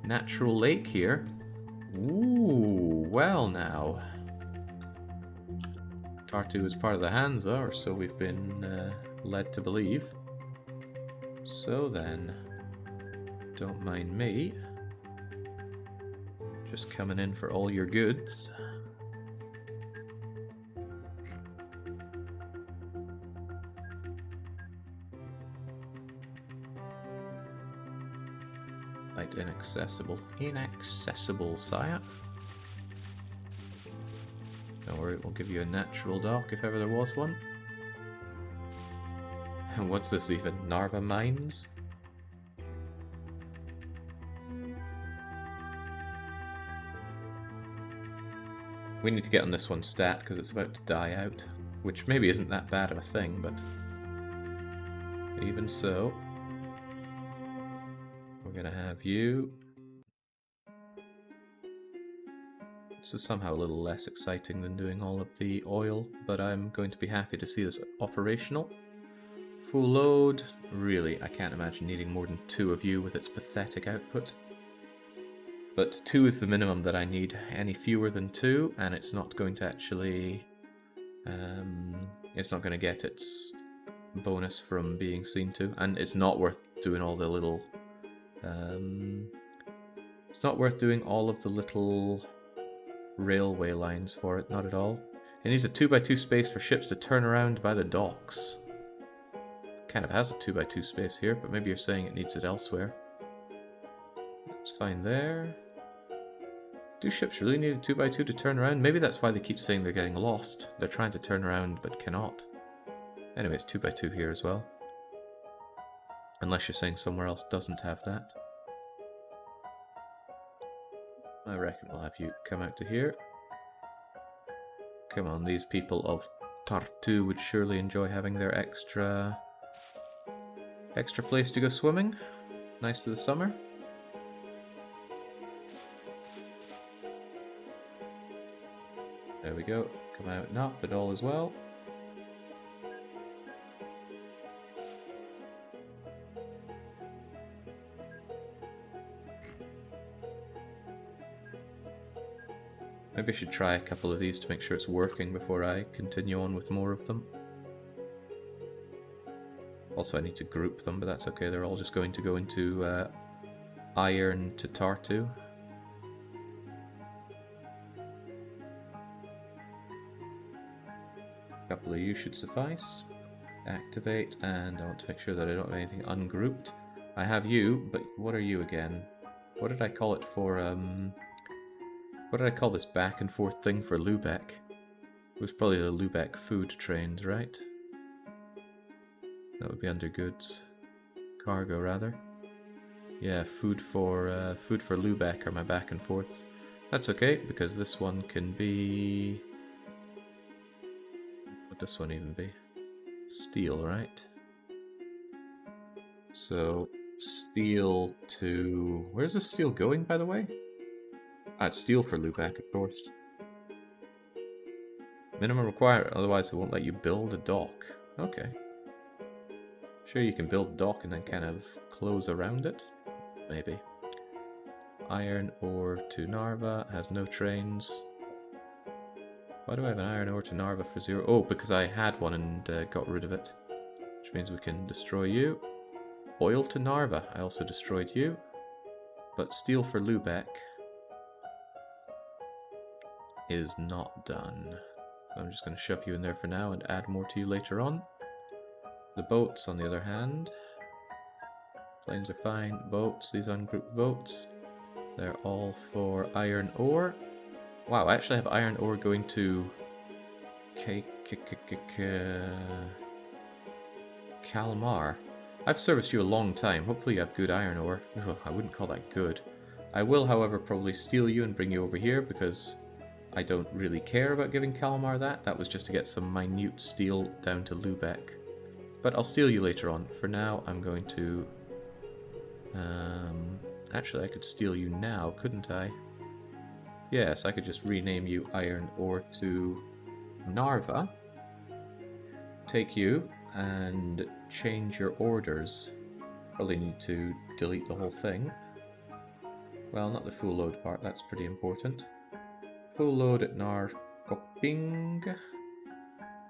natural lake here. Ooh, well now. Tartu is part of the Hansa, or so we've been led to believe. So then, don't mind me Just coming in for all your goods. Like inaccessible. Inaccessible, sire. Don't worry, we'll give you a natural dock if ever there was one. And what's this even? Narva Mines? We need to get on this one stat because it's about to die out. Which maybe isn't that bad of a thing, but even so, we're gonna have you. This is somehow a little less exciting than doing all of the oil, but I'm going to be happy to see this operational. Full load. Really, I can't imagine needing more than 2 of you with its pathetic output. But 2 is the minimum that I need. Any fewer than 2, and it's not going to actually... it's not going to get its bonus from being seen to, and it's not worth doing all the little... it's not worth doing all of the little railway lines for it, not at all. It needs a 2x2 space for ships to turn around by the docks. Kind of has a 2x2 space here, but maybe you're saying it needs it elsewhere. That's fine there. Do ships really need a 2x2 to turn around? Maybe that's why they keep saying they're getting lost. They're trying to turn around but cannot. Anyway, it's 2x2 here as well. Unless you're saying somewhere else doesn't have that. I reckon we'll have you come out to here. Come on, these people of Tartu would surely enjoy having their extra place to go swimming. Nice for the summer. There we go. Come out not, but all is well. Maybe I should try a couple of these to make sure it's working before I continue on with more of them. Also, I need to group them, but that's okay. They're all just going to go into iron to Tartu. A couple of you should suffice. Activate, and I want to make sure that I don't have anything ungrouped. I have you, but what are you again? What did I call it for, what did I call this back and forth thing for Lubeck? It was probably the Lubeck food trains, right? That would be under goods. Cargo, rather. Yeah, food for Lubeck are my back and forths. That's okay, because this one can be... What would this one even be? Steel, right? So, steel to... Where's the steel going, by the way? Ah, it's steel for Lubeck, of course. Minimum required, otherwise it won't let you build a dock. Okay. Sure, you can build a dock and then kind of close around it? Maybe. Iron ore to Narva, has no trains. Why do I have an iron ore to Narva for 0? Oh, because I had one and got rid of it. Which means we can destroy you. Oil to Narva, I also destroyed you. But steel for Lubeck is not done. I'm just going to shove you in there for now and add more to you later on. The boats, on the other hand, planes are fine. Boats, these ungrouped boats, they're all for iron ore. Wow, I actually have iron ore going to Kalmar. I've serviced you a long time. Hopefully you have good iron ore. Ugh, I wouldn't call that good. I will, however, probably steal you and bring you over here because I don't really care about giving Kalmar that. That was just to get some minute steel down to Lubeck. But I'll steal you later on. For now, I'm going to... actually, I could steal you now, couldn't I? Yes, I could just rename you Iron Ore to Narva. Take you and change your orders. Probably need to delete the whole thing. Well, not the full load part, that's pretty important. Full load at Narkoping.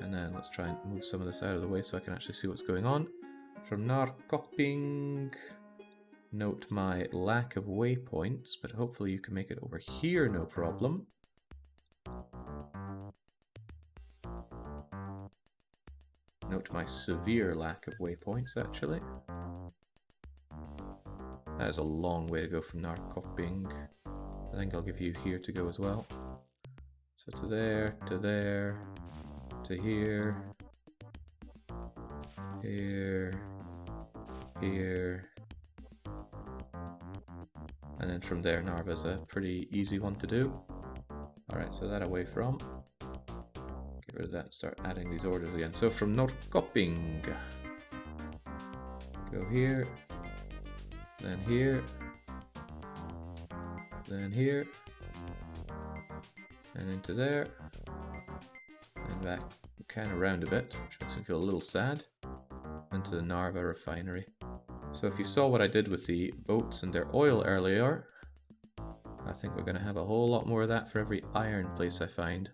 And then let's try and move some of this out of the way so I can actually see what's going on. From Narkoping Note my lack of waypoints, but hopefully you can make it over here, no problem. Note my severe lack of waypoints, actually. That is a long way to go from Narkoping. I think I'll give you here to go as well. So to there, to there, to here, here, here. And then from there, Narva's a pretty easy one to do. Alright, so that away from. Get rid of that and start adding these orders again. So from Norrköping, go here, then here, then here, and into there, and back kind of round a bit, which makes me feel a little sad, into the Narva refinery. So if you saw what I did with the boats and their oil earlier, I think we're going to have a whole lot more of that for every iron place I find.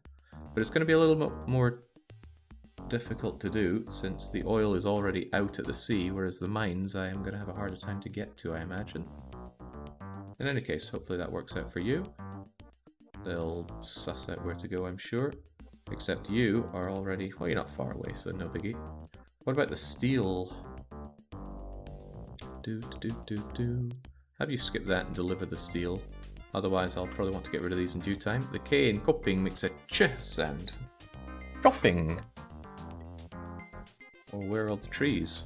But it's going to be a little bit more difficult to do since the oil is already out at the sea, whereas the mines I am going to have a harder time to get to, I imagine. In any case, hopefully that works out for you. They'll suss out where to go, I'm sure. Except you are already... well, you're not far away, so no biggie. What about the steel? Have you skip that and deliver the steel? Otherwise, I'll probably want to get rid of these in due time. The K in Kopping makes a ch sound. Chopping! Oh, where are all the trees?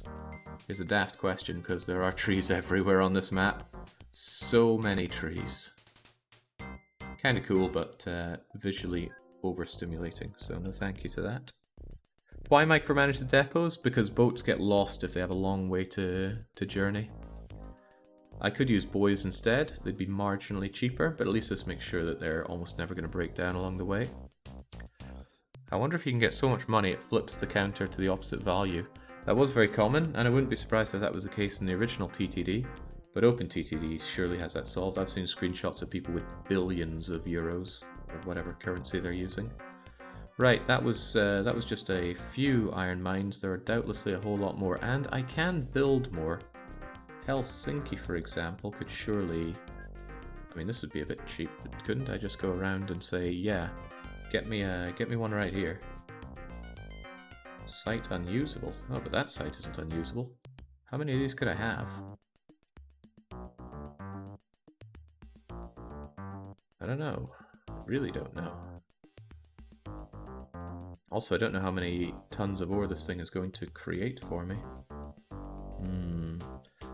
Here's a daft question, because there are trees everywhere on this map. So many trees. Kind of cool, but visually overstimulating, so no thank you to that. Why micromanage the depots? Because boats get lost if they have a long way to journey. I could use buoys instead, they'd be marginally cheaper, but at least this makes sure that they're almost never going to break down along the way. I wonder if you can get so much money it flips the counter to the opposite value. That was very common, and I wouldn't be surprised if that was the case in the original TTD, but OpenTTD surely has that solved. I've seen screenshots of people with billions of euros, or whatever currency they're using. Right, that was just a few iron mines. There are doubtlessly a whole lot more, and I can build more. Helsinki, for example, could surely... I mean, this would be a bit cheap, but couldn't I just go around and say, yeah, get me one right here. Site unusable. Oh, but that site isn't unusable. How many of these could I have? I don't know. Really don't know. Also, I don't know how many tons of ore this thing is going to create for me.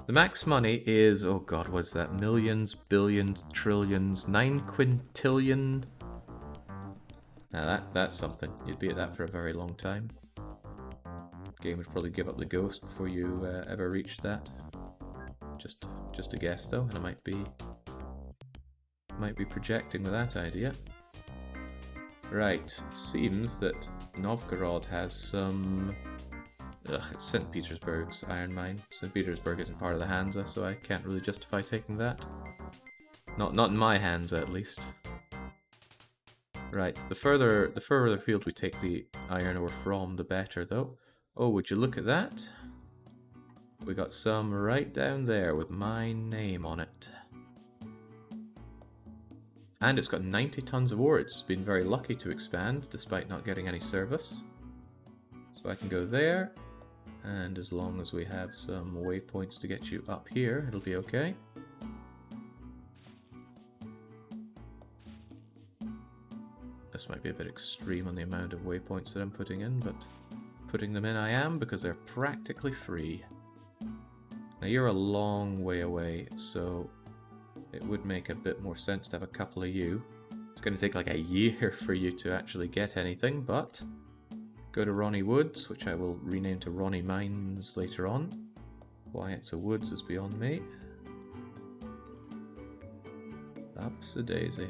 The max money is, oh god, what's that? Millions, billions, trillions, 9 quintillion. Now that's something. You'd be at that for a very long time. Game would probably give up the ghost before you ever reached that. Just a guess though, and I might be projecting with that idea. Right, seems that Novgorod has some... Ugh, it's St. Petersburg's iron mine. St. Petersburg isn't part of the Hansa, so I can't really justify taking that. Not in my Hansa, at least. Right, the further afield we take the iron ore from, the better, though. Oh, would you look at that? We got some right down there with my name on it. And it's got 90 tons of ore. It's been very lucky to expand, despite not getting any service. So I can go there. And as long as we have some waypoints to get you up here, it'll be okay. This might be a bit extreme on the amount of waypoints that I'm putting in, but putting them in I am because they're practically free. Now you're a long way away, so it would make a bit more sense to have a couple of you. It's going to take like a year for you to actually get anything, but... Go to Ronnie Woods, which I will rename to Ronnie Mines later on. Why it's a woods is beyond me. Ups-a-daisy.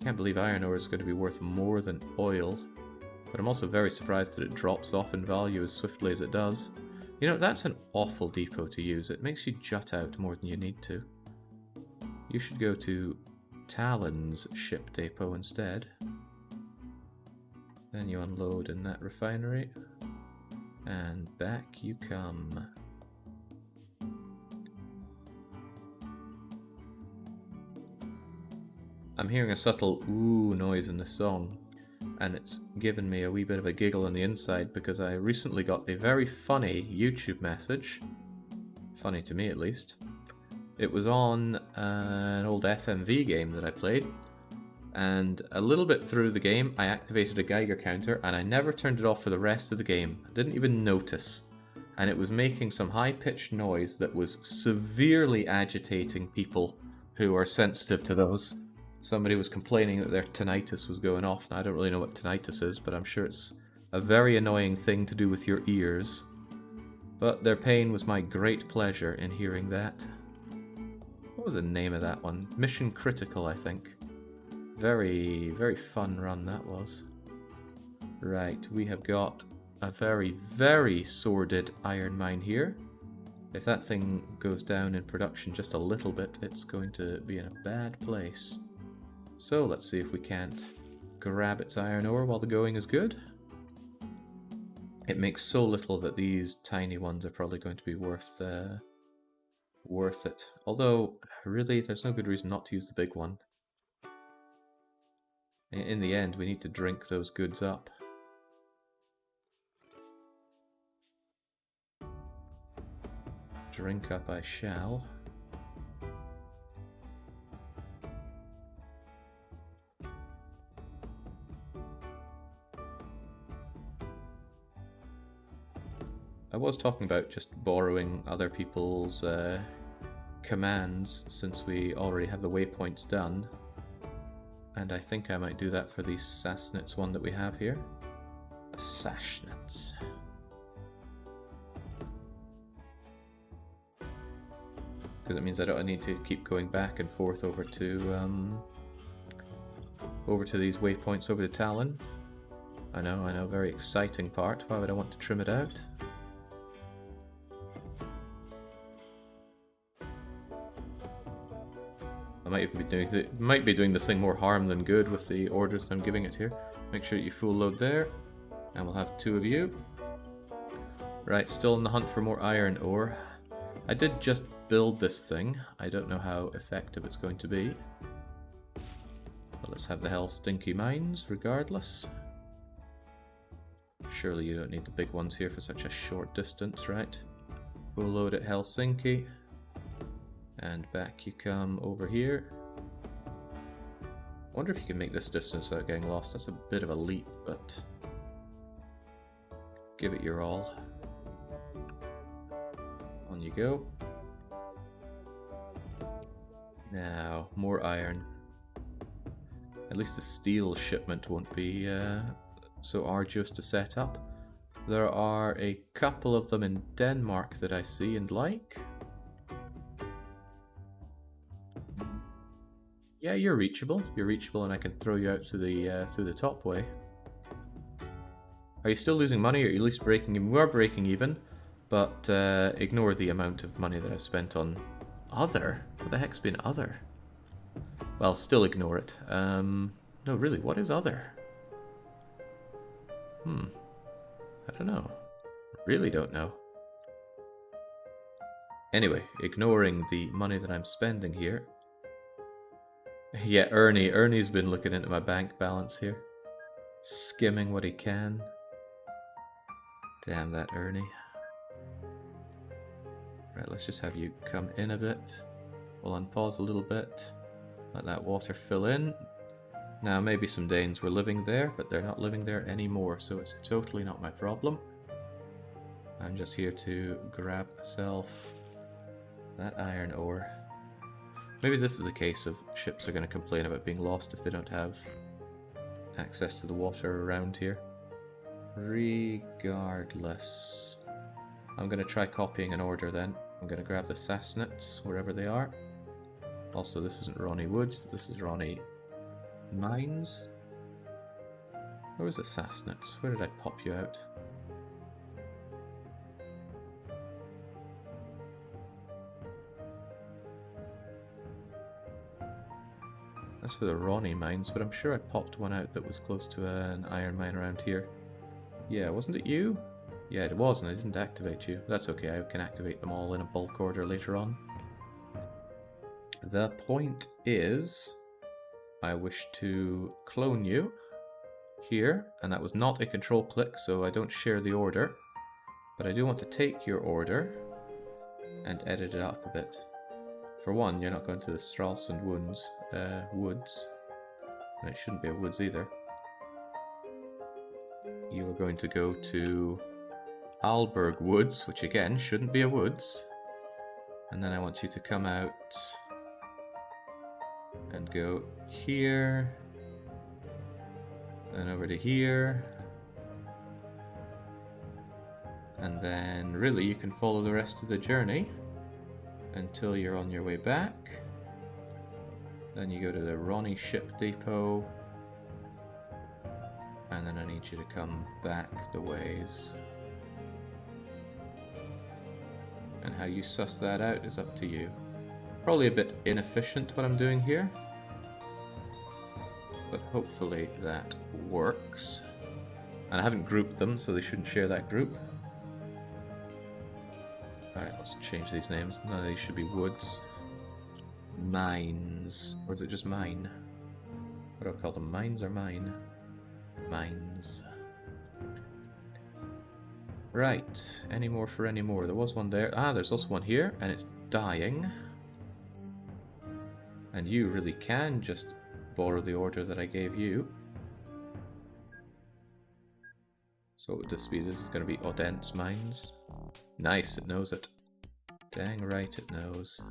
Can't believe iron ore is going to be worth more than oil, but I'm also very surprised that it drops off in value as swiftly as it does. You know, that's an awful depot to use. It makes you jut out more than you need to. You should go to Talon's ship depot instead. Then you unload in that refinery, and back you come. I'm hearing a subtle ooh noise in the song, and it's given me a wee bit of a giggle on the inside because I recently got a very funny YouTube message. Funny to me, at least. It was on an old FMV game that I played, and a little bit through the game I activated a Geiger counter and I never turned it off for the rest of the game. I didn't even notice. And it was making some high-pitched noise that was severely agitating people who are sensitive to those. Somebody was complaining that their tinnitus was going off. Now, I don't really know what tinnitus is, but I'm sure it's a very annoying thing to do with your ears. But their pain was my great pleasure in hearing that. What was the name of that one? Mission Critical, I think. Very, very fun run that was. Right, we have got a very, very sordid iron mine here. If that thing goes down in production just a little bit, it's going to be in a bad place. So let's see if we can't grab its iron ore while the going is good. It makes so little that these tiny ones are probably going to be worth it. Although, really, there's no good reason not to use the big one. In the end, we need to drink those goods up. Drink up I shall. I was talking about just borrowing other people's commands since we already have the waypoints done. And I think I might do that for the Sassnitz one that we have here. Sassnitz. Because it means I don't need to keep going back and forth over to these waypoints over to Talon. I know, very exciting part. Why would I want to trim it out? I might be doing this thing more harm than good with the orders I'm giving it here. Make sure you full load there, and we'll have 2 of you. Right, still in the hunt for more iron ore. I did just build this thing. I don't know how effective it's going to be. But let's have the hell stinky mines regardless. Surely you don't need the big ones here for such a short distance, right? Full load at Helsinki. And back you come over here. I wonder if you can make this distance without getting lost. That's a bit of a leap, but give it your all. On you go. Now, more iron. At least the steel shipment won't be so arduous to set up. There are a couple of them in Denmark that I see and like. Yeah, you're reachable. You're reachable, and I can throw you out through the top way. Are you still losing money, or are you at least breaking even? We are breaking even, but ignore the amount of money that I've spent on other. What the heck's been other? Well, still ignore it. No, really, what is other? I don't know. Really don't know. Anyway, ignoring the money that I'm spending here. Yeah, Ernie's been looking into my bank balance here. Skimming what he can. Damn that Ernie. Right, let's just have you come in a bit. We'll unpause a little bit. Let that water fill in. Now, maybe some Danes were living there, but they're not living there anymore, so it's totally not my problem. I'm just here to grab myself that iron ore. Maybe this is a case of ships are going to complain about being lost if they don't have access to the water around here. Regardless, I'm going to try copying an order then. I'm going to grab the Sassnitz, wherever they are. Also, this isn't Ronnie Woods, this is Ronnie Mines. Where was the Sassnitz? Where did I pop you out? That's for the Ronnie mines, but I'm sure I popped one out that was close to an iron mine around here. Yeah, wasn't it you? Yeah, it was, and I didn't activate you. That's okay, I can activate them all in a bulk order later on. The point is, I wish to clone you here, and that was not a control click, so I don't share the order. But I do want to take your order and edit it up a bit. For one, you're not going to the Stralsund woods. And it shouldn't be a woods either. You are going to go to Alberg Woods, which again shouldn't be a woods. And then I want you to come out and go here, and over to here. And then really you can follow the rest of the journey until you're on your way back. Then you go to the Ronnie Ship Depot. And then I need you to come back the ways. And how you suss that out is up to you. Probably a bit inefficient what I'm doing here, but hopefully that works. And I haven't grouped them, so they shouldn't share that group. Alright, let's change these names. None of these should be woods. Mines. Or is it just mine? What do I call them? Mines or mine? Mines. Right, any more for any more? There was one there. Ah, there's also one here, and it's dying. And you really can just borrow the order that I gave you. So what would this be? This is going to be Odense Mines. Nice, it knows it. Dang right it knows.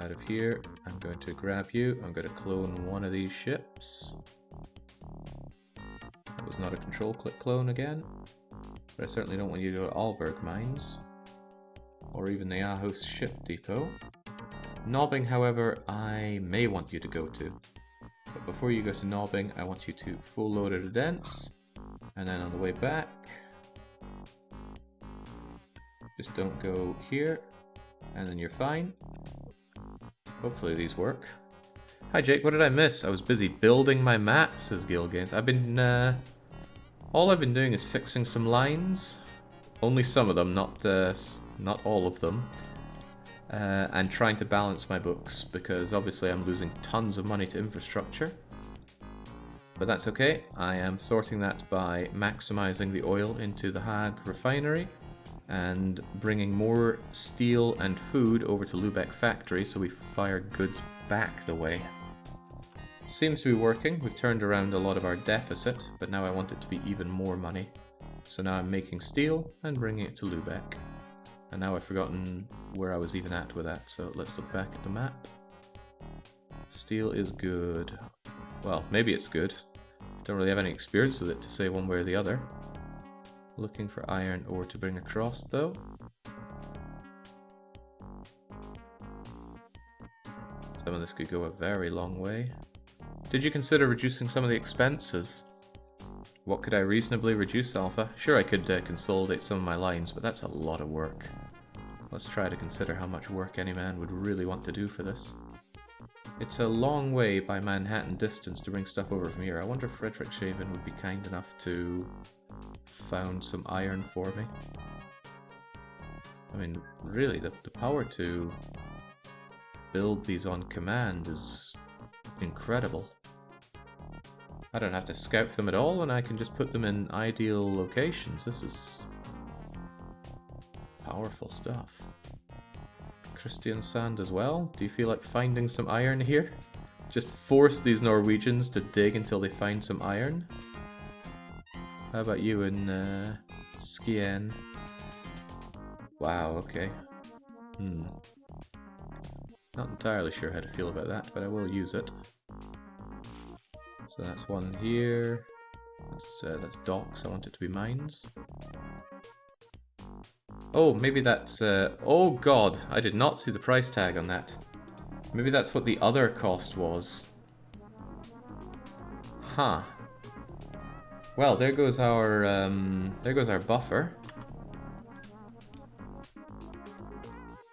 Out of here, I'm going to grab you. I'm going to clone one of these ships. That was not a control click clone again. But I certainly don't want you to go to Alberg Mines. Or even the Aarhus Ship Depot. Nobbing, however, I may want you to go to. But before you go to Nobbing, I want you to full load at Odense. And then on the way back, just don't go here. And then you're fine. Hopefully these work. Hi Jake, what did I miss? I was busy building my map, says Gilgains. All I've been doing is fixing some lines. Only some of them, not all of them. And trying to balance my books, because obviously I'm losing tons of money to infrastructure. But that's okay. I am sorting that by maximizing the oil into the Haag refinery. And bringing more steel and food over to Lübeck factory so we fire goods back the way. Seems to be working. We've turned around a lot of our deficit, but now I want it to be even more money. So now I'm making steel and bringing it to Lübeck. And now I've forgotten where I was even at with that, so let's look back at the map. Steel is good. Well, maybe it's good. Don't really have any experience with it to say one way or the other. Looking for iron ore to bring across, though. Some of this could go a very long way. Did you consider reducing some of the expenses? What could I reasonably reduce, Alpha? Sure, I could consolidate some of my lines, but that's a lot of work. Let's try to consider how much work any man would really want to do for this. It's a long way by Manhattan distance to bring stuff over from here. I wonder if Frederikshaven would be kind enough to found some iron for me. I mean, really, the power to build these on command is incredible. I don't have to scout them at all, and I can just put them in ideal locations. This is powerful stuff. Christian Sand as well. Do you feel like finding some iron here? Just force these Norwegians to dig until they find some iron? How about you in Skien? Wow, okay. Not entirely sure how to feel about that, but I will use it. So that's one here. That's docks. I want it to be mines. Oh, maybe that's... oh god, I did not see the price tag on that. Maybe that's what the other cost was. Huh. Well, there goes our buffer.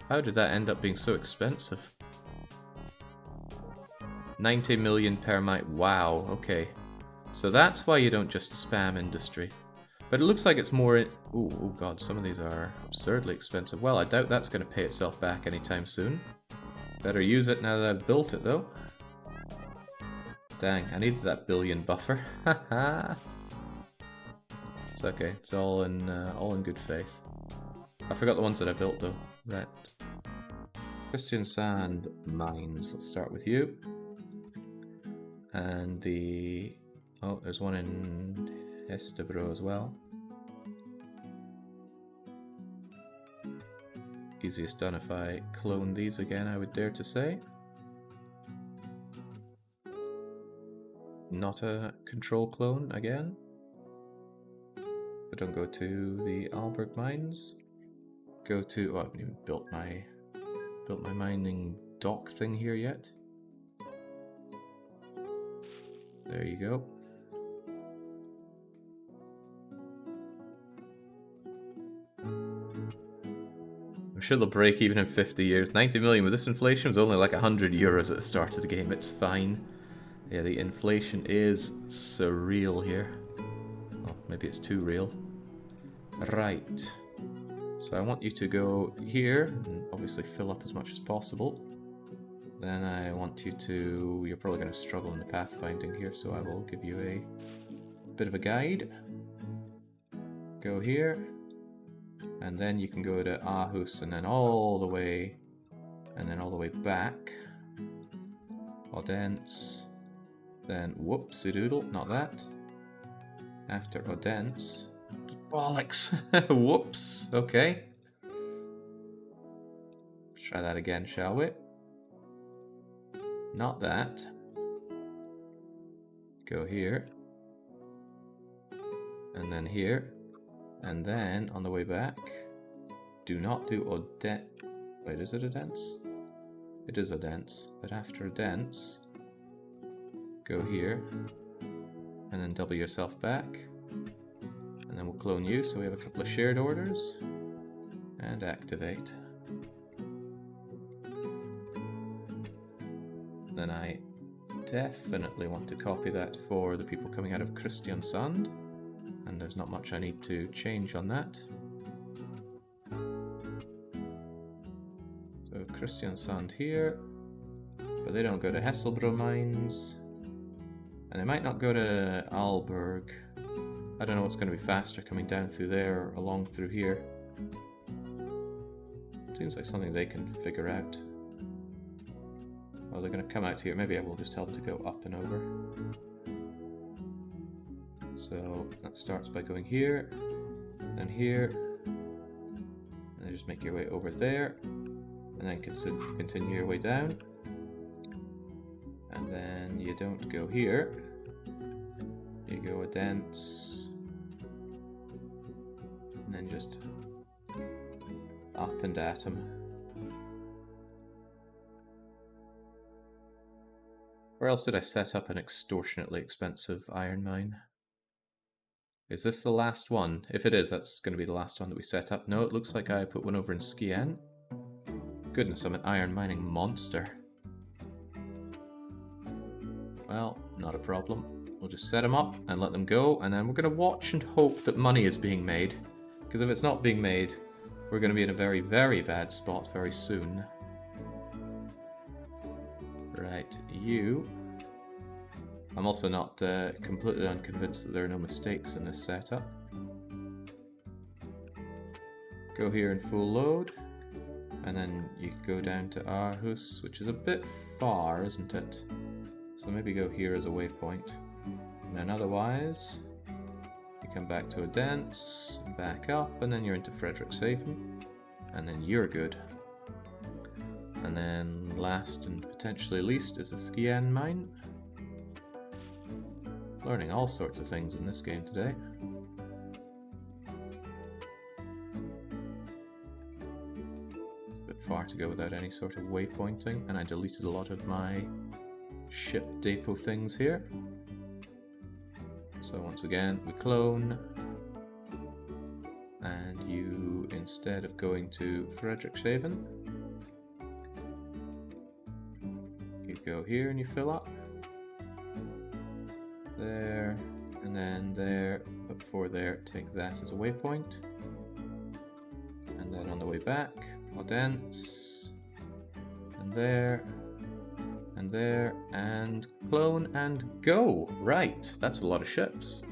How did that end up being so expensive? 90 million per mite. Wow, okay. So that's why you don't just spam industry. But it looks like it's more... Ooh, oh god, some of these are absurdly expensive. Well, I doubt that's going to pay itself back anytime soon. Better use it now that I've built it, though. Dang, I needed that billion buffer. Haha. It's okay. It's all in good faith. I forgot the ones that I built, though. Right. Christian Sand Mines. Let's start with you. And the... Oh, there's one in Hestebro as well. Easiest done if I clone these again, I would dare to say. Not a control clone again. But don't go to the Alberg mines. Go to... Oh, I haven't even built my mining dock thing here yet. There you go. I'm sure they'll break even in 50 years. 90 million with this inflation was only like 100 euros at the start of the game. It's fine. Yeah, the inflation is surreal here. Oh, maybe it's too real. Right. So I want you to go here and obviously fill up as much as possible. Then I want you to... You're probably going to struggle in the pathfinding here, so I will give you a bit of a guide. Go here. And then you can go to Aarhus and then all the way... And then all the way back. Odense. Then whoopsie-doodle, not that. After Odense... Bollocks! Whoops! Okay. Try that again, shall we? Not that. Go here. And then here. And then, on the way back, do not do Odense. Wait, is it Odense? It is Odense. But after Odense, go here. And then double yourself back. And then we'll clone you, so we have a couple of shared orders. And activate. Then I definitely want to copy that for the people coming out of Kristiansand. And there's not much I need to change on that. So Kristiansand here. But they don't go to Hesselbro mines. And they might not go to Alberg. I don't know what's going to be faster coming down through there or along through here. Seems like something they can figure out. Oh, they're going to come out here. Maybe I will just tell them to go up and over. So that starts by going here, then here, and then just make your way over there, and then continue your way down. And then you don't go here. You go Odense, and then just up and at them. Where else did I set up an extortionately expensive iron mine? Is this the last one? If it is, that's going to be the last one that we set up. No, it looks like I put one over in Skien. Goodness, I'm an iron mining monster. Well, not a problem. We'll just set them up and let them go, and then we're going to watch and hope that money is being made. Because if it's not being made, we're going to be in a very, very bad spot very soon. Right, you... I'm also not completely unconvinced that there are no mistakes in this setup. Go here in full load, and then you go down to Aarhus, which is a bit far, isn't it? So maybe go here as a waypoint. And then otherwise, you come back to Odense, back up, and then you're into Frederikshavn, and then you're good. And then last and potentially least is the Skien mine. Learning all sorts of things in this game today. It's a bit far to go without any sort of waypointing, and I deleted a lot of my ship depot things here. So once again, we clone, and you, instead of going to Frederikshavn, you go here and you fill up. There, and then there. Oh, 0.4 there, take that as a waypoint. And then on the way back, Odence, and there, and clone and go. Right, that's a lot of ships.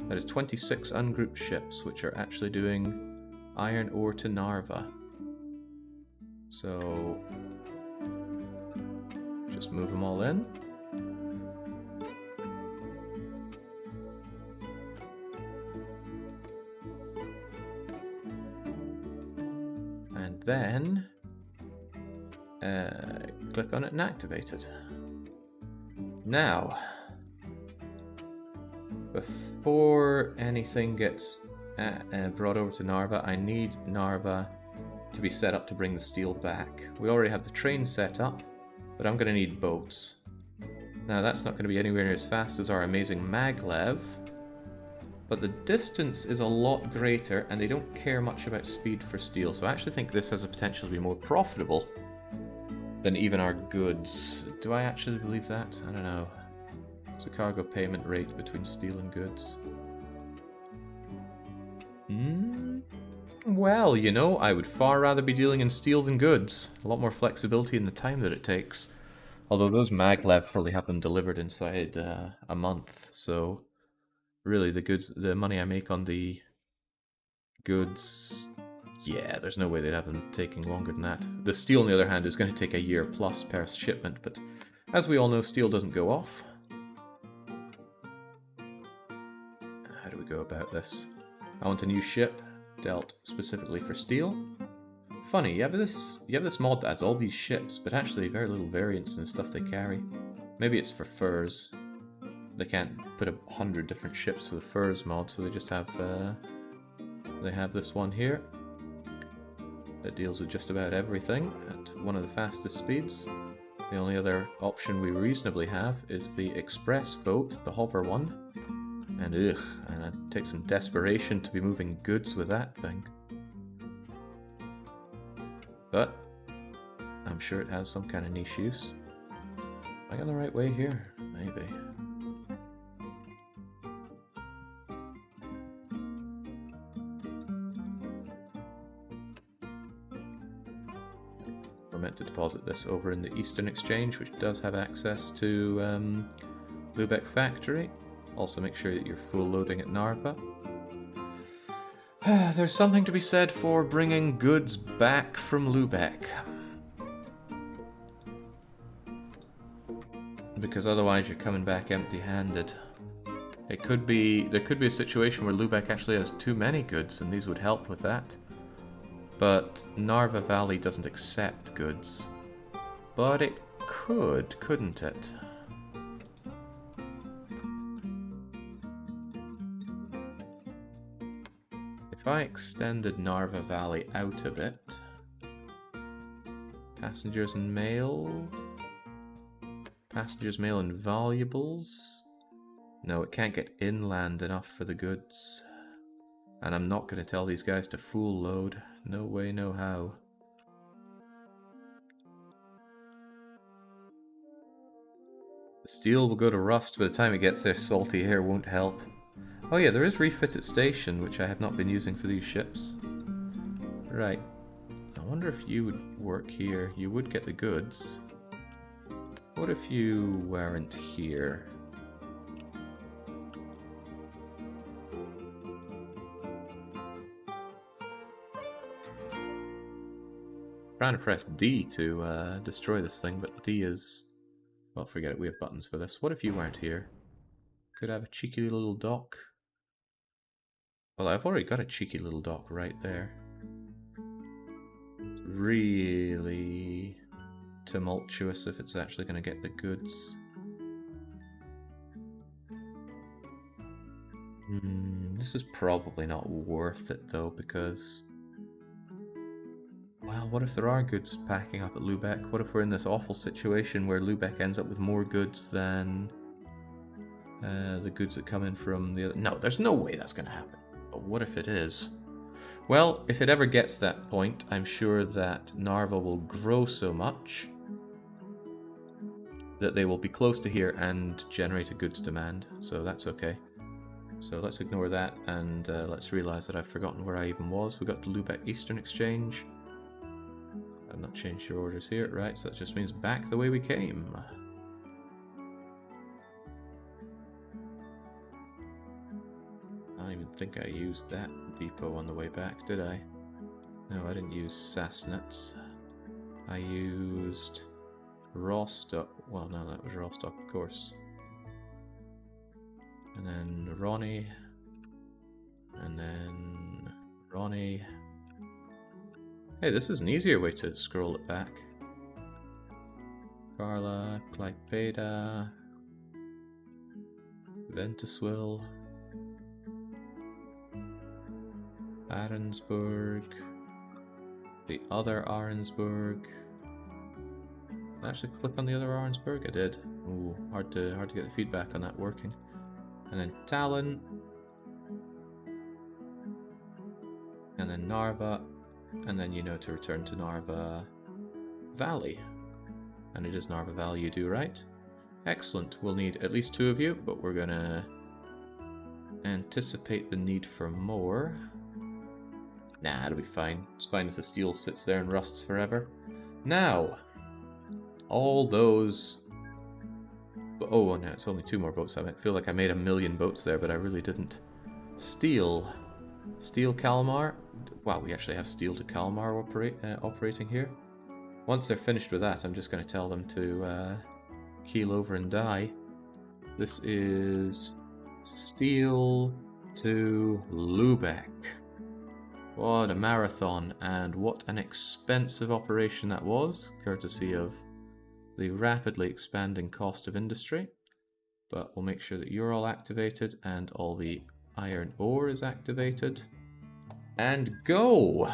That is 26 ungrouped ships, which are actually doing iron ore to Narva. So, just move them all in. And then, click on it and activate it. Now, before anything gets brought over to Narva, I need Narva to be set up to bring the steel back. We already have the train set up, but I'm going to need boats. Now that's not going to be anywhere near as fast as our amazing maglev, but the distance is a lot greater and they don't care much about speed for steel, so I actually think this has the potential to be more profitable than even our goods. Do I actually believe that? I don't know. It's a cargo payment rate between steel and goods. Well, you know, I would far rather be dealing in steel than goods. A lot more flexibility in the time that it takes. Although those maglev probably have them delivered inside a month, so really the money I make on the goods, yeah, there's no way they'd have them taking longer than that. The steel, on the other hand, is going to take a year plus per shipment, but as we all know, steel doesn't go off. How do we go about this? I want a new ship dealt specifically for steel. Funny, you have this mod that adds all these ships, but actually very little variance in stuff they carry. Maybe it's for furs. They can't put 100 different ships for the furs mod, so they just have they have this one here that deals with just about everything at one of the fastest speeds. The only other option we reasonably have is the express boat, the hover one. And it takes some desperation to be moving goods with that thing. But I'm sure it has some kind of niche use. Am I going the right way here? Maybe. We're meant to deposit this over in the Eastern Exchange, which does have access to Lubeck Factory. Also make sure that you're full loading at Narva. There's something to be said for bringing goods back from Lubeck. Because otherwise you're coming back empty-handed. There could be a situation where Lubeck actually has too many goods and these would help with that. But Narva Valley doesn't accept goods. But it could, couldn't it? If I extended Narva Valley out a bit, passengers and mail, and valuables. No, it can't get inland enough for the goods. And I'm not going to tell these guys to full load. No way, no how. The steel will go to rust by the time it gets there. Salty air won't help. Oh yeah, there is refit at station, which I have not been using for these ships. Right. I wonder if you would work here. You would get the goods. What if you weren't here? Trying to press D to destroy this thing, but D is... well, forget it, we have buttons for this. What if you weren't here? Could I have a cheeky little dock? Well, I've already got a cheeky little dock right there. It's really tumultuous if it's actually going to get the goods. This is probably not worth it though, because... well, what if there are goods packing up at Lubeck? What if we're in this awful situation where Lubeck ends up with more goods than the goods that come in from the other... no, there's no way that's going to happen. But what if it is? Well, if it ever gets to that point, I'm sure that Narva will grow so much that they will be close to here and generate a goods demand, so that's okay. So let's ignore that, and let's realize that I've forgotten where I even was. We got to Lubeck Eastern Exchange. I've not changed your orders here, right? So that just means back the way we came. I don't even think I used that depot on the way back, did I? No, I didn't use Sassnitz. I used Rostock. Well, no, that was Rostock, of course. And then Ronnie. And then Ronnie. Hey, this is an easier way to scroll it back. Carla, Klaipeda, Ventuswil, Ahrensburg, the other Ahrensburg. Did I actually click on the other Ahrensburg? I did. Ooh, hard to get the feedback on that working. And then Tallinn, and then Narva, and then you know to return to Narva Valley. And it is Narva Valley you do, right? Excellent. We'll need at least 2 of you, but we're gonna anticipate the need for more. Nah, it'll be fine. It's fine if the steel sits there and rusts forever. Now, all those... Oh, no, it's only 2 more boats. I feel like I made 1,000,000 boats there, but I really didn't. Steel. Steel Kalmar. Wow, we actually have steel to Kalmar operating here. Once they're finished with that, I'm just going to tell them to keel over and die. This is steel to Lubeck. What a marathon, and what an expensive operation that was, courtesy of the rapidly expanding cost of industry. But we'll make sure that you're all activated and all the iron ore is activated. And go!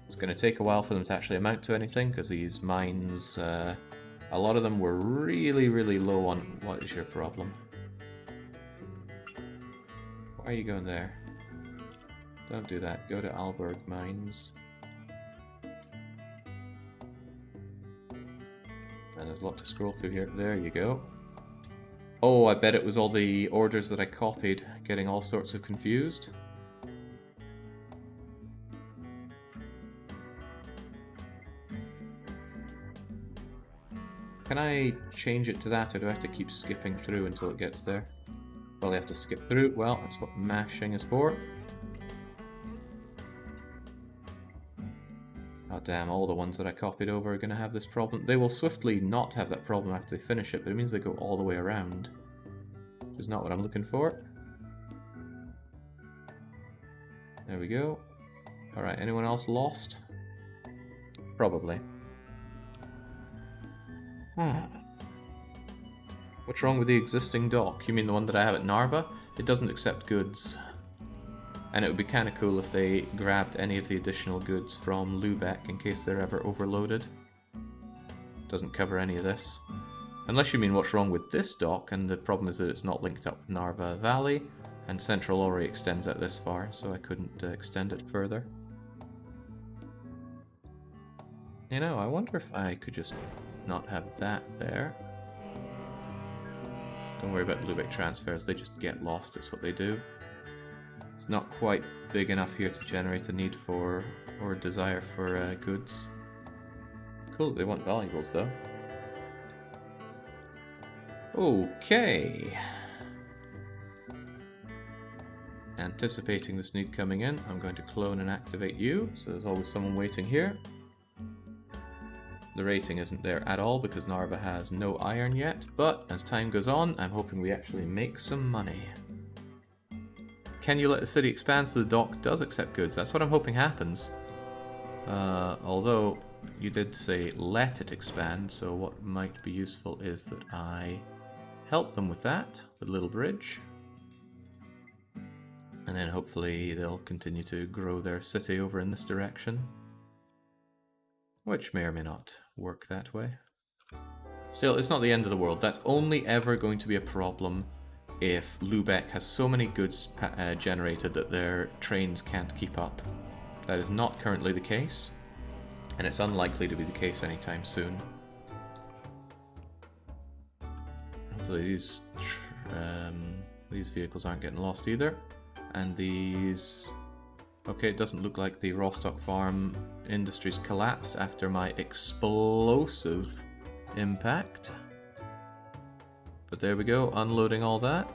It's going to take a while for them to actually amount to anything, because these mines, a lot of them were really, really low on... What is your problem? Why are you going there? Don't do that. Go to Alberg Mines. And there's a lot to scroll through here. There you go. Oh, I bet it was all the orders that I copied, getting all sorts of confused. Can I change it to that, or do I have to keep skipping through until it gets there? Well, I have to skip through. Well, that's what mashing is for. Oh damn, all the ones that I copied over are going to have this problem. They will swiftly not have that problem after they finish it, but it means they go all the way around. Which is not what I'm looking for. There we go. Alright, anyone else lost? Probably. What's wrong with the existing dock? You mean the one that I have at Narva? It doesn't accept goods. And it would be kind of cool if they grabbed any of the additional goods from Lubeck in case they're ever overloaded. Doesn't cover any of this. Unless you mean what's wrong with this dock, and the problem is that it's not linked up with Narva Valley, and Central already extends out this far, so I couldn't extend it further. You know, I wonder if I could just not have that there. Don't worry about Lubeck transfers, they just get lost, it's what they do. It's not quite big enough here to generate a need for, or a desire for goods. Cool, they want valuables though. Okay. Anticipating this need coming in, I'm going to clone and activate you, so there's always someone waiting here. The rating isn't there at all because Narva has no iron yet, but as time goes on, I'm hoping we actually make some money. Can you let the city expand so the dock does accept goods? That's what I'm hoping happens. Although you did say let it expand, so what might be useful is that I help them with that, the little bridge. And then hopefully they'll continue to grow their city over in this direction. Which may or may not work that way. Still, it's not the end of the world. That's only ever going to be a problem if Lubeck has so many goods generated that their trains can't keep up. That is not currently the case, and it's unlikely to be the case anytime soon. Hopefully these These vehicles aren't getting lost either. And these... Okay, it doesn't look like the Rostock farm industry's collapsed after my explosive impact. But there we go, unloading all that.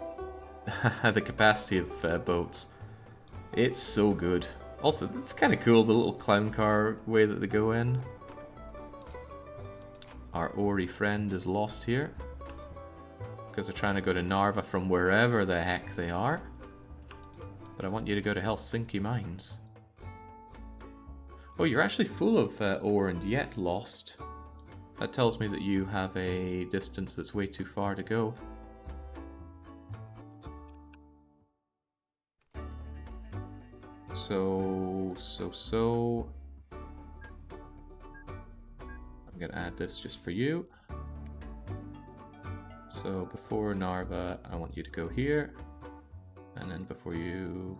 The capacity of boats. It's so good. Also, it's kind of cool, the little clown car way that they go in. Our Ori friend is lost here. Because they're trying to go to Narva from wherever the heck they are. But I want you to go to Helsinki mines. Oh, you're actually full of ore and yet lost. That tells me that you have a distance that's way too far to go. So... I'm gonna add this just for you. So before Narva, I want you to go here. And then before you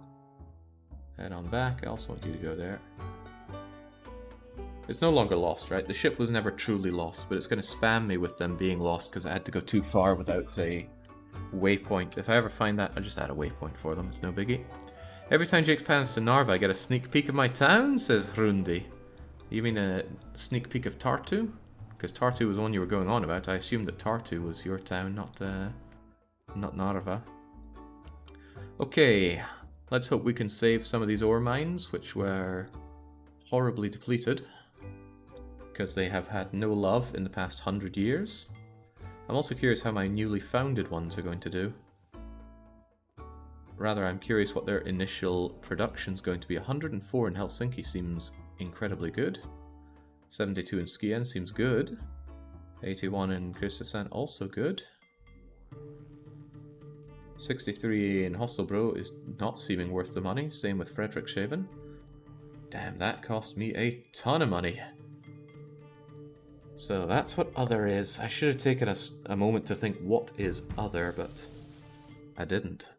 head on back, I also want you to go there. It's no longer lost, right? The ship was never truly lost, but it's going to spam me with them being lost because I had to go too far without a waypoint. If I ever find that, I'll just add a waypoint for them. It's no biggie. Every time Jake pans to Narva, I get a sneak peek of my town, says Hrundi. You mean a sneak peek of Tartu? Because Tartu was the one you were going on about. I assumed that Tartu was your town, not Narva. Okay, let's hope we can save some of these ore mines, which were horribly depleted. Because they have had no love in the past 100 years. I'm also curious how my newly founded ones are going to do. Rather, I'm curious what their initial production's going to be. 104 in Helsinki seems incredibly good. 72 in Skien seems good. 81 in Kristiansand also good. 63 in Hostelbro is not seeming worth the money. Same with Frederikshaven. Damn, that cost me a ton of money. So that's what other is. I should have taken a moment to think what is other, but I didn't.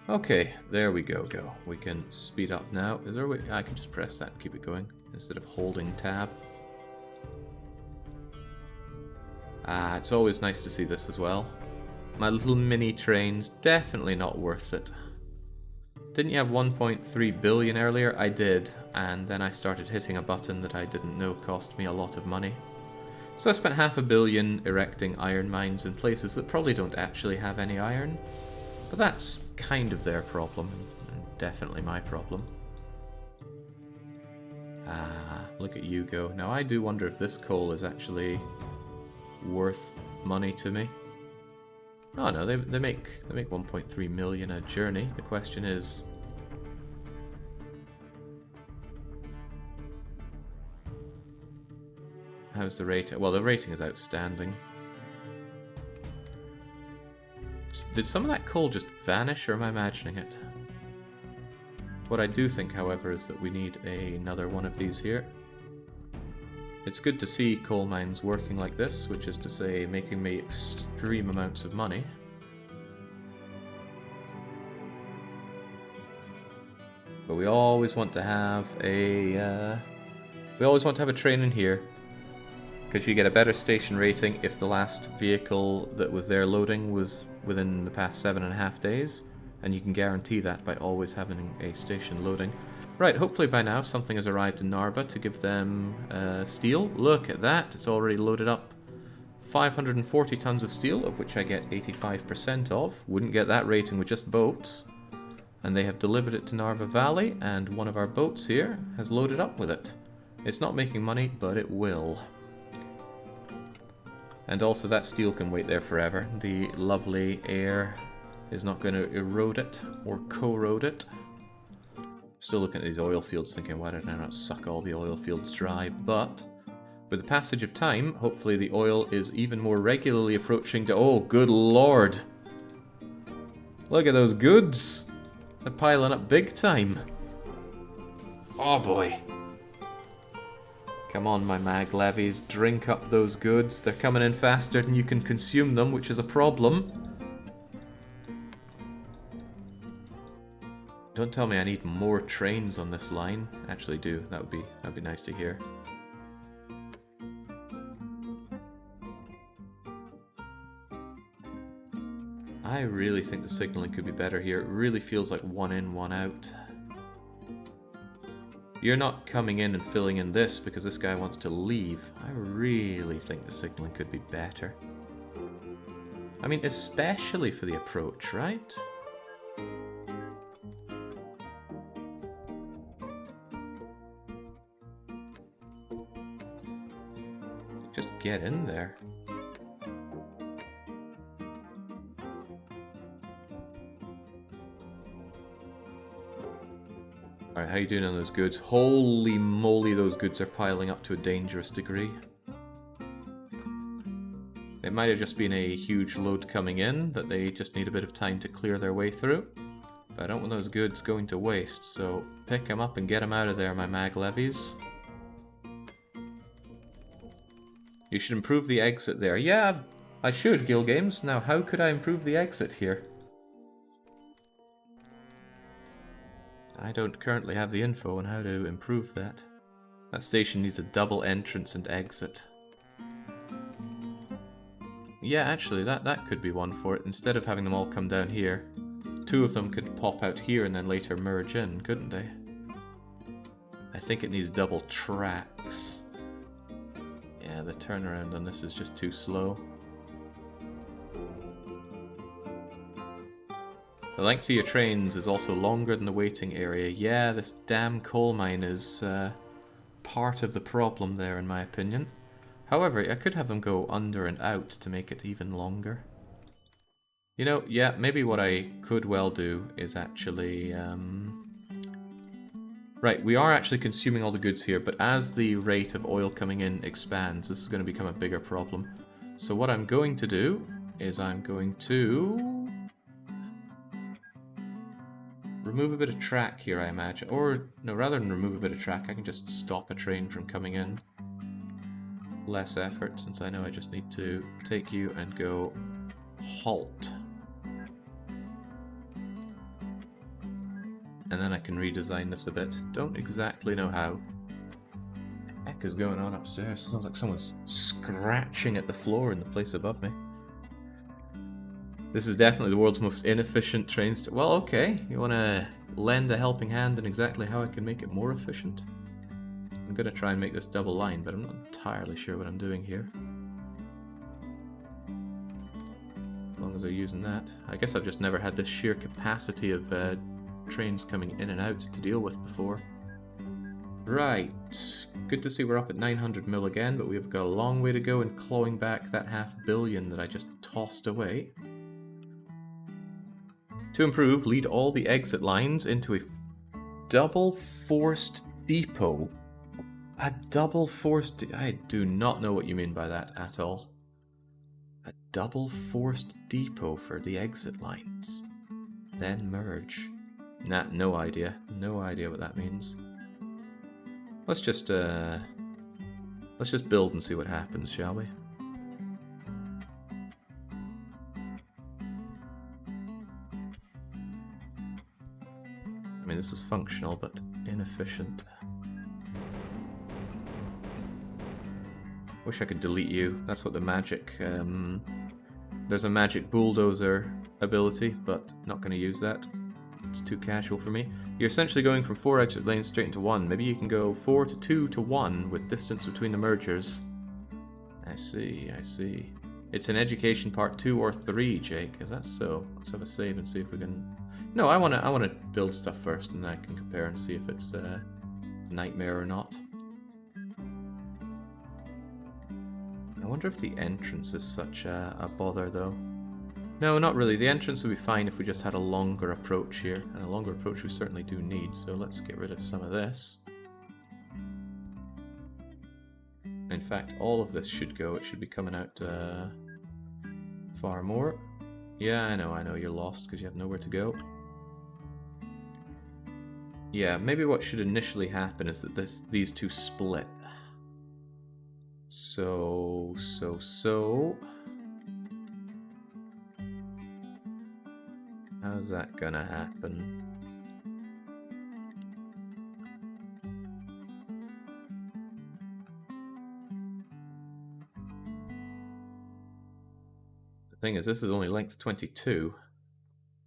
Okay, there we go. We can speed up now. Is there a way? I can just press that and keep it going instead of holding tab. It's always nice to see this as well. My little mini trains, definitely not worth it. Didn't you have 1.3 billion earlier? I did, and then I started hitting a button that I didn't know cost me a lot of money. So I spent $500 million erecting iron mines in places that probably don't actually have any iron. But that's kind of their problem, and definitely my problem. Look at you go. Now I do wonder if this coal is actually worth money to me. Oh no, they make 1.3 million a journey. The question is, how's the rating? Well, the rating is outstanding. Did some of that coal just vanish, or am I imagining it? What I do think, however, is that we need another one of these here. It's good to see coal mines working like this, which is to say, making me extreme amounts of money. But we always want to have a train in here, because you get a better station rating if the last vehicle that was there loading was within the past 7.5 days, and you can guarantee that by always having a station loading. Right, hopefully by now something has arrived in Narva to give them steel. Look at that, it's already loaded up 540 tons of steel, of which I get 85% of. Wouldn't get that rating with just boats. And they have delivered it to Narva Valley, and one of our boats here has loaded up with it. It's not making money, but it will. And also that steel can wait there forever. The lovely air is not going to erode it or corrode it. Still looking at these oil fields thinking, why did I not suck all the oil fields dry? But with the passage of time, hopefully the oil is even more regularly approaching to... Oh, good lord! Look at those goods! They're piling up big time. Oh boy. Come on, my mag levies, drink up those goods. They're coming in faster than you can consume them, which is a problem. Don't tell me I need more trains on this line. Actually do. That'd be nice to hear. I really think the signaling could be better here. It really feels like one in, one out. You're not coming in and filling in this because this guy wants to leave. I really think the signaling could be better. I mean, especially for the approach, right? Just get in there. Alright, how you doing on those goods? Holy moly, those goods are piling up to a dangerous degree. It might have just been a huge load coming in that they just need a bit of time to clear their way through. But I don't want those goods going to waste, so pick them up and get them out of there, my mag levies. You should improve the exit there. Yeah, I should, Guild Games. Now, how could I improve the exit here? I don't currently have the info on how to improve that. That station needs a double entrance and exit. Yeah, actually, that could be one for it. Instead of having them all come down here, two of them could pop out here and then later merge in, couldn't they? I think it needs double tracks. Yeah, the turnaround on this is just too slow. The length of your trains is also longer than the waiting area. Yeah, this damn coal mine is part of the problem there, in my opinion. However, I could have them go under and out to make it even longer. You know, yeah, maybe what I could well do is actually... Right, we are actually consuming all the goods here, but as the rate of oil coming in expands, this is going to become a bigger problem. So what I'm going to do is I'm going to... remove a bit of track here, I imagine. Or, no, rather than remove a bit of track, I can just stop a train from coming in. Less effort, since I know I just need to take you and go halt. And then I can redesign this a bit. Don't exactly know how. What the heck is going on upstairs? Sounds like someone's scratching at the floor in the place above me. This is definitely the world's most inefficient train station. Well, okay. You want to lend a helping hand in exactly how I can make it more efficient? I'm going to try and make this double line, but I'm not entirely sure what I'm doing here. As long as they're using that. I guess I've just never had this sheer capacity of trains coming in and out to deal with before. Right. Good to see we're up at 900 mil again, but we've got a long way to go in clawing back that $500 million that I just tossed away. To improve, lead all the exit lines into a double forced depot. A double forced... I do not know what you mean by that at all. A double forced depot for the exit lines. Then merge. Nah, no idea. No idea what that means. Let's just build and see what happens, shall we? I mean, this is functional, but inefficient. Wish I could delete you. That's what the magic... there's a magic bulldozer ability, but not going to use that. It's too casual for me. You're essentially going from 4 exit lanes straight into 1. Maybe you can go 4 to 2 to 1 with distance between the mergers. I see, I see. It's an education part 2 or 3, Jake. Is that so? Let's have a save and see if we can... No, I wanna build stuff first, and then I can compare and see if it's a nightmare or not. I wonder if the entrance is such a bother, though. No, not really. The entrance would be fine if we just had a longer approach here. And a longer approach we certainly do need, so let's get rid of some of this. In fact, all of this should go. It should be coming out far more. Yeah, I know, you're lost because you have nowhere to go. Yeah, maybe what should initially happen is that these two split. So... How's that gonna happen? Thing is, this is only length 22.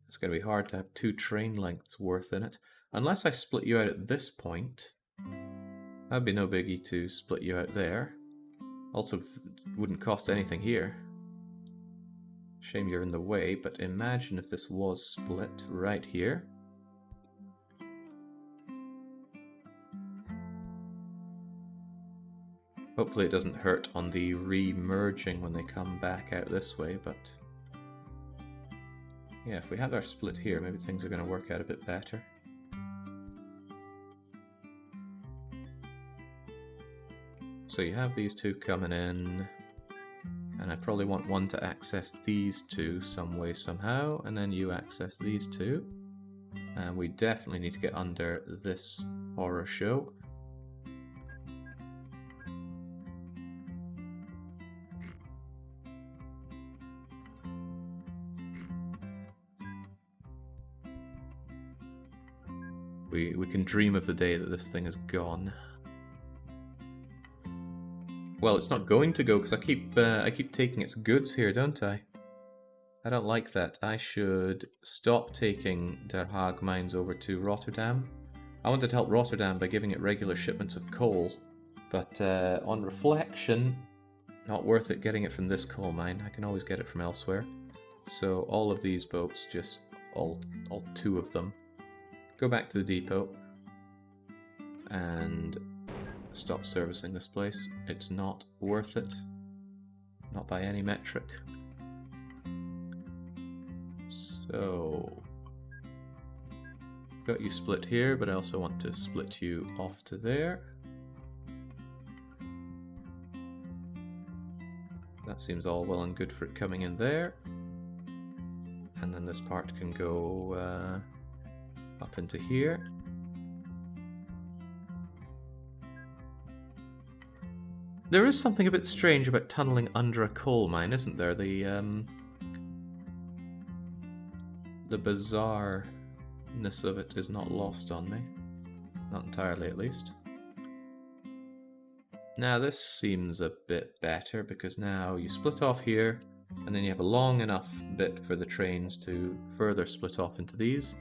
It's going to be hard to have 2 train lengths worth in it. Unless I split you out at this point. That'd be no biggie to split you out there. Also, wouldn't cost anything here. Shame you're in the way, but imagine if this was split right here. Hopefully it doesn't hurt on the re-merging when they come back out this way, but... yeah, if we have our split here, maybe things are going to work out a bit better. So you have these two coming in, and I probably want one to access these two some way somehow, and then you access these two. And we definitely need to get under this horror show. We can dream of the day that this thing is gone. Well, it's not going to go because I keep taking its goods here, don't I? I don't like that. I should stop taking Der Haag mines over to Rotterdam. I wanted to help Rotterdam by giving it regular shipments of coal, but on reflection, not worth it getting it from this coal mine. I can always get it from elsewhere. So all of these boats, just all 2 of them, go back to the depot and stop servicing this place. It's not worth it. Not by any metric. So, got you split here, but I also want to split you off to there. That seems all well and good for it coming in there. And then this part can go up into here. There is something a bit strange about tunneling under a coal mine, isn't there? The bizarreness of it is not lost on me. Not entirely, at least. Now this seems a bit better, because now you split off here, and then you have a long enough bit for the trains to further split off into these.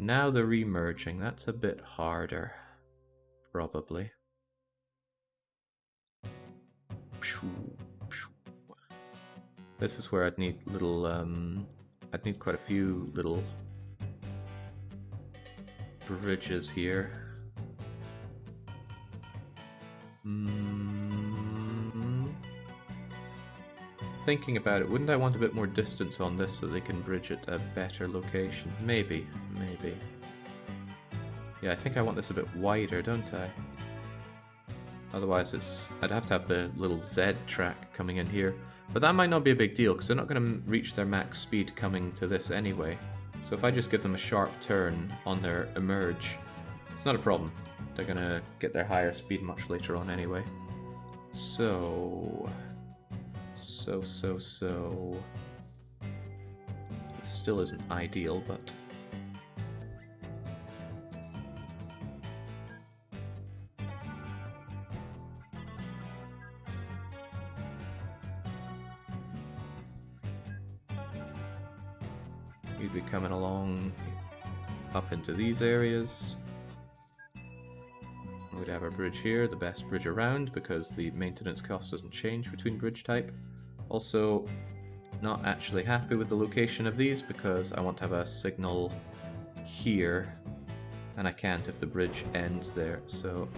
Now the re-merging, that's a bit harder, probably. This is where I'd need little, I'd need quite a few little bridges here. Thinking about it, wouldn't I want a bit more distance on this so they can bridge at a better location? Maybe. Yeah, I think I want this a bit wider, don't I? Otherwise, I'd have to have the little Z track coming in here. But that might not be a big deal, because they're not going to reach their max speed coming to this anyway. So if I just give them a sharp turn on their emerge, it's not a problem. They're going to get their higher speed much later on anyway. So... It still isn't ideal, but... you'd be coming along up into these areas. We'd have our bridge here, the best bridge around, because the maintenance cost doesn't change between bridge type. Also, not actually happy with the location of these because I want to have a signal here, and I can't if the bridge ends there. So,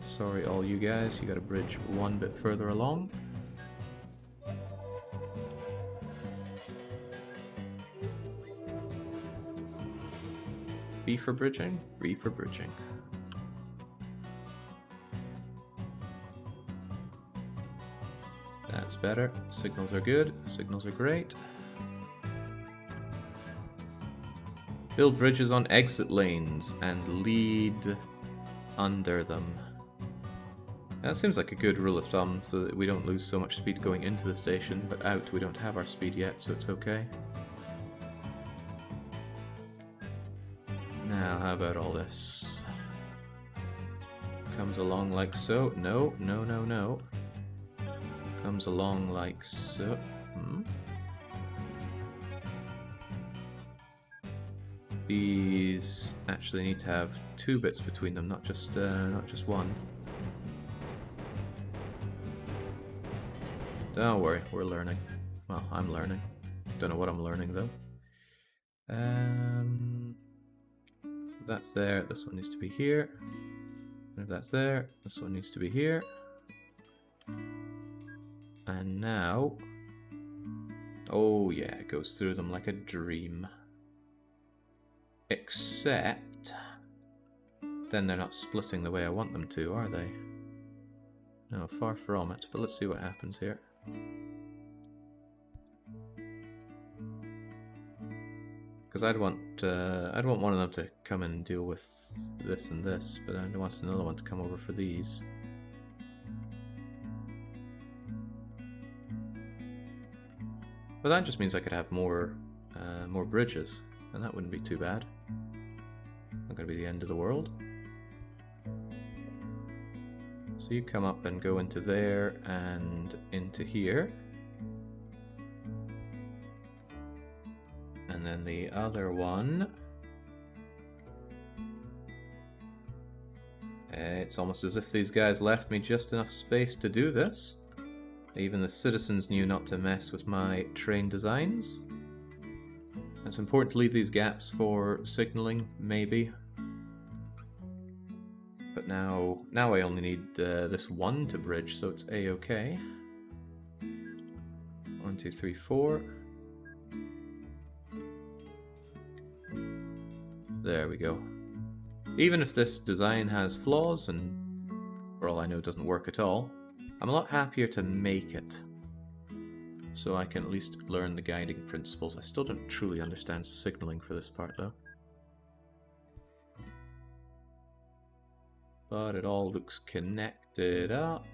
sorry all you guys, you got a bridge one bit further along. B for bridging, B for bridging. That's better. Signals are good. Signals are great. Build bridges on exit lanes and lead under them. That seems like a good rule of thumb so that we don't lose so much speed going into the station, but out we don't have our speed yet, so it's okay. Now, how about all this? Comes along like so. No. Comes along like so. These actually need to have 2 bits between them, not just one. Don't worry, we're learning. Well, I'm learning. Don't know what I'm learning though. So that's there. This one needs to be here. And if that's there, this one needs to be here. And now, oh yeah, it goes through them like a dream. Except, then they're not splitting the way I want them to, are they? No, far from it, but let's see what happens here. Because I'd want one of them to come and deal with this and this, but I'd want another one to come over for these. But that just means I could have more bridges, and that wouldn't be too bad. Not going to be the end of the world. So you come up and go into there and into here. And then the other one, it's almost as if these guys left me just enough space to do this. Even the citizens knew not to mess with my train designs. It's important to leave these gaps for signaling, maybe. But now I only need this one to bridge, so it's A-okay. 1, 2, 3, 4. There we go. Even if this design has flaws, and for all I know doesn't work at all, I'm a lot happier to make it. So I can at least learn the guiding principles. I still don't truly understand signaling for this part though. But it all looks connected up.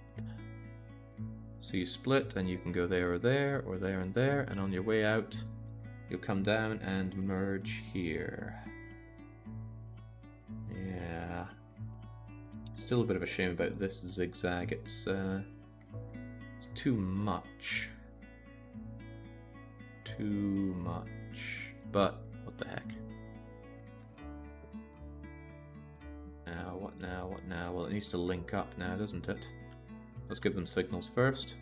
So you split and you can go there or there, or there and there, and on your way out, you'll come down and merge here. Yeah. Still a bit of a shame about this zigzag. It's too much. Too much. But what the heck? Now, what now? What now? Well, it needs to link up now, doesn't it? Let's give them signals first.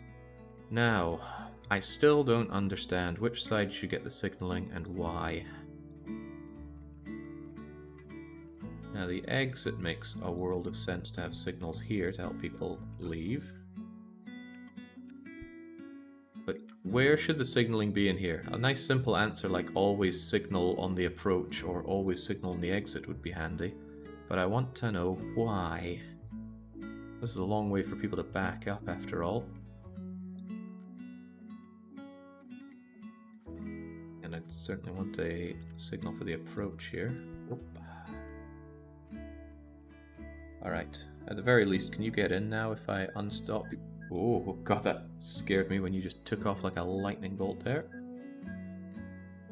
Now, I still don't understand which side should get the signaling and why. Now, the exit makes a world of sense to have signals here to help people leave. But where should the signaling be in here? A nice simple answer like always signal on the approach or always signal on the exit would be handy. But I want to know why. This is a long way for people to back up after all. And I'd certainly want a signal for the approach here. Oop. Alright, at the very least, can you get in now if I unstop? Oh god, that scared me when you just took off like a lightning bolt there.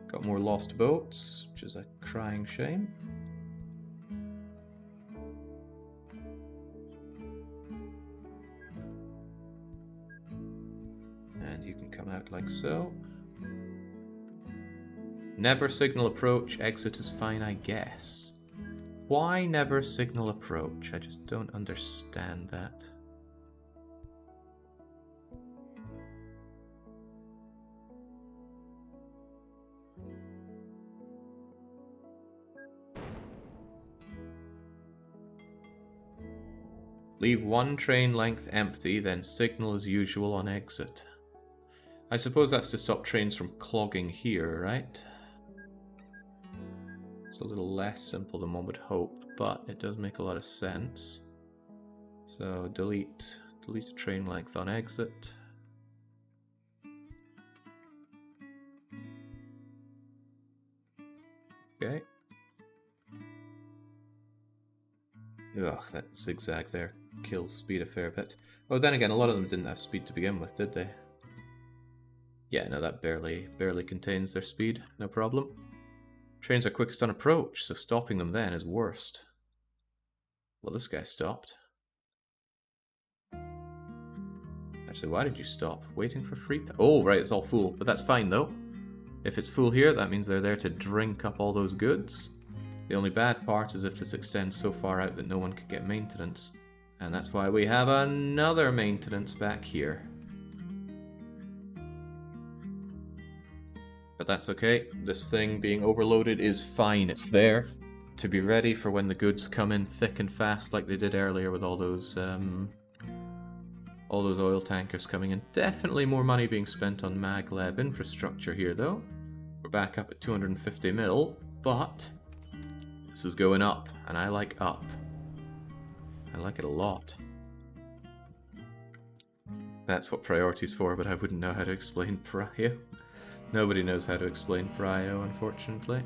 Got more lost boats, which is a crying shame. And you can come out like so. Never signal approach, exit is fine, I guess. Why never signal approach? I just don't understand that. Leave one train length empty, then signal as usual on exit. I suppose that's to stop trains from clogging here, right? It's a little less simple than one would hope, but it does make a lot of sense. So delete a train length on exit. Okay. Ugh, that zigzag there kills speed a fair bit. Oh, then again, a lot of them didn't have speed to begin with, did they? Yeah, no, that barely contains their speed, no problem. Trains are quickest on approach, so stopping them then is worst. Well, this guy stopped. Actually, why did you stop? Waiting for free time? Oh, right, it's all full, but that's fine though. If it's full here, that means they're there to drink up all those goods. The only bad part is if this extends so far out that no one could get maintenance. And that's why we have another maintenance back here. But that's okay. This thing being overloaded is fine. It's there to be ready for when the goods come in thick and fast like they did earlier with all those oil tankers coming in. Definitely more money being spent on maglev infrastructure here though. We're back up at 250 mil, but this is going up, and I like up. I like it a lot. That's what priority's for, but I wouldn't know how to explain prio. Nobody knows how to explain prio, unfortunately.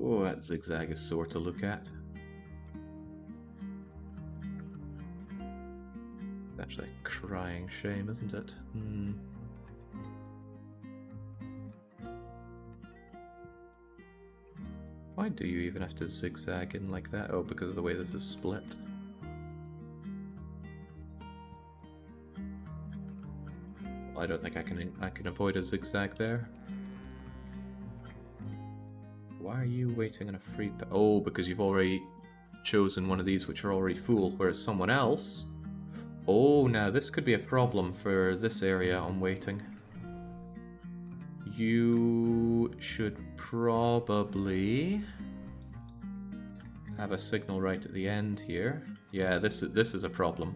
Oh, that zigzag is sore to look at. It's actually a crying shame, isn't it? Why do you even have to zigzag in like that? Oh, because of the way this is split. Well, I don't think I can avoid a zigzag there. Why are you waiting on a free... Oh, because you've already chosen one of these which are already full, whereas someone else... Oh, now this could be a problem for this area on waiting. You should probably have a signal right at the end here. Yeah, this is a problem.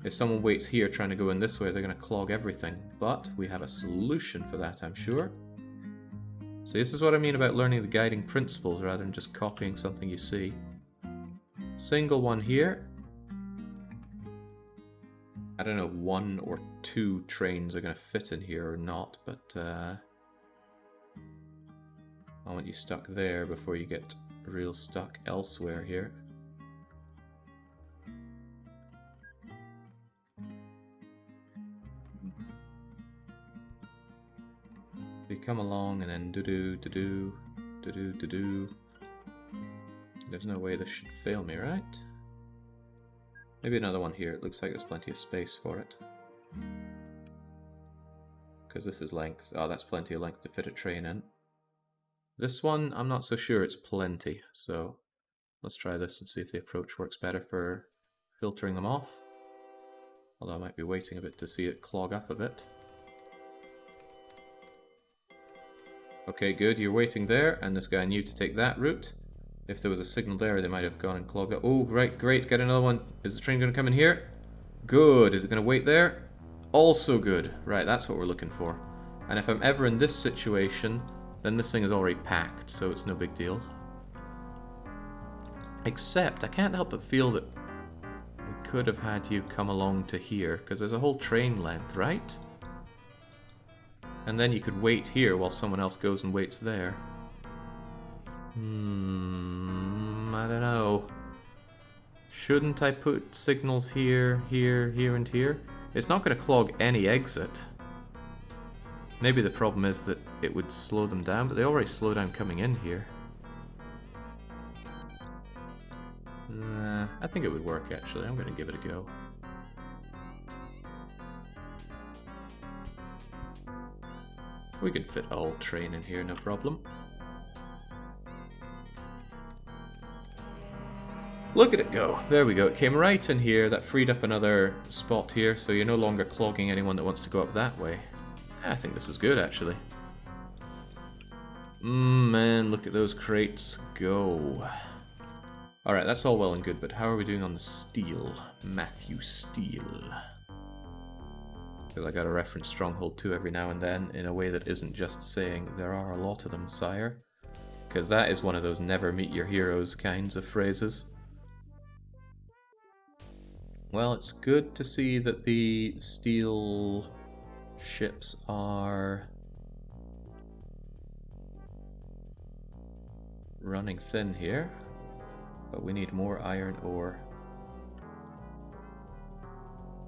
If someone waits here trying to go in this way, they're going to clog everything. But we have a solution for that, I'm sure. So this is what I mean about learning the guiding principles rather than just copying something you see. Single one here. I don't know if 1 or 2 trains are going to fit in here or not, but I want you stuck there before you get real stuck elsewhere here. You come along and then do-do. There's no way this should fail me, right? Maybe another one here. It looks like there's plenty of space for it. Because this is length. Oh, that's plenty of length to fit a train in. This one, I'm not so sure it's plenty. So let's try this and see if the approach works better for filtering them off. Although I might be waiting a bit to see it clog up a bit. Okay, good. You're waiting there, and this guy knew to take that route. If there was a signal there, they might have gone and clogged up. Oh, right, great. Get another one. Is the train going to come in here? Good. Is it going to wait there? Also good. Right, that's what we're looking for. And if I'm ever in this situation, then this thing is already packed, so it's no big deal. Except, I can't help but feel that we could have had you come along to here, because there's a whole train length, right? And then you could wait here while someone else goes and waits there. I don't know. Shouldn't I put signals here, here, here, and here? It's not going to clog any exit. Maybe the problem is that it would slow them down, but they already slow down coming in here. I think it would work, actually. I'm going to give it a go. We could fit a whole train in here, no problem. Look at it go. There we go. It came right in here. That freed up another spot here, so you're no longer clogging anyone that wants to go up that way. I think this is good, actually. Man, look at those crates go. Alright, that's all well and good, but how are we doing on the steel? Matthew Steel. Because I gotta reference Stronghold 2 every now and then in a way that isn't just saying, there are a lot of them, sire. Because that is one of those never meet your heroes kinds of phrases. Well, it's good to see that the steel ships are running thin here, but we need more iron ore.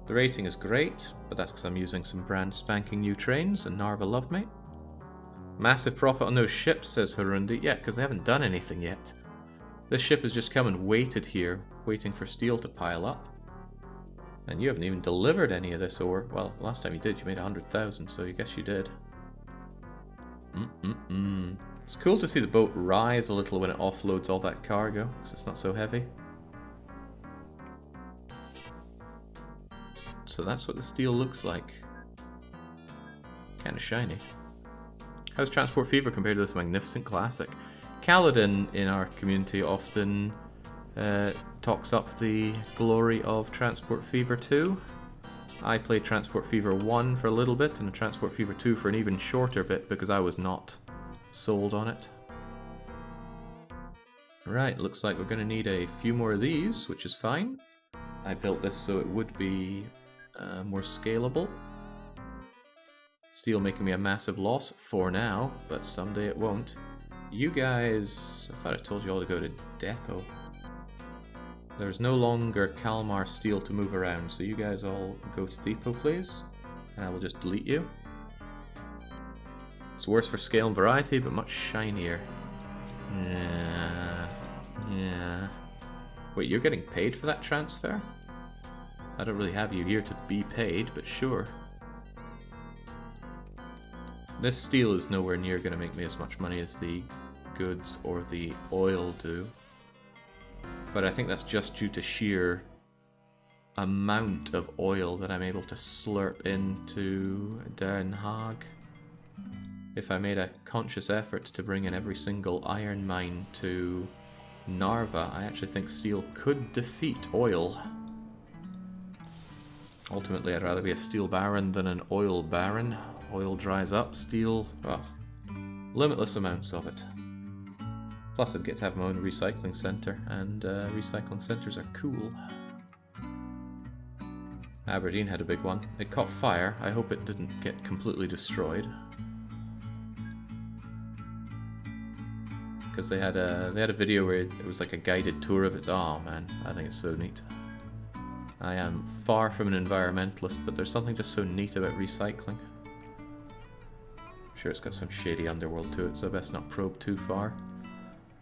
The rating is great, but that's because I'm using some brand spanking new trains and Narva love me. Massive profit on those ships, says Harundi. Yeah, because they haven't done anything yet. This ship has just come and waited here, waiting for steel to pile up. And you haven't even delivered any of this ore. Well, last time you did, you made 100,000, so I guess you did. It's cool to see the boat rise a little when it offloads all that cargo, because it's not so heavy. So that's what the steel looks like. Kind of shiny. How's Transport Fever compared to this magnificent classic? Kaladin in our community often talks up the glory of Transport Fever 2. I played Transport Fever 1 for a little bit and Transport Fever 2 for an even shorter bit because I was not sold on it. Right, looks like we're going to need a few more of these, which is fine. I built this so it would be more scalable. Steel making me a massive loss for now, but someday it won't. You guys, I thought I told you all to go to depot. There's no longer Kalmar steel to move around, so you guys all go to depot, please. And I will just delete you. It's worse for scale and variety, but much shinier. Yeah. Wait, you're getting paid for that transfer? I don't really have you here to be paid, but sure. This steel is nowhere near going to make me as much money as the goods or the oil do. But I think that's just due to sheer amount of oil that I'm able to slurp into Den Haag. If I made a conscious effort to bring in every single iron mine to Narva, I actually think steel could defeat oil. Ultimately, I'd rather be a steel baron than an oil baron. Oil dries up, steel, well, limitless amounts of it. Plus I'd get to have my own recycling centre, and recycling centres are cool. Aberdeen had a big one. It caught fire. I hope it didn't get completely destroyed. Because they had a video where it was like a guided tour of it. Oh man, I think it's so neat. I am far from an environmentalist, but there's something just so neat about recycling. Sure, it's got some shady underworld to it, so I best not probe too far.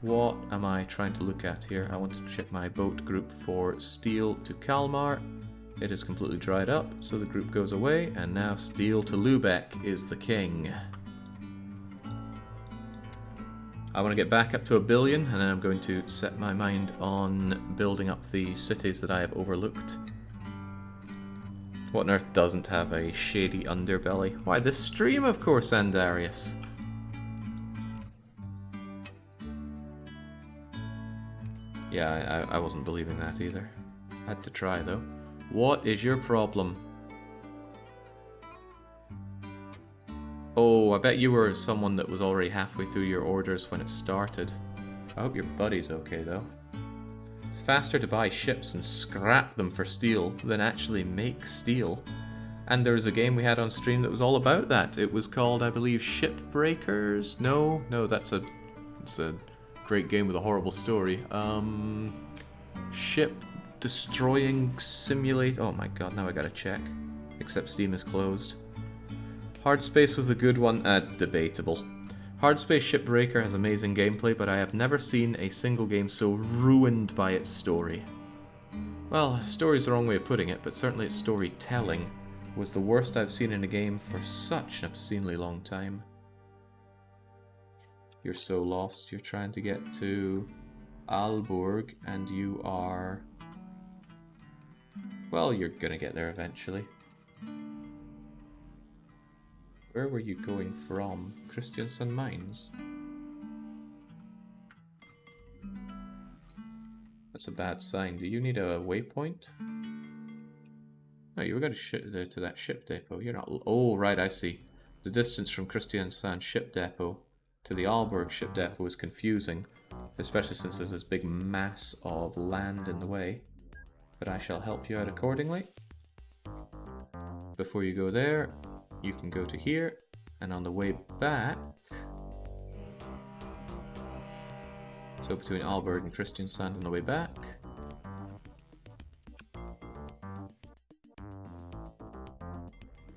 What am I trying to look at here? I want to check my boat group for steel to Kalmar. It is completely dried up, so the group goes away, and now steel to Lubeck is the king. I want to get back up to 1 billion, and then I'm going to set my mind on building up the cities that I have overlooked. What on earth doesn't have a shady underbelly? Why, this stream, of course, Andarius. Yeah, I wasn't believing that either. Had to try, though. What is your problem? Oh, I bet you were someone that was already halfway through your orders when it started. I hope your buddy's okay, though. It's faster to buy ships and scrap them for steel than actually make steel. And there was a game we had on stream that was all about that. It was called, I believe, Shipbreakers? No, it's a great game with a horrible story. Ship Destroying Simulator. Oh my god, now I gotta check. Except Steam is closed. Hardspace was the good one. Debatable. Hardspace Shipbreaker has amazing gameplay, but I have never seen a single game so ruined by its story. Well, story's the wrong way of putting it, but certainly its storytelling was the worst I've seen in a game for such an obscenely long time. You're so lost. You're trying to get to Aalborg, and you are... Well, you're gonna get there eventually. Where were you going from? Christiansen Mines? That's a bad sign. Do you need a waypoint? No, you were going to that ship depot. You're not... Oh, right, I see. The distance from Christiansen ship depot to the Aalborg ship depot is confusing, especially since there's this big mass of land in the way. But I shall help you out accordingly. Before you go there, you can go to here, and on the way back... So between Aalborg and Christiansand on the way back...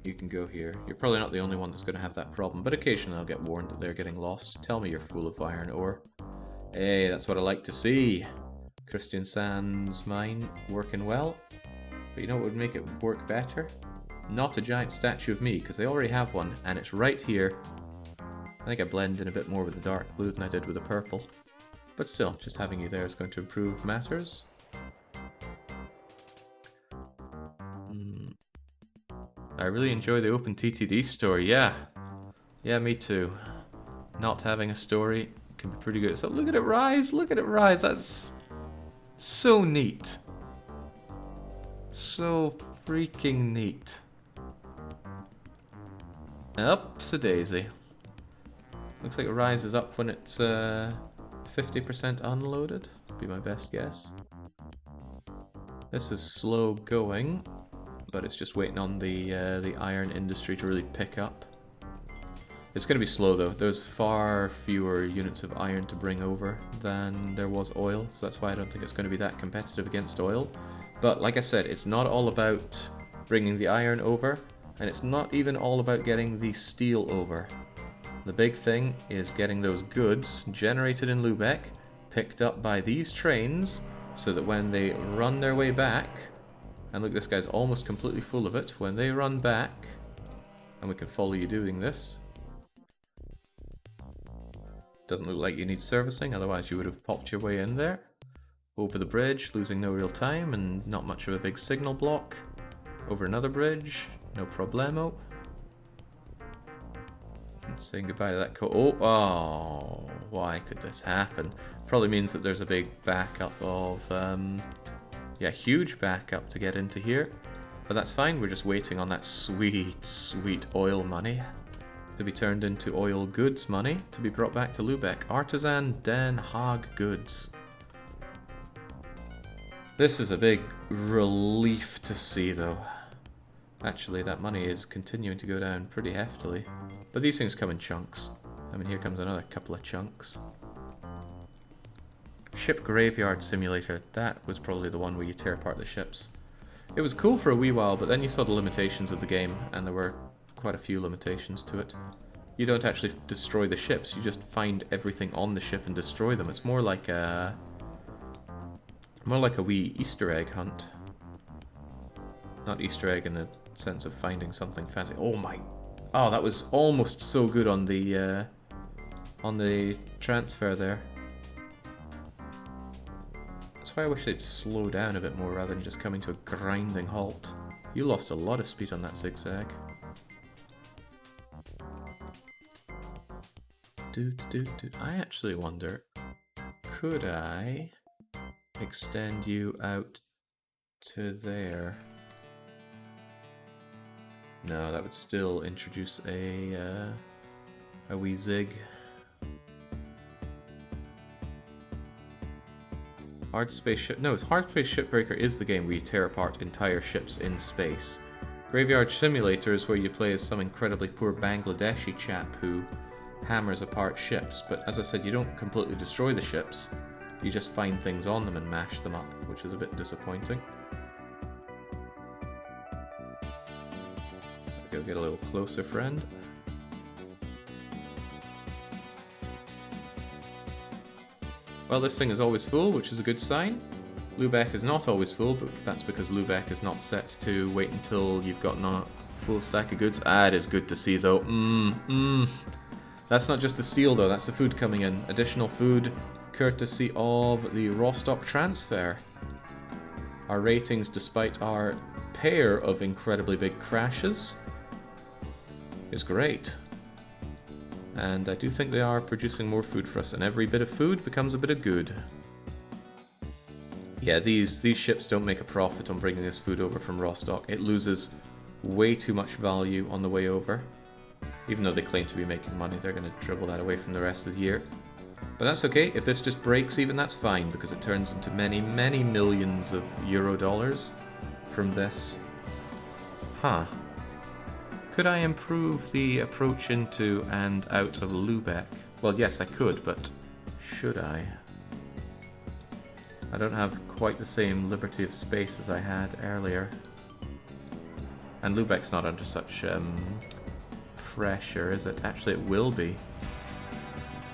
You can go here. You're probably not the only one that's going to have that problem, but occasionally I'll get warned that they're getting lost. Tell me you're full of iron ore. Hey, that's what I like to see. Christiansand's mine working well. But you know what would make it work better? Not a giant statue of me, because they already have one, and it's right here. I think I blend in a bit more with the dark blue than I did with the purple. But still, just having you there is going to improve matters. I really enjoy the OpenTTD story, yeah. Yeah, me too. Not having a story can be pretty good. So look at it rise, look at it rise. That's so neat. So freaking neat. Ups-a-daisy. Looks like it rises up when it's 50% unloaded. Be my best guess. This is slow going, but it's just waiting on the iron industry to really pick up. It's going to be slow though. There's far fewer units of iron to bring over than there was oil, so that's why I don't think it's going to be that competitive against oil. But like I said, it's not all about bringing the iron over, and it's not even all about getting the steel over. The big thing is getting those goods generated in Lübeck picked up by these trains so that when they run their way back, and look, this guy's almost completely full of it, when they run back, and we can follow you doing this. Doesn't look like you need servicing, otherwise you would have popped your way in there. Over the bridge, losing no real time and not much of a big signal block. Over another bridge, no problemo. And saying goodbye to that oh, why could this happen? Probably means that there's a big backup of, yeah, huge backup to get into here. But that's fine, we're just waiting on that sweet, sweet oil money to be turned into oil goods money to be brought back to Lübeck. Artisan Den Haag goods. This is a big relief to see though. Actually, that money is continuing to go down pretty heftily. But these things come in chunks. I mean, here comes another couple of chunks. Ship Graveyard Simulator. That was probably the one where you tear apart the ships. It was cool for a wee while, but then you saw the limitations of the game, and there were quite a few limitations to it. You don't actually destroy the ships, you just find everything on the ship and destroy them. It's more like a wee Easter egg hunt. Not Easter egg in the sense of finding something fancy. Oh my! Oh, that was almost so good on the transfer there. That's why I wish they'd slow down a bit more rather than just coming to a grinding halt. You lost a lot of speed on that zigzag. I actually wonder, could I extend you out to there? No, that would still introduce a wee zig. Hard Space Ship. No, Hard Space Shipbreaker is the game where you tear apart entire ships in space. Graveyard Simulator is where you play as some incredibly poor Bangladeshi chap who hammers apart ships, but as I said, you don't completely destroy the ships, you just find things on them and mash them up, which is a bit disappointing. Go get a little closer, friend. Well, this thing is always full, which is a good sign. Lübeck is not always full, but that's because Lübeck is not set to wait until you've gotten a full stack of goods. Ah, it is good to see though. That's not just the steel though, that's the food coming in. Additional food courtesy of the Rostock transfer. Our ratings, despite our pair of incredibly big crashes, is great. And I do think they are producing more food for us, and every bit of food becomes a bit of good. Yeah, these ships don't make a profit on bringing this food over from Rostock. It loses way too much value on the way over. Even though they claim to be making money, they're going to dribble that away from the rest of the year. But that's okay, if this just breaks even, that's fine, because it turns into many, many millions of euro dollars from this. Huh. Could I improve the approach into and out of Lübeck? Well, yes, I could, but should I? I don't have quite the same liberty of space as I had earlier. And Lübeck's not under such pressure, is it? Actually, it will be.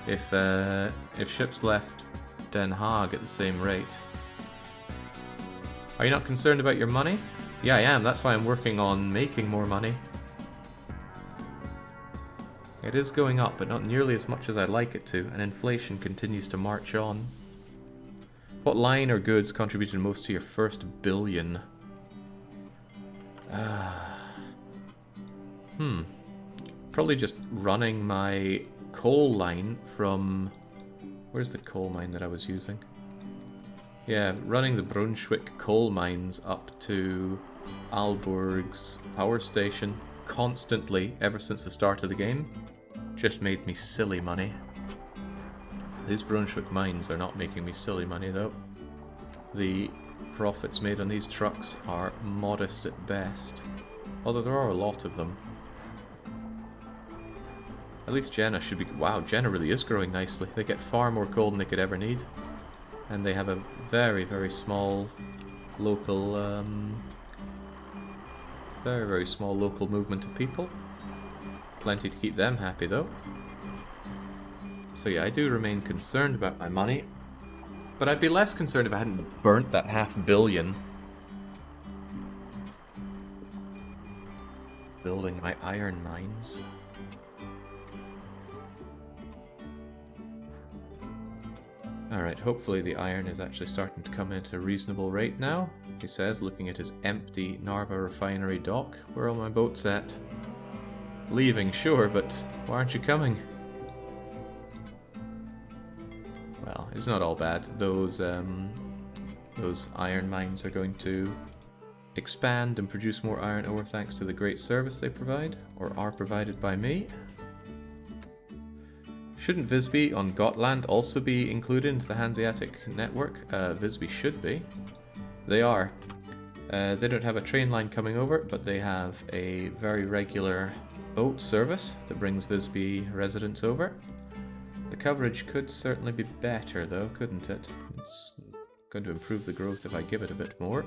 If ships left Den Haag at the same rate. Are you not concerned about your money? Yeah, I am. That's why I'm working on making more money. It is going up, but not nearly as much as I'd like it to, and inflation continues to march on. What line or goods contributed most to your first billion? Probably just running my coal line from... Where's the coal mine that I was using? Yeah, running the Brunswick coal mines up to Aalborg's power station constantly ever since the start of the game just made me silly money. These Brunswick mines are not making me silly money though. The profits made on these trucks are modest at best, although there are a lot of them. At least Jena should be... Wow, Jena really is growing nicely. They get far more coal than they could ever need. And they have a very, very small local... very, very small local movement of people. Plenty to keep them happy though. So yeah, I do remain concerned about my money. But I'd be less concerned if I hadn't burnt that $500 million. Building my iron mines. Alright, hopefully the iron is actually starting to come in at a reasonable rate now, he says, looking at his empty Narva refinery dock. Where are all my boats at? Leaving, sure, but why aren't you coming? Well, it's not all bad. Those iron mines are going to expand and produce more iron ore thanks to the great service they provide, or are provided by me. Shouldn't Visby on Gotland also be included into the Hanseatic network? Visby should be. They are. They don't have a train line coming over, but they have a very regular boat service that brings Visby residents over. The coverage could certainly be better though, couldn't it? It's going to improve the growth if I give it a bit more.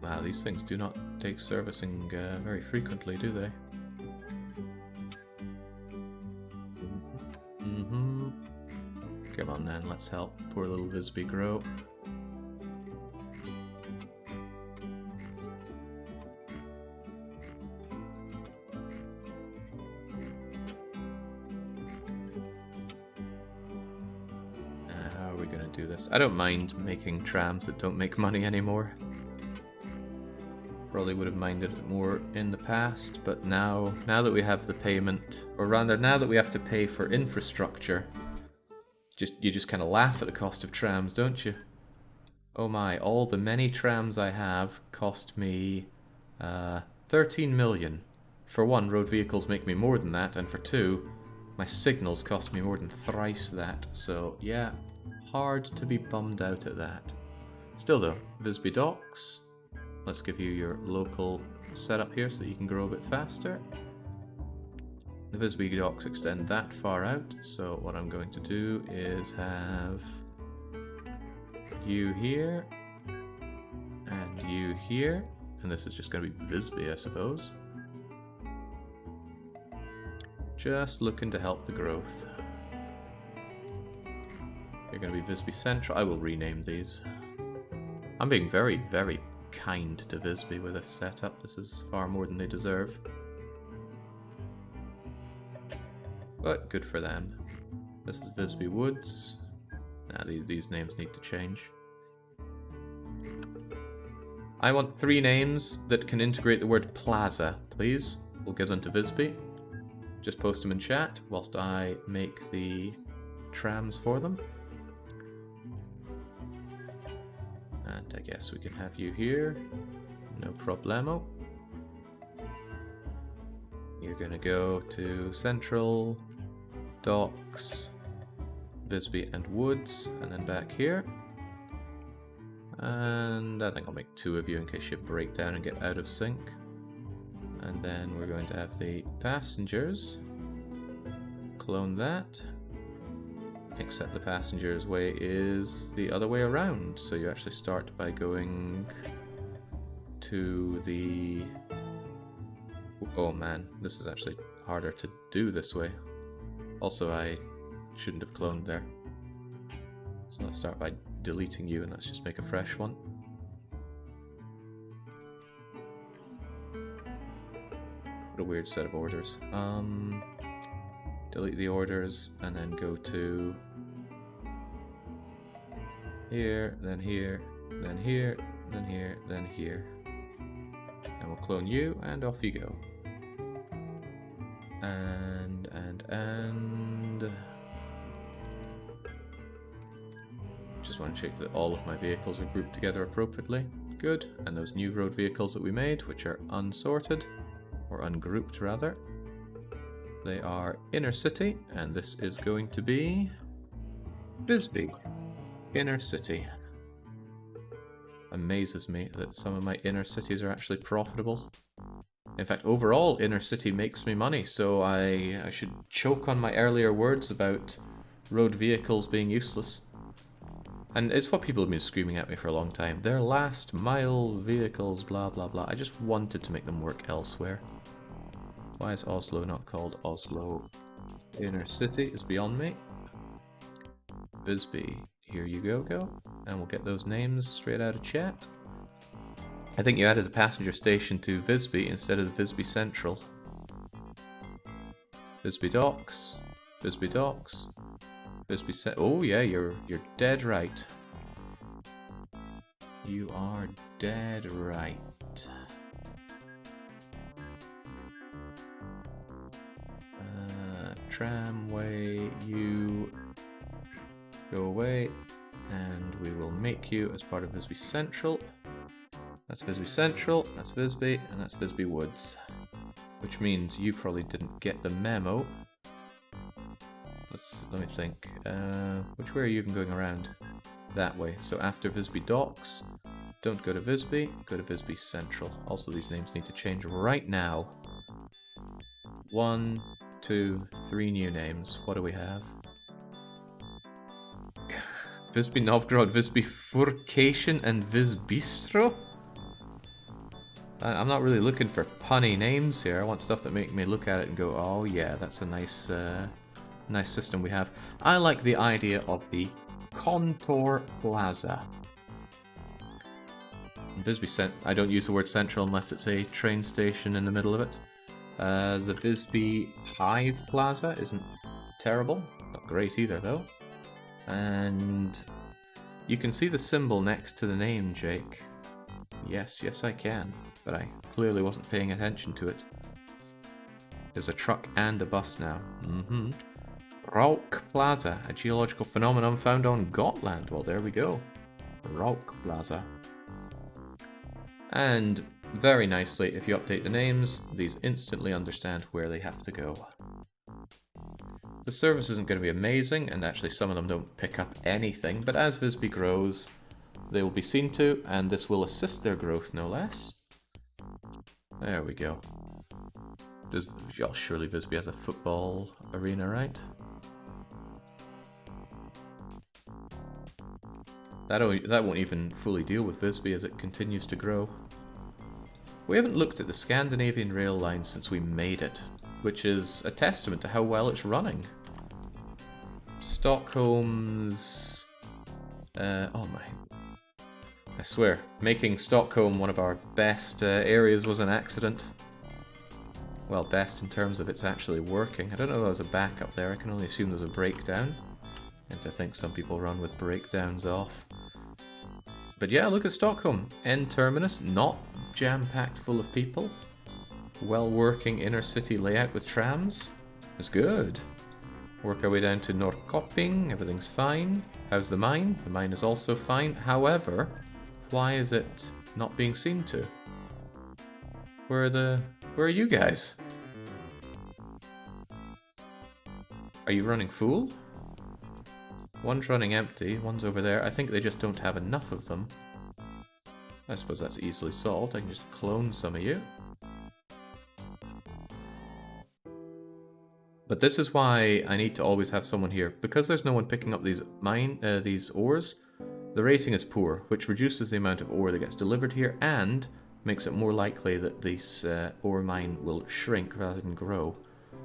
Wow, these things do not take servicing very frequently, do they? Come on then, let's help poor little Visby grow. How are we going to do this? I don't mind making trams that don't make money anymore. Probably would have minded it more in the past, but now that we have the payment, or rather now that we have to pay for infrastructure, you just kind of laugh at the cost of trams, don't you? Oh my, all the many trams I have cost me 13 million. For one, road vehicles make me more than that, and for two, my signals cost me more than thrice that. So yeah, hard to be bummed out at that. Still though, Visby Docks. Let's give you your local setup here so that you can grow a bit faster. The Visby docks extend that far out, so what I'm going to do is have you here, and you here, and this is just going to be Visby, I suppose. Just looking to help the growth. You're going to be Visby Central. I will rename these. I'm being very, very kind to Visby with this setup. This is far more than they deserve. But good for them. This is Visby Woods. Nah, these names need to change. I want 3 names that can integrate the word plaza, please. We'll give them to Visby. Just post them in chat whilst I make the trams for them. And I guess we can have you here. No problemo. You're gonna go to Central, Docks, Visby and Woods, and then back here. And I think I'll make 2 of you in case you break down and get out of sync. And then we're going to have the passengers. Clone that. Except the passengers' way is the other way around. So you actually start by going to the... Oh man, this is actually harder to do this way. Also, I shouldn't have cloned there. So let's start by deleting you and let's just make a fresh one. What a weird set of orders. Delete the orders and then go to here, then here, then here, then here, then here. And we'll clone you, and off you go. And... Just want to check that all of my vehicles are grouped together appropriately. Good. And those new road vehicles that we made, which are unsorted, or ungrouped rather, they are inner city, and this is going to be Bisbee. Inner city. Amazes me that some of my inner cities are actually profitable. In fact, overall, inner city makes me money, so I should choke on my earlier words about road vehicles being useless. And it's what people have been screaming at me for a long time. They're last mile vehicles, blah blah blah. I just wanted to make them work elsewhere. Why is Oslo not called Oslo Inner City is beyond me. Bisbee, here you go. And we'll get those names straight out of chat. I think you added a passenger station to Visby instead of Visby Central. Visby Docks, Visby Docks, Visby Oh yeah, you're dead right. You are dead right. Tramway, you go away, and we will make you as part of Visby Central. That's Visby Central, that's Visby, and that's Visby Woods. Which means you probably didn't get the memo. Let me think. Which way are you even going around? That way. So after Visby Docks, don't go to Visby, go to Visby Central. Also, these names need to change right now. 1, 2, 3 new names. What do we have? Visby Novgorod, Visby Furcation, and Visbistro? I'm not really looking for punny names here. I want stuff that make me look at it and go, oh yeah, that's a nice nice system we have. I like the idea of the Contour Plaza. Visby I don't use the word central unless it's a train station in the middle of it. The Visby Hive Plaza isn't terrible. Not great either, though. And you can see the symbol next to the name, Jake. Yes, I can. But I clearly wasn't paying attention to it. There's a truck and a bus now. Rauch Plaza, a geological phenomenon found on Gotland. Well, there we go. Rauch Plaza. And very nicely, if you update the names, these instantly understand where they have to go. The service isn't going to be amazing, and actually some of them don't pick up anything, but as Visby grows, they will be seen to, and this will assist their growth no less. There we go. Surely Visby has a football arena, right? That won't even fully deal with Visby as it continues to grow. We haven't looked at the Scandinavian rail line since we made it, which is a testament to how well it's running. Stockholm's... oh my... I swear, making Stockholm one of our best areas was an accident. Well, best in terms of it's actually working. I don't know if there was a backup there, I can only assume there's a breakdown. And I think some people run with breakdowns off. But yeah, look at Stockholm. End terminus, not jam-packed full of people. Well-working inner city layout with trams. It's good. Work our way down to Norrköping, everything's fine. How's the mine? The mine is also fine. However, why is it not being seen to? Where are you guys? Are you running full? One's running empty, one's over there. I think they just don't have enough of them. I suppose that's easily solved. I can just clone some of you. But this is why I need to always have someone here. Because there's no one picking up these ores, the rating is poor, which reduces the amount of ore that gets delivered here and makes it more likely that this ore mine will shrink rather than grow.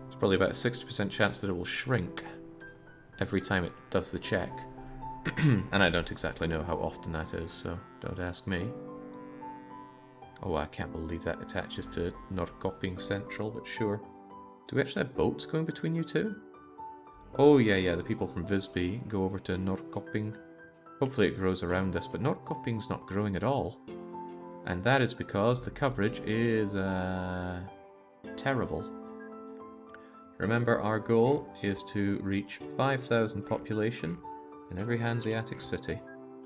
It's probably about a 60% chance that it will shrink every time it does the check. And I don't exactly know how often that is, so don't ask me. Oh, I can't believe that attaches to Norrköping Central, but sure. Do we actually have boats going between you two? Oh, yeah, the people from Visby go over to Norrköping. Hopefully it grows around us, but Norrköping's not growing at all. And that is because the coverage is terrible. Remember, our goal is to reach 5,000 population in every Hanseatic city,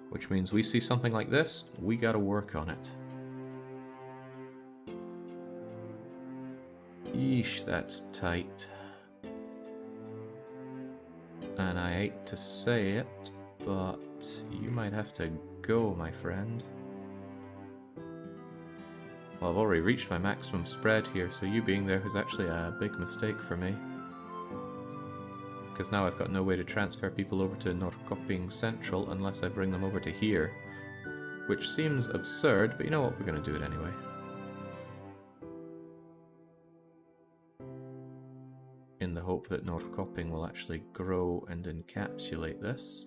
which means we see something like this, we gotta work on it. Yeesh, that's tight. And I hate to say it, but you might have to go, my friend. Well, I've already reached my maximum spread here, so you being there was actually a big mistake for me. Because now I've got no way to transfer people over to Norrköping Central unless I bring them over to here. Which seems absurd, but you know what, we're going to do it anyway. In the hope that Norrköping will actually grow and encapsulate this.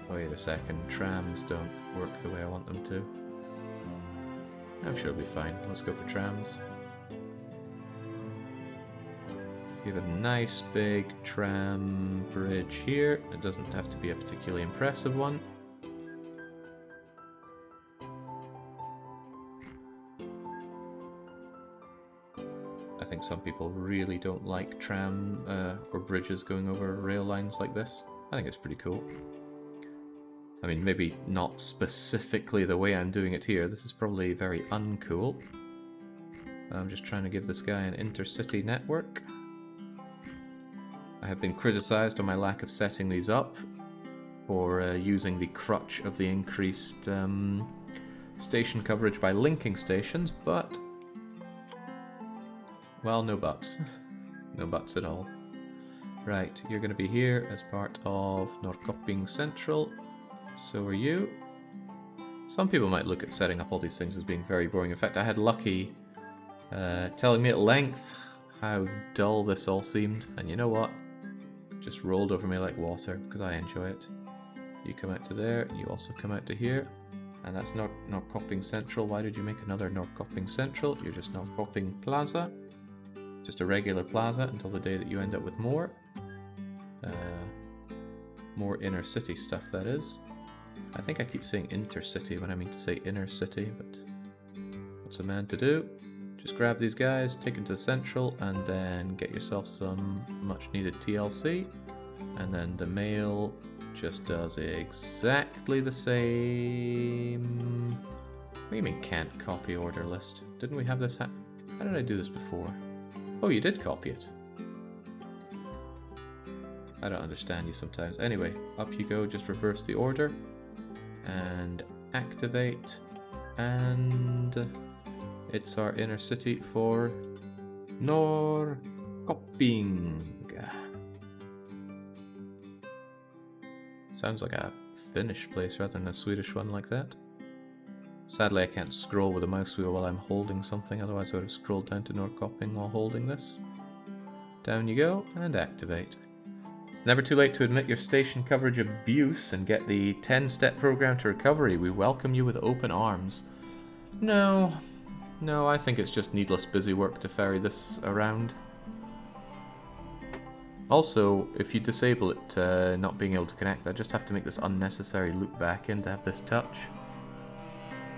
Wait a second, trams don't work the way I want them to. I'm sure it'll be fine. Let's go for trams. Give a nice big tram bridge here. It doesn't have to be a particularly impressive one. I think some people really don't like tram or bridges going over rail lines like this. I think it's pretty cool. I mean, maybe not specifically the way I'm doing it here. This is probably very uncool. I'm just trying to give this guy an intercity network. I have been criticized on my lack of setting these up for using the crutch of the increased station coverage by linking stations, but... well, no buts. No buts at all. Right, you're going to be here as part of Norrköping Central. So are you. Some people might look at setting up all these things as being very boring. In fact, I had Lucky telling me at length how dull this all seemed. And you know what? Just rolled over me like water, because I enjoy it. You come out to there, you also come out to here. And that's Norrköping Central. Why did you make another Norrköping Central? You're just Norrköping Plaza. Just a regular plaza until the day that you end up with more. More inner city stuff, that is. I think I keep saying intercity when I mean to say inner city, but what's a man to do? Just grab these guys, take them to the central, and then get yourself some much needed TLC. And then the mail just does exactly the same. What do you mean can't copy order list? Didn't we have this How did I do this before? Oh, you did copy it. I don't understand you sometimes. Anyway, up you go, just reverse the order. And activate. And it's our inner city for Norrköping. Sounds like a Finnish place rather than a Swedish one like that. Sadly, I can't scroll with a mouse wheel while I'm holding something, otherwise I would have scrolled down to Norrköping while holding this. Down you go, and activate. It's never too late to admit your station coverage abuse and get the 10-step program to recovery. We welcome you with open arms. No, I think it's just needless busy work to ferry this around. Also, if you disable it not being able to connect, I just have to make this unnecessary loop back in to have this touch.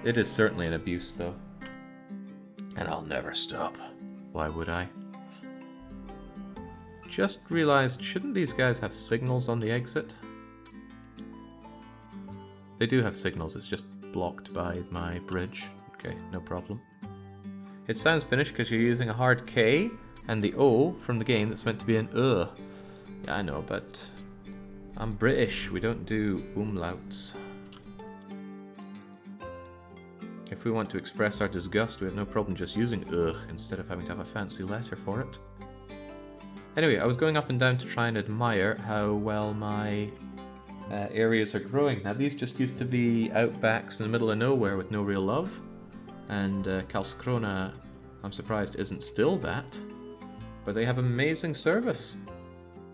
It is certainly an abuse, though. And I'll never stop. Why would I? Just realized, shouldn't these guys have signals on the exit? They do have signals, it's just blocked by my bridge. Okay, no problem. It sounds Finnish because you're using a hard K and the O from the game that's meant to be an Yeah, I know, but I'm British. We don't do umlauts. If we want to express our disgust, we have no problem just using instead of having to have a fancy letter for it. Anyway, I was going up and down to try and admire how well my areas are growing. Now, these just used to be outbacks in the middle of nowhere with no real love. And Karlskrona, I'm surprised, isn't still that. But they have amazing service.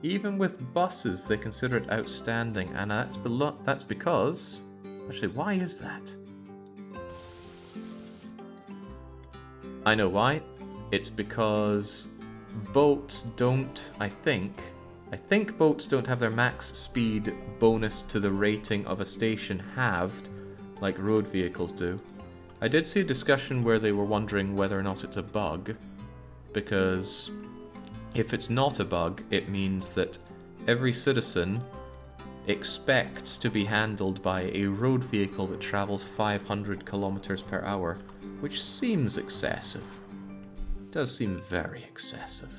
Even with buses, they consider it outstanding. And that's because... Actually, why is that? I know why. It's because boats don't, I think boats don't have their max speed bonus to the rating of a station halved like road vehicles do. I did see a discussion where they were wondering whether or not it's a bug, because if it's not a bug, it means that every citizen expects to be handled by a road vehicle that travels 500 kilometers per hour, which seems excessive. Does seem very excessive.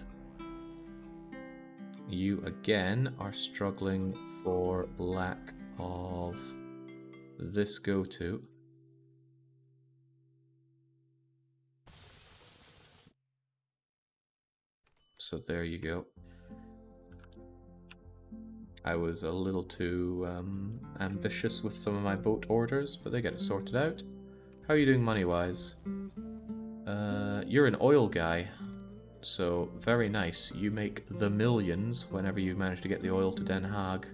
You again are struggling for lack of this go-to. So there you go. I was a little too ambitious with some of my boat orders, but they get it sorted out. How are you doing money-wise? You're an oil guy, so very nice. You make the millions whenever you manage to get the oil to Den Haag.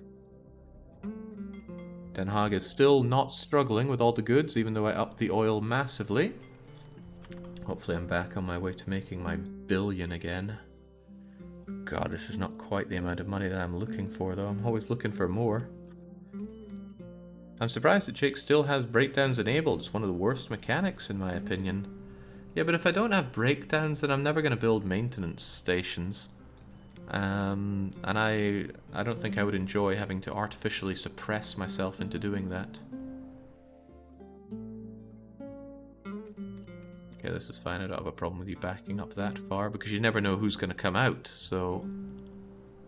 Den Haag is still not struggling with all the goods, even though I upped the oil massively. Hopefully I'm back on my way to making my billion again. God, this is not quite the amount of money that I'm looking for, though. I'm always looking for more. I'm surprised that Jake still has breakdowns enabled. It's one of the worst mechanics, in my opinion. Yeah, but if I don't have breakdowns, then I'm never going to build maintenance stations. And I don't think I would enjoy having to artificially suppress myself into doing that. Okay, this is fine. I don't have a problem with you backing up that far, because you never know who's going to come out. So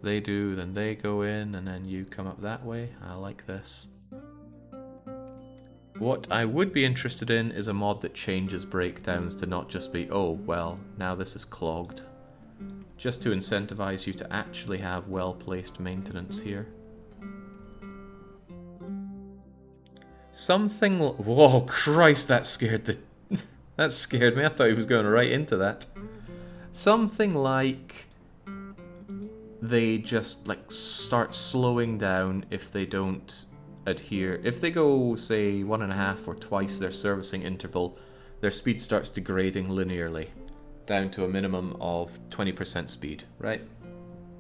they do, then they go in, and then you come up that way. I like this. What I would be interested in is a mod that changes breakdowns to not just be, oh, well, now this is clogged. Just to incentivize you to actually have well-placed maintenance here. Something... Whoa, Christ, that scared the... that scared me. I thought he was going right into that. Something like... they just, like, start slowing down if they don't adhere. If they go, say, 1.5 or twice their servicing interval, their speed starts degrading linearly, down to a minimum of 20% speed, right?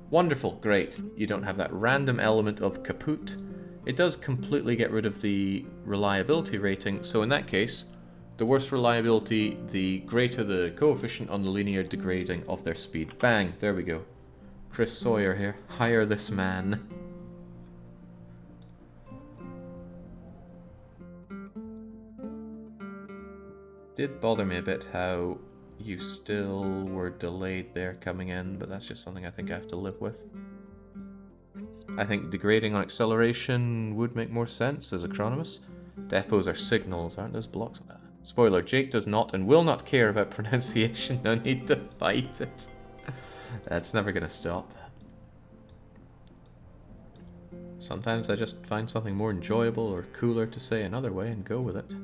Wonderful, great. You don't have that random element of kaput. It does completely get rid of the reliability rating, so in that case, the worse reliability, the greater the coefficient on the linear degrading of their speed. Bang, there we go. Chris Sawyer here. Hire this man. Did bother me a bit how you still were delayed there coming in, but that's just something I think I have to live with. I think degrading on acceleration would make more sense as Acronymus. Depots are signals, aren't those blocks? Spoiler, Jake does not and will not care about pronunciation. No need to fight it. That's never gonna stop. Sometimes I just find something more enjoyable or cooler to say another way and go with it.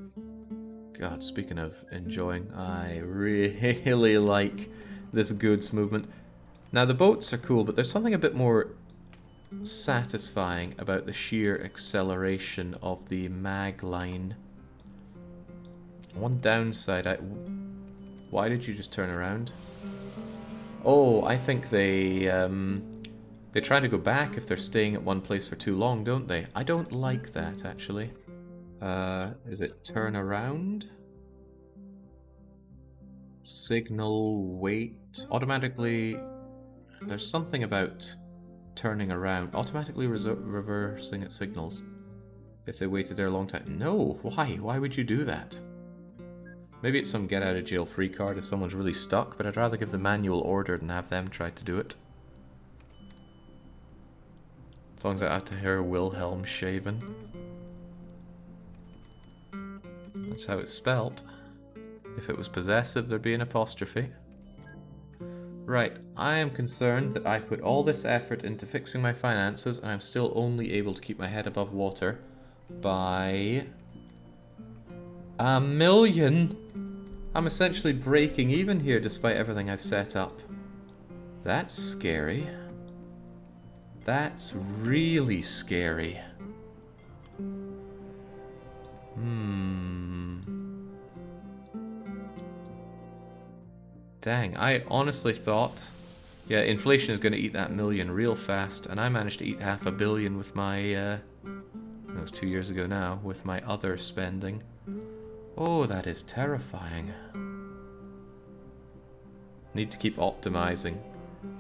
God, speaking of enjoying, I really like this goods movement. Now the boats are cool, but there's something a bit more satisfying about the sheer acceleration of the mag line. One downside, why did you just turn around? Oh, I think they try to go back if they're staying at one place for too long, don't they? I don't like that, actually. Is it turn around? Signal wait. Automatically... There's something about turning around. Automatically reversing its signals. If they waited there a long time. No, why? Why would you do that? Maybe it's some get out of jail free card if someone's really stuck, but I'd rather give the manual order than have them try to do it. As long as I have to hear Wilhelm shaven. That's how it's spelt. If it was possessive, there'd be an apostrophe. Right, I am concerned that I put all this effort into fixing my finances and I'm still only able to keep my head above water by... 1 million? I'm essentially breaking even here despite everything I've set up. That's scary. That's really scary. Dang, I honestly thought... Yeah, inflation is going to eat that million real fast, and I managed to eat 500 million with my... it was 2 years ago now, with my other spending. Oh, that is terrifying. Need to keep optimizing.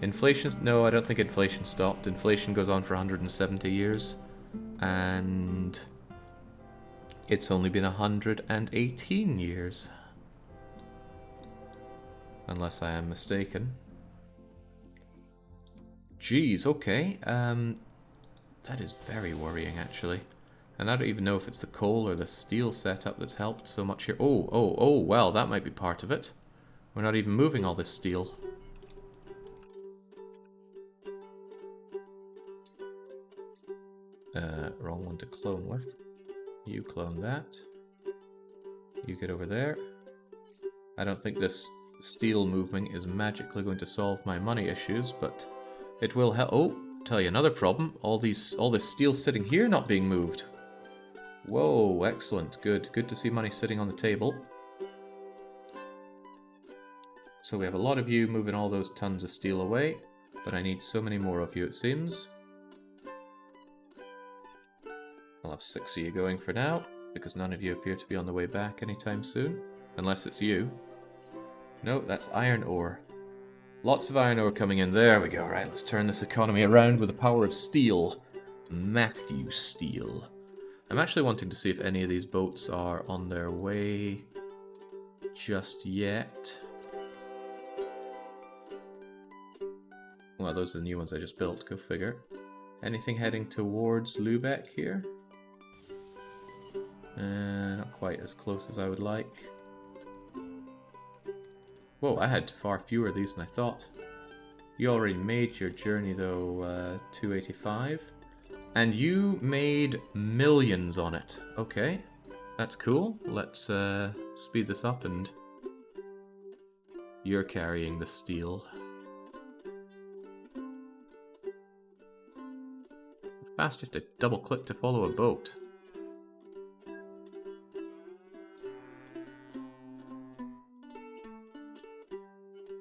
Inflation... No, I don't think inflation stopped. Inflation goes on for 170 years. And... it's only been 118 years. Unless I am mistaken. Jeez, okay. That is very worrying, actually. And I don't even know if it's the coal or the steel setup that's helped so much here. Oh, well, that might be part of it. We're not even moving all this steel. Wrong one to clone with. You clone that. You get over there. I don't think this steel movement is magically going to solve my money issues, but it will help. Oh, tell you another problem. All this steel sitting here not being moved. Whoa, excellent. Good. Good to see money sitting on the table. So we have a lot of you moving all those tons of steel away, but I need so many more of you, it seems. I'll have 6 of you going for now, because none of you appear to be on the way back anytime soon. Unless it's you. No, that's iron ore. Lots of iron ore coming in. There we go. Right, let's turn this economy around with the power of steel. Matthew Steel. I'm actually wanting to see if any of these boats are on their way just yet. Well, those are the new ones I just built. Go figure. Anything heading towards Lübeck here? Not quite as close as I would like. Whoa, I had far fewer of these than I thought. You already made your journey though, 285. And you made millions on it. Okay, that's cool. Let's speed this up and... You're carrying the steel. Fast, you have to double click to follow a boat.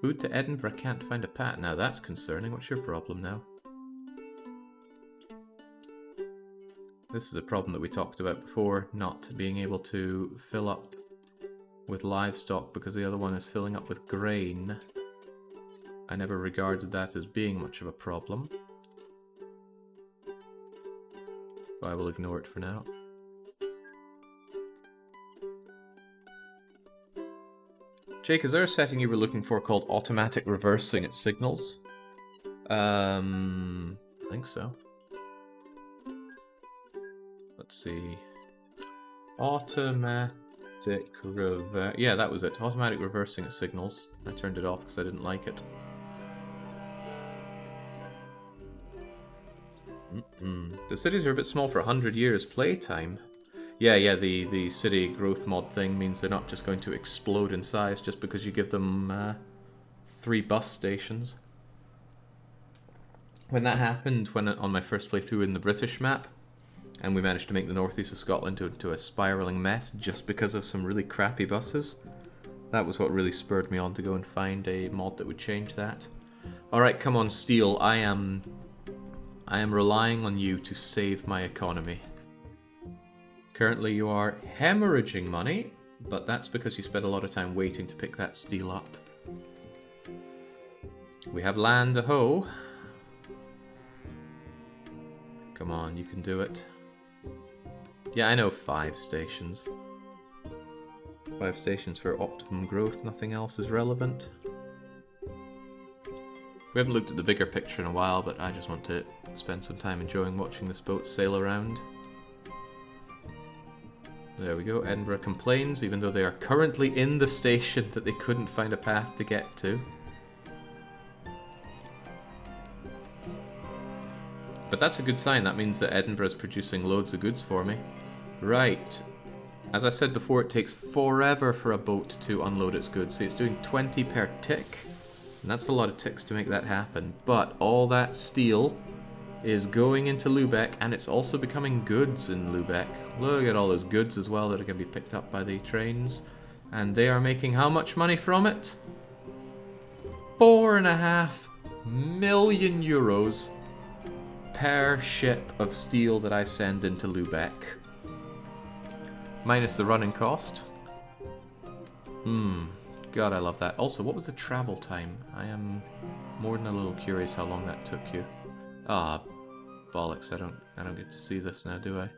Food to Edinburgh, can't find a pat. Now that's concerning. What's your problem now? This is a problem that we talked about before, not being able to fill up with livestock because the other one is filling up with grain. I never regarded that as being much of a problem. So I will ignore it for now. Jake, is there a setting you were looking for called automatic reversing at signals? I think so. Let's see. Automatic reverse. Yeah, that was it. Automatic reversing at signals. I turned it off because I didn't like it. The cities are a bit small for 100 years playtime. Yeah, the city growth mod thing means they're not just going to explode in size just because you give them 3 bus stations. When that happened, on my first playthrough in the British map, and we managed to make the northeast of Scotland into a spiralling mess just because of some really crappy buses, that was what really spurred me on to go and find a mod that would change that. Alright, come on, Steel. I am relying on you to save my economy. Currently you are hemorrhaging money, but that's because you spent a lot of time waiting to pick that steel up. We have land a hoe. Come on, you can do it. Yeah, I know 5 stations. 5 stations for optimum growth, nothing else is relevant. We haven't looked at the bigger picture in a while, but I just want to spend some time enjoying watching this boat sail around. There we go, Edinburgh complains, even though they are currently in the station that they couldn't find a path to get to. But that's a good sign, that means that Edinburgh is producing loads of goods for me. Right. As I said before, it takes forever for a boat to unload its goods. See, it's doing 20 per tick. And that's a lot of ticks to make that happen. But all that steel is going into Lübeck, and it's also becoming goods in Lübeck. Look at all those goods as well that are going to be picked up by the trains. And they are making how much money from it? 4.5 million euros per ship of steel that I send into Lubeck. Minus the running cost. God, I love that. Also, what was the travel time? I am more than a little curious how long that took you. Ah, bollocks, I don't get to see this now, do I?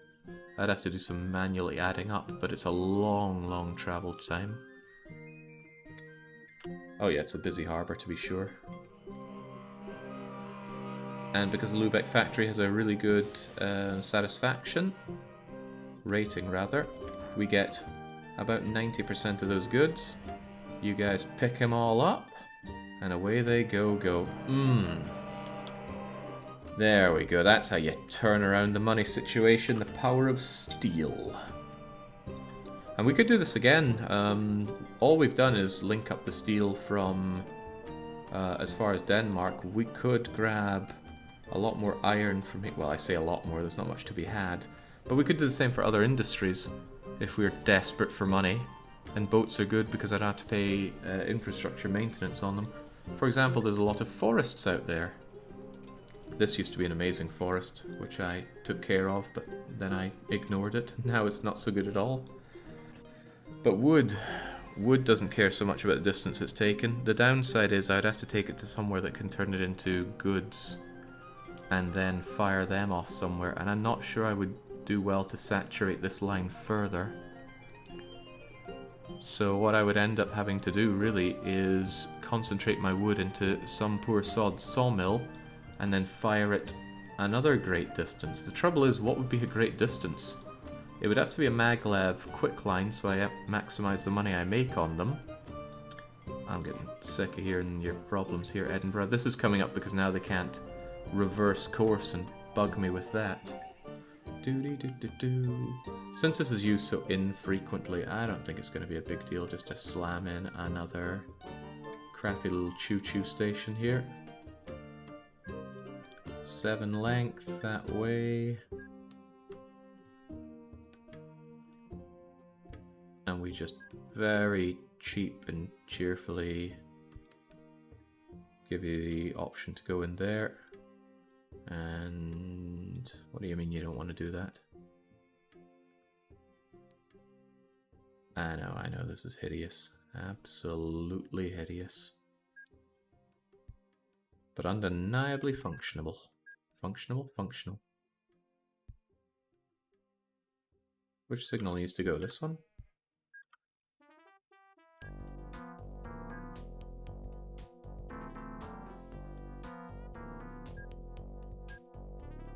I'd have to do some manually adding up, but it's a long, long travel time. Oh yeah, it's a busy harbour to be sure. And because the Lubeck factory has a really good satisfaction rating, rather, we get about 90% of those goods. You guys pick them all up, and away they go. There we go, that's how you turn around the money situation, the power of steel. And we could do this again. All we've done is link up the steel from as far as Denmark. We could grab a lot more iron from here. Well, I say a lot more, there's not much to be had. But we could do the same for other industries if we're desperate for money. And boats are good because I don't have to pay infrastructure maintenance on them. For example, there's a lot of forests out there. This used to be an amazing forest, which I took care of, but then I ignored it. Now it's not so good at all. But wood doesn't care so much about the distance it's taken. The downside is I'd have to take it to somewhere that can turn it into goods and then fire them off somewhere, and I'm not sure I would do well to saturate this line further. So what I would end up having to do really is concentrate my wood into some poor sod sawmill and then fire it another great distance. The trouble is, what would be a great distance? It would have to be a maglev quicklime, so I maximize the money I make on them. I'm getting sick of hearing your problems here, Edinburgh. This is coming up because now they can't reverse course and bug me with that. Since this is used so infrequently, I don't think it's going to be a big deal just to slam in another crappy little choo-choo station here. 7 length that way. And we just very cheap and cheerfully give you the option to go in there. And what do you mean you don't want to do that? I know, this is hideous. Absolutely hideous. But undeniably functional. Functional. Which signal needs to go? This one?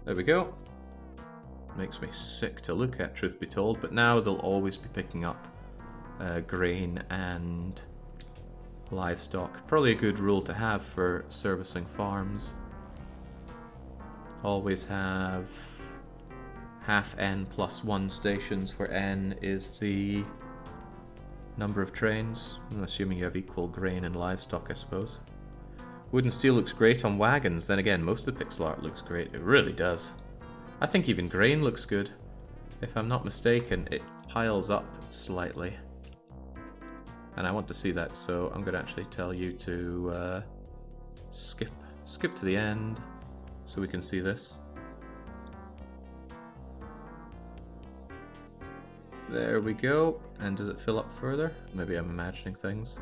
There we go. Makes me sick to look at, truth be told, but now they'll always be picking up grain and livestock. Probably a good rule to have for servicing farms. Always have half n plus 1 stations, where n is the number of trains. I'm assuming you have equal grain and livestock, I suppose. Wood and steel looks great on wagons. Then again, most of the pixel art looks great. It really does. I think even grain looks good. If I'm not mistaken, it piles up slightly. And I want to see that, so I'm going to actually tell you to skip to the end so we can see this. There we go. And does it fill up further? Maybe I'm imagining things.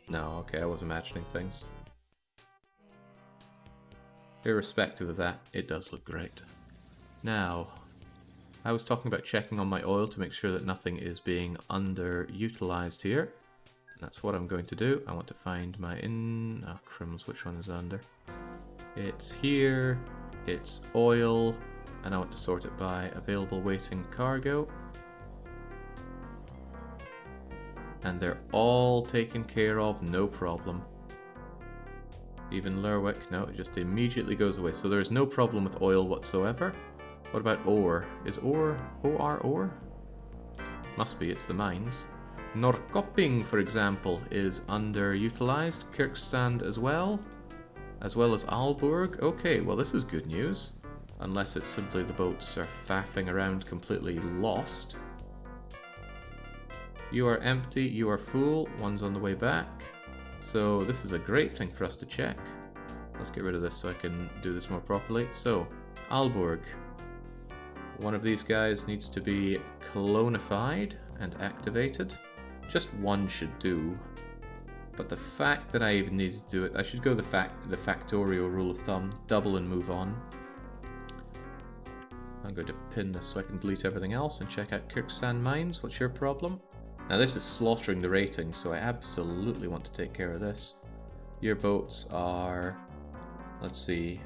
No, okay, I was imagining things. Irrespective of that, it does look great. Now, I was talking about checking on my oil to make sure that nothing is being underutilized here. That's what I'm going to do. I want to find my crumbs, which one is under? It's here, it's oil, and I want to sort it by available waiting cargo. And they're all taken care of, no problem. Even Lerwick, no, it just immediately goes away. So there's no problem with oil whatsoever. What about ore? Is ore ore? Must be, it's the mines. Norrköping, for example, is underutilized. Kirkstrand as well as Aalborg. Okay, well this is good news. Unless it's simply the boats are faffing around completely lost. You are empty, you are full, one's on the way back. So this is a great thing for us to check. Let's get rid of this so I can do this more properly. So, Aalborg. One of these guys needs to be clonified and activated. Just one should do. But the fact that I even need to do it, I should go the factorial rule of thumb, double and move on. I'm going to pin this so I can delete everything else and check out Kirksand Mines. What's your problem? Now this is slaughtering the rating, so I absolutely want to take care of this. Your boats are, let's see,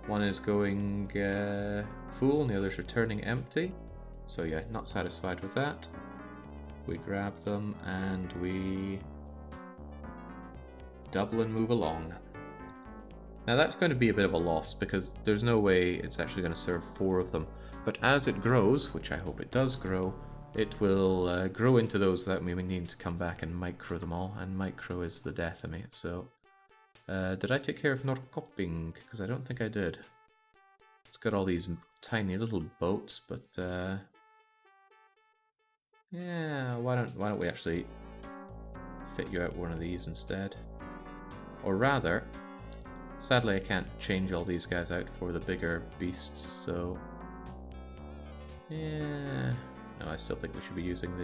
one is going full and the other's returning empty. So yeah, not satisfied with that. We grab them and we double and move along. Now that's going to be a bit of a loss because there's no way it's actually going to serve 4 of them. But as it grows, which I hope it does grow, it will grow into those that we need to come back and micro them all, and micro is the death of me. So, did I take care of Norrköping? Because I don't think I did. It's got all these tiny little boats, but yeah, why don't we actually fit you out one of these instead? Or rather, sadly I can't change all these guys out for the bigger beasts, so yeah. No, I still think we should be using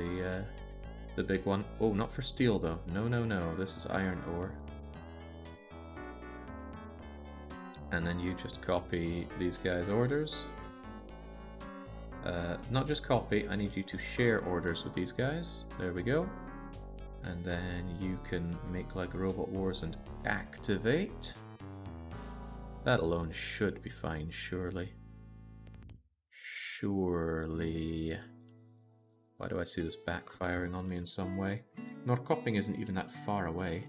the big one. Oh, not for steel though. No, no, no. This is iron ore. And then you just copy these guys' orders. Not just copy, I need you to share orders with these guys. There we go. And then you can make like Robot Wars and activate. That alone should be fine, surely. Surely. Why do I see this backfiring on me in some way? Norrköping isn't even that far away.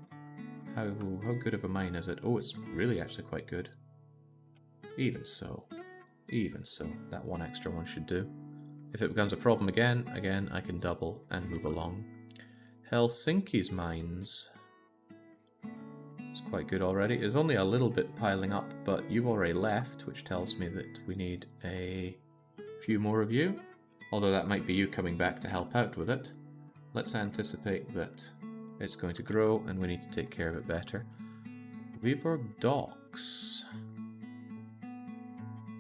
How good of a mine is it? Oh, it's really actually quite good. Even so, that one extra one should do. If it becomes a problem again, I can double and move along. Helsinki's mines. It's quite good already. There's only a little bit piling up, but you've already left, which tells me that we need a few more of you. Although that might be you coming back to help out with it. Let's anticipate that it's going to grow and we need to take care of it better. Viborg Docks.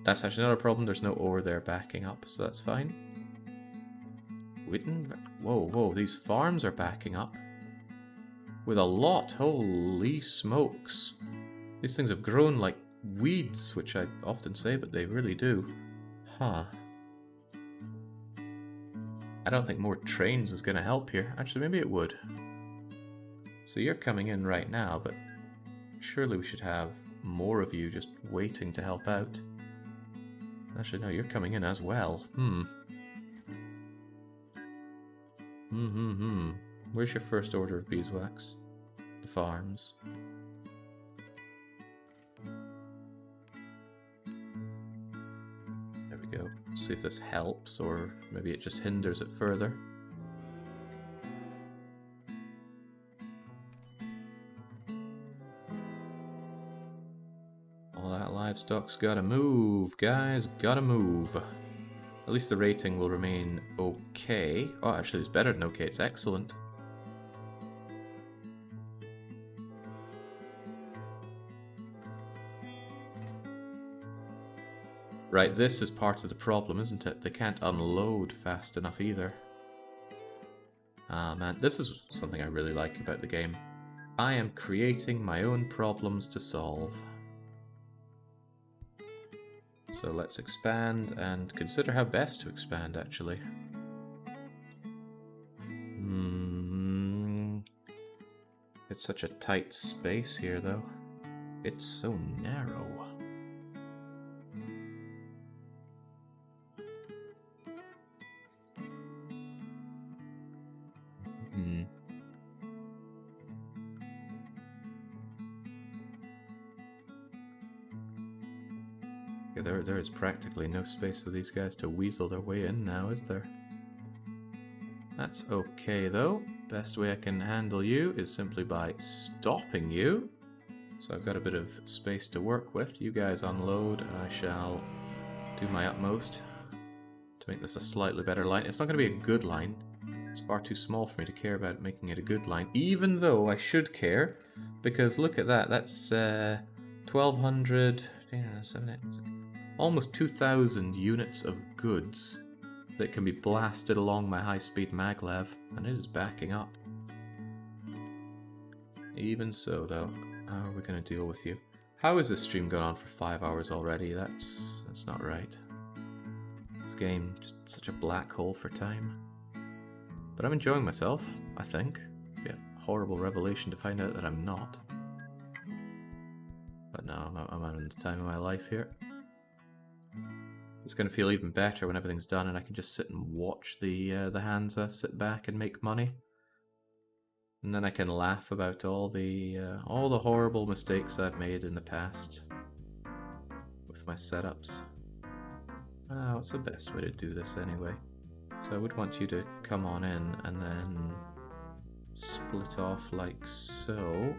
That's actually not a problem. There's no ore there backing up, so that's fine. Witten? Whoa, these farms are backing up. With a lot. Holy smokes. These things have grown like weeds, which I often say, but they really do. Huh. I don't think more trains is going to help here. Actually, maybe it would. So you're coming in right now, but surely we should have more of you just waiting to help out. Actually, no, you're coming in as well. Where's your first order of beeswax? The farms. There we go. See if this helps, or maybe it just hinders it further. All that livestock's gotta move, guys. Gotta move. At least the rating will remain okay. Oh, actually, it's better than okay. It's excellent. Right, this is part of the problem, isn't it? They can't unload fast enough either. Ah, man, this is something I really like about the game. I am creating my own problems to solve. So let's expand and consider how best to expand, actually. It's such a tight space here, though. It's so narrow. There is practically no space for these guys to weasel their way in now, is there? That's okay, though. Best way I can handle you is simply by stopping you. So I've got a bit of space to work with. You guys unload, and I shall do my utmost to make this a slightly better line. It's not going to be a good line, It's far too small for me to care about making it a good line, even though I should care, because look at that, that's 1,200, yeah, 7, almost 2,000 units of goods that can be blasted along my high-speed maglev, and it is backing up. Even so, though, how are we going to deal with you? How is this stream going on for 5 hours already? That's not right. This game, just such a black hole for time. But I'm enjoying myself, I think. Yeah, horrible revelation to find out that I'm not. But no, I'm having the time of my life here. It's going to feel even better when everything's done and I can just sit and watch the Hansa sit back and make money. And then I can laugh about all the horrible mistakes I've made in the past with my setups. What's the best way to do this anyway? So I would want you to come on in and then split off like so.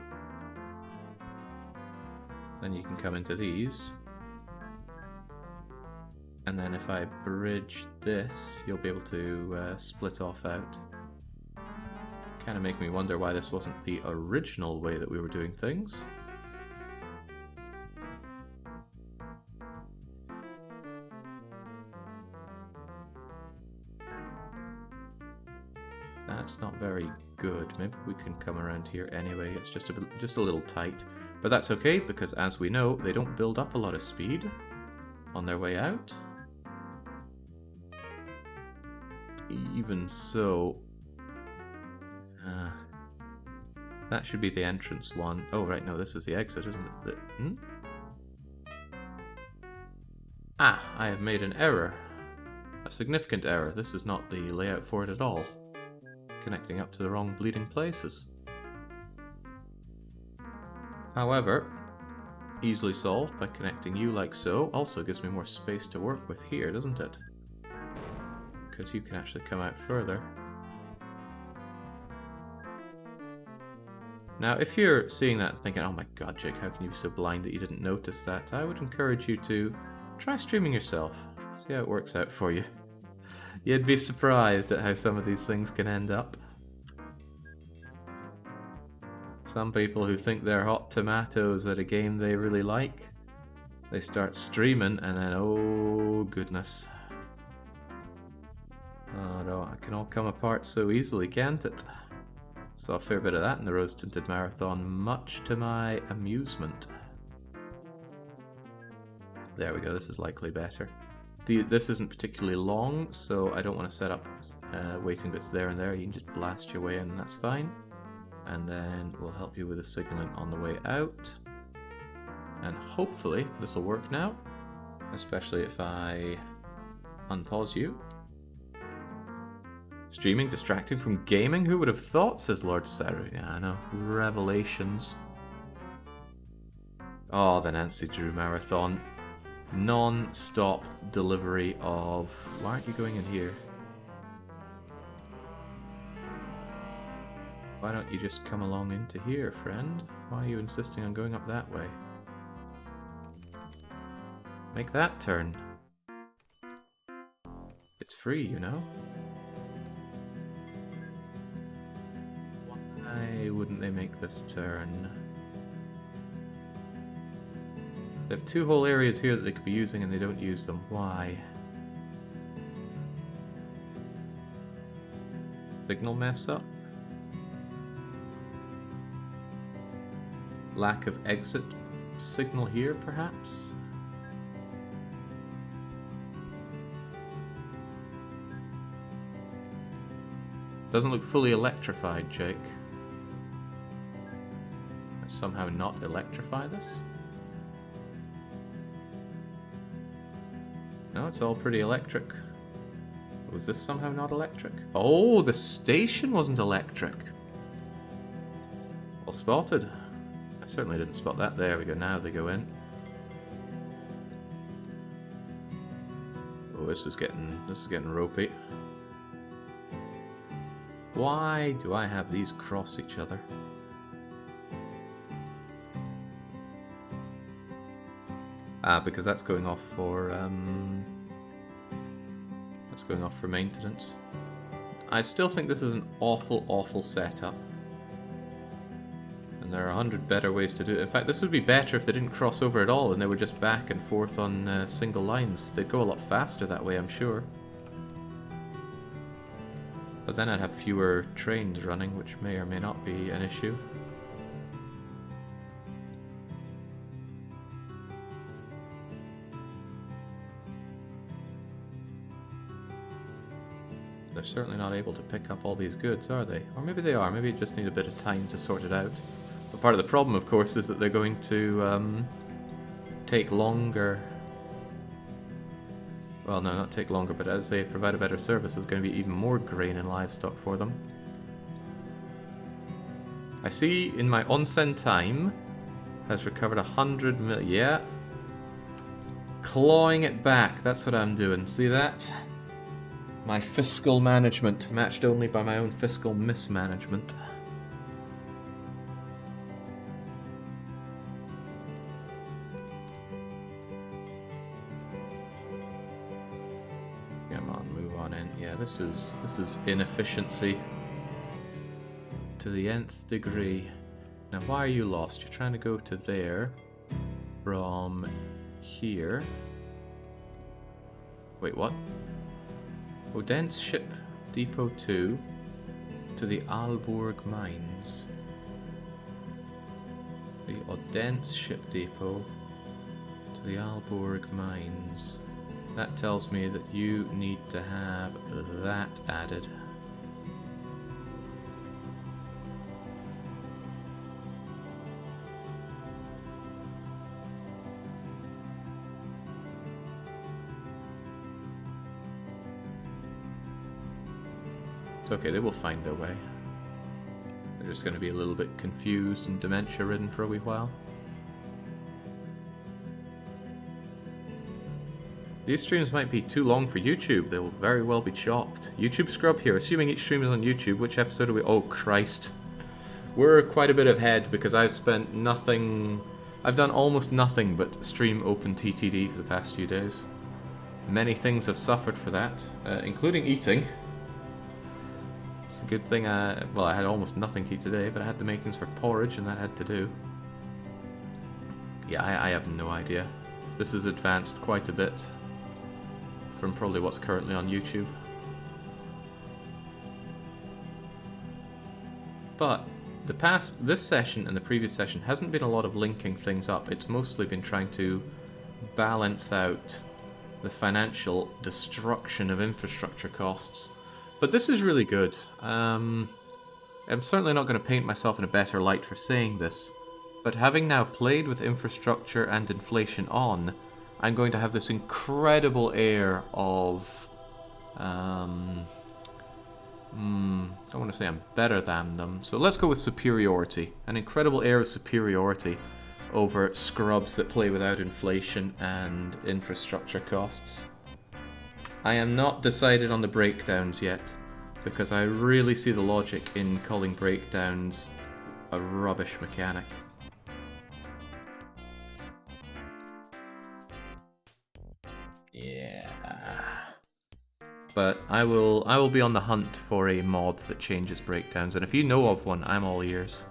Then you can come into these. And then if I bridge this, you'll be able to split off out. Kind of make me wonder why this wasn't the original way that we were doing things. That's not very good. Maybe we can come around here anyway. It's just a little tight. But that's okay, because as we know, they don't build up a lot of speed on their way out. Even so, that should be the entrance one. Oh, right, no, this is the exit, isn't it? I have made an error. A significant error. This is not the layout for it at all. Connecting up to the wrong bleeding places. However, easily solved by connecting you like so. Also gives me more space to work with here, doesn't it? Because you can actually come out further. Now, if you're seeing that and thinking, oh my god, Jake, how can you be so blind that you didn't notice that? I would encourage you to try streaming yourself. See how it works out for you. You'd be surprised at how some of these things can end up. Some people who think they're hot tomatoes at a game they really like, they start streaming and then, oh goodness. Oh no, it can all come apart so easily, can't it? Saw a fair bit of that in the Rose Tinted Marathon, much to my amusement. There we go, this is likely better. This isn't particularly long, so I don't want to set up waiting bits there and there. You can just blast your way in and that's fine. And then we'll help you with the signaling on the way out. And hopefully this will work now, especially if I unpause you. Streaming distracting from gaming? Who would have thought, says Lord Saru. Yeah, I know. Revelations. Oh, the Nancy Drew Marathon. Non-stop delivery of... Why aren't you going in here? Why don't you just come along into here, friend? Why are you insisting on going up that way? Make that turn. It's free, you know? Why wouldn't they make this turn? They have two whole areas here that they could be using and they don't use them. Why? Signal mess up? Lack of exit signal here, perhaps? Doesn't look fully electrified, Jake. Somehow not electrify this? No, it's all pretty electric. Was this somehow not electric? Oh, the station wasn't electric. Well spotted. I certainly didn't spot that. There we go, now they go in. Oh, this is getting ropey. Why do I have these cross each other? Because that's going off for maintenance. I still think this is an awful, awful setup. And there are 100 better ways to do it. In fact, this would be better if they didn't cross over at all and they were just back and forth on single lines. They'd go a lot faster that way, I'm sure. But then I'd have fewer trains running, which may or may not be an issue. They're certainly not able to pick up all these goods, are they? Or maybe they are. Maybe you just need a bit of time to sort it out. But part of the problem, of course, is that they're going to take longer. Well, no, not take longer, but as they provide a better service, there's going to be even more grain and livestock for them. I see in my onsen time has recovered 100 million. Yeah. Clawing it back, that's what I'm doing. See that? My fiscal management, matched only by my own fiscal mismanagement. Come on, move on in. Yeah, this is inefficiency to the nth degree. Now, why are you lost? You're trying to go to there from here. Wait, what? Odense Ship Depot 2 to the Aalborg Mines. The Odense Ship Depot to the Aalborg Mines. That tells me that you need to have that added. It's okay, they will find their way. They're just going to be a little bit confused and dementia-ridden for a wee while. These streams might be too long for YouTube. They will very well be chopped. YouTube scrub here. Assuming each stream is on YouTube, which episode are we... Oh, Christ. We're quite a bit ahead because I've spent nothing... I've done almost nothing but stream OpenTTD for the past few days. Many things have suffered for that, including eating. It's a good thing well, I had almost nothing to eat today, but I had the makings for porridge and that had to do. Yeah, I have no idea. This has advanced quite a bit from probably what's currently on YouTube. But this session and the previous session hasn't been a lot of linking things up. It's mostly been trying to balance out the financial destruction of infrastructure costs. But this is really good. I'm certainly not going to paint myself in a better light for saying this, but having now played with infrastructure and inflation on, I'm going to have this incredible air of... I don't want to say I'm better than them, so let's go with superiority. An incredible air of superiority over scrubs that play without inflation and infrastructure costs. I am not decided on the breakdowns yet, because I really see the logic in calling breakdowns a rubbish mechanic. Yeah. But I will be on the hunt for a mod that changes breakdowns, and if you know of one, I'm all ears.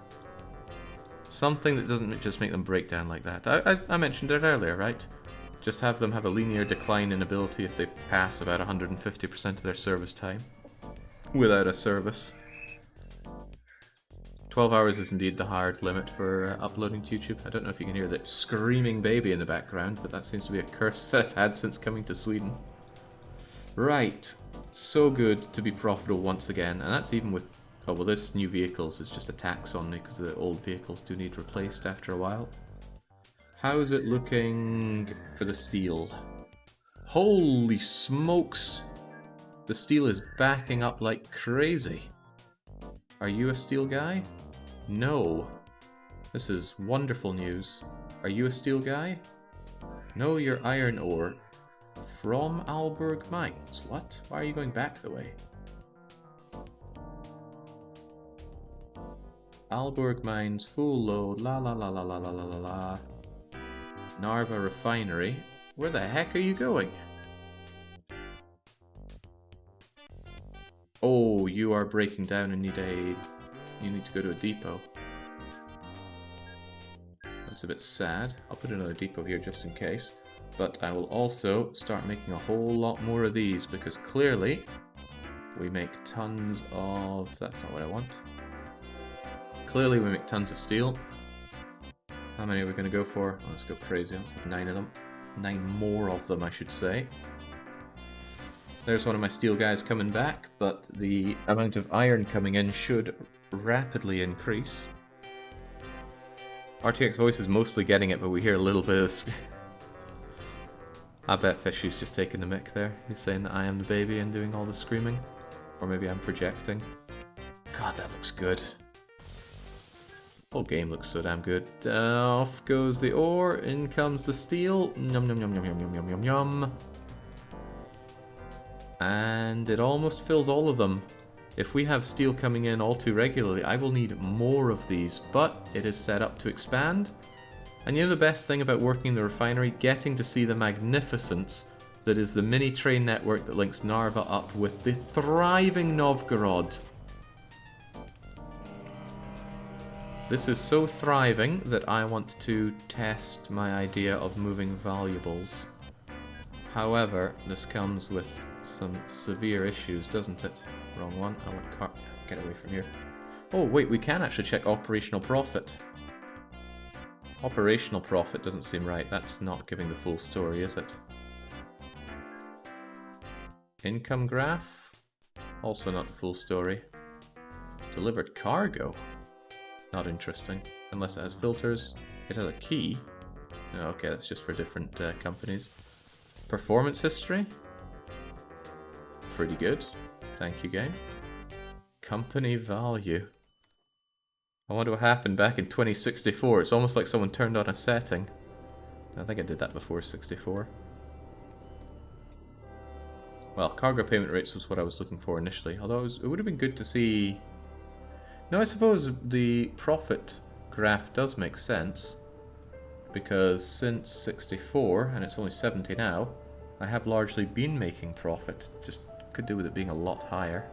Something that doesn't just make them break down like that. I mentioned it earlier, right? Just have them have a linear decline in ability if they pass about 150% of their service time without a service. 12 hours is indeed the hard limit for uploading to YouTube. I don't know if you can hear that screaming baby in the background, but that seems to be a curse that I've had since coming to Sweden. Right, so good to be profitable once again, and that's even with... Oh, well, this new vehicles is just a tax on me because the old vehicles do need replaced after a while. How is it looking for the steel? Holy smokes! The steel is backing up like crazy. Are you a steel guy? No. This is wonderful news. Are you a steel guy? No, you're iron ore. From Aalborg Mines. What? Why are you going back the way? Aalborg Mines, full load, la la la la la la la la la. Narva Refinery. Where the heck are you going? Oh, you are breaking down and need to go to a depot. That's a bit sad. I'll put another depot here just in case. But I will also start making a whole lot more of these, because clearly we make tons of... That's not what I want. Clearly we make tons of steel. How many are we going to go for? Oh, let's go crazy. Let's have 9 of them. 9 more of them, I should say. There's one of my steel guys coming back, but the amount of iron coming in should rapidly increase. RTX Voice is mostly getting it, but we hear a little bit of... I bet Fishy's just taking the mic there. He's saying that I am the baby and doing all the screaming. Or maybe I'm projecting. God, that looks good. Whole game looks so damn good. Off goes the ore, in comes the steel. Yum yum yum yum yum yum yum yum yum. And it almost fills all of them. If we have steel coming in all too regularly, I will need more of these, but it is set up to expand. And you know the best thing about working in the refinery? Getting to see the magnificence that is the mini train network that links Narva up with the thriving Novgorod. This is so thriving that I want to test my idea of moving valuables. However, this comes with some severe issues, doesn't it? Wrong one. I want get away from here. Oh wait, we can actually check operational profit. Operational profit doesn't seem right. That's not giving the full story, is it? Income graph? Also not the full story. Delivered cargo? Not interesting. Unless it has filters. It has a key. Oh, okay, that's just for different companies. Performance history? Pretty good. Thank you, game. Company value. I wonder what happened back in 2064. It's almost like someone turned on a setting. I think I did that before 64. Well, cargo payment rates was what I was looking for initially. Although it would have been good to see... No, I suppose the profit graph does make sense. Because since 64, and it's only 70 now, I have largely been making profit. Just could do with it being a lot higher.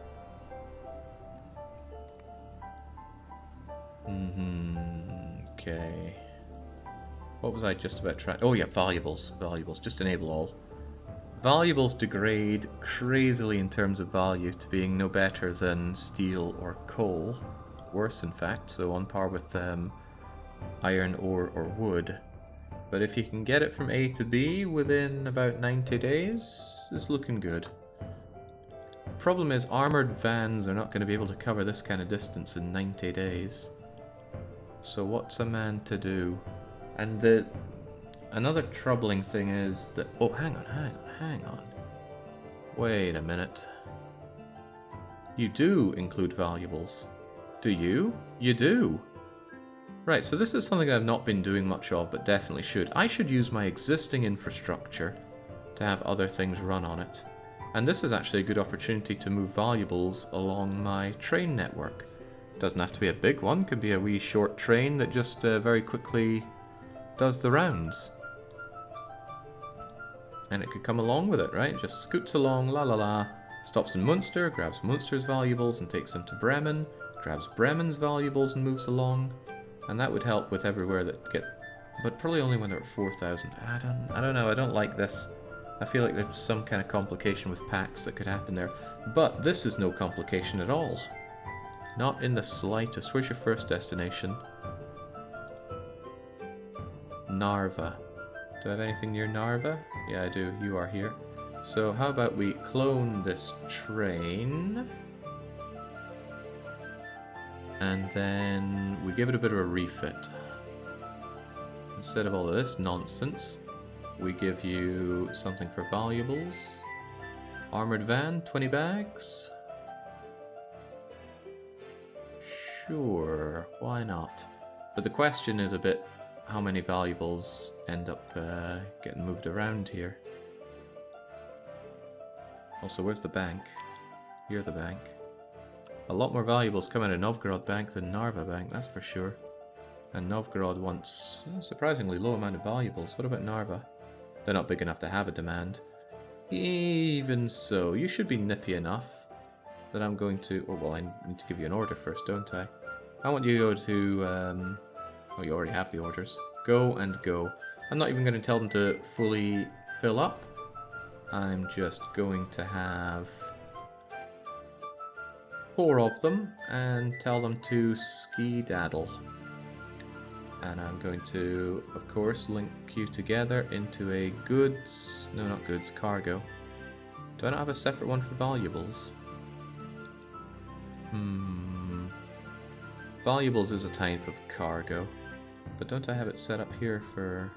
Okay. What was I just about trying? Oh yeah, valuables. Valuables. Just enable all. Valuables degrade crazily in terms of value to being no better than steel or coal. Worse, in fact. So on par with iron ore or wood. But if you can get it from A to B within about 90 days, it's looking good. Problem is, armoured vans are not going to be able to cover this kind of distance in 90 days. So what's a man to do? And another troubling thing is that... Oh, hang on. Wait a minute. You do include valuables. Do you? You do. Right, so this is something I've not been doing much of, but definitely should. I should use my existing infrastructure to have other things run on it. And this is actually a good opportunity to move valuables along my train network. Doesn't have to be a big one, could be a wee short train that just very quickly does the rounds. And it could come along with it, right? Just scoots along, la la la, stops in Munster, grabs Munster's valuables and takes them to Bremen, grabs Bremen's valuables and moves along. And that would help with everywhere that get... But probably only when they're at 4,000. I don't know, I don't like this. I feel like there's some kind of complication with packs that could happen there. But this is no complication at all. Not in the slightest. Where's your first destination? Narva. Do I have anything near Narva? Yeah, I do. You are here. So how about we clone this train? And then we give it a bit of a refit. Instead of all of this nonsense, we give you something for valuables. Armored van, 20 bags. Sure, why not? But the question is a bit how many valuables end up getting moved around here. Also, where's the bank? You're the bank. A lot more valuables come out of Novgorod Bank than Narva Bank, that's for sure. And Novgorod wants a surprisingly low amount of valuables. What about Narva? They're not big enough to have a demand. Even so, you should be nippy enough that I'm going to... Oh, well, I need to give you an order first, don't I? I want you to go to... oh, you already have the orders. Go and go. I'm not even going to tell them to fully fill up. I'm just going to have 4 of them and tell them to ski-daddle. And I'm going to, of course, link you together into a goods... No, not goods, cargo. Do I not have a separate one for valuables? Valuables is a type of cargo. But don't I have it set up here for...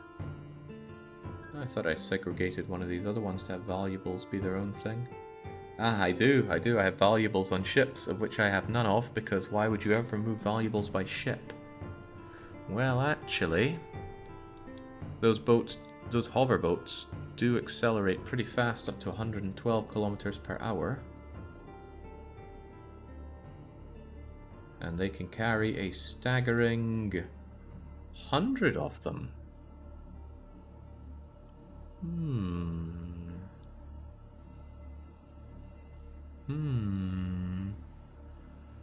I thought I segregated one of these other ones to have valuables be their own thing. Ah, I do. I have valuables on ships, of which I have none of, because why would you ever move valuables by ship? Well, actually, those hover boats do accelerate pretty fast, up to 112 kilometers per hour. And they can carry a staggering 100 of them.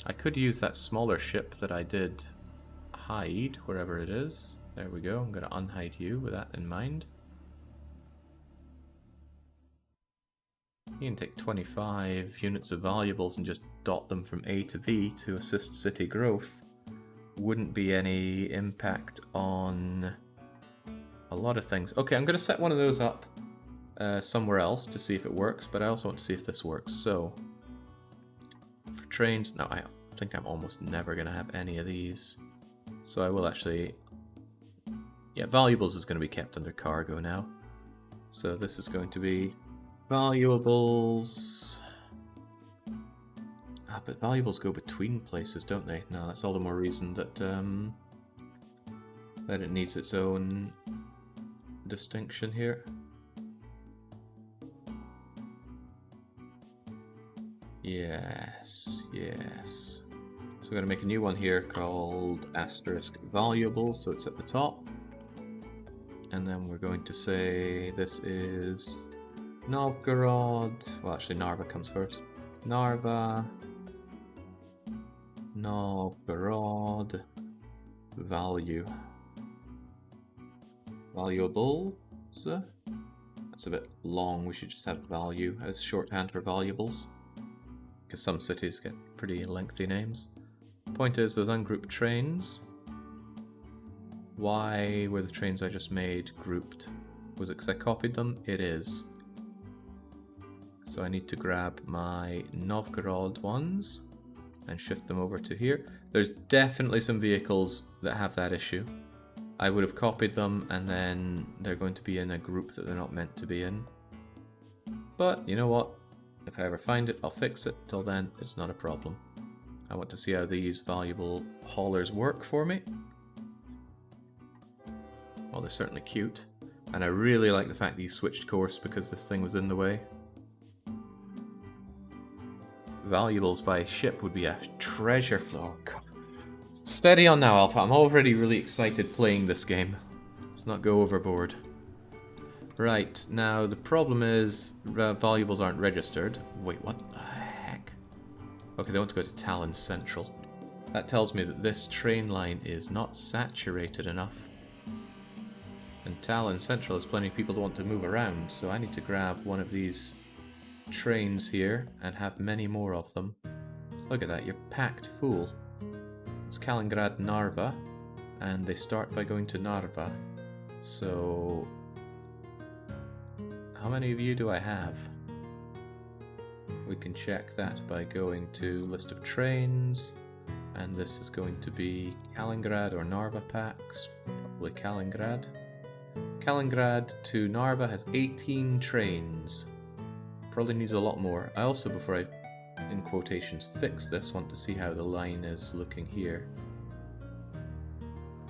I could use that smaller ship that I did hide, wherever it is. There we go. I'm going to unhide you with that in mind. You can take 25 units of valuables and just dot them from A to V to assist city growth. Wouldn't be any impact on a lot of things. Okay, I'm going to set one of those up somewhere else to see if it works, but I also want to see if this works. So, for trains, no, I think I'm almost never going to have any of these. So I will actually... Yeah, valuables is going to be kept under cargo now. So this is going to be valuables... Ah, but valuables go between places, don't they? No, that's all the more reason that, that it needs its own distinction here. Yes, yes. So we're going to make a new one here called asterisk valuables, so it's at the top. And then we're going to say this is Novgorod. Well, actually, Narva comes first. Narva, Novgorod, value. Valuables. That's a bit long. We should just have value as shorthand for valuables, because some cities get pretty lengthy names. Point is, those ungrouped trains. Why were the trains I just made grouped? Was it because I copied them? It is. So I need to grab my Novgorod ones and shift them over to here. There's definitely some vehicles that have that issue. I would have copied them and then they're going to be in a group that they're not meant to be in. But you know what? If I ever find it, I'll fix it. Till then, it's not a problem. I want to see how these valuable haulers work for me. Well, they're certainly cute. And I really like the fact that you switched course because this thing was in the way. Valuables by ship would be a treasure flow. Steady on now, Alpha. I'm already really excited playing this game. Let's not go overboard. Right, now the problem is valuables aren't registered. Wait, what the heck? Okay, they want to go to Talon Central. That tells me that this train line is not saturated enough. And Talon Central has plenty of people that want to move around, so I need to grab one of these trains here and have many more of them. Look at that, you're packed full. It's Kaliningrad Narva, and they start by going to Narva. So, how many of you do I have? We can check that by going to list of trains, and this is going to be Kaliningrad or Narva packs, probably Kaliningrad. Kaliningrad to Narva has 18 trains. Probably needs a lot more. I also, before I, in quotations, fix this, want to see how the line is looking here.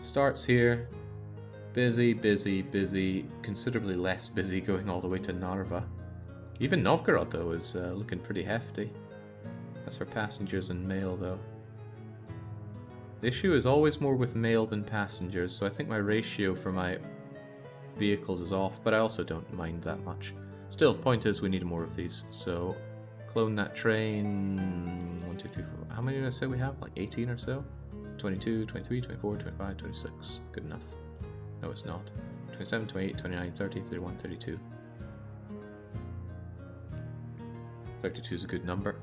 Starts here. Busy, busy, busy. Considerably less busy going all the way to Narva. Even Novgorod, though, is looking pretty hefty. That's for passengers and mail, though. The issue is always more with mail than passengers, so I think my ratio for my vehicles is off, but I also don't mind that much. Still, point is we need more of these, so Clone that train. 1, 2, 3, 4. How many did I say we have? Like 18 or so? 22, 23, 24, 25, 26. Good enough. No, it's not. 27, 28, 29, 30, 31, 32. 32 is a good number.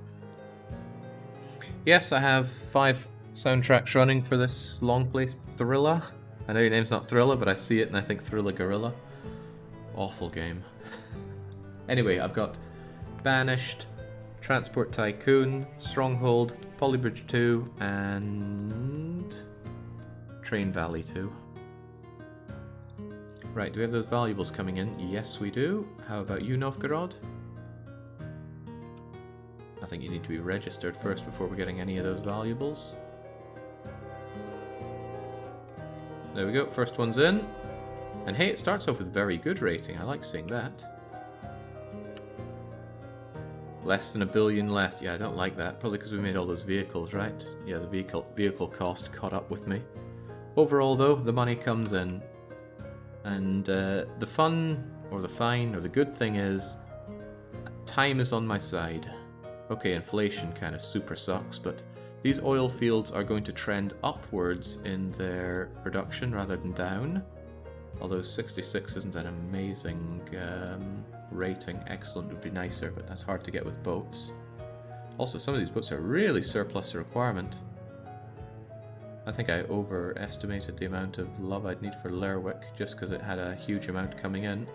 Yes, I have 5 soundtracks running for this Longplay thriller. I know your name's not Thriller, but I see it and I think Thriller Gorilla. Awful game. Anyway, I've got Banished, Transport Tycoon, Stronghold, Polybridge 2, and Train Valley 2. Right, do we have those valuables coming in? Yes, we do. How about you, Novgorod? I think you need to be registered first before we're getting any of those valuables. There we go, first one's in. And hey, it starts off with very good rating. I like seeing that. Less than $1 billion left. Yeah, I don't like that. Probably because we made all those vehicles, right? Yeah, the vehicle cost caught up with me. Overall, though, the money comes in. And the fun, or the fine, or the good thing is, time is on my side. Okay, inflation kind of super sucks, but these oil fields are going to trend upwards in their production rather than down. Although 66 isn't an amazing rating. Excellent would be nicer, but that's hard to get with boats. Also, some of these boats are really surplus to requirement. I think I overestimated the amount of love I'd need for Lerwick, just because it had a huge amount coming in.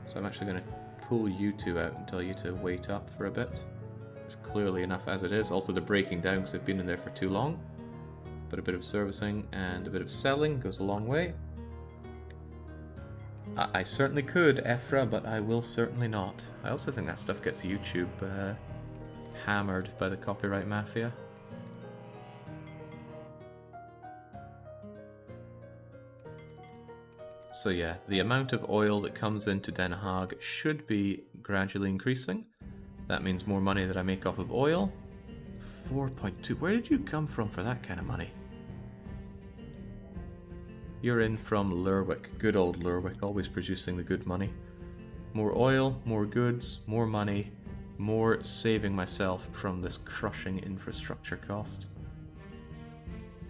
So I'm actually going to pull you two out and tell you to wait up for a bit. It's clearly enough as it is. Also, they're breaking down because they've been in there for too long. But a bit of servicing and a bit of selling goes a long way. I certainly could, Ephra, but I will certainly not. I also think that stuff gets YouTube hammered by the copyright mafia. So yeah, the amount of oil that comes into Den Haag should be gradually increasing. That means more money that I make off of oil. 4.2. Where did you come from for that kind of money? You're in from Lerwick. Good old Lerwick, always producing the good money. More oil, more goods, more money, more saving myself from this crushing infrastructure cost.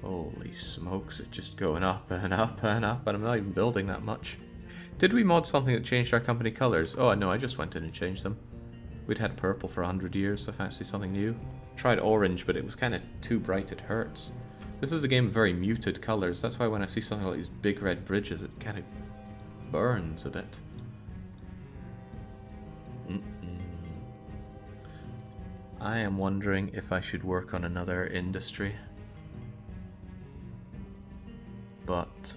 Holy smokes, it's just going up and up and up, and I'm not even building that much. Did we mod something that changed our company colours? Oh no, I just went in and changed them. We'd had purple for 100 years, so I fancy something new. Tried orange, but it was kind of too bright, it hurts. This is a game of very muted colours, that's why when I see something like these big red bridges, it kind of burns a bit. I am wondering if I should work on another industry. But,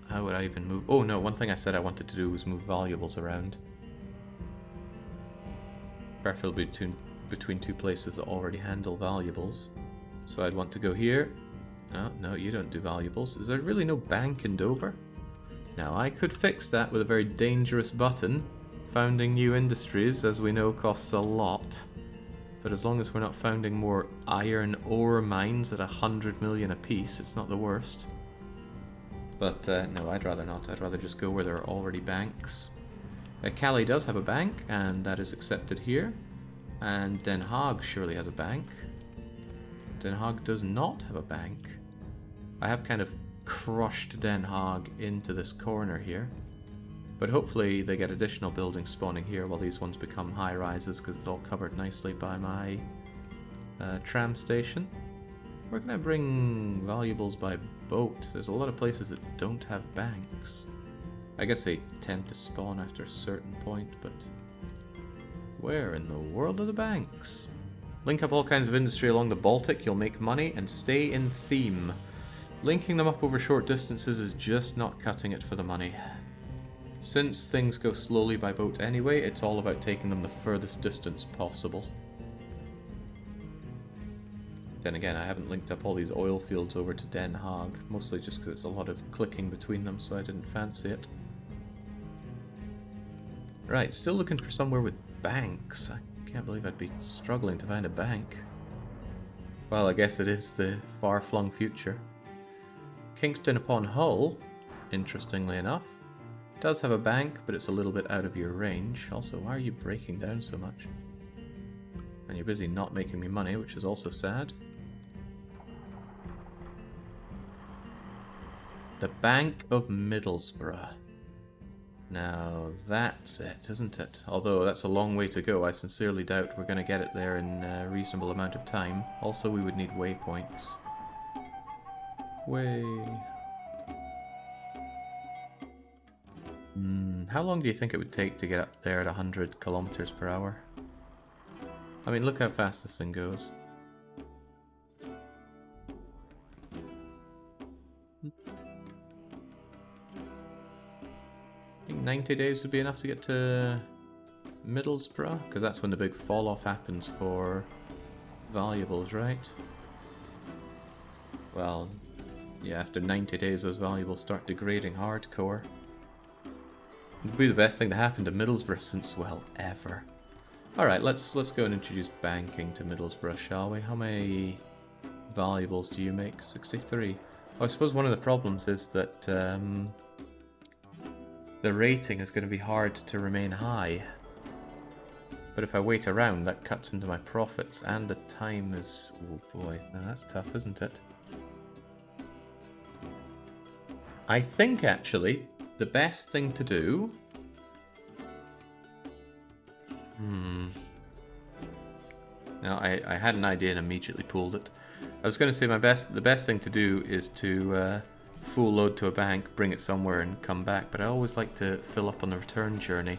how would I even move? Oh no, one thing I said I wanted to do was move valuables around. Preferably between two places that already handle valuables. So I'd want to go here. No, you don't do valuables. Is there really no bank in Dover? Now I could fix that with a very dangerous button. Founding new industries, as we know, costs a lot. But as long as we're not founding more iron ore mines at 100 million apiece, it's not the worst. But no, I'd rather not. I'd rather just go where there are already banks. Calais does have a bank, and that is accepted here. And Den Haag surely has a bank. Den Haag does not have a bank. I have kind of crushed Den Haag into this corner here. But hopefully they get additional buildings spawning here while these ones become high-rises, because it's all covered nicely by my tram station. Where can I bring valuables by boat? There's a lot of places that don't have banks. I guess they tend to spawn after a certain point, but where in the world are the banks? Link up all kinds of industry along the Baltic, you'll make money, and stay in theme. Linking them up over short distances is just not cutting it for the money. Since things go slowly by boat anyway, it's all about taking them the furthest distance possible. Then again, I haven't linked up all these oil fields over to Den Haag, mostly just because it's a lot of clicking between them, so I didn't fancy it. Right, still looking for somewhere with banks. I can't believe I'd be struggling to find a bank. Well, I guess it is the far-flung future. Kingston upon Hull, interestingly enough, does have a bank, but it's a little bit out of your range. Also, why are you breaking down so much? And you're busy not making me money, which is also sad. The Bank of Middlesbrough. Now, that's it, isn't it? Although that's a long way to go. I sincerely doubt we're going to get it there in a reasonable amount of time. Also, we would need waypoints. How long do you think it would take to get up there at 100 kilometers per hour? I mean, look how fast this thing goes. I think 90 days would be enough to get to Middlesbrough, because that's when the big fall off happens for valuables, right? Well, yeah, after 90 days those valuables start degrading hardcore. It would be the best thing to happen to Middlesbrough since, well, ever. Alright, let's go and introduce banking to Middlesbrough, shall we? How many valuables do you make? 63. Oh, I suppose one of the problems is that the rating is going to be hard to remain high. But if I wait around, that cuts into my profits, and the time is... oh boy, now that's tough, isn't it? I think, actually, the best thing to do... Now, I had an idea and immediately pulled it. I was going to say the best thing to do is to full load to a bank, bring it somewhere and come back, but I always like to fill up on the return journey.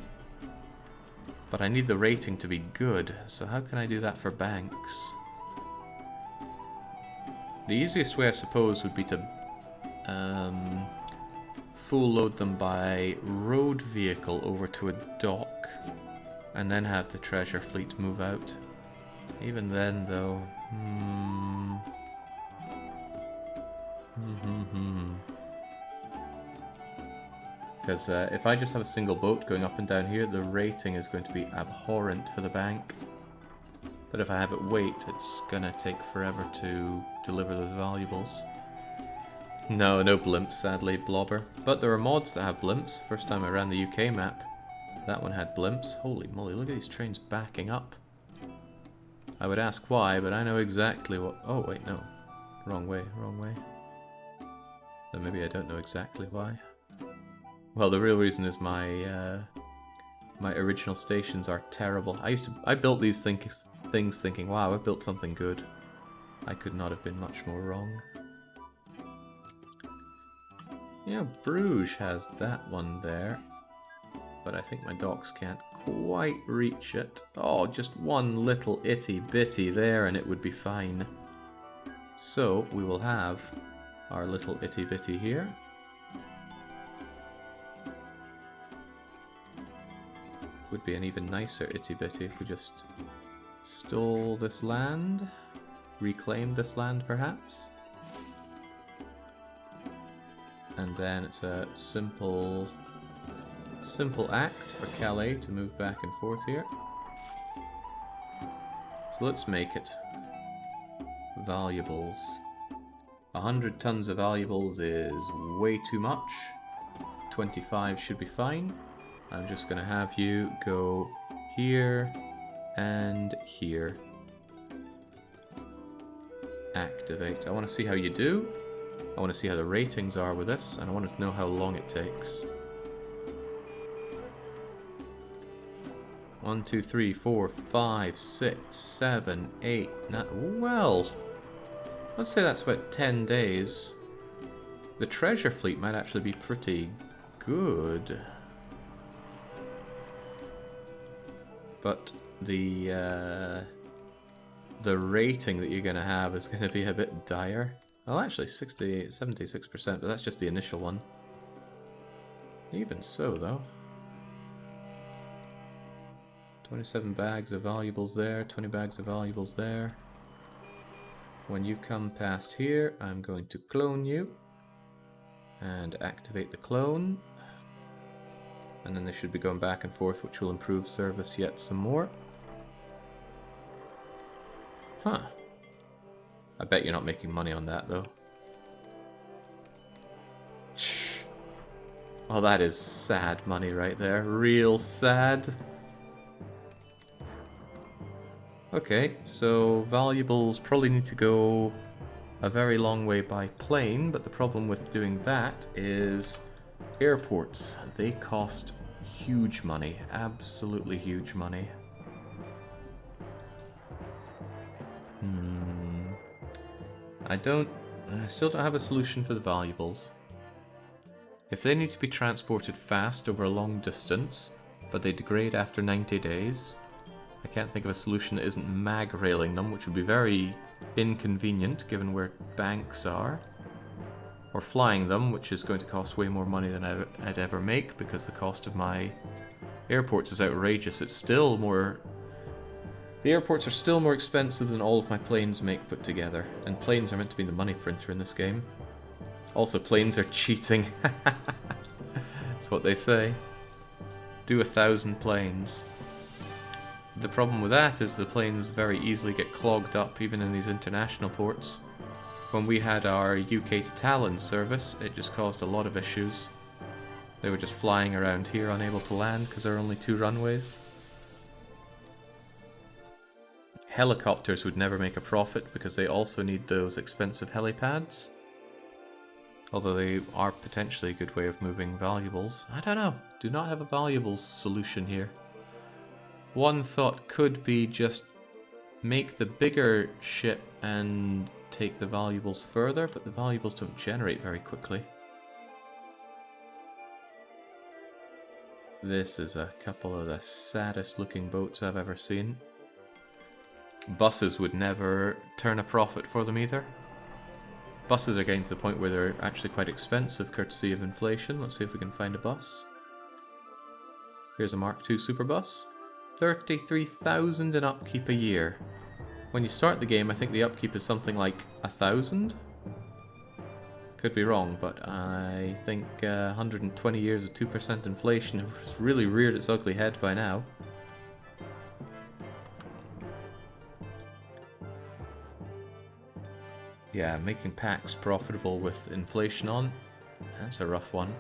But I need the rating to be good, so how can I do that for banks? The easiest way, I suppose, would be to full load them by road vehicle over to a dock, and then have the treasure fleet move out. Even then, though... Because if I just have a single boat going up and down here, the rating is going to be abhorrent for the bank. But if I have it wait, it's gonna take forever to deliver those valuables. No blimps, sadly, Blobber. But there are mods that have blimps. First time I ran the UK map, that one had blimps. Holy moly, look at these trains backing up. I would ask why, but I know exactly what... oh, wait, no. Wrong way. So maybe I don't know exactly why. Well, the real reason is my my original stations are terrible. I built these things thinking, wow, I built something good. I could not have been much more wrong. Yeah, Bruges has that one there, but I think my docks can't quite reach it. Oh, just one little itty bitty there and it would be fine. So we will have our little itty bitty here. Would be an even nicer itty bitty if we just stole this land, reclaimed this land perhaps. And then it's a simple act for Calais to move back and forth here. So let's make it valuables. 100 tons of valuables is way too much. 25 should be fine. I'm just going to have you go here and here. Activate. I want to see how you do. I want to see how the ratings are with this, and I want to know how long it takes. 1, 2, 3, 4, 5, 6, 7, 8, 9. Well, let's say that's about 10 days. The treasure fleet might actually be pretty good. But the rating that you're going to have is going to be a bit dire. Well, actually, 76%, but that's just the initial one. Even so, though. 27 bags of valuables there, 20 bags of valuables there. When you come past here, I'm going to clone you. And activate the clone. And then they should be going back and forth, which will improve service yet some more. Huh. I bet you're not making money on that, though. Oh, that is sad money right there. Real sad. Okay, so valuables probably need to go a very long way by plane, but the problem with doing that is airports. They cost huge money, absolutely huge money. I still don't have a solution for the valuables. If they need to be transported fast over a long distance, but they degrade after 90 days, I can't think of a solution that isn't mag railing them, which would be very inconvenient given where banks are. Or flying them, which is going to cost way more money than I'd ever make because the cost of my airports is outrageous. It's still more... The airports are still more expensive than all of my planes make put together. And planes are meant to be the money printer in this game. Also, planes are cheating. That's what they say. Do 1,000 planes. The problem with that is the planes very easily get clogged up even in these international ports. When we had our UK to Tallinn service, it just caused a lot of issues. They were just flying around here unable to land because there are only 2 runways. Helicopters would never make a profit because they also need those expensive helipads. Although they are potentially a good way of moving valuables. I don't know. Do not have a valuables solution here. One thought could be just make the bigger ship and take the valuables further, but the valuables don't generate very quickly. This is a couple of the saddest looking boats I've ever seen. Buses would never turn a profit for them either. Buses are getting to the point where they're actually quite expensive courtesy of inflation. Let's see if we can find a bus. Here's a Mark II Super Bus. 33,000 in upkeep a year. When you start the game, I think the upkeep is something like 1,000. Could be wrong, but I think 120 years of 2% inflation has really reared its ugly head by now. Yeah, making packs profitable with inflation on, that's a rough one.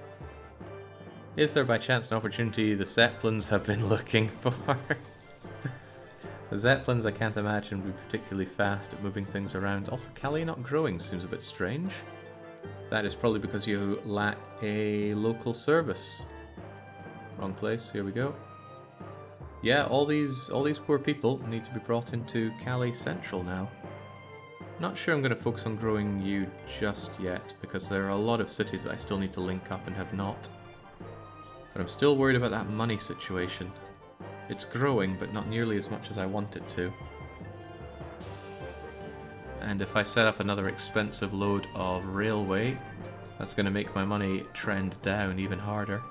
Is there by chance an opportunity the Zeppelins have been looking for? The Zeppelins I can't imagine would be particularly fast at moving things around. Also, Cali not growing seems a bit strange. That is probably because you lack a local service. Wrong place, here we go. Yeah, all these poor people need to be brought into Cali Central now. Not sure I'm going to focus on growing you just yet, because there are a lot of cities that I still need to link up and have not. But I'm still worried about that money situation. It's growing, but not nearly as much as I want it to. And if I set up another expensive load of railway, that's going to make my money trend down even harder.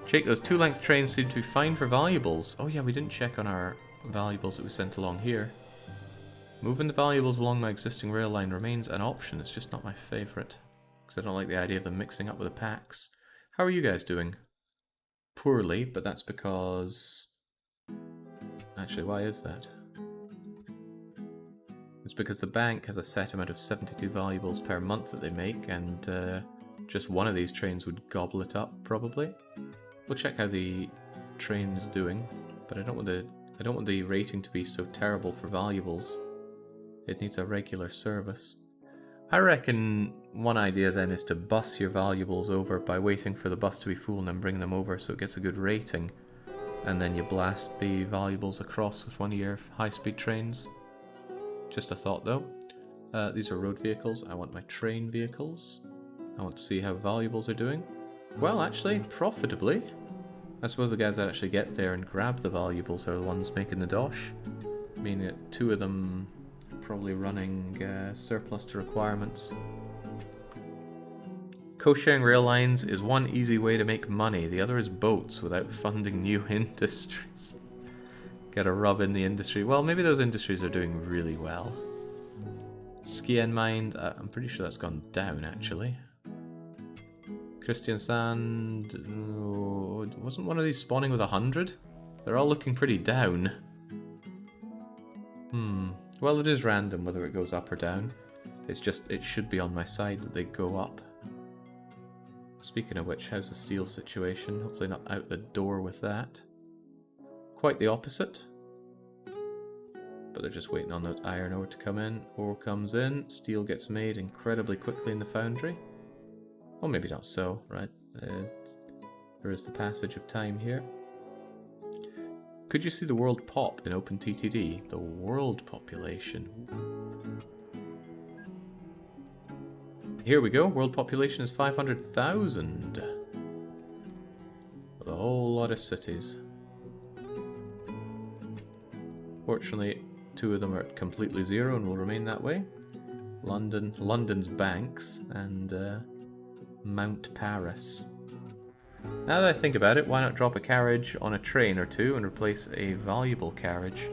Jake, those 2-length trains seem to be fine for valuables. Oh yeah, we didn't check on our valuables that we sent along here. Moving the valuables along my existing rail line remains an option, it's just not my favourite. Because I don't like the idea of them mixing up with the packs. How are you guys doing? Poorly, but that's because... Actually, why is that? It's because the bank has a set amount of 72 valuables per month that they make, and just one of these trains would gobble it up, probably. We'll check how the train is doing, but I don't want the rating to be so terrible for valuables. It needs a regular service. I reckon one idea then is to bus your valuables over by waiting for the bus to be full and then bring them over so it gets a good rating. And then you blast the valuables across with one of your high-speed trains. Just a thought though. These are road vehicles. I want my train vehicles. I want to see how valuables are doing. Well, actually, profitably. I suppose the guys that actually get there and grab the valuables are the ones making the dosh. Meaning that 2 of them probably running surplus to requirements. Co-sharing rail lines is one easy way to make money. The other is boats without funding new industries. Gotta rub in the industry. Well, maybe those industries are doing really well. Ski and Mind, I'm pretty sure that's gone down actually. Christian Sand, wasn't one of these spawning with 100? They're all looking pretty down. Well, it is random whether it goes up or down. It's just, it should be on my side that they go up. Speaking of which, how's the steel situation? Hopefully not out the door with that. Quite the opposite. but they're just waiting on that iron ore to come in. Ore comes in, steel gets made incredibly quickly in the foundry. Well, maybe not so, right? There is the passage of time here. Could you see the world pop in OpenTTD? The world population. Here we go, world population is 500,000. With a whole lot of cities. Fortunately, 2 of them are completely zero and will remain that way. London's banks, and Mount Paris. Now that I think about it, why not drop a carriage on a train or two and replace a valuable carriage?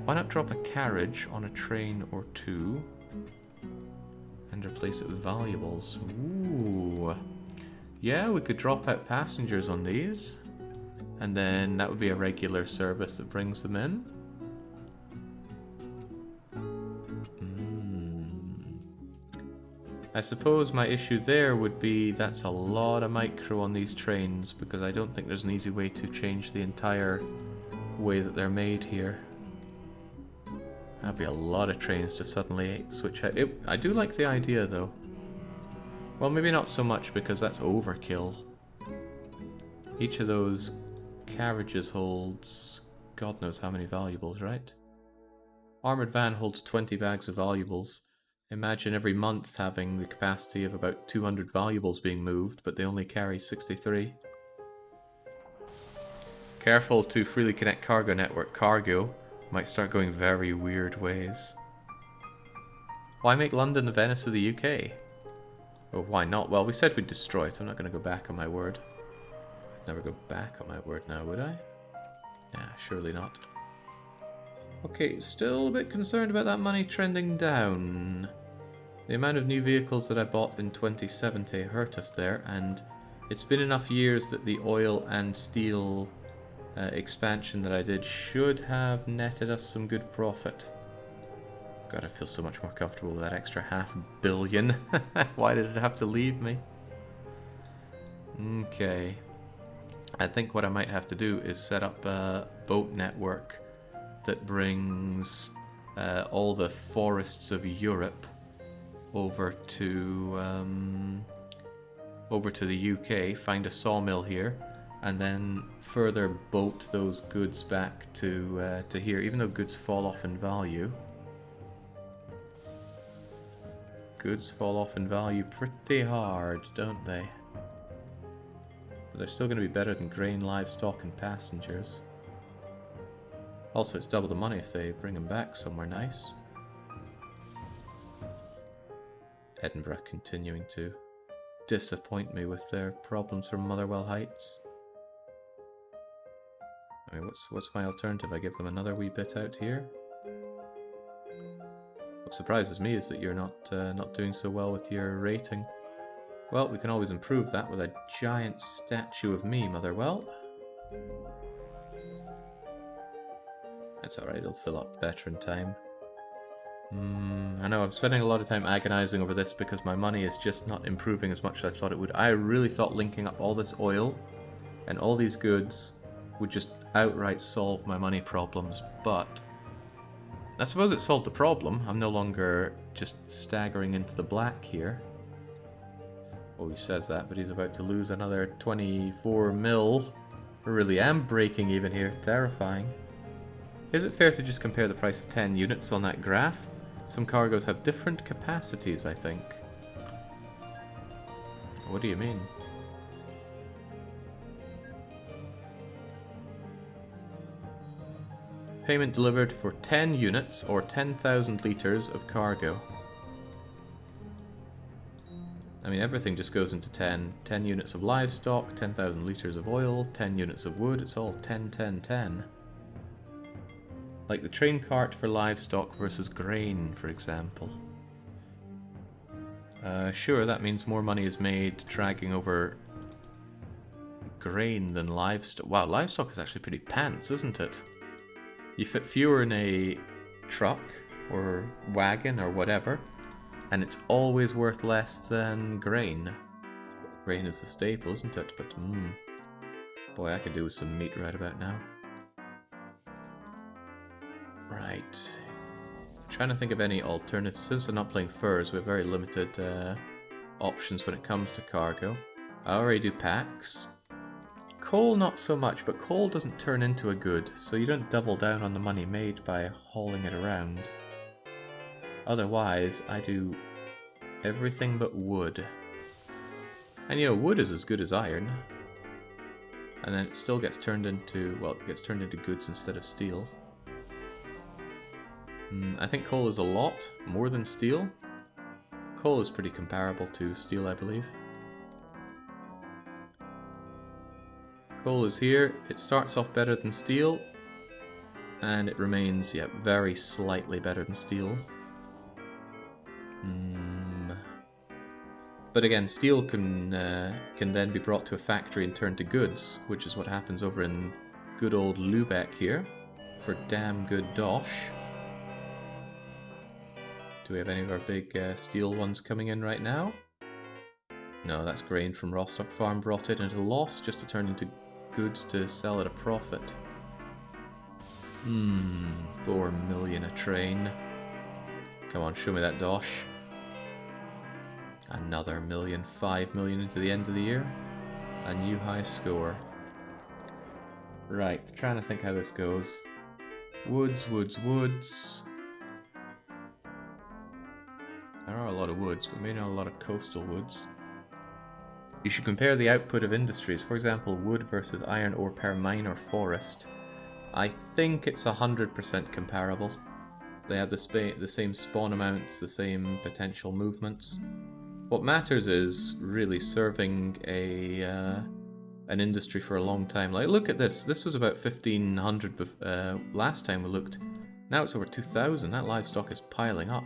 Why not drop a carriage on a train or two and replace it with valuables? Ooh. Yeah, we could drop out passengers on these, and then that would be a regular service that brings them in. I suppose my issue there would be that's a lot of micro on these trains, because I don't think there's an easy way to change the entire way that they're made here. That'd be a lot of trains to suddenly switch out. I do like the idea though. Well, maybe not so much because that's overkill. Each of those carriages holds God knows how many valuables, right? Armored van holds 20 bags of valuables. Imagine every month having the capacity of about 200 valuables being moved, but they only carry 63. Careful to freely connect cargo network. Cargo might start going very weird ways. Why make London the Venice of the UK? Oh, why not? Well, we said we'd destroy it. I'm not going to go back on my word. Never go back on my word now, would I? Yeah, surely not. Okay, still a bit concerned about that money trending down. The amount of new vehicles that I bought in 2070 hurt us there, and it's been enough years that the oil and steel expansion that I did should have netted us some good profit. God, I feel so much more comfortable with that extra $500 million. Why did it have to leave me? Okay. I think what I might have to do is set up a boat network that brings all the forests of Europe over to the UK, find a sawmill here, and then further boat those goods back to here, even though goods fall off in value. Goods fall off in value pretty hard, don't they? But they're still going to be better than grain, livestock, and passengers. Also, it's double the money if they bring them back somewhere nice. Edinburgh continuing to disappoint me with their problems from Motherwell Heights. I mean, what's my alternative? I give them another wee bit out here. What surprises me is that you're not doing so well with your rating. Well, we can always improve that with a giant statue of me, Motherwell. That's alright, it'll fill up better in time. I know, I'm spending a lot of time agonizing over this because my money is just not improving as much as I thought it would. I really thought linking up all this oil and all these goods would just outright solve my money problems, but I suppose it solved the problem. I'm no longer just staggering into the black here. Oh, he says that, but he's about to lose another 24 mil. I really am breaking even here. Terrifying. Is it fair to just compare the price of 10 units on that graph? Some cargoes have different capacities, I think. What do you mean? Payment delivered for 10 units or 10,000 litres of cargo. I mean, everything just goes into 10. 10 units of livestock, 10,000 litres of oil, 10 units of wood. It's all 10, 10, 10. Like the train cart for livestock versus grain, for example. Sure, that means more money is made dragging over grain than livestock. Wow, livestock is actually pretty pants, isn't it? You fit fewer in a truck or wagon or whatever, and it's always worth less than grain. Grain is the staple, isn't it? But, boy, I could do with some meat right about now. Right, Trying to think of any alternatives. Since I'm not playing furs, we have very limited options when it comes to cargo. I already do packs. Coal not so much, but coal doesn't turn into a good, so you don't double down on the money made by hauling it around. Otherwise, I do everything but wood. And you know, wood is as good as iron. And then it still gets turned into, well, it gets turned into goods instead of steel. I think coal is a lot more than steel. Coal is pretty comparable to steel, I believe. Coal is here. It starts off better than steel. And it remains, yeah, very slightly better than steel. But again, steel can then be brought to a factory and turned to goods, which is what happens over in good old Lübeck here, for damn good dosh. Do we have any of our big steel ones coming in right now? No, that's grain from Rostock Farm brought in at a loss, just to turn into goods to sell at a profit. 4 million a train. Come on, show me that dosh. Another million, 5 million into the end of the year. A new high score. Right, trying to think how this goes. Woods, woods, woods. There are a lot of woods, but maybe not a lot of coastal woods. You should compare the output of industries. For example, wood versus iron ore per mine or forest. I think it's 100% comparable. They have the same spawn amounts, the same potential movements. What matters is really serving an industry for a long time. Like, look at this. This was about 1,500 last time we looked. Now it's over 2,000. That livestock is piling up.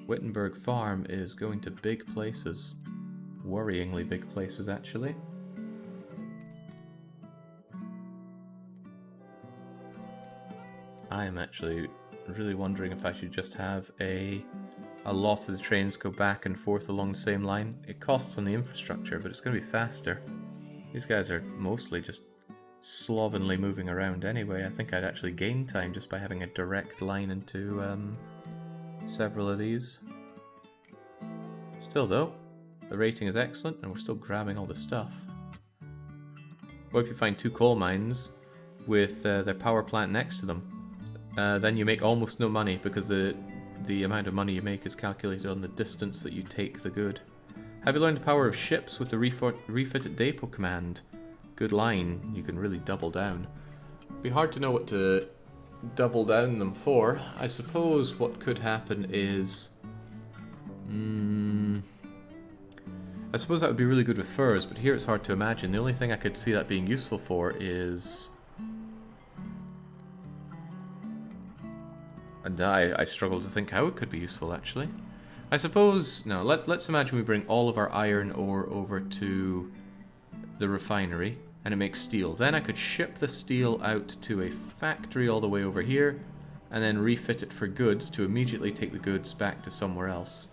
Wittenberg Farm is going to big places. Worryingly big places, actually. I am actually really wondering if I should just have a lot of the trains go back and forth along the same line. It costs on the infrastructure, but it's going to be faster. These guys are mostly just slovenly moving around anyway. I think I'd actually gain time just by having a direct line into several of these. Still though, the rating is excellent and we're still grabbing all the stuff. What if you find 2 coal mines with their power plant next to them? Then you make almost no money because the amount of money you make is calculated on the distance that you take the good. Have you learned the power of ships with the refit at depot command? Good line, you can really double down. Be hard to know what to double down them for. I suppose what could happen is... I suppose that would be really good with furs, but here it's hard to imagine. The only thing I could see that being useful for is... And I struggle to think how it could be useful, actually. I suppose... No, let's imagine we bring all of our iron ore over to the refinery, and it makes steel. Then I could ship the steel out to a factory all the way over here, and then refit it for goods to immediately take the goods back to somewhere else.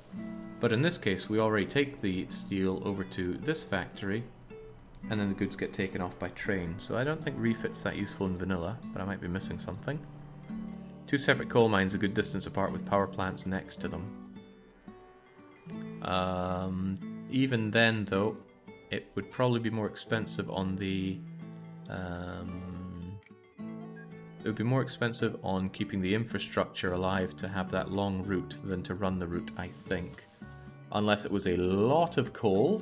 But in this case, we already take the steel over to this factory, and then the goods get taken off by train. So I don't think refit's that useful in vanilla, but I might be missing something. 2 separate coal mines a good distance apart with power plants next to them. Even then, though, it would probably be more expensive on the... it would be more expensive on keeping the infrastructure alive to have that long route than to run the route, I think. Unless it was a lot of coal,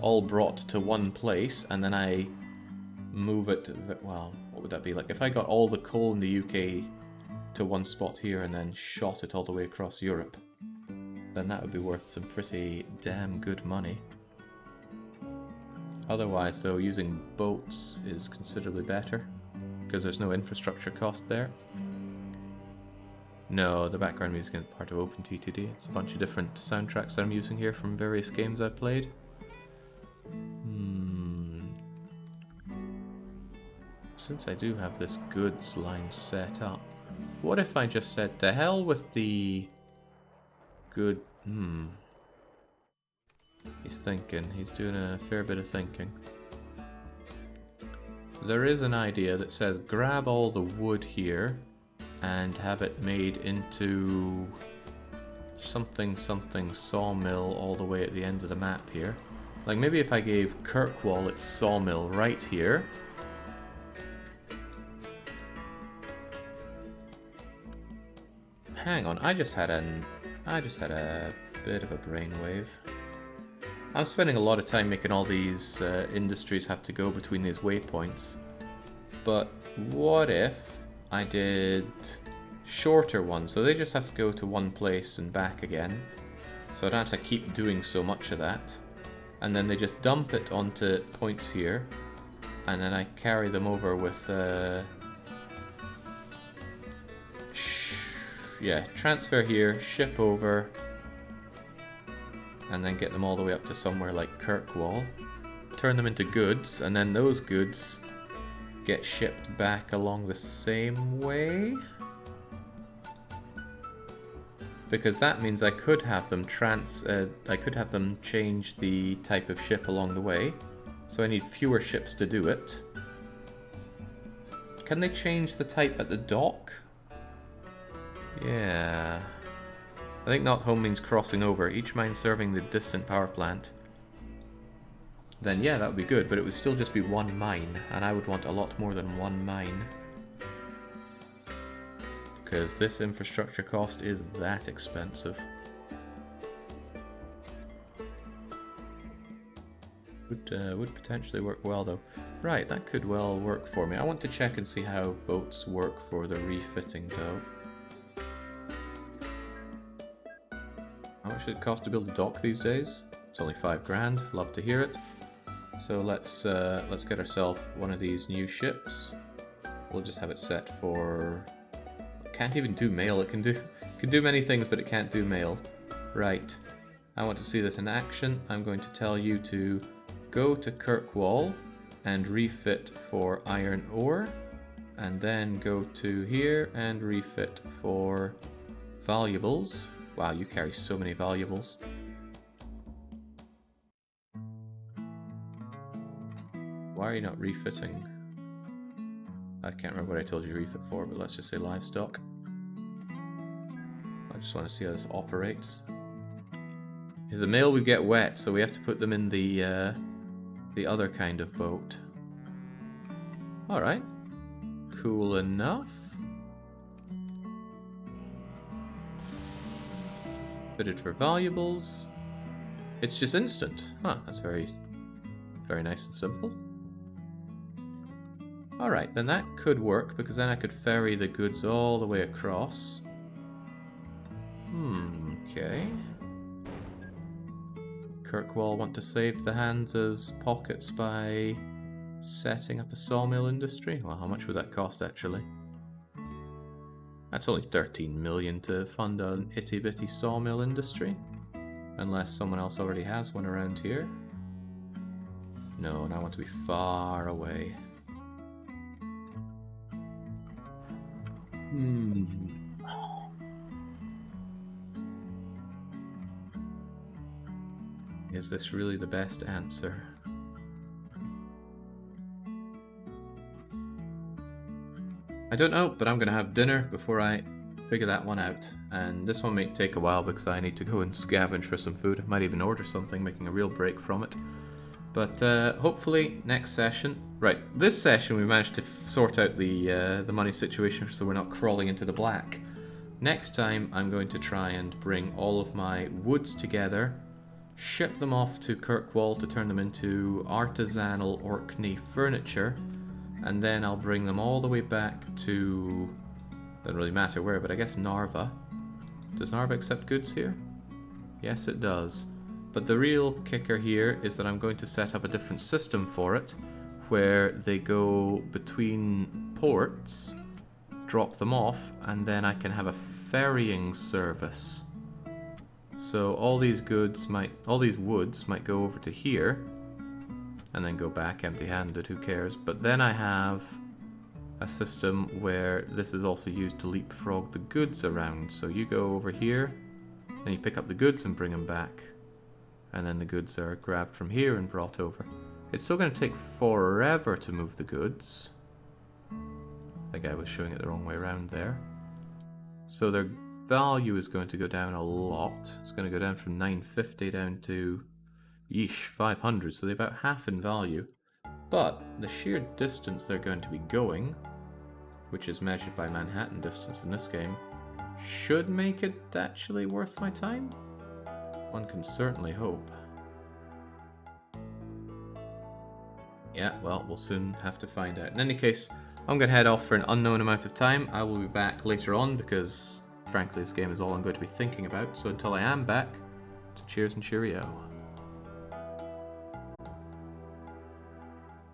all brought to one place, and then I move it... Well, what would that be like? If I got all the coal in the UK to one spot here and then shot it all the way across Europe, then that would be worth some pretty damn good money. Otherwise, though, using boats is considerably better, because there's no infrastructure cost there. No, the background music is part of OpenTTD. It's a bunch of different soundtracks that I'm using here from various games I've played. Since I do have this goods line set up, what if I just said, to hell with the good... He's thinking. He's doing a fair bit of thinking. There is an idea that says grab all the wood here and have it made into something sawmill all the way at the end of the map here. Like maybe if I gave Kirkwall its sawmill right here. Hang on, I just had a bit of a brainwave. I'm spending a lot of time making all these industries have to go between these waypoints. But what if I did shorter ones? So they just have to go to one place and back again. So I don't have to keep doing so much of that. And then they just dump it onto points here. And then I carry them over with... yeah, transfer here, ship over, and then get them all the way up to somewhere like Kirkwall. Turn them into goods, and then those goods get shipped back along the same way. Because that means I could have them change the type of ship along the way. So I need fewer ships to do it. Can they change the type at the dock? Yeah. I think not home means crossing over. Each mine serving the distant power plant. Then yeah, that would be good, but it would still just be one mine, and I would want a lot more than one mine. Because this infrastructure cost is that expensive. Would potentially work well though. Right, that could well work for me. I want to check and see how boats work for the refitting though. How much did it cost to build a dock these days? It's only 5 grand. Love to hear it. So let's get ourselves one of these new ships. We'll just have it set for... Can't even do mail. It can do many things, but it can't do mail. Right. I want to see this in action. I'm going to tell you to go to Kirkwall and refit for iron ore, and then go to here and refit for valuables. Wow, you carry so many valuables. Why are you not refitting? I can't remember what I told you to refit for, but let's just say livestock. I just want to see how this operates. The mail would get wet, so we have to put them in the other kind of boat. Alright. Cool enough. Fitted for valuables. It's just instant. Huh, that's very nice and simple. Alright, then that could work, because then I could ferry the goods all the way across. Okay. Kirkwall want to save the hands as pockets by setting up a sawmill industry? Well, how much would that cost, actually? That's only 13 million to fund an itty-bitty sawmill industry. Unless someone else already has one around here. No, and I want to be far away. Is this really the best answer? I don't know, but I'm going to have dinner before I figure that one out. And this one may take a while because I need to go and scavenge for some food. I might even order something, making a real break from it. But hopefully next session... Right, this session we managed to sort out the money situation so we're not crawling into the black. Next time I'm going to try and bring all of my woods together, ship them off to Kirkwall to turn them into artisanal Orkney furniture, and then I'll bring them all the way back to... Doesn't really matter where, but I guess Narva. Does Narva accept goods here? Yes, it does. But the real kicker here is that I'm going to set up a different system for it, where they go between ports, drop them off, and then I can have a ferrying service. So all these woods might go over to here, and then go back empty-handed, who cares? But then I have a system where this is also used to leapfrog the goods around. So you go over here, then you pick up the goods and bring them back. And then the goods are grabbed from here and brought over. It's still going to take forever to move the goods. I think I was showing it the wrong way around there. So their value is going to go down a lot. It's going to go down from 950 down to, yeesh, 500, so they're about half in value. But the sheer distance they're going to be going, which is measured by Manhattan distance in this game, should make it actually worth my time? One can certainly hope. Yeah, well, we'll soon have to find out. In any case, I'm going to head off for an unknown amount of time. I will be back later on because, frankly, this game is all I'm going to be thinking about. So until I am back, cheers and cheerio.